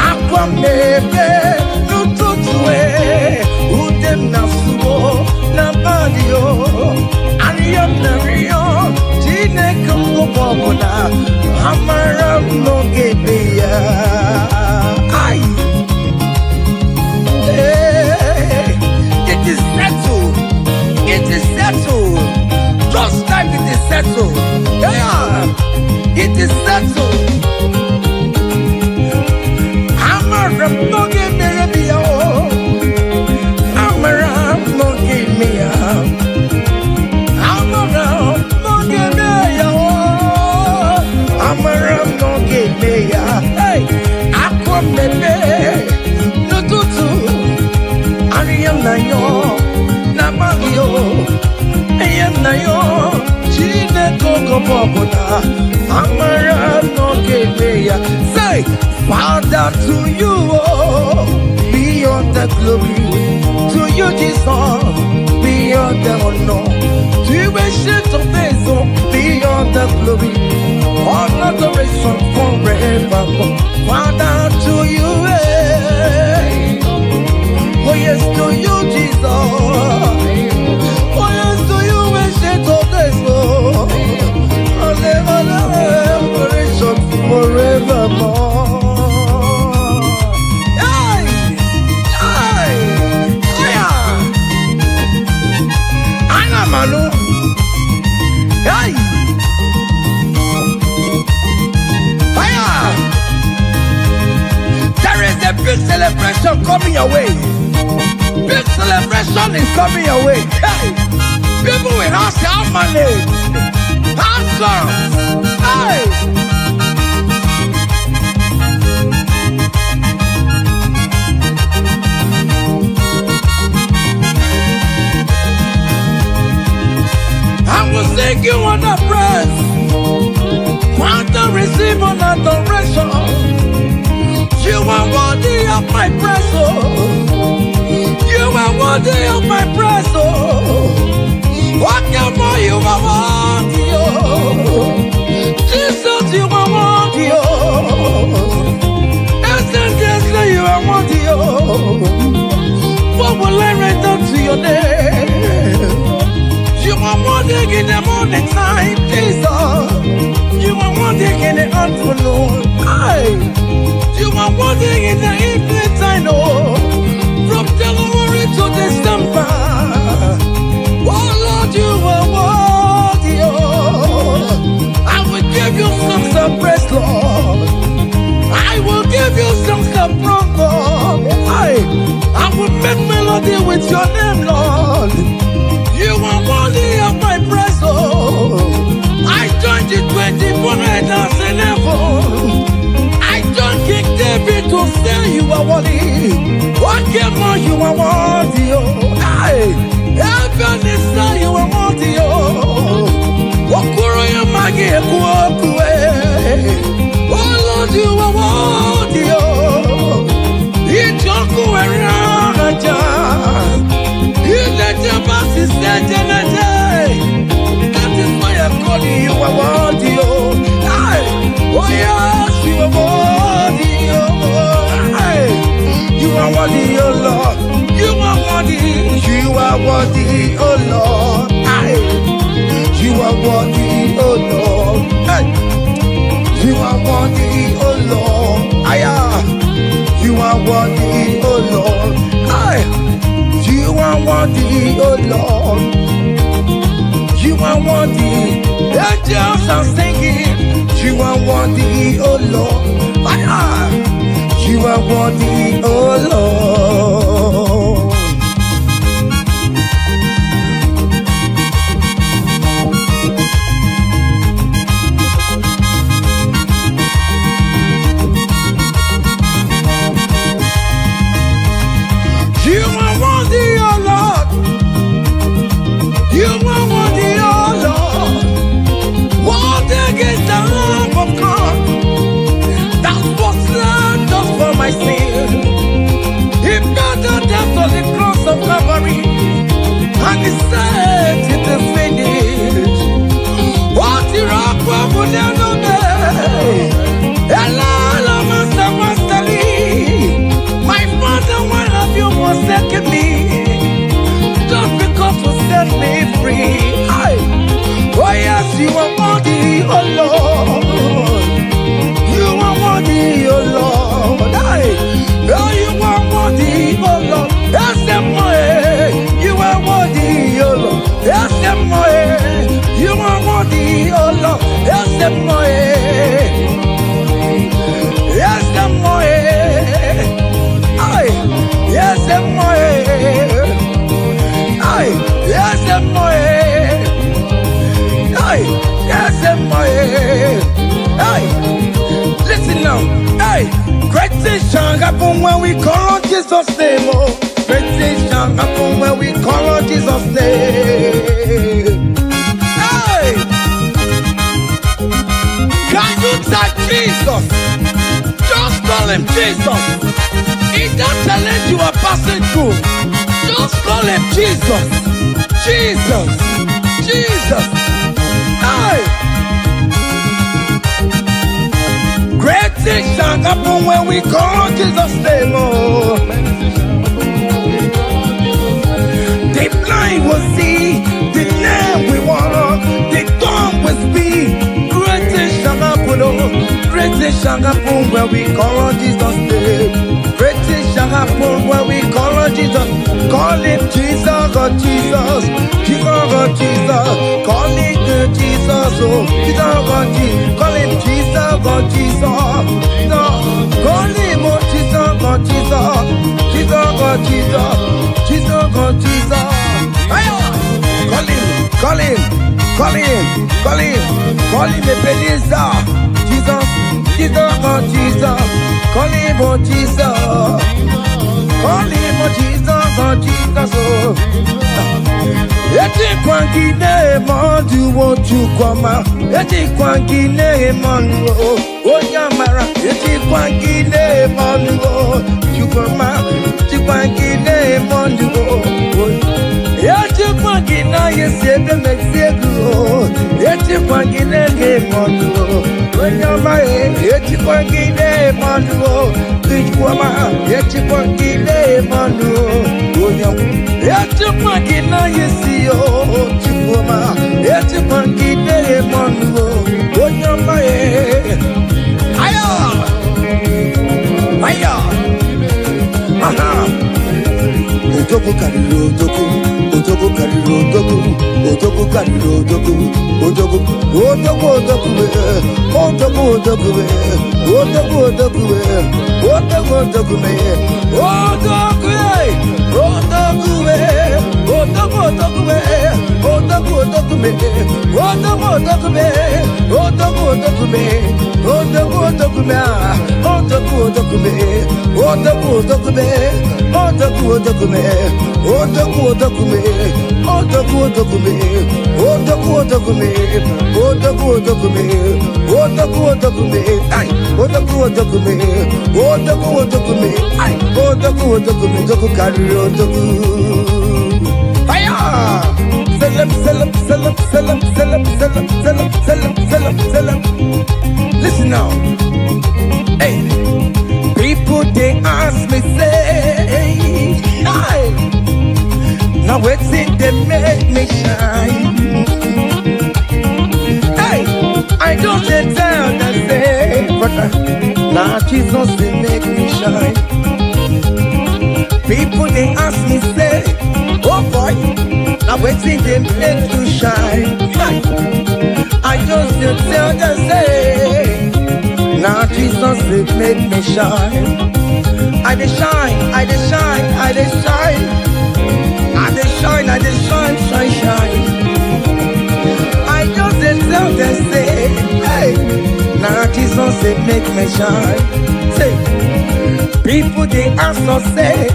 Aquamebe, no tutue, Udem Nasuo, Nabadio, Ariam Nario, Tine Kumobona, Amaram no Gebea. It is settled. It is settled. Just like it is settled. Yeah, it is settled. Amaram no give me a Amaram no give me a Amaram no give me a Amaram no give me a Hey, Aquamebe no tutu Ariam na yo Nabagio Ayam na yo Chine koko popona Amaram no give me a Say, Father, to you, beyond the glory, to you, Jesus, beyond the honor, to you, ancient of days, beyond the glory, all adoration forever. Father, to you, oh yes, to you, Jesus, oh yes, to you, ancient of days, all adoration forevermore. celebration coming your way. Big celebration is coming your way. Hey, people will ask how money, how songs. Hey. I will sing you on the praise, want to receive on adoration. You are worthy of my praise, oh. You are worthy of my praise, oh. What more you are worthy, oh. Jesus, you are worthy, oh. Essentially, you are worthy, oh. What will I render to your name? You are morning in the morning time, Jesus. You are morning in the afternoon. You are morning in the evening time, oh. From January to December. Oh Lord, you are worthy, oh. I will give you songs of praise, Lord. I will give you songs of praise, Lord. I will make melody with your name, Lord. You are worthy of my praise, oh. I joined the 24 elders in heaven. I joined King David to say you are worthy. What more you are worthy, oh. Heaven is say you are worthy, oh. Okuro ya magi ekuokue. Oh Lord, you are worthy, oh. Ijoku eraja. That is why I'm calling you a worthy, oh. Oh yes, you are worthy, oh. You are worthy, oh Lord. You are worthy. You are worthy, oh Lord. You are worthy, oh Lord. You are worthy, oh Lord. You are worthy, oh Lord. You are worthy, oh Lord. You are worthy. Angels are singing. You are worthy, oh Lord. You are worthy, oh Lord. My sin, he paid the death on the cross of Calvary, and he said it is finished. What the rock will never be. Hello, Master Lee. My father, one of you forsaken me, just because you set me free. Oh yes, you are worthy, oh Lord. You are worthy, oh Lord. Oh, you are worthy, oh Lord. Yes, you are worthy, oh Lord. Yes, you are worthy, oh Lord. Yes, yes, yes, yes, listen now, hey. Great things shall happen when we call on Jesus' name, oh. Great things shall happen when we call on Jesus' name. Hey! Can you type Jesus? Just call him Jesus. In that challenge you are passing through, just call him Jesus. Jesus. Jesus. Hey! Great things shall happen when we call Jesus' name, oh. The blind will see, the lame will walk, the dumb will speak. Great things shall happen, oh. Great things shall happen when we call on Jesus' name. Great things shall happen when we call on Jesus. Call him Jesus, oh Jesus. Jesus, oh Jesus. Call him Jesus, oh Jesus, oh Jesus. Call him Jesus, oh Jesus. Call him, oh Jesus, oh Jesus. Jesus, Jesus, God, Jesus. Call him, call him, call him, call him, call him Ebenezer. Jesus, Jesus, God, Jesus. Call him, oh Jesus. Call him, oh Jesus, oh Jesus, oh. Eti kwangine mondu wotu kwama. Eti kwangine mondu onyamara. Eti kwangine mondu chukwama. Eti kwangine mondu eti kwangina yesebe mexiego. Eti kwangine mondu onyamara. Eti kwangine mondu chukwama. Eti kwangine mondu onyamara. Eti kwangina yesio chukwama. Eti kwangine mondu onyamara. Aya, aya, aha. Otoku kariro otoku, otoku kariro otoku, otoku kariro otoku, otoku, otoku otoku be, otoku otoku be, otoku otoku be, otoku otoku be, otoku be, otoku be, otoku otoku be, otoku otoku be, otoku otoku be, otoku otoku be, otoku otoku be, otoku otoku be, otoku otoku be. Otoku otoku me, otoku otoku me, otoku otoku me, otoku otoku me, otoku otoku me, otoku otoku me, ay, otoku otoku me, otoku otoku me, ay, otoku otoku me, otoku kariro otoku. Aya! Selam, selam, selam, selam, selam, selam, selam, selam, selam, selam. Listen now. Hey. People they ask me say, hey, now what's it they make me shine? Hey, I don't tell them say, but now Jesus they make me shine. People they ask me say, oh boy, now what's it they make you shine? Hey, I just tell them say. Now Jesus it made me shine. I dey shine, I dey shine, I dey shine. I dey shine, I dey shine, shine, shine. I just dey tell them say, hey. Now Jesus it make me shine. Say, people they ask us say,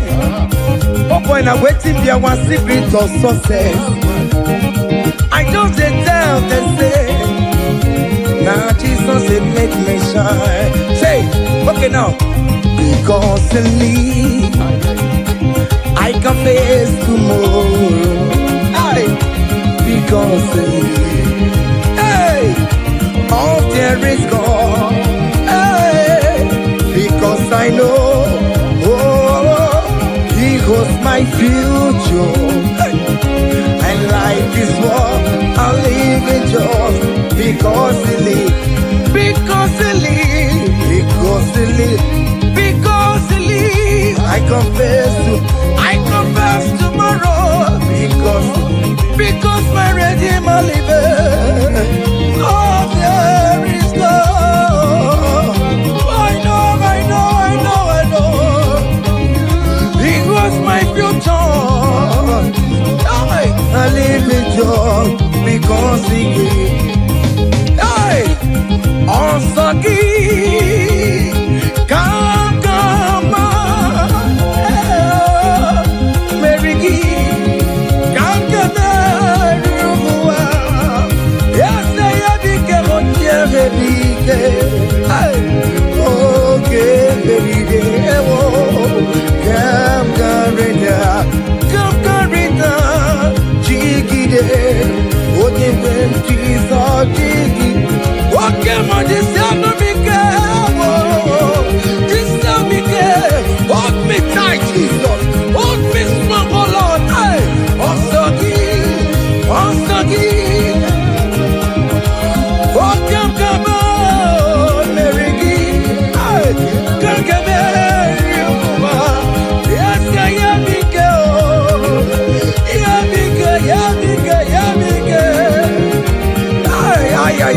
oh boy, now waiting there one secret of success. I just dey tell them say. Now Jesus it make me shine. Say, okay now. Because in me, I can face tomorrow. Hey, because in me, hey, all there is gone. Hey, because I know, oh, He holds my future. Hey, and life is what I live in just. Because he lives, because he lives, because he lives, because he lives. I confess tomorrow, because my Redeemer lives. Oh, there is love. I know. He was my future. I live in joy because he gave. Osaki, come, Merigi, come, yes, I hold me tight, Jesus, hold me strong, oh Lord, Osaki, oh, come on, Merigi, come, yes,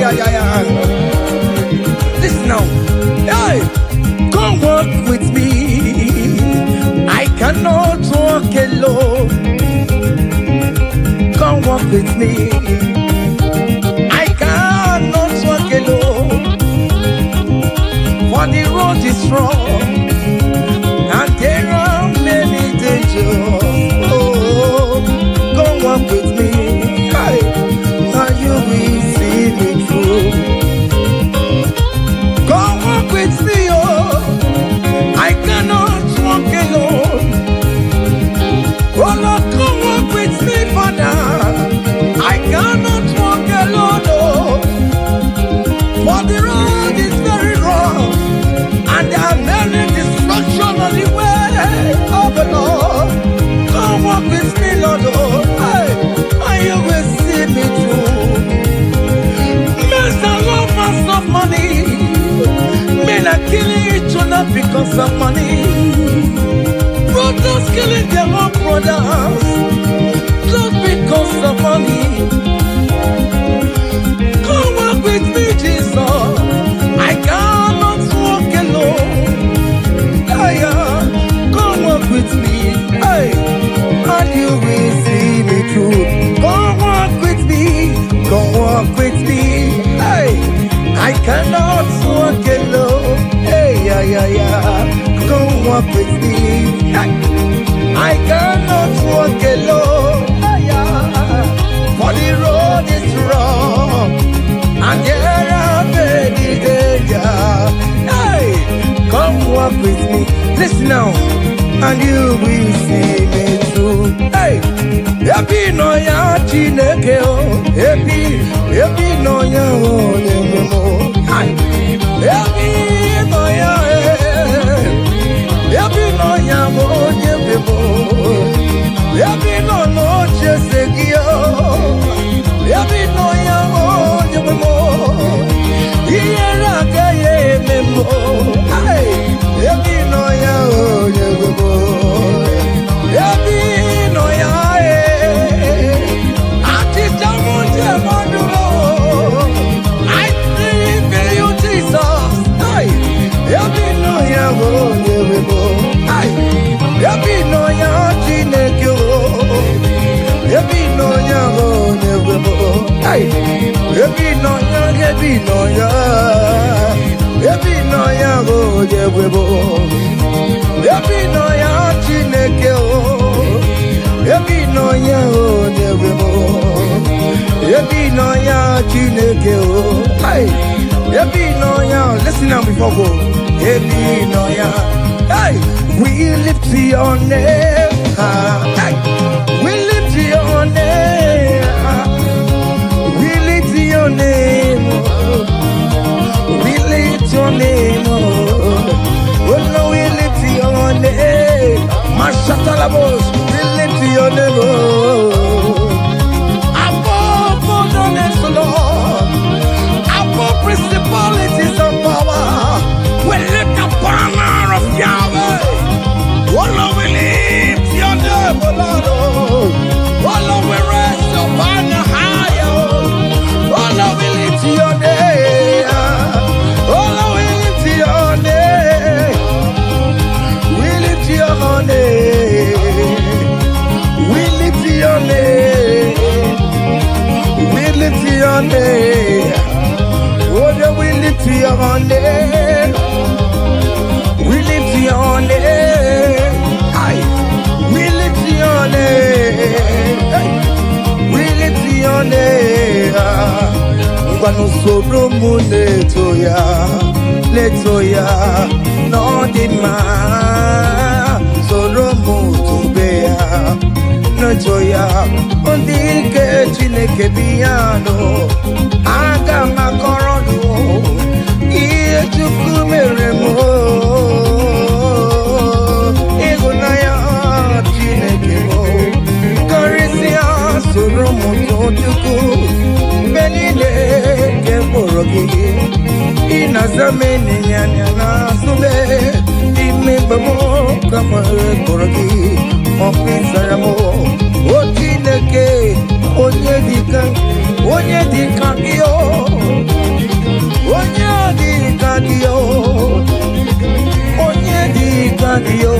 I am Listen now, hey, come walk with me. I can cannot walk alone. Come walk with me. I cannot walk alone. For the road is wrong, and there are many dangers. Oh, come walk with me. And you will see me through. Come walk with me, oh. I cannot walk alone. Oh Lord, come walk with me, Father. I cannot walk alone, oh. For the road is very wrong, and there are many destruction on the way of the Lord. Come walk with me, Lord, oh. And you will see me through. Men are lovers of money. Men are killing each other because of money. Brothers killing their own brothers just because of money. Come walk with me, Jesus. I cannot walk alone. Come walk with me, hey, and you will see me through. Come walk with me, come walk with me, hey. I cannot walk alone. Hey, come walk with me. I cannot walk alone. For the road is wrong, and there are many dangers. Hey, come walk with me. Listen now, and you will see me through. Hey, happy no ya chineke o, happy no ya o nyemo. Happy no ya, happy no ya o nyemo. Happy no no chesegio, happy no ya o nyemo. Iyera kaye memo. Happy no ya o nyemo. Happy no ya. I believe in you, Jesus. Happy no ya, happy no ya, Chineke. Happy no ya, happy no ya, happy no ya, happy no ya, happy no ya, Chineke. Happy no ya, happy no ya, Chineke. Happy no ya. Listen now before go. Happy no ya. Hey, we lift your name. Hey, we lift your name. We lift your name. We lift your name. Oh no, we lift your name. Mashatalabos, we lift your name. Above all the names, Lord. Above principalities and power. We lift the banner of Yahweh. Oh Lord, we lift your name, oh Lord. Oh Lord, we raise your banner higher. Oh Lord, we lift your name. Oh Lord, we lift your name. We lift your name. We lift your name. We lift your name. Oh Lord, we lift your name. We lift your name. We lift your name. We lift your name. Ngwanu soro mu letoya, no dima. Soro mu tubeya, no joya. Ondike Chineke biyano, aga makorodu. Iye chukwu mere mo. Ịhụnanya Chineke mo. Karịsịa soro mụ Chukwu. Mgbe niile nke mkpụrụ gị. Ị na-aza m enyinya na asụbe. Ime mgbe mụ ka nwere mkpụrụ gị. Ma ọ kpịsara mụ. O Chineke onye dịka gị o. Onye dịka gị o. Onye dịka gị o.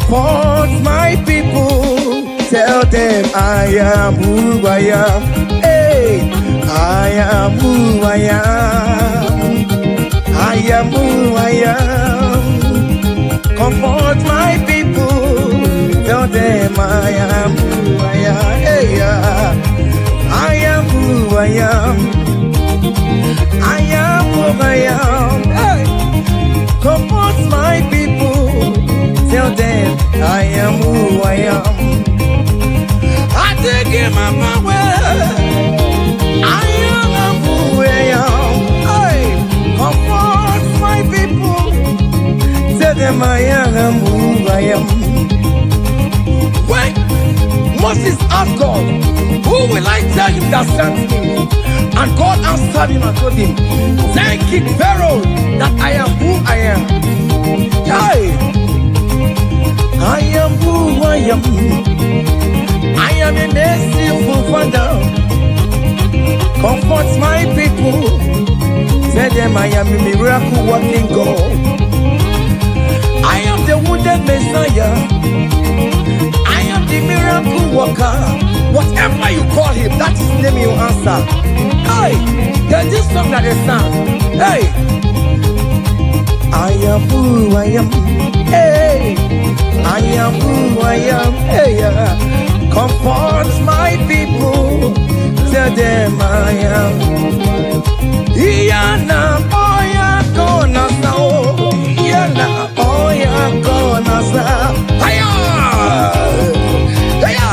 Comfort my people. Tell them I am who I am. Hey, I am who I am. I am who I am. Comfort my people. Tell them I am who I am. Hey, I am who I am. I am who I am. Hey, comfort my people. Tell them I am who I am. I take him my power. I am who I am. Hey, comfort my people. Tell them I am who I am. When Moses asked God, who will I tell him that sent me? And God answered him and told him, thank King Pharaoh that I am who I am. Hey, I am who I am. I am a merciful Father. Comfort my people. Tell them I am a miracle working God. I am the wounded Messiah. I am the miracle worker. Whatever you call him, that is the name you answer. Hey, there's this song that is sang. Hey, I am who I am. Hey, I am who I am. Hey, comfort my people. Tell them I am. Iyana oya kona sao. Iyana oya kona sao. Hiya, hiya.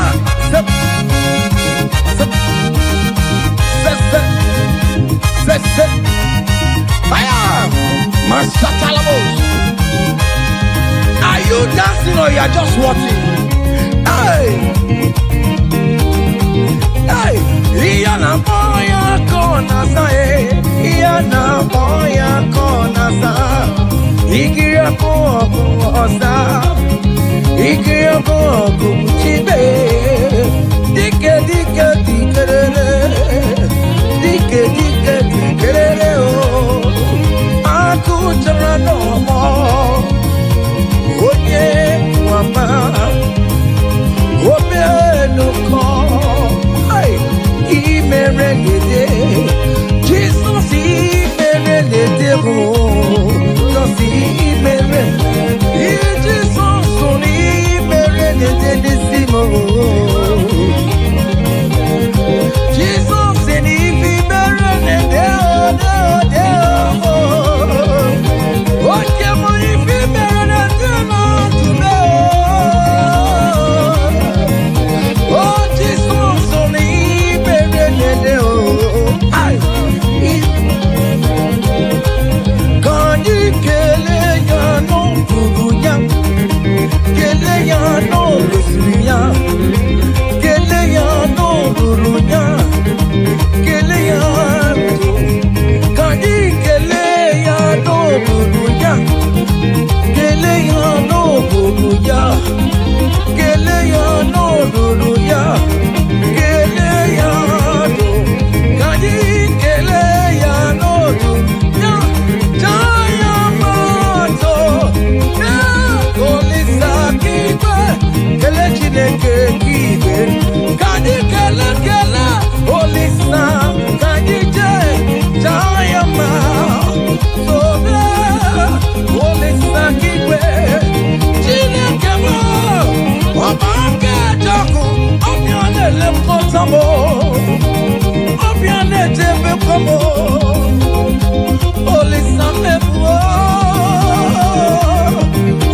Zip, zip, zip, zip, zip. Hiya, Masatalamos. Are you dancing or you are just watching? Hey, hey, Iyana oya kona sao. Iyana oya kona sao. Ikiya koko osa. Ikiya koko chibe. Dike dike dikerere. Dike dike dikerere o. Aku jara no mo. Oye wama. Obe no ko. Ay, imere lede. Jesus imere lede o. Jesus imere. Jesus imere lede simo. Jesus imere lede o. Oke mo imere lede na tume o. Oh Jesus imere lede o. Ay. Kani kele ya no buruya. Kele ya no lusuya. Kele ya no buruya. Kele ya no. Kani kele ya no buruya. Kele ya no buruya. Kele ya no buruya. Kele ya no. Kani kele ya no buruya. Jaya mato. Kolisa kibe. Kele chineke kibe. Kani kele kele. Olisa kani je. Jaya ma. Sobe. Olisa kibe. Chineke mo. Obange jaku. Obiane le mkotamo. Obiane jebe komo. Olisa mebuo.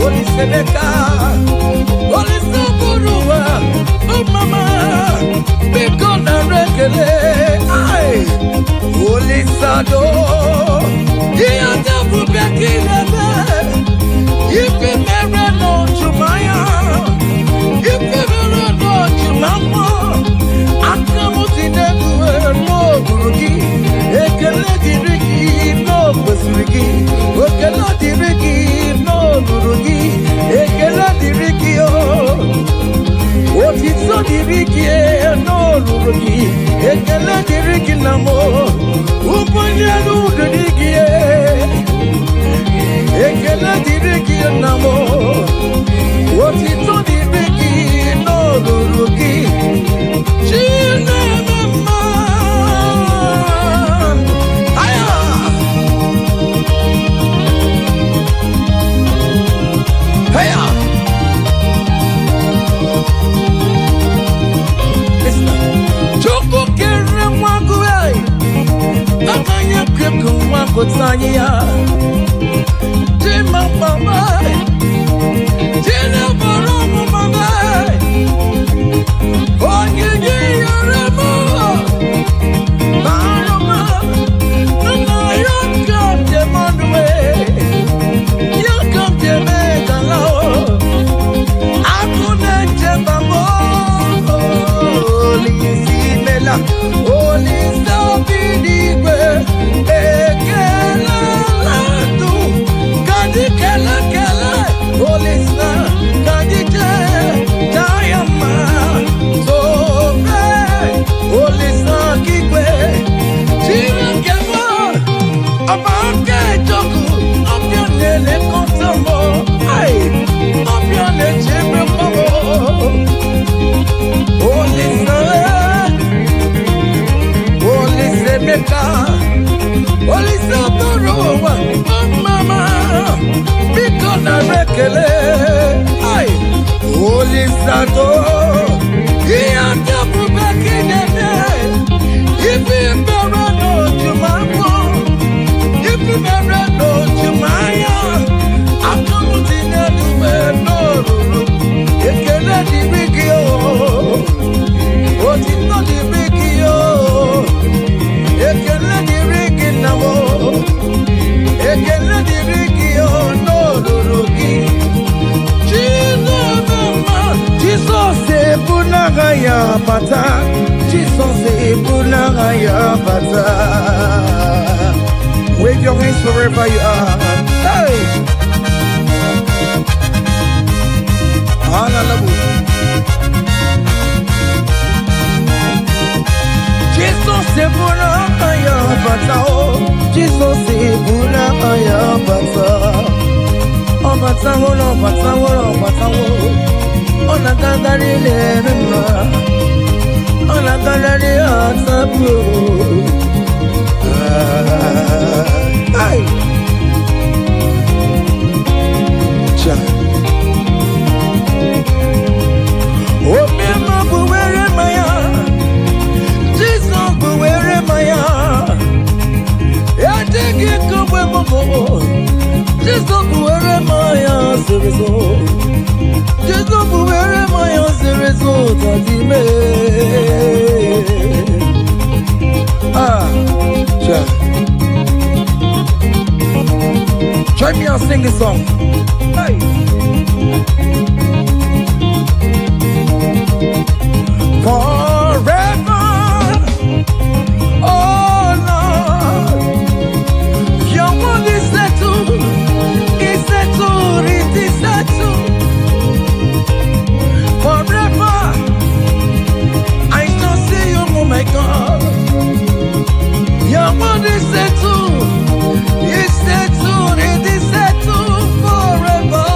Olisa neka. Olisa buruwa. Oh mama. Biko na rekele. Ay. Olisa do. Iya jabu bekilebe. Ipi mere no chumaya. Ipi mere no chumama. Akamu tinebu no burugi. Ekele dirigi no besurigi. Ekele dirigi no burugi. Ekele dirigi o. Otitso dirigi no burugi. Ekele dirigi namo. Upanye no dirigi. Ekele dirigi namo. otito dịrị gị n'olulu gị Chineke mma aya aya Chukwu kere nwa gụ akanya krepko nwa kotanye ya Jima mama Jina baro mama Onye nye yore mo Baroma Nana yokam je monwe Yokam je megalao Akune je bamo Olisi mela Olisi bidigwe Ekela ladu Kadi kela kela Olisi kadi je Dayama Sobe Olisi kikwe Chira kema Abake joku Opianele kontamo Ay Opiane chemre mamo Olisi meka Olisi borowa Mama Biko na rekele Ay Olisi ato Iya tabu beki nene Ifi mbere no jumako Ifi mbere no jumaya Akamu tine duwe no ruru Ekele di wiki o Otito di wiki o Ekele di wiki na mo Ekele di wiki o no ruruki Jesus ebunaga ya bata Jesus ebunaga ya bata Wave your hands wherever you are Hey Hallelujah Jesus ebunaga ya bata oh Jesus ebunaga ya bata Oh bata oh no bata oh bata oh Ona kagari lerema Ona kagari atapu Ay Cha Obima buwere maya Jesus buwere maya Yategi kubwe momo Jesus buwere maya Serizo Jesus buwere maya Serizo Tadime Ah Cha Join me and sing this song Hey Forever Oh Lord Your word is settled It's settled It is settled Forever I shall see you oh my God Your word is settled It's settled It is settled Forever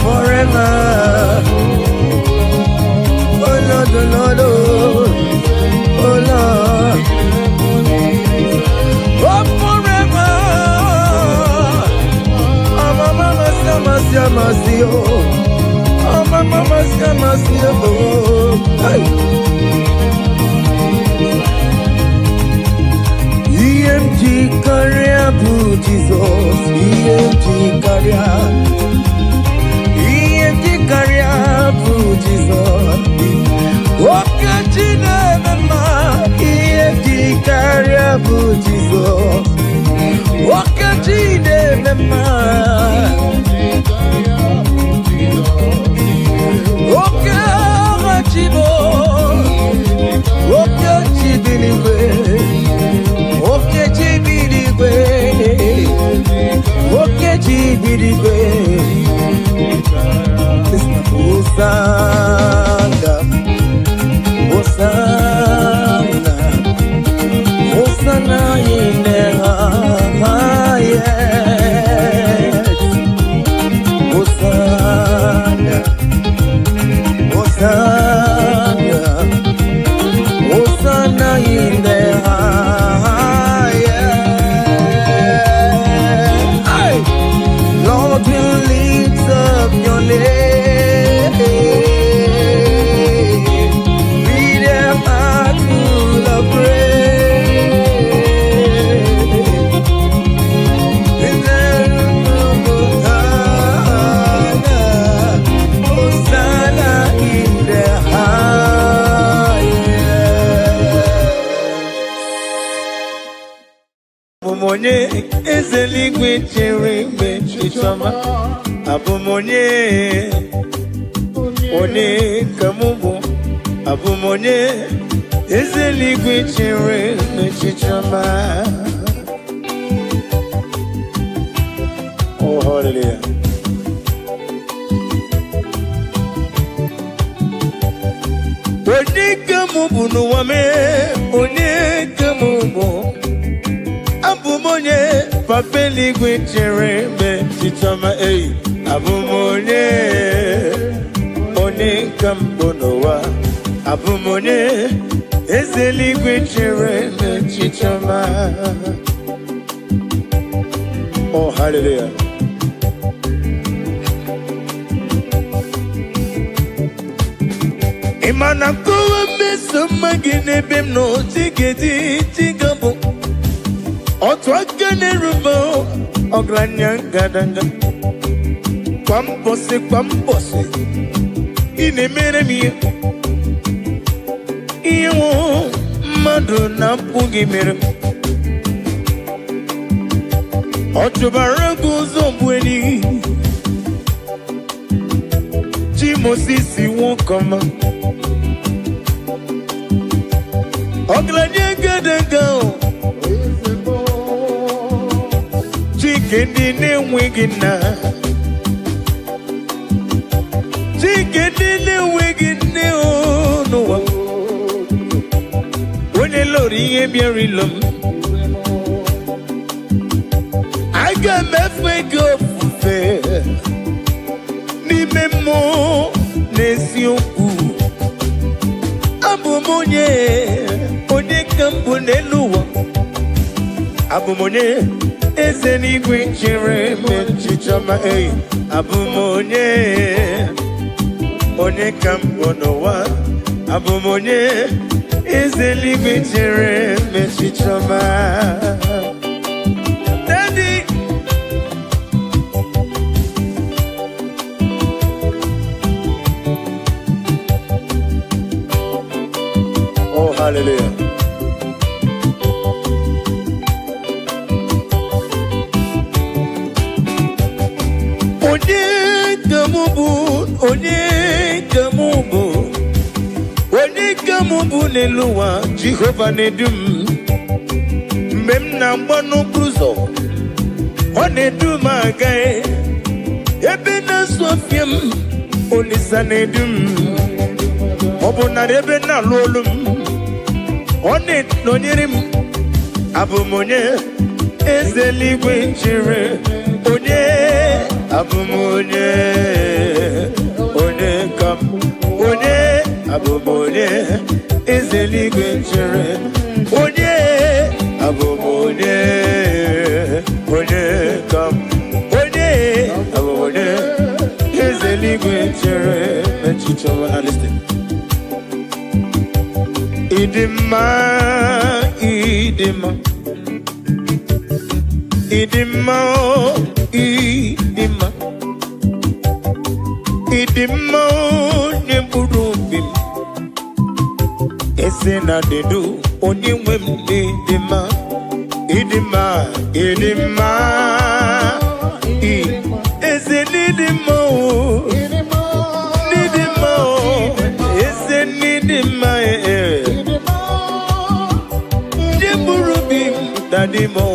Forever the Lord, oh Lord, oh forever. Oh my mama, mercy, oh. Oh my mama, mercy, oh. Hey. EMG career, Jesus. EMG career. EMG career, Jesus. Okay, Chinema, EFG career, Jesus. Okay, Chinema, okay, Rachibo, okay, Chibiliwe, okay, Chibiliwe, okay, Chibiliwe. Hosanna, Hosanna in the Abumonye ezeligwe chere chichoma. Abumonye one kamubu. Abumonye ezeligwe chere chichoma. Oh, hallelujah. One kamubu no wame. One kamubu. Abumonye papeli gwechere me chichama Abumonye one kambonowa Abumonye ezeli gwechere me chichama. Oh, hallelujah. Imana kowa meso magine bemno tigedi tigabo Otwagane rumo ogranyangadanga Kwambose Inemere mi Iyo madu na pugi mere Otubaragu zombweni Chimosisi wokoma Ogranyangadanga Chikedi ne wigina Chikedi ne wigina oh no When the Lord ye be rilum I got me fake up fair Ni memo nesioku Abumonye Ode kampune luwa Abumonye Ezenigwe chere me chichama Abumonye One kambonowa Abumonye Ezenigwe chere me chichama. Daddy Oh, hallelujah. Onye kamubu neluwa Jehovah nedum Mem na mbano bruzo Onedum agaye Ebe na sofiem Onisa nedum Obuna ebe na lolum One nonyerim Abumonye Ezeligwe chere Onye Abumonye One kam Onye Abumonye Ezeligwe chere Onye Abumonye Onye kam Onye Abumonye Ezeligwe chere Mechichoma. Listen. Idima Idima Idima Idima Idima Nyemburubim Esena dedu Onyemwem Idima Idima Idima Esenidima Nidima Esenidima Nyemburubim Dadimo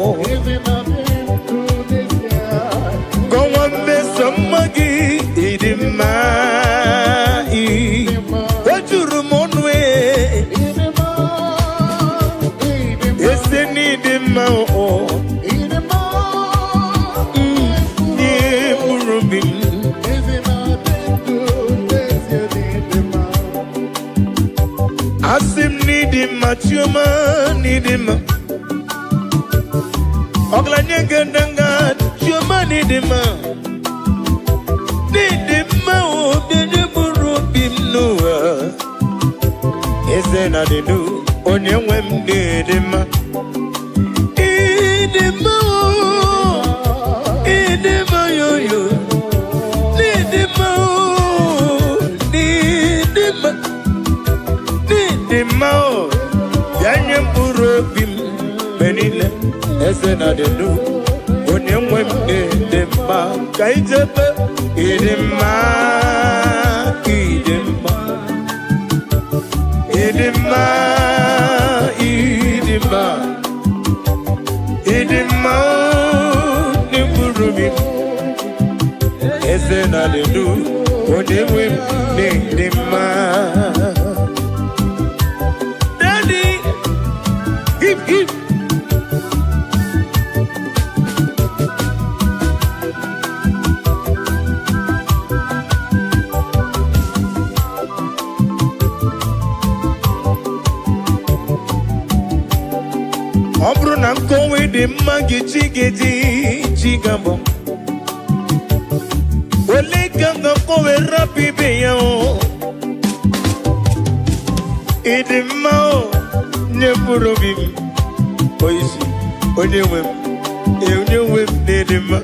Somagi idima Wajurumonwe Eseni idima o Ye murubim Asim nidima Chuma nidima Oglanya gandanga Chuma nidima Nidima o Nidimurubim noa Esena dedu Onyewem nidima Idima o Idima yoyo Nidima o Nidima Nidima o Yanyemurubim Benile eze na dị ndụ onye nwe m dị mma ka ijebe ịdị mma ịdị mma ịdị mma ịdị mma ịdị mma n'mkpụrụ obi eze na dị ndụ onye nwe m dị mma. Daddy, hip hip. Ọ bụrụ na nkonwe dị mma gị chigabo ole ka m ga-akọwe rapụ ibe ya o ịdị mma o nye mkpụrụ obi m oisi onye nwe m n'ịdị mma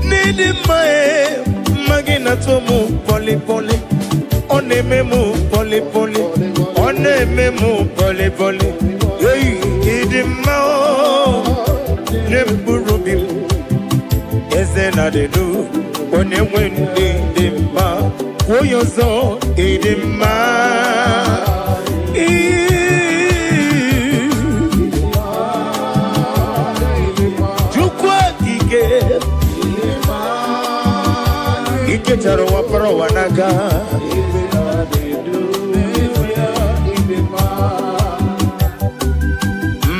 n'ịdị mma mma gị na-atụ m pọlịpọlị ọ na-eme m pọlịpọlị ọ na-eme m pọlịpọlị ịdị mma o nye mkpụrụ obi m eze na dị ndụ onye nwe ndị dị mma kwuo ya ọzọ ịdị mma Chukwu okike ike chara ụwa para ụwa n'aka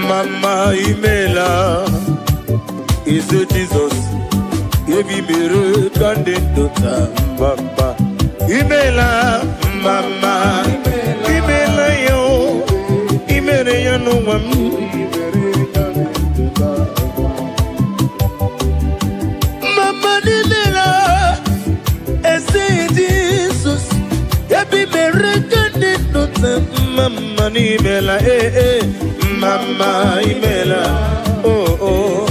mama imela ize Jizọs ebi mere ka ndị ndụta mbamba imela mama imela ya imere ya n'ụwa m mama imela eze Jizọs ebi mere ka ndị ndụta mama imela mama imela oh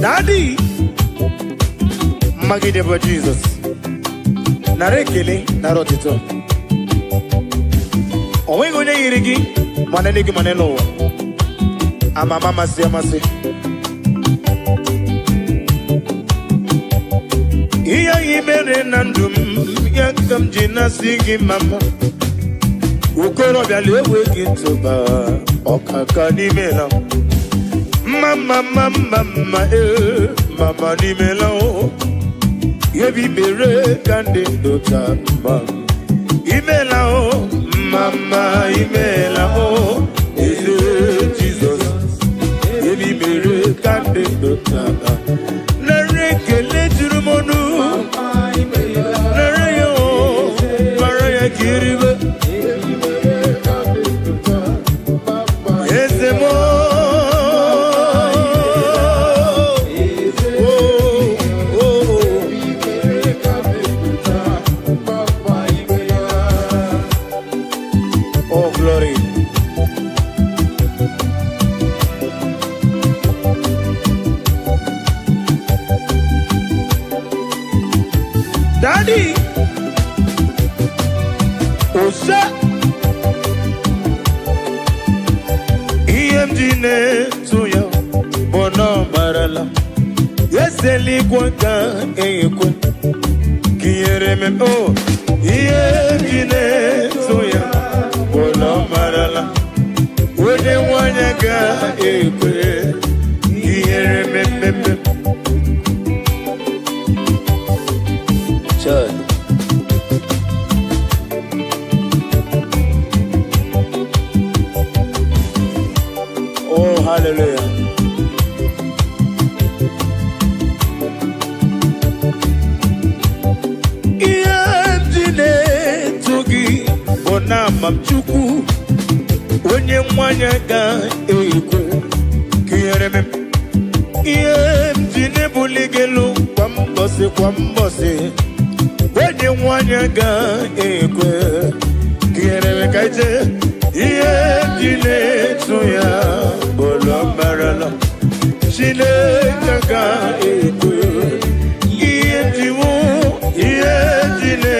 Daddy Magide for Jesus nara ekele nara otito onwe onye yiri gị mana ne gị mana n'ụwa amama amasị ihe anyị mere na ndụ m ya ka m ji na-asị gị mama okorobịa lewe gị ntụba ọkaka n'ime na mama n'ime na ebi mere ka ndị ndụta mma imela o mama imela o eze Jizọs ebi mere ka ndị ndụta nara ekele juru m ọnụ nara ya o mara ya kiribe eze mo Daddy Osa EMD to ya Bono Marala Yeseli Kwaka Ekwe Kiere me oh EMD to ya Bono Marala Wede Wanyaga Ekwe Kiere me Oh, hallelujah. Iyamjine togi bona mamchuku onye mwanya ga ekwe kiyereme iyamjine buligelu kwa mbose onye nwanya ga ekwe kiyereme kaije iyamjine tuya bolo marala chile ga ekwe iyamjiwu iyamjine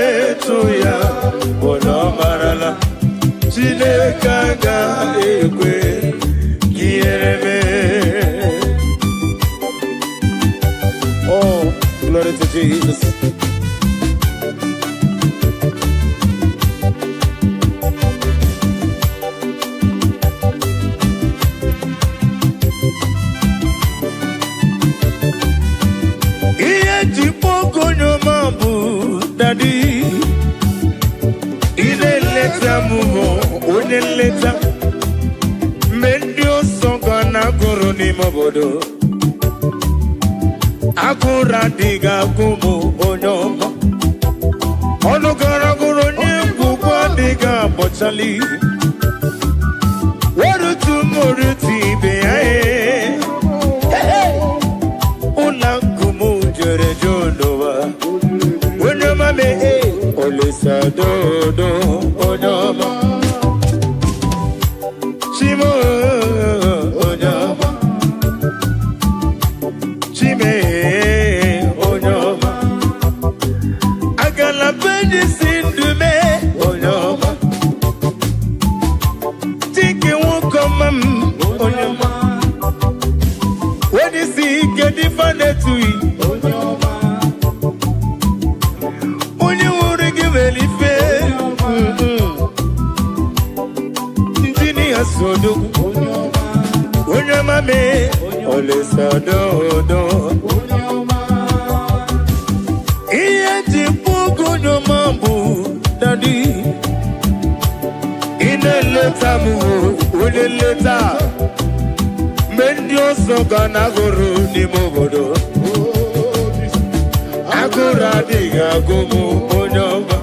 leta mendio songa na guru ni mobodo akura diga gumu onyoma onu gara guru ni gugwa diga bochali waru tumuruti be ae una gumu jere jonowa onyoma me olisa dodo onyoma Chimo onyoma Chime onyoma Agala beji sindume onyoma Tiki wukomam onyoma Wadi si gedi fanetui onyoma Onye wuri givelife Sodo onyoma me ole sodo iye ti pugu nyoma bu dadi ine leta mu ole leta mendio soga na guru ni mobodo agura diga gumu onyoma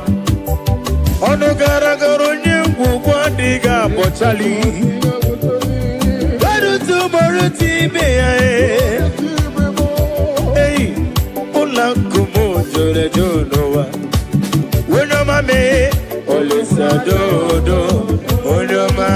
ono gara garo nyungu kwa diga bochali Baru tomorrow tibe ae Hey, ula kumo jore jonowa Onyoma me, olisa dodo Onyoma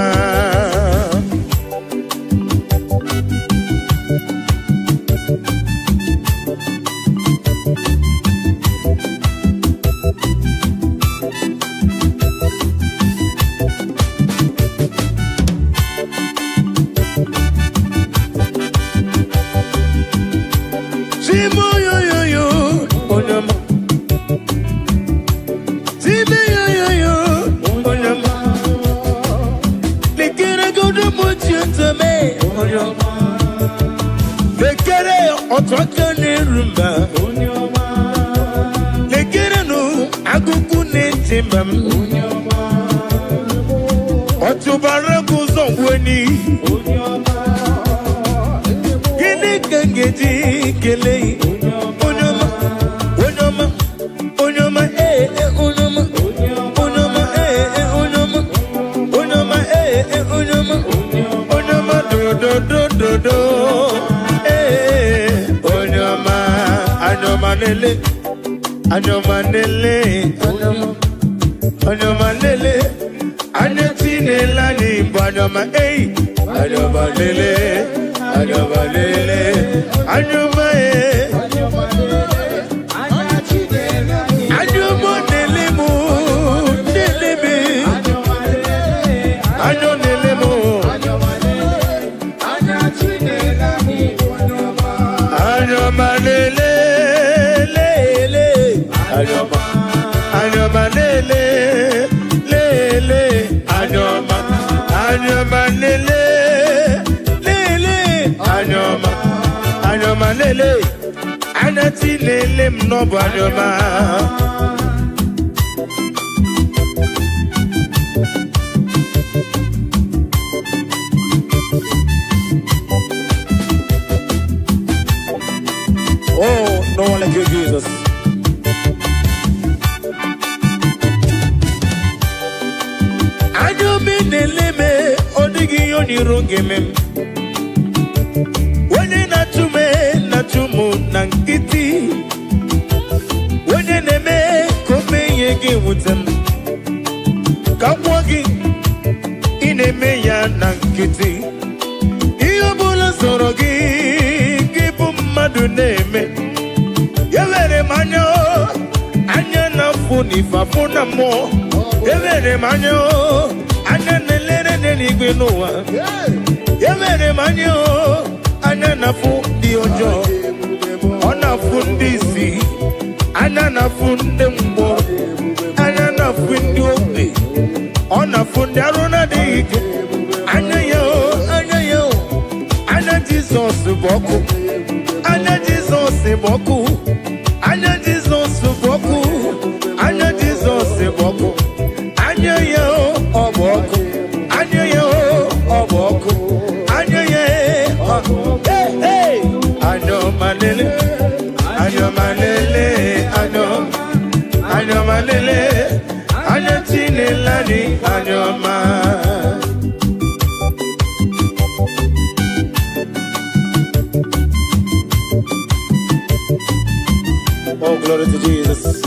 Oh, no one like you, Jesus. I don't mean the limit, Odigi on your own game. When you're not to me, not to moon, Nankiti. When you're the man, come again with them. Come walking in a maya, Nankiti. You will sorogi, give madu name. Yevere manyo, anya na funi fa funa mo. Yevere manyo, anya nelere nenigwe noa. Yevere manyo, anya na fundi ojo. Ona fundi si, anya na fundi mbo. Anya na fundi obi. Ona fundi aruna dike. Anya yo, anya Jesus boku. Anya Jesus boku. Anya Jesus boku. Anya Jesus boku. Anya yo oboku. Anya anyoma lele, anyatine lani anyoma. Oh, glory to Jesus.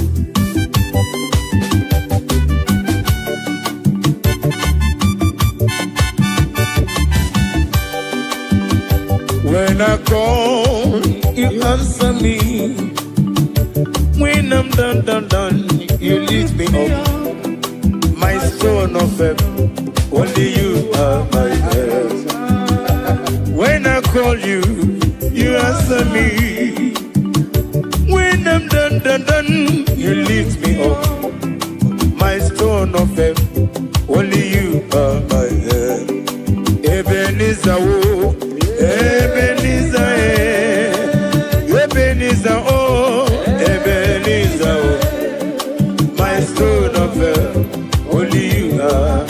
When I call, you answer me. When I'm done, you lift me up. My stone of faith, only you are my help. When I call you, you answer me. When I'm done, you lift me up. My stone of faith, only you are my help. Ebenezer, oh, Ebenezer, Ebenezer, oh, Ebenezer, oh. My stone of faith, only you are.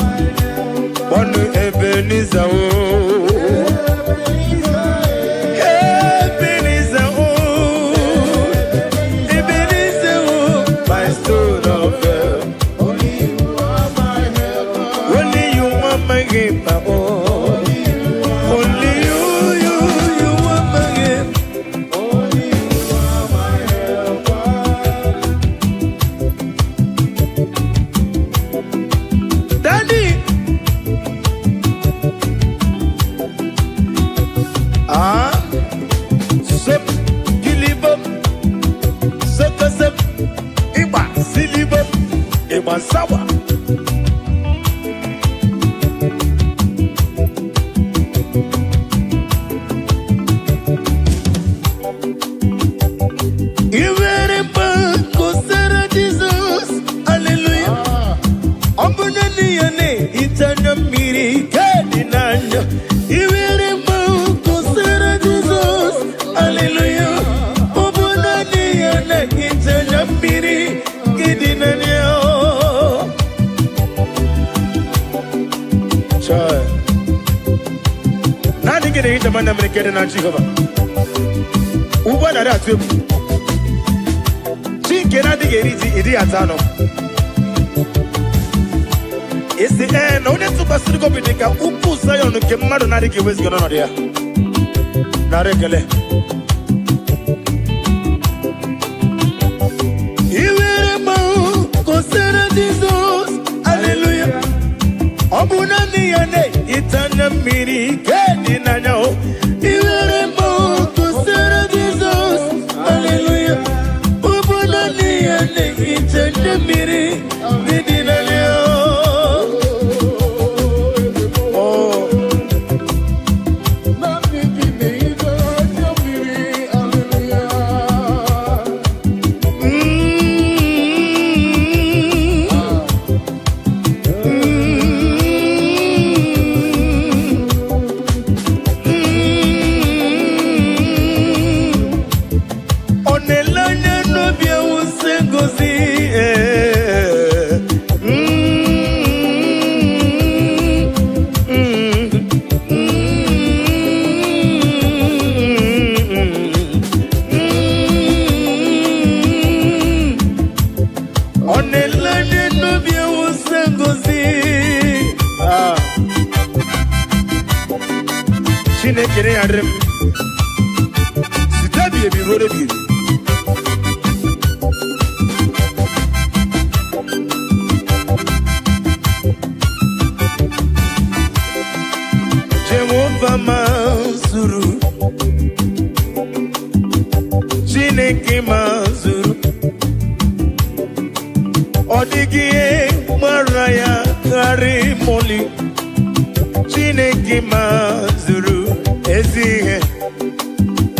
One Ebenezer, oh. Sawa. Jesus, hallelujah. Ambunani yane itana miri kadinanya. Ivere kosera Jesus, hallelujah. Ambunani yane itana miri kadinanya. Nani gere ita mana mrekere na Jehova. Uba na ratu. Chingera digeriti idi atano. Esi na onye tupasiri ko bidika upu sayo no ke mmadu na dike wezi gono no dia. Na rekele. Iwere ma kosera Jesus. Hallelujah. Obuna ni yane itana miri kedi na nyao. Iwere mo kusera Jesus. Hallelujah. Obuna ni yane itana miri kedi na nyao. Oh. Chinekere adrem sitabi ebi rore bi Jehovah Mazuru Chineke Mazuru Odigie Maraya Kari Moli Chineke Mazuru Ezihe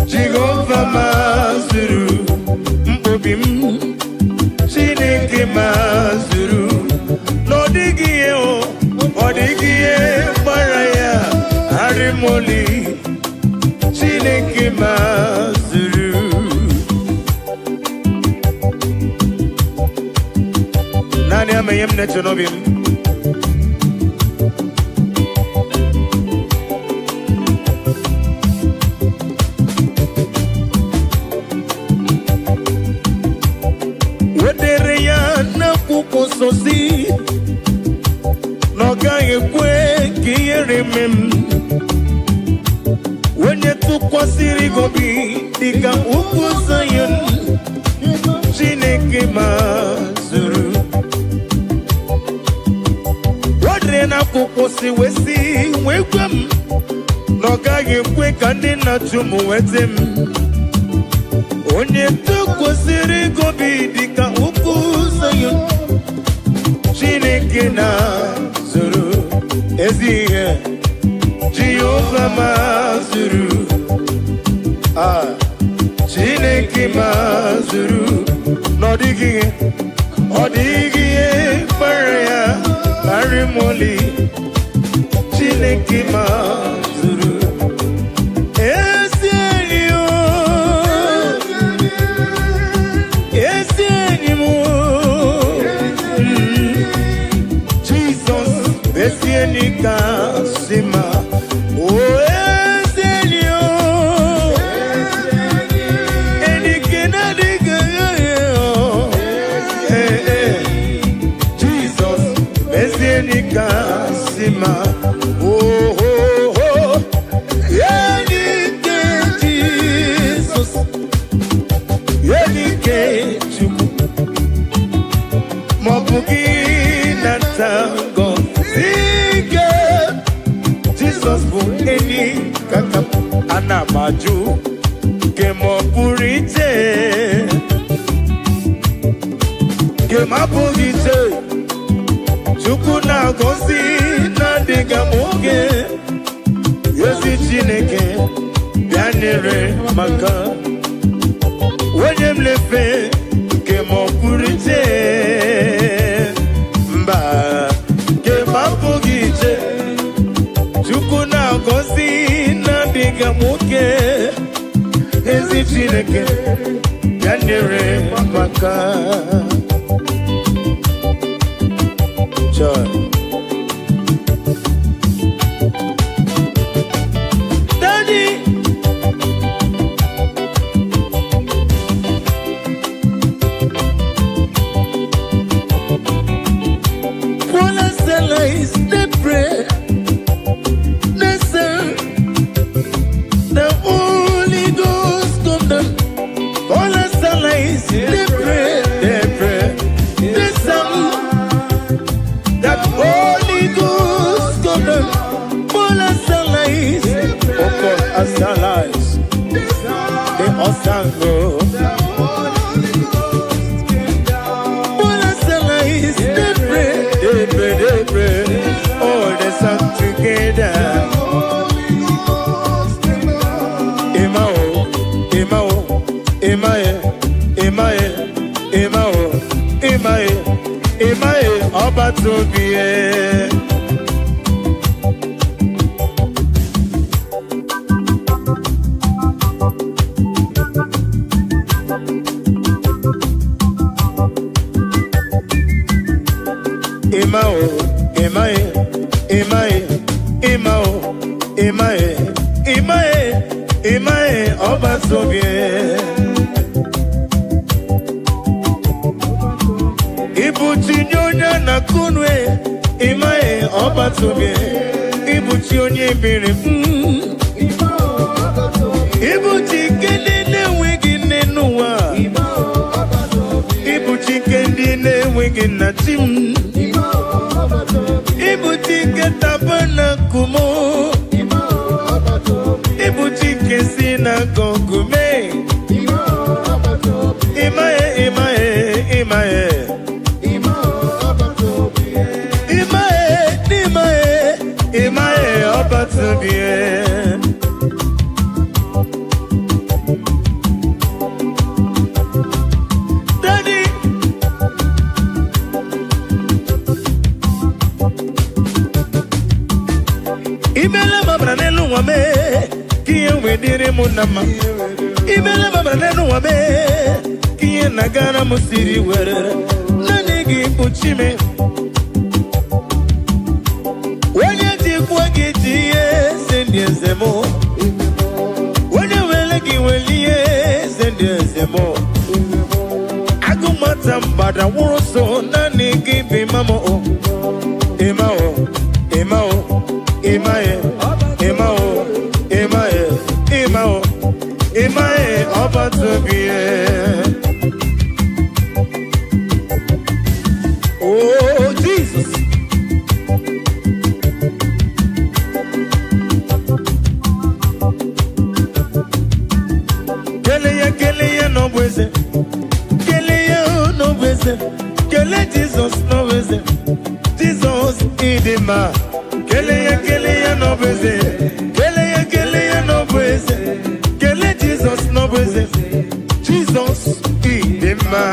Jehovah Mazuru Mbobim Chineke Mazuru Nodigie o Odigie Maraya Harimoli Chineke Mazuru Nani ameyem nechonobim mem. When you took Kwasiri Gobi, Dika Uku Zion, Chineke Mazuru. Wadrena Kukosi Wesi, welcome. Nogagi quick and in a chumu wetim. Onye took Kwasiri Gobi, Dika Uku Zion, Chineke Mazuru. Ezihe Jehovah Mazuru, Chineke Mazuru, Nodigi Paraya, Arimoli, Chineke Mazuru, Nika Sima, oh Ezenio, Enikena Jesus, Ezenika Sima, oh oh oh, Enike Jesus, Enike Chuku, Mobuki Natango. Jesus for any kakap anamaju kemo purite kema purite chukuna gosi na diga moge yesi chineke bianere maka wenyem lefe kemo purite mba kema purite Chukuna gosi na diga muke ezi chineke yanere maka Joy Daddy Wala sela is the bread they pray, they sing. That Holy Ghost come down, full of sunlight, open as sunlight. They all sang, full of sunlight. They pray, all they sang together. Imae, Oba Tobie. Imae, Oba Tobie. Ibutinyonya na kunwe imae oba tobie ibutionye bere ibutikende wegi nenuwa ibutikende ne wegi natim ibutiketa kumo ibutikesi na gongume imae Imae oba tobie. Daddy Imele mabranelu wame kiye wedire munama Imele mabranelu wame kiye nagara musiri were Nanigi puchime Zemo when you Zemo Agumatam Bada Woroso Nani give him Mamo Emao Imae, Imao, Imae, Imao, Imae, Obatobie. Oh, Jesus. Keleye, no bweze. Keleye, no bweze. Kele Jesus, no bweze. Jesus, idima. Keleye, no bweze. Keleye, no bweze. Kele Jesus, no bweze. Jesus, idima.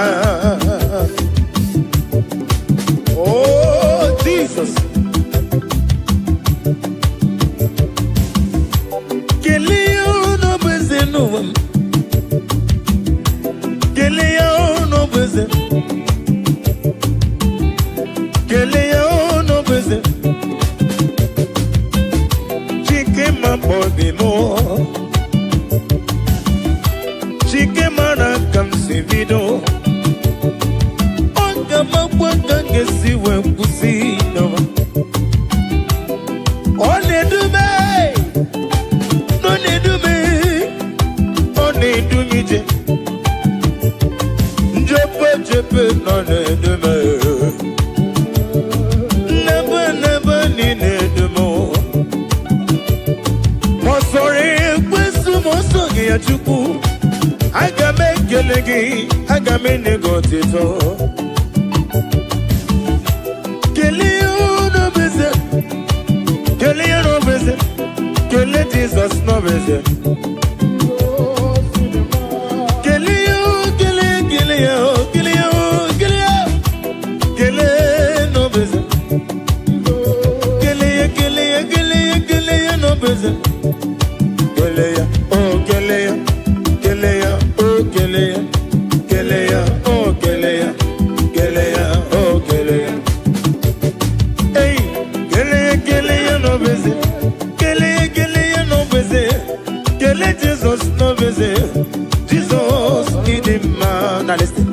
Oh, Jesus. Keleye, no bweze, no one. Keleye, no bweze. Keleye, no bweze. Chike ma body more. Chike mana kam sivido. Onga ma wanga ngesi we pusi no. One do me. No ne do me. One do nije. Jepe no ne do me. Never ni ne do mo. Mosore kwesu mosoge ya chuku. Aga me kelegi, aga me negotito. Keleye no beze. Keleye no beze. Kele Jesus no beze. Keleya, oh Keleya, Keleya, oh Keleya, Keleya, oh Keleya, Keleya, oh Keleya. Hey, Keleya no beze, Keleya no beze, Kele Jesus no beze, Jesus idima. Now listen.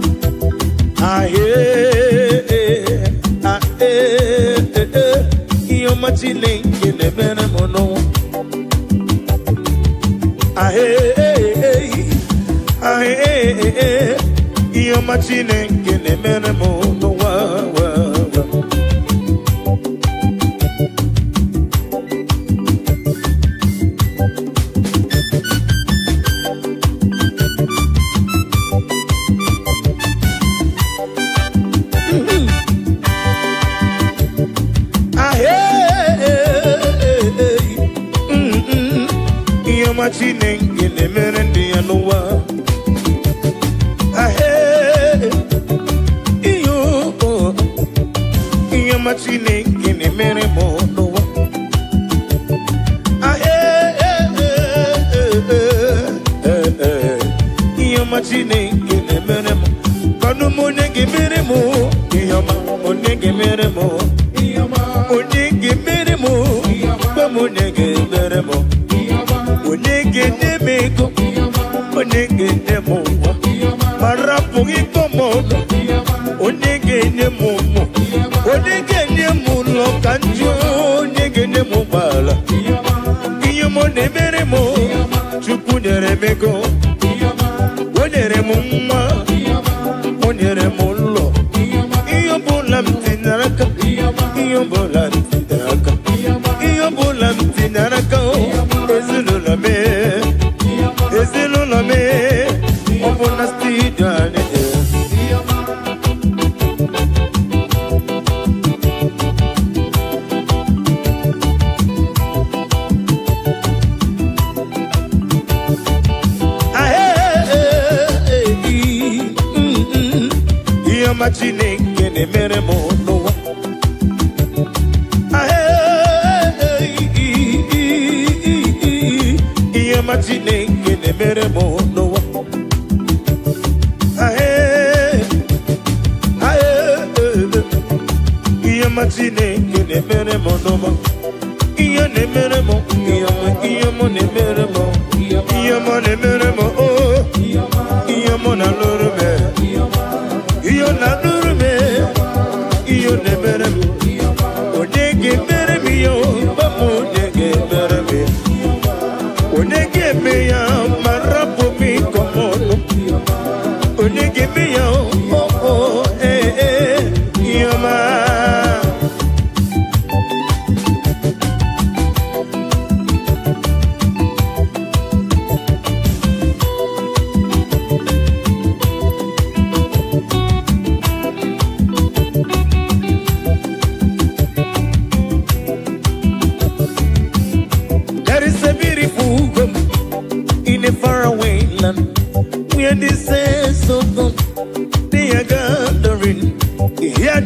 Iyo machine kene bene mono. Iyo machine kene bene mono wa. Machine ngene merendi anuwa iyo machine ngene mere monowa iyo machine ngene mere mo kanu monege mere mo iyo ma monege mere mo iyo ma monege mere mo ba monege mere mo onege nemeko onege nemo marapu ikomono onege nemomo onege nemulo kanjo onege nemubala iyomo nemeremo chupu neremeko onere mumma onere mullo iyobola mtinaraka iyobola mtinaraka iyobola mtinaraka Ezilulame, opona stidane. Iyo machine kene mere mono. Machine kene mere mono. Iyo machine kene mere mono. Iyo ne mere mo. Iyo mo ne mere mo. Iyo mo ne mere mo. Oh. Iyo mo na lurme. Iyo na lurme. Iyo ne mere mo. Onege mere mi yo. Ba mo ne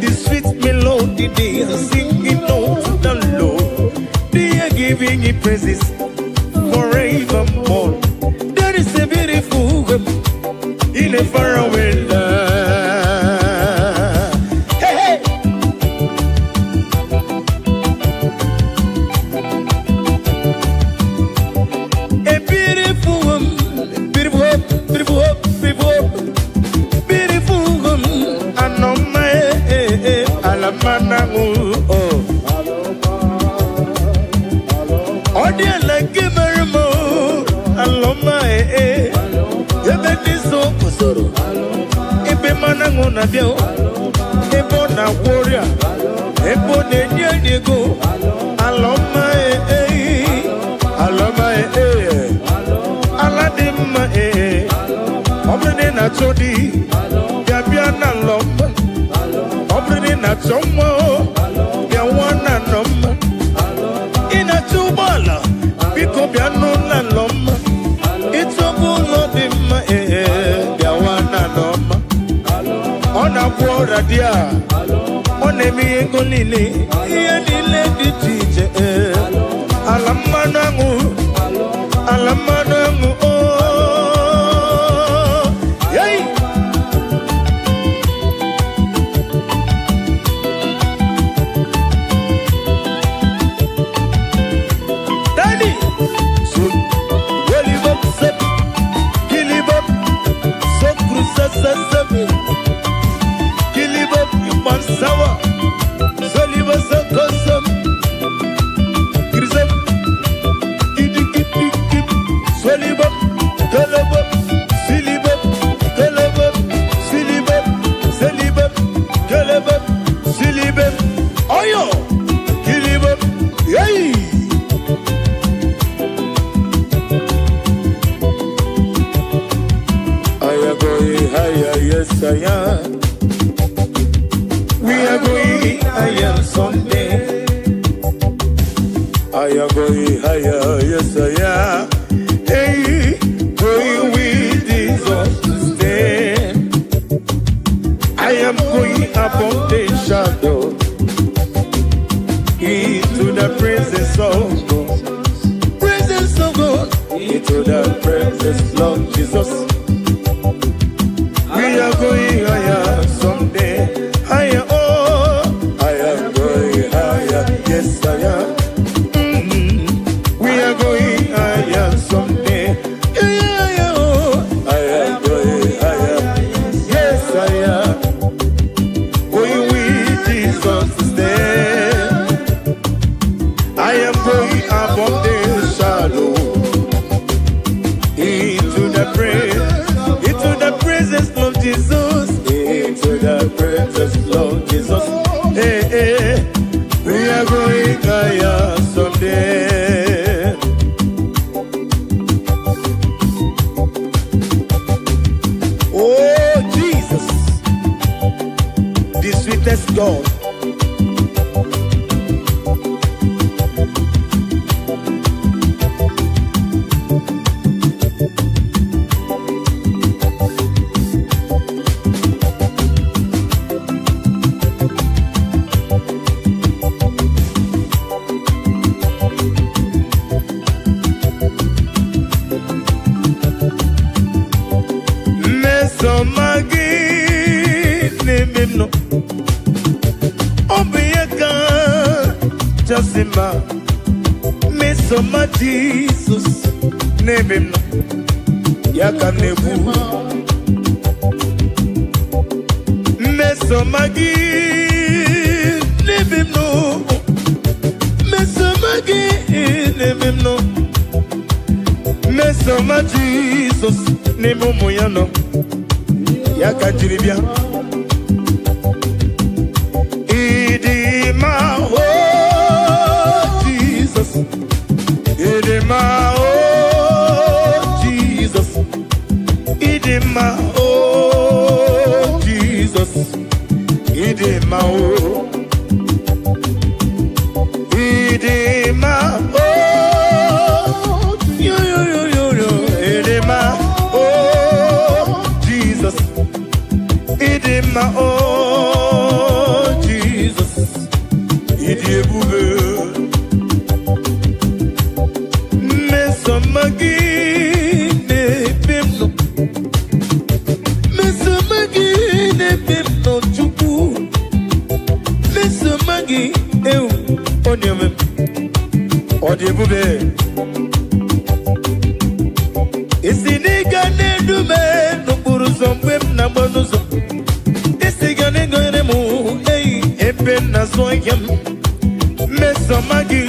the sweet melody they are singing unto the Lord. They are giving Him praises forevermore. There is a beautiful hope in a faraway land. Hey, hey. A beautiful woman, beautiful hope, beautiful hope, beautiful hope, beautiful woman. Anoma alamanangu oh. Odia like marimo aloma ebe diso kusoro ebe manangu na bio ebo na warrior ebo nenyego aloma aloma aladimma obrene na chodi yabia na lomba obrene na chomo ya wana nomba ina chubala biko bia no na lomba itobulo dimma ya wana nomba ona bora dia ona mi engolile ya dile ditije alamanangu oh yay daddy so welibop sep kilibop so cruza sesame kilibop ipansawa soliba so kosam grisep idikip solibop kalabop silibop kalabop silibop selibop kalabop silibop oyo kilibop yay I am going higher, yes I am. We are going higher someday. I am going higher, yes I am. Hey, going with Jesus to stay. I am going above the shadow into the presence of God. Presence of God into the presence of Jesus. We are going higher someday. Higher, oh, I am going higher. Yes, I am. We are going higher someday. Yeah, oh, I am going higher. Yes, I am. Going with Jesus to stay. I am going above the shadow into the presence of Jesus, into the presence of Jesus. Hey, hey, we are going higher someday. Oh, Jesus, the sweetest God. Mesoma Jesus name him yaka nebu Mesoma name him no Mesoma name him no Mesoma Jesus name moyano yaka jiribia Idima Idima, oh Jesus. Idima, oh Jesus. Idima, oh. Idima, oh. Yo. Idima, oh Jesus. Idima, oh magi eu onyeme odebube isiniga nedume nukuru zombem na bonuzo isigane gore mu ei epen na soyem meso magi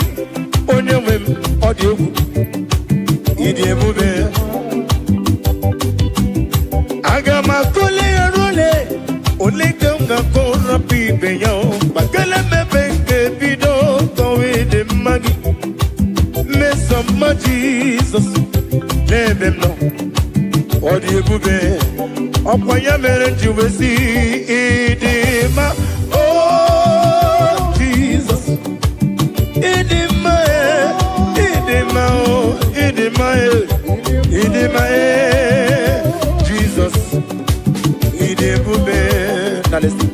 onyeme odebu idebube agama kole role oleganga kora pibe yo bakala mebenge bido kowe de magi meso Jesus name no odebube okwanya mere njiwesi idima oh Jesus idima oh idima Jesus idebube na listen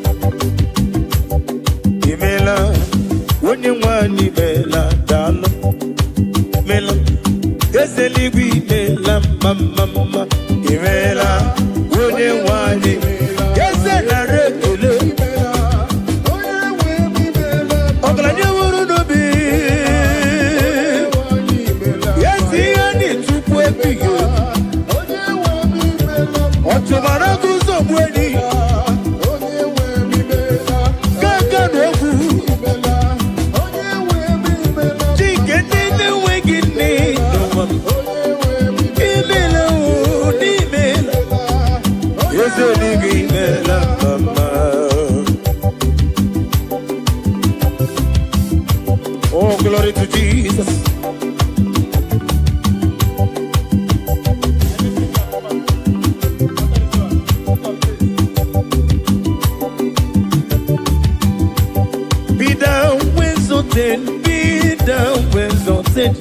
imela wonye nwani bela dalo mela eseligwi mela mama imela wonye nwani esela rekele oglanye wuru nobi yesi ani tukwe biyo otumara kuzo mweni oh, glory to Jesus. Be down when exalted.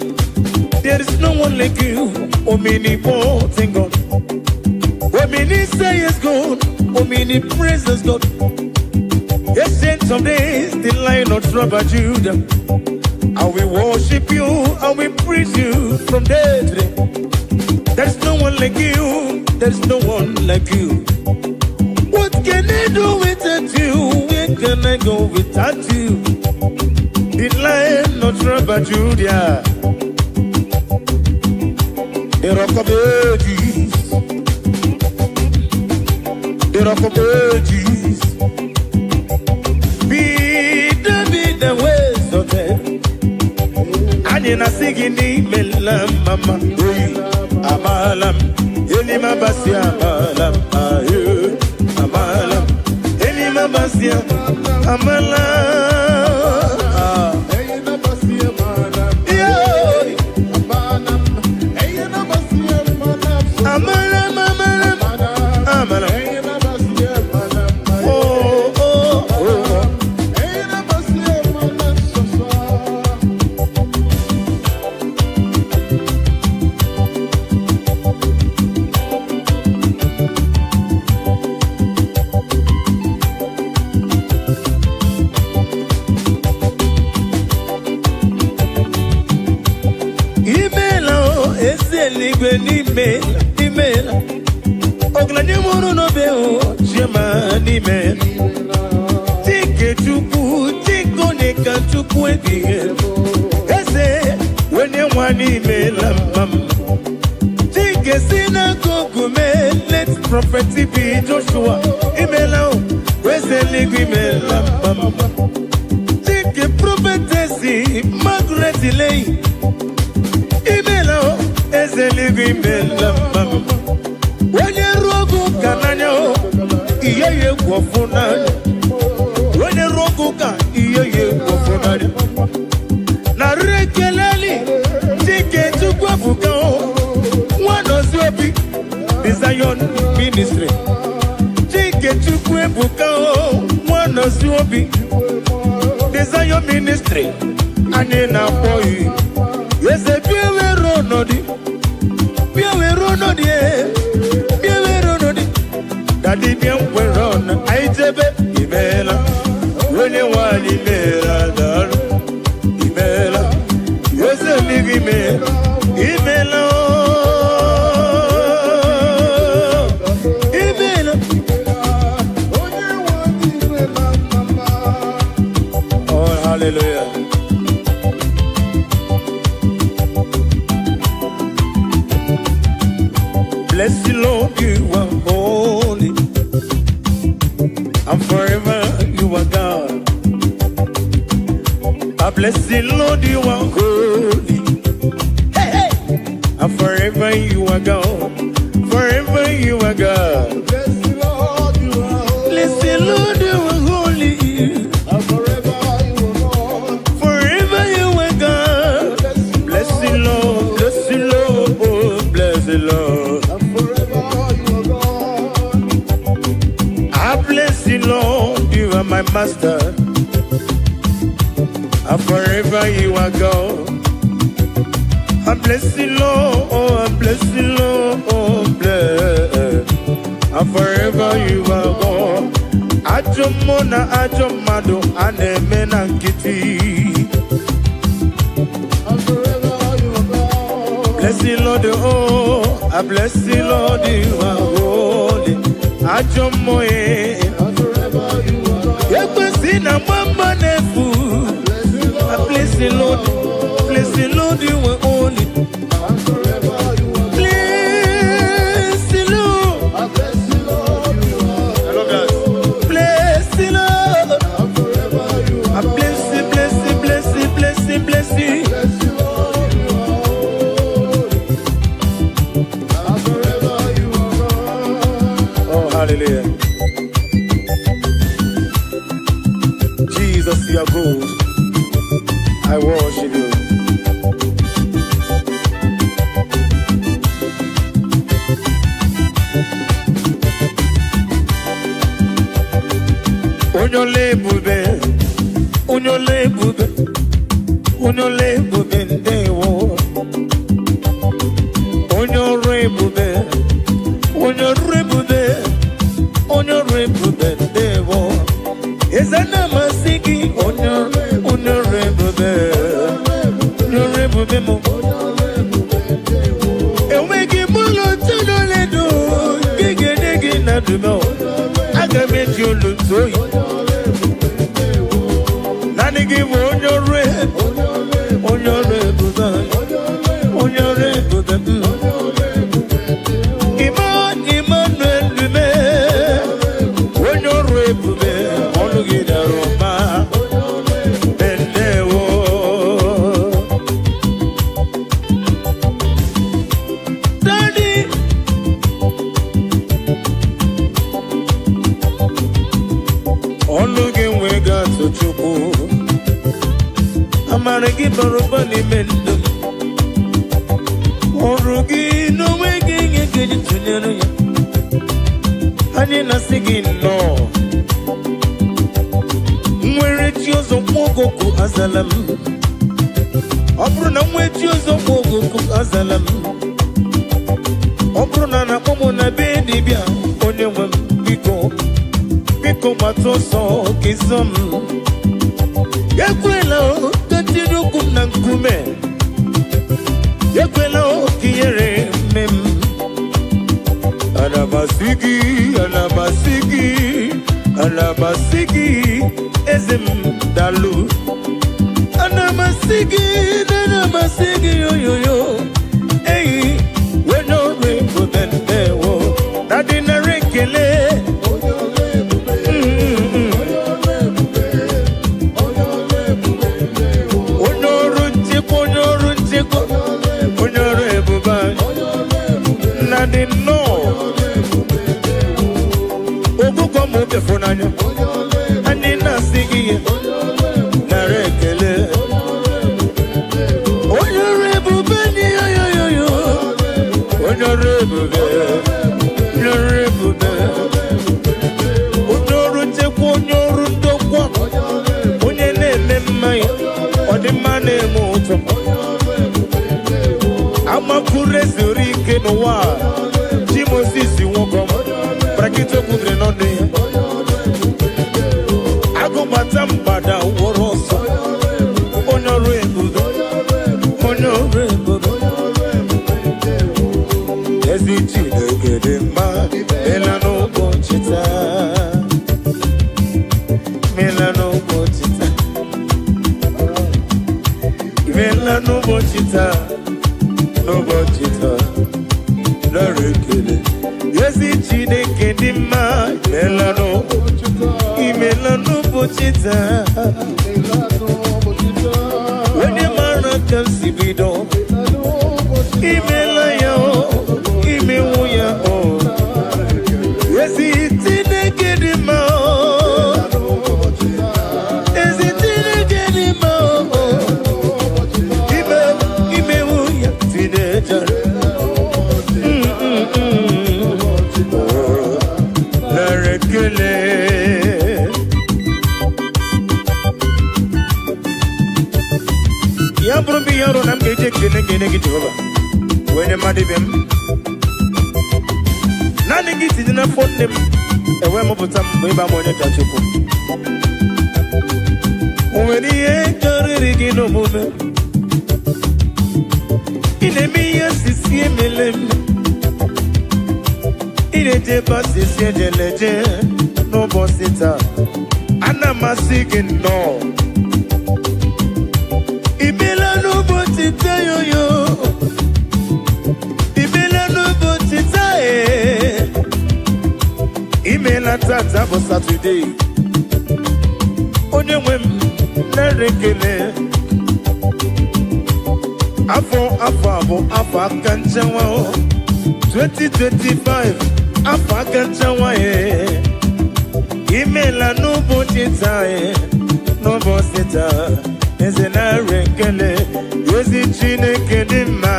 There is no one like you, omnipotent God. Omniscience is God, omnipresence God. Ancient of days, the Lion of tribe of Judah. And we worship you, and we praise you from day to day. There's no one like you, there's no one like you. What can I do without you? Where can I go without you? The Lion of tribe of Judah. The Rock of Ages. The Rock of Ages. Be the ways of them. Anina sigini melam mama. Amalam. Elima basia amalam. Amalam. Elima basia amalam. Email. Oglanye muru no beo, jema email. Tike chuku, tiko neka chuku edige. Ese, wenye wani email mam. Tike synagogue me, let prophet be Joshua. Email, wese ligu email mam. Tike prophetessy, Margaret Lay. Email, ese ligu email mam. Wenye rogu kananyo, iye wafunani. Wenye rogu ka, iye wafunani. Na rekeleli, tike chukwa fukao. Wazobia, the Zion ministry. Tike chukwe fukao. Wazobia, the Zion ministry. Anena boy, yese piewe ronodi. Piewe ronodi Daddy bien run, I jebe imela. Wenye wani imela dar. Imela. Yese lig imela. Imela. Imela. Oh, Hallelujah. Bless you, Lord, you are holy, and forever you are God. I bless you, Lord, you are holy, hey, hey. And forever you are God. Forever you are God. Bless the Lord, you are holy. Bless the Lord, you are holy. And forever you are God. Forever you are God. Bless the Lord, bless the Lord, oh, bless the Lord. And forever you are God. I bless the Lord, you are my master. And forever you are God. I bless the Lord, oh, I bless the Lord, oh, bless. And forever you are God. Ajomona, Ajomado, Anemena Kitty. And forever you are God. Bless the Lord, oh, I bless the Lord, you are holy. Ajomoye. And forever you are God. Yekwesina mama nefu. I bless the Lord, bless the Lord, you are holy. And forever you are God. Bless the Lord. I bless the Lord, you are Hello guys. Bless the Lord. and forever you I are God. bless you, bless you, bless you, bless you, bless you. Bless the Lord, you are holy. And forever you are God. Oh, hallelujah. Jesus, you are good. I worship you. Unyole bube, unyole bube, unyole bube ndewo. Unyore bube, unyore bube, unyore bube ndewo. Ezana masiki, unyore bube, unyore bube mo. Ewegi mulo tunole do, gege negi na dumo. Agameji olutoyi. Nani give on your red, on your red, on your red, Emmanuel, on your red, on the Gidaroma, Bendewo. Daddy, on looking we got to chupu. Amaragi barubani mendum. Orugi no making a good tuner. Honey, nothing no. Where it was a Mogoku Azalam. Obruna, where it was a Mogoku Azalam. Obruna, Pomona Bedibia, on your one, Pico Matoso, Kisum. Yakwelo, continue Kunankume. Yakwelo, Kiere, Mem. Alabasiki, Alabasiki, Alabasiki, Ezem Dalu. Anamasiki, Anamasiki, yo yo yo. Hey, we're no rainbow than there. That in a rekele. Anina sigi narekele Onyorebu beni yo yo yo Onyorebu be Onyoru tekwo onyoru ndokwa Onye nene mmai Odimane muto Amakure zurike nowa Jimosisi wokom Brakito kudre nonde Matambada woroso Onyorebu Eziti degedema Melano Conchita Melano Conchita taa n'ụbọchị taa nara ekele ezi Chineke dị mma imela n'ụbọchị taa onye mara ka m si bido imela ya imewu ya ezi Chineke dị mma ezi Chineke dị mma imewu ya Chineke nara ekele ya bụrụ bụ ihe ọrụ na m ga-eji ekele gị Jehova wee nye mmadụ ibe m naanị gị tinye n'afọ nne m enwe mụpụta m mgbe ịba m onye ka Chukwu o nwere ihe karịrị gị n'omume ị na-eme ihe osisi emele m ị na-eje ebe osisi ejeleje n'ụbọchị taa ana amasị gị nnọọ imela n'ụbọchị taa yoyo imela n'ụbọchị taa imela tata bụ Satọde onye nwe m nara ekele afọ abụ afọ aka nchanwa 2025 afọ aka nchanwa imela n'ụbọchị taa n'ụbọchị taa eze nara ekele ezi Chineke dị mma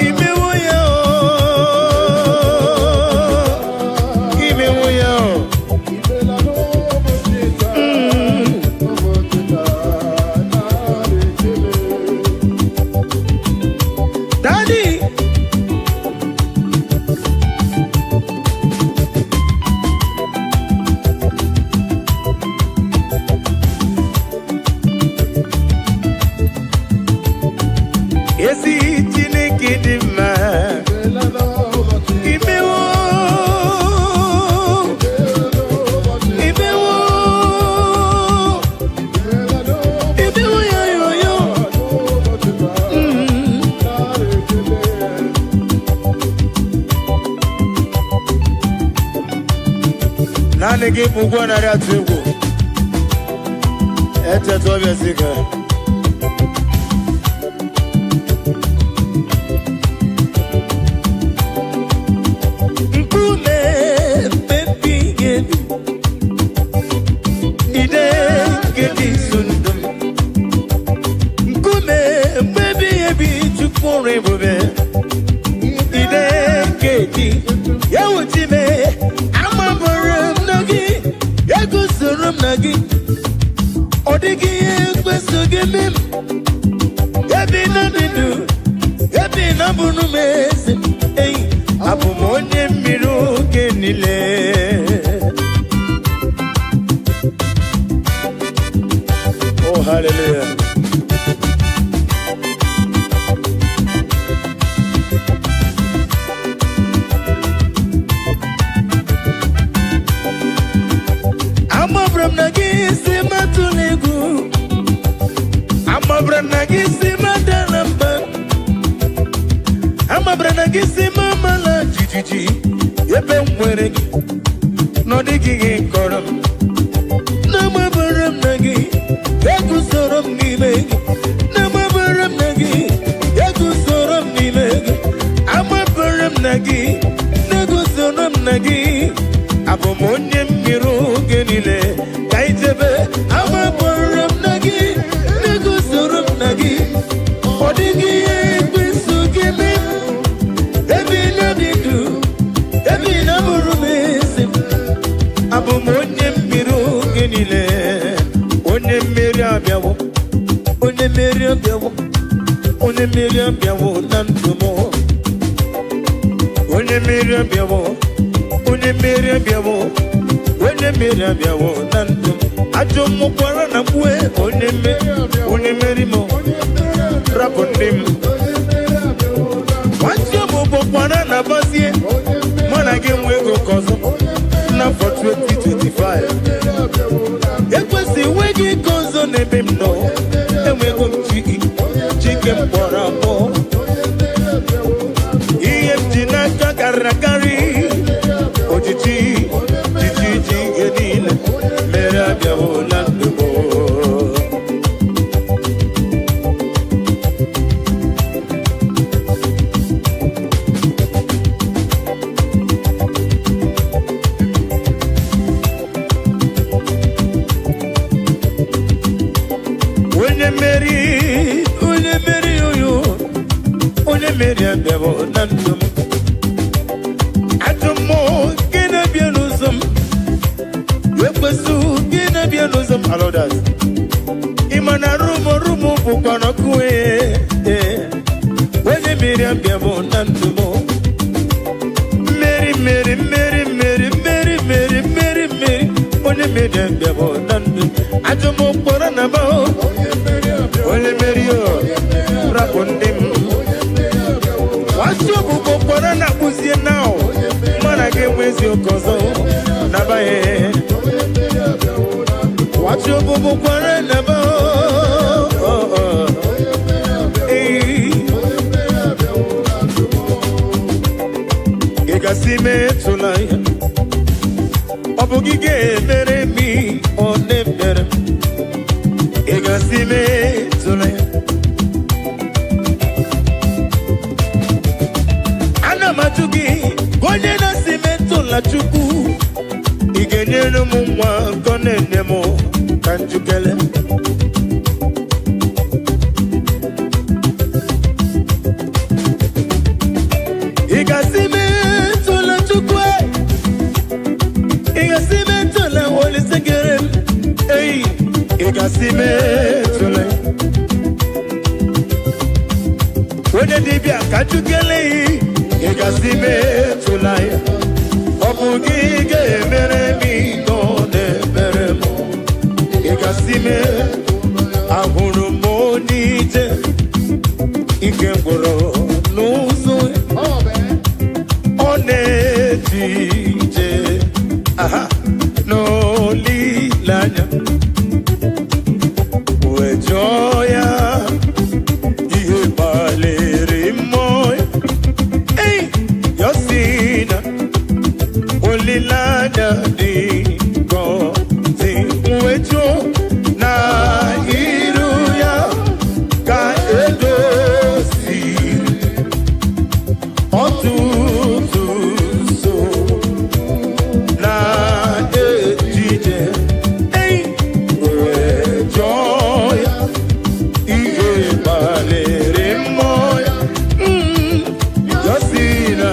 imewo ya imewo ya Daddy ezi Chineke dị mma imewo ya yoyo naanị gị bụ ụgwọ narị atụ egwu echeta ọbịa ziga ọ dịghị ihe kwesị gị mem ebe na ndụ ebe na bụrụ m eze eyi abụ m onye mmiri oge niile oh hallelujah amabram na gị si matụla egwu amabram na gị si madala mba amabram na gị si mamala jijiji ebe m nwere gị n'ọdịghị gị kọrọ m n'amabara m na gị egusoro m n'ime gị n'amabara m na gị egusoro m n'ime gị amabara m na gị n'egusoro m na gị abụ m onye mmiri oge niile ka ijebe amabara m na gị n'egusoro m na gị ọ dịghị ihe ekwesu gị mee ebe na dị ndụ ebe na bụrụ m eze abụ m onye mmiri oge niile onye mmeri abịawo onye mmeri abịawo onye mmeri abịawo na ndụ m onye mmeri abịawo onye mmeri abịawo onye mmeri abịawo na ndụ ajọ mmụkwara na mgbe onye mmeri m rapụ ndị m nwanche m ụbọkwara na bazie mụ na gị nwe ego ka ọzọ n'afọ 2025 ekwesị enweghị ego ọzọ n'ebe m nọ enwego m chi media devil nantum. Atomo gina bianusum. Wepasu gina bianusum alodas. Imana rumo bukana kue. When the media devil nantumo. Mary. When the media devil nantum. Atomo poranabo. Ole merio. Rapundim. What's your book for an abusier now? Man, I get with your cousin. Nabae. What's your book for an about? Egasime to lie. Obogige mere me on them better. Egasime to lie. Matugi, Gonyana Cemento La Chuku, Igeneno Mumwa, Gonenemo, Kanjukele. Igasimento La Chukwe, Igasimento La Holy Segerem, Hey, Igasimento La. When the Dibia Kanjukele. Egasime to lie. Obugige meremi no de meremo. Egasime ahuru monite. Ikemboro nuzo. One dije. Aha no lilanya. We joya. Ihe baleri moy. Yosina, Olilanya di go si uecho na iruya ka edosi otutu so na ejije joya ihe balere moya Yosina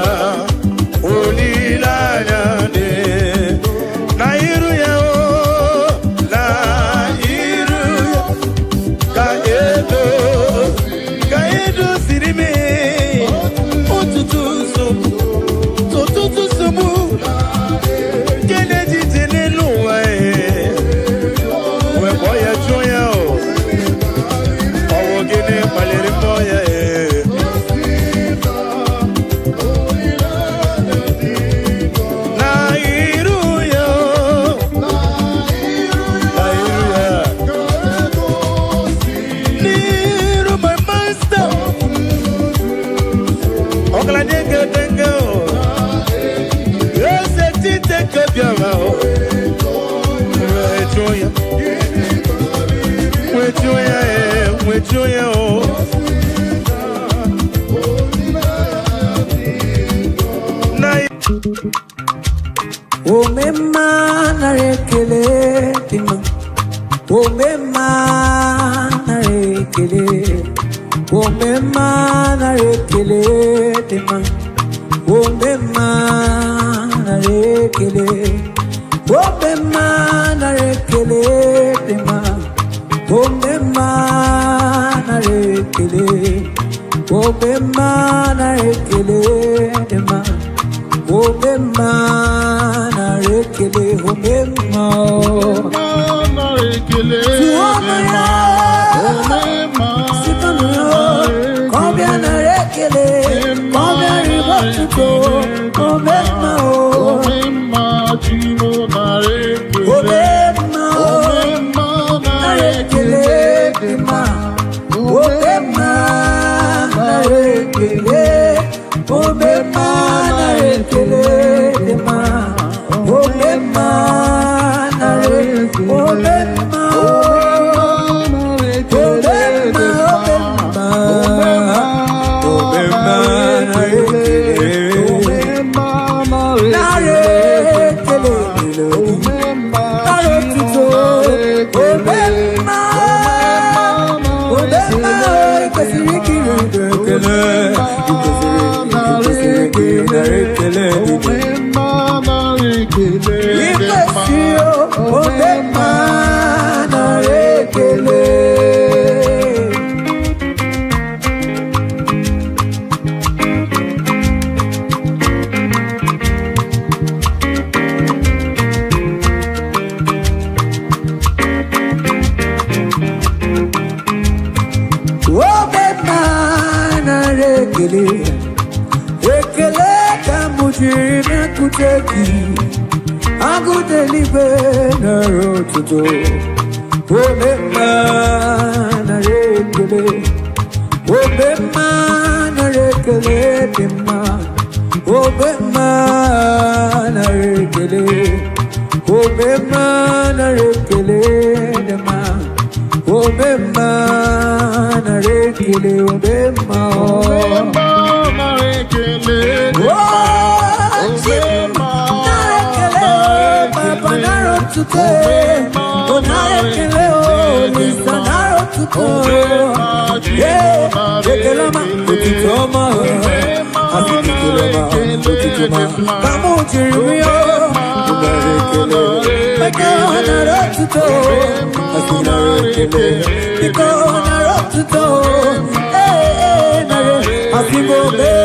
O mema narekele tima. O mema narekele. O mema narekele tima. O mema narekele. O mema narekele tima. O mema narekele. O mema narekele tima. O mema narekele. O mema narekele. Combien narekele. Combien ribotuko. O mema o. O mema chimo narekele. O mema narekele tima. O mema narekele. O mema narekele tima. O mema narekele. O mema take you. I go deliver the road to do. Oh, man, I regulate. Oh, man, I regulate him, man. Oh, man, I regulate. Oh, man, I regulate him, man. Oh, man, I regulate. Oh, man, today, oh, narekele oh, Mr. Naro today, yeah, jekelama, tutitoma, afikelama, tutitoma, kamu chiriyo, narekele, meko Naro today, afikelama, meko Naro today, nare, afikelama,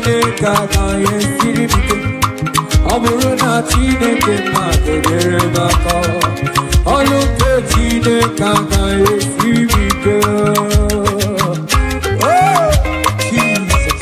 Chineke agaghị esiri m ike. Ọ bụrụ na Chineke na-adịnyere m aka, ọrụ nke Chineke agaghị esiri m ike. Oh, Jesus.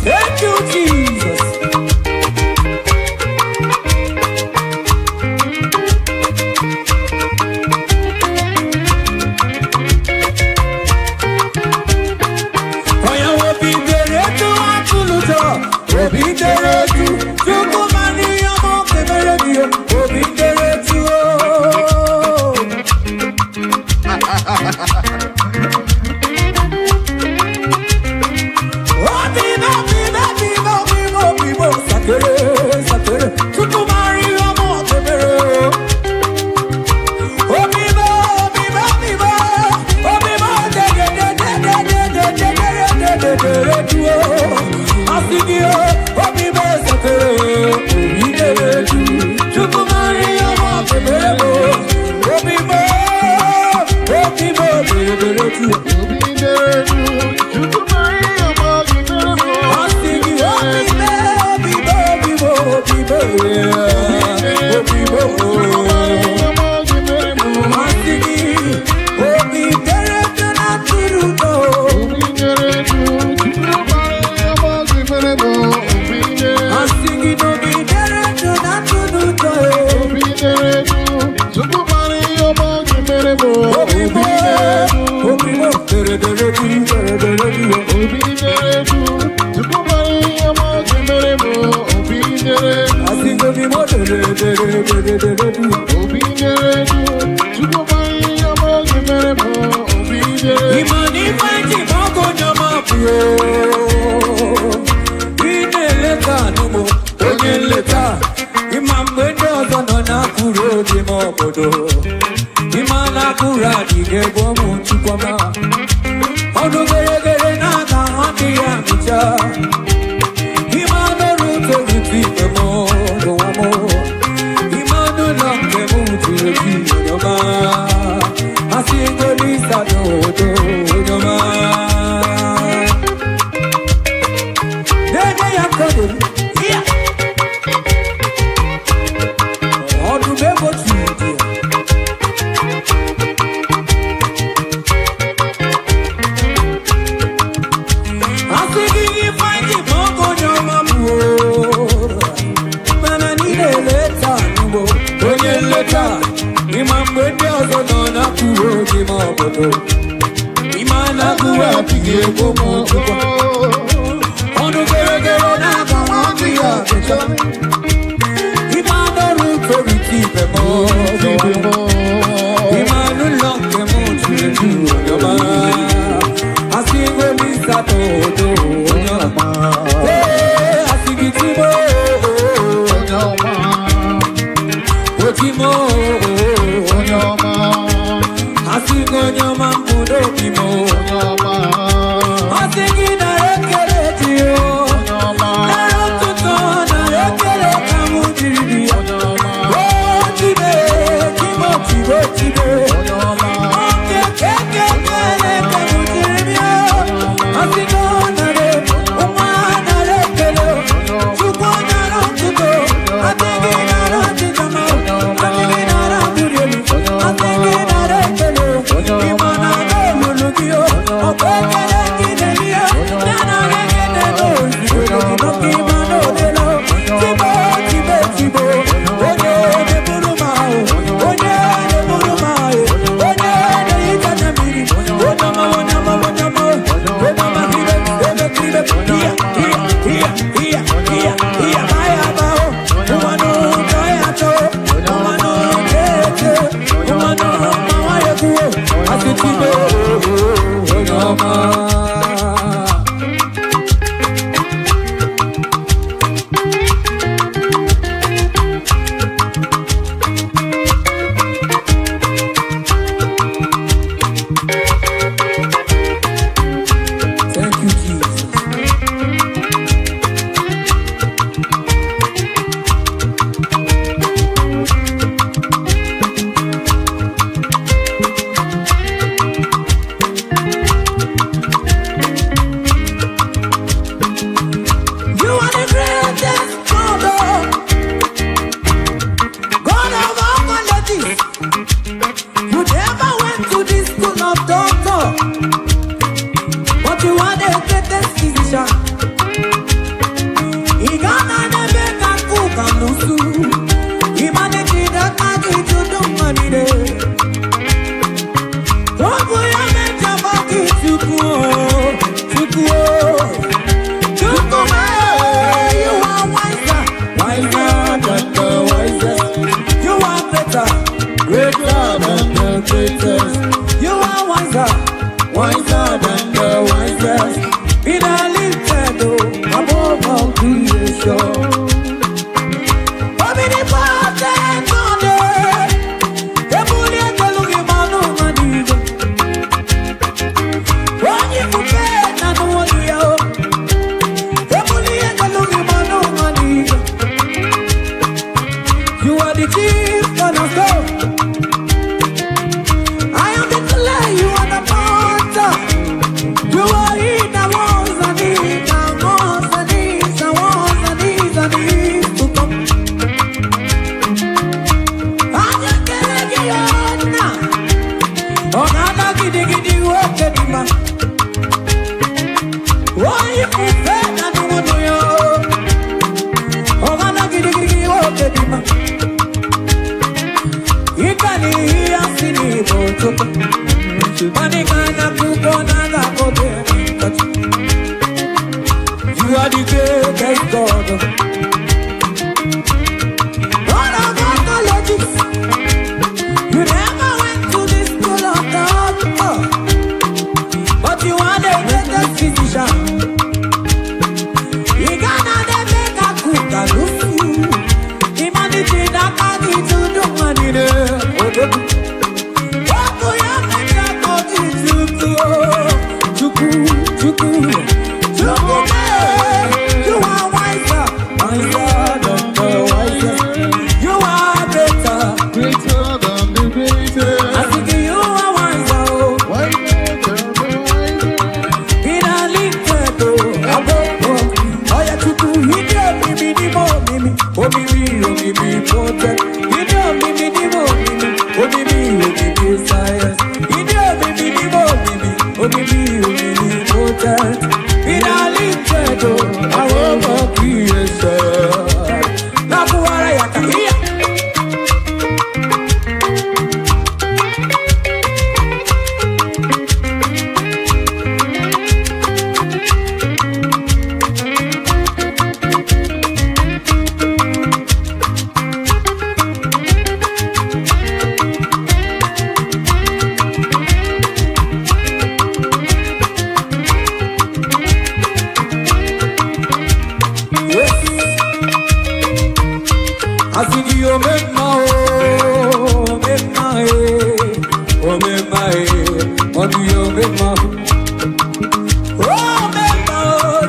Thank you, Jesus. If I You are the greatest God. All of our knowledge, you never went to the school of God, but you are the greatest physician. You gonna make a cook and look you. Humanity that can eat to do money there. What do you make a cook to you are wiser, wiser than the wisest. You are greater, greater than the greatest. I think you are wiser, in a limited, oh yeah, to do it, oh me, protect. You know me, science. You know me, protect. In a limited, I won't be a sir. Now, who are you? I think you make my what do you make my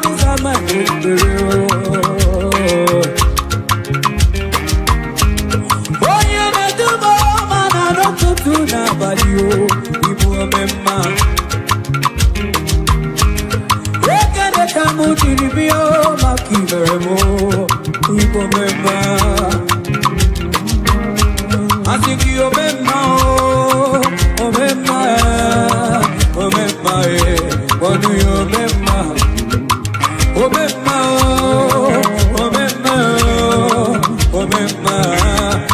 these are my oh, you may do more, man, I don't do nobody, you make my come to the bio, my kiveremo, you make my I think you remember, what do you remember?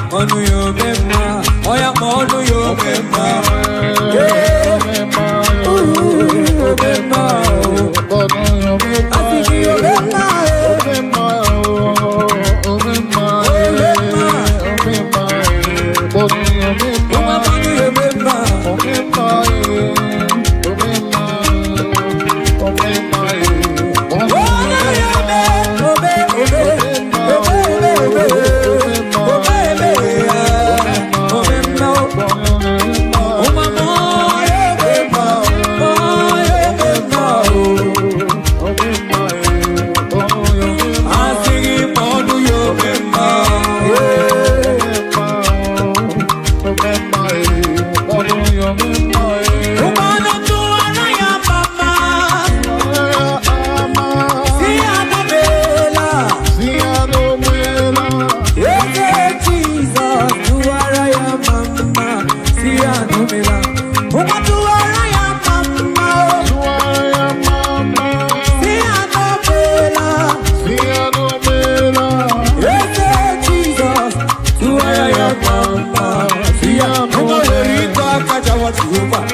What do you remember? Oh, yeah, what do you remember? I think you remember. Jehovah.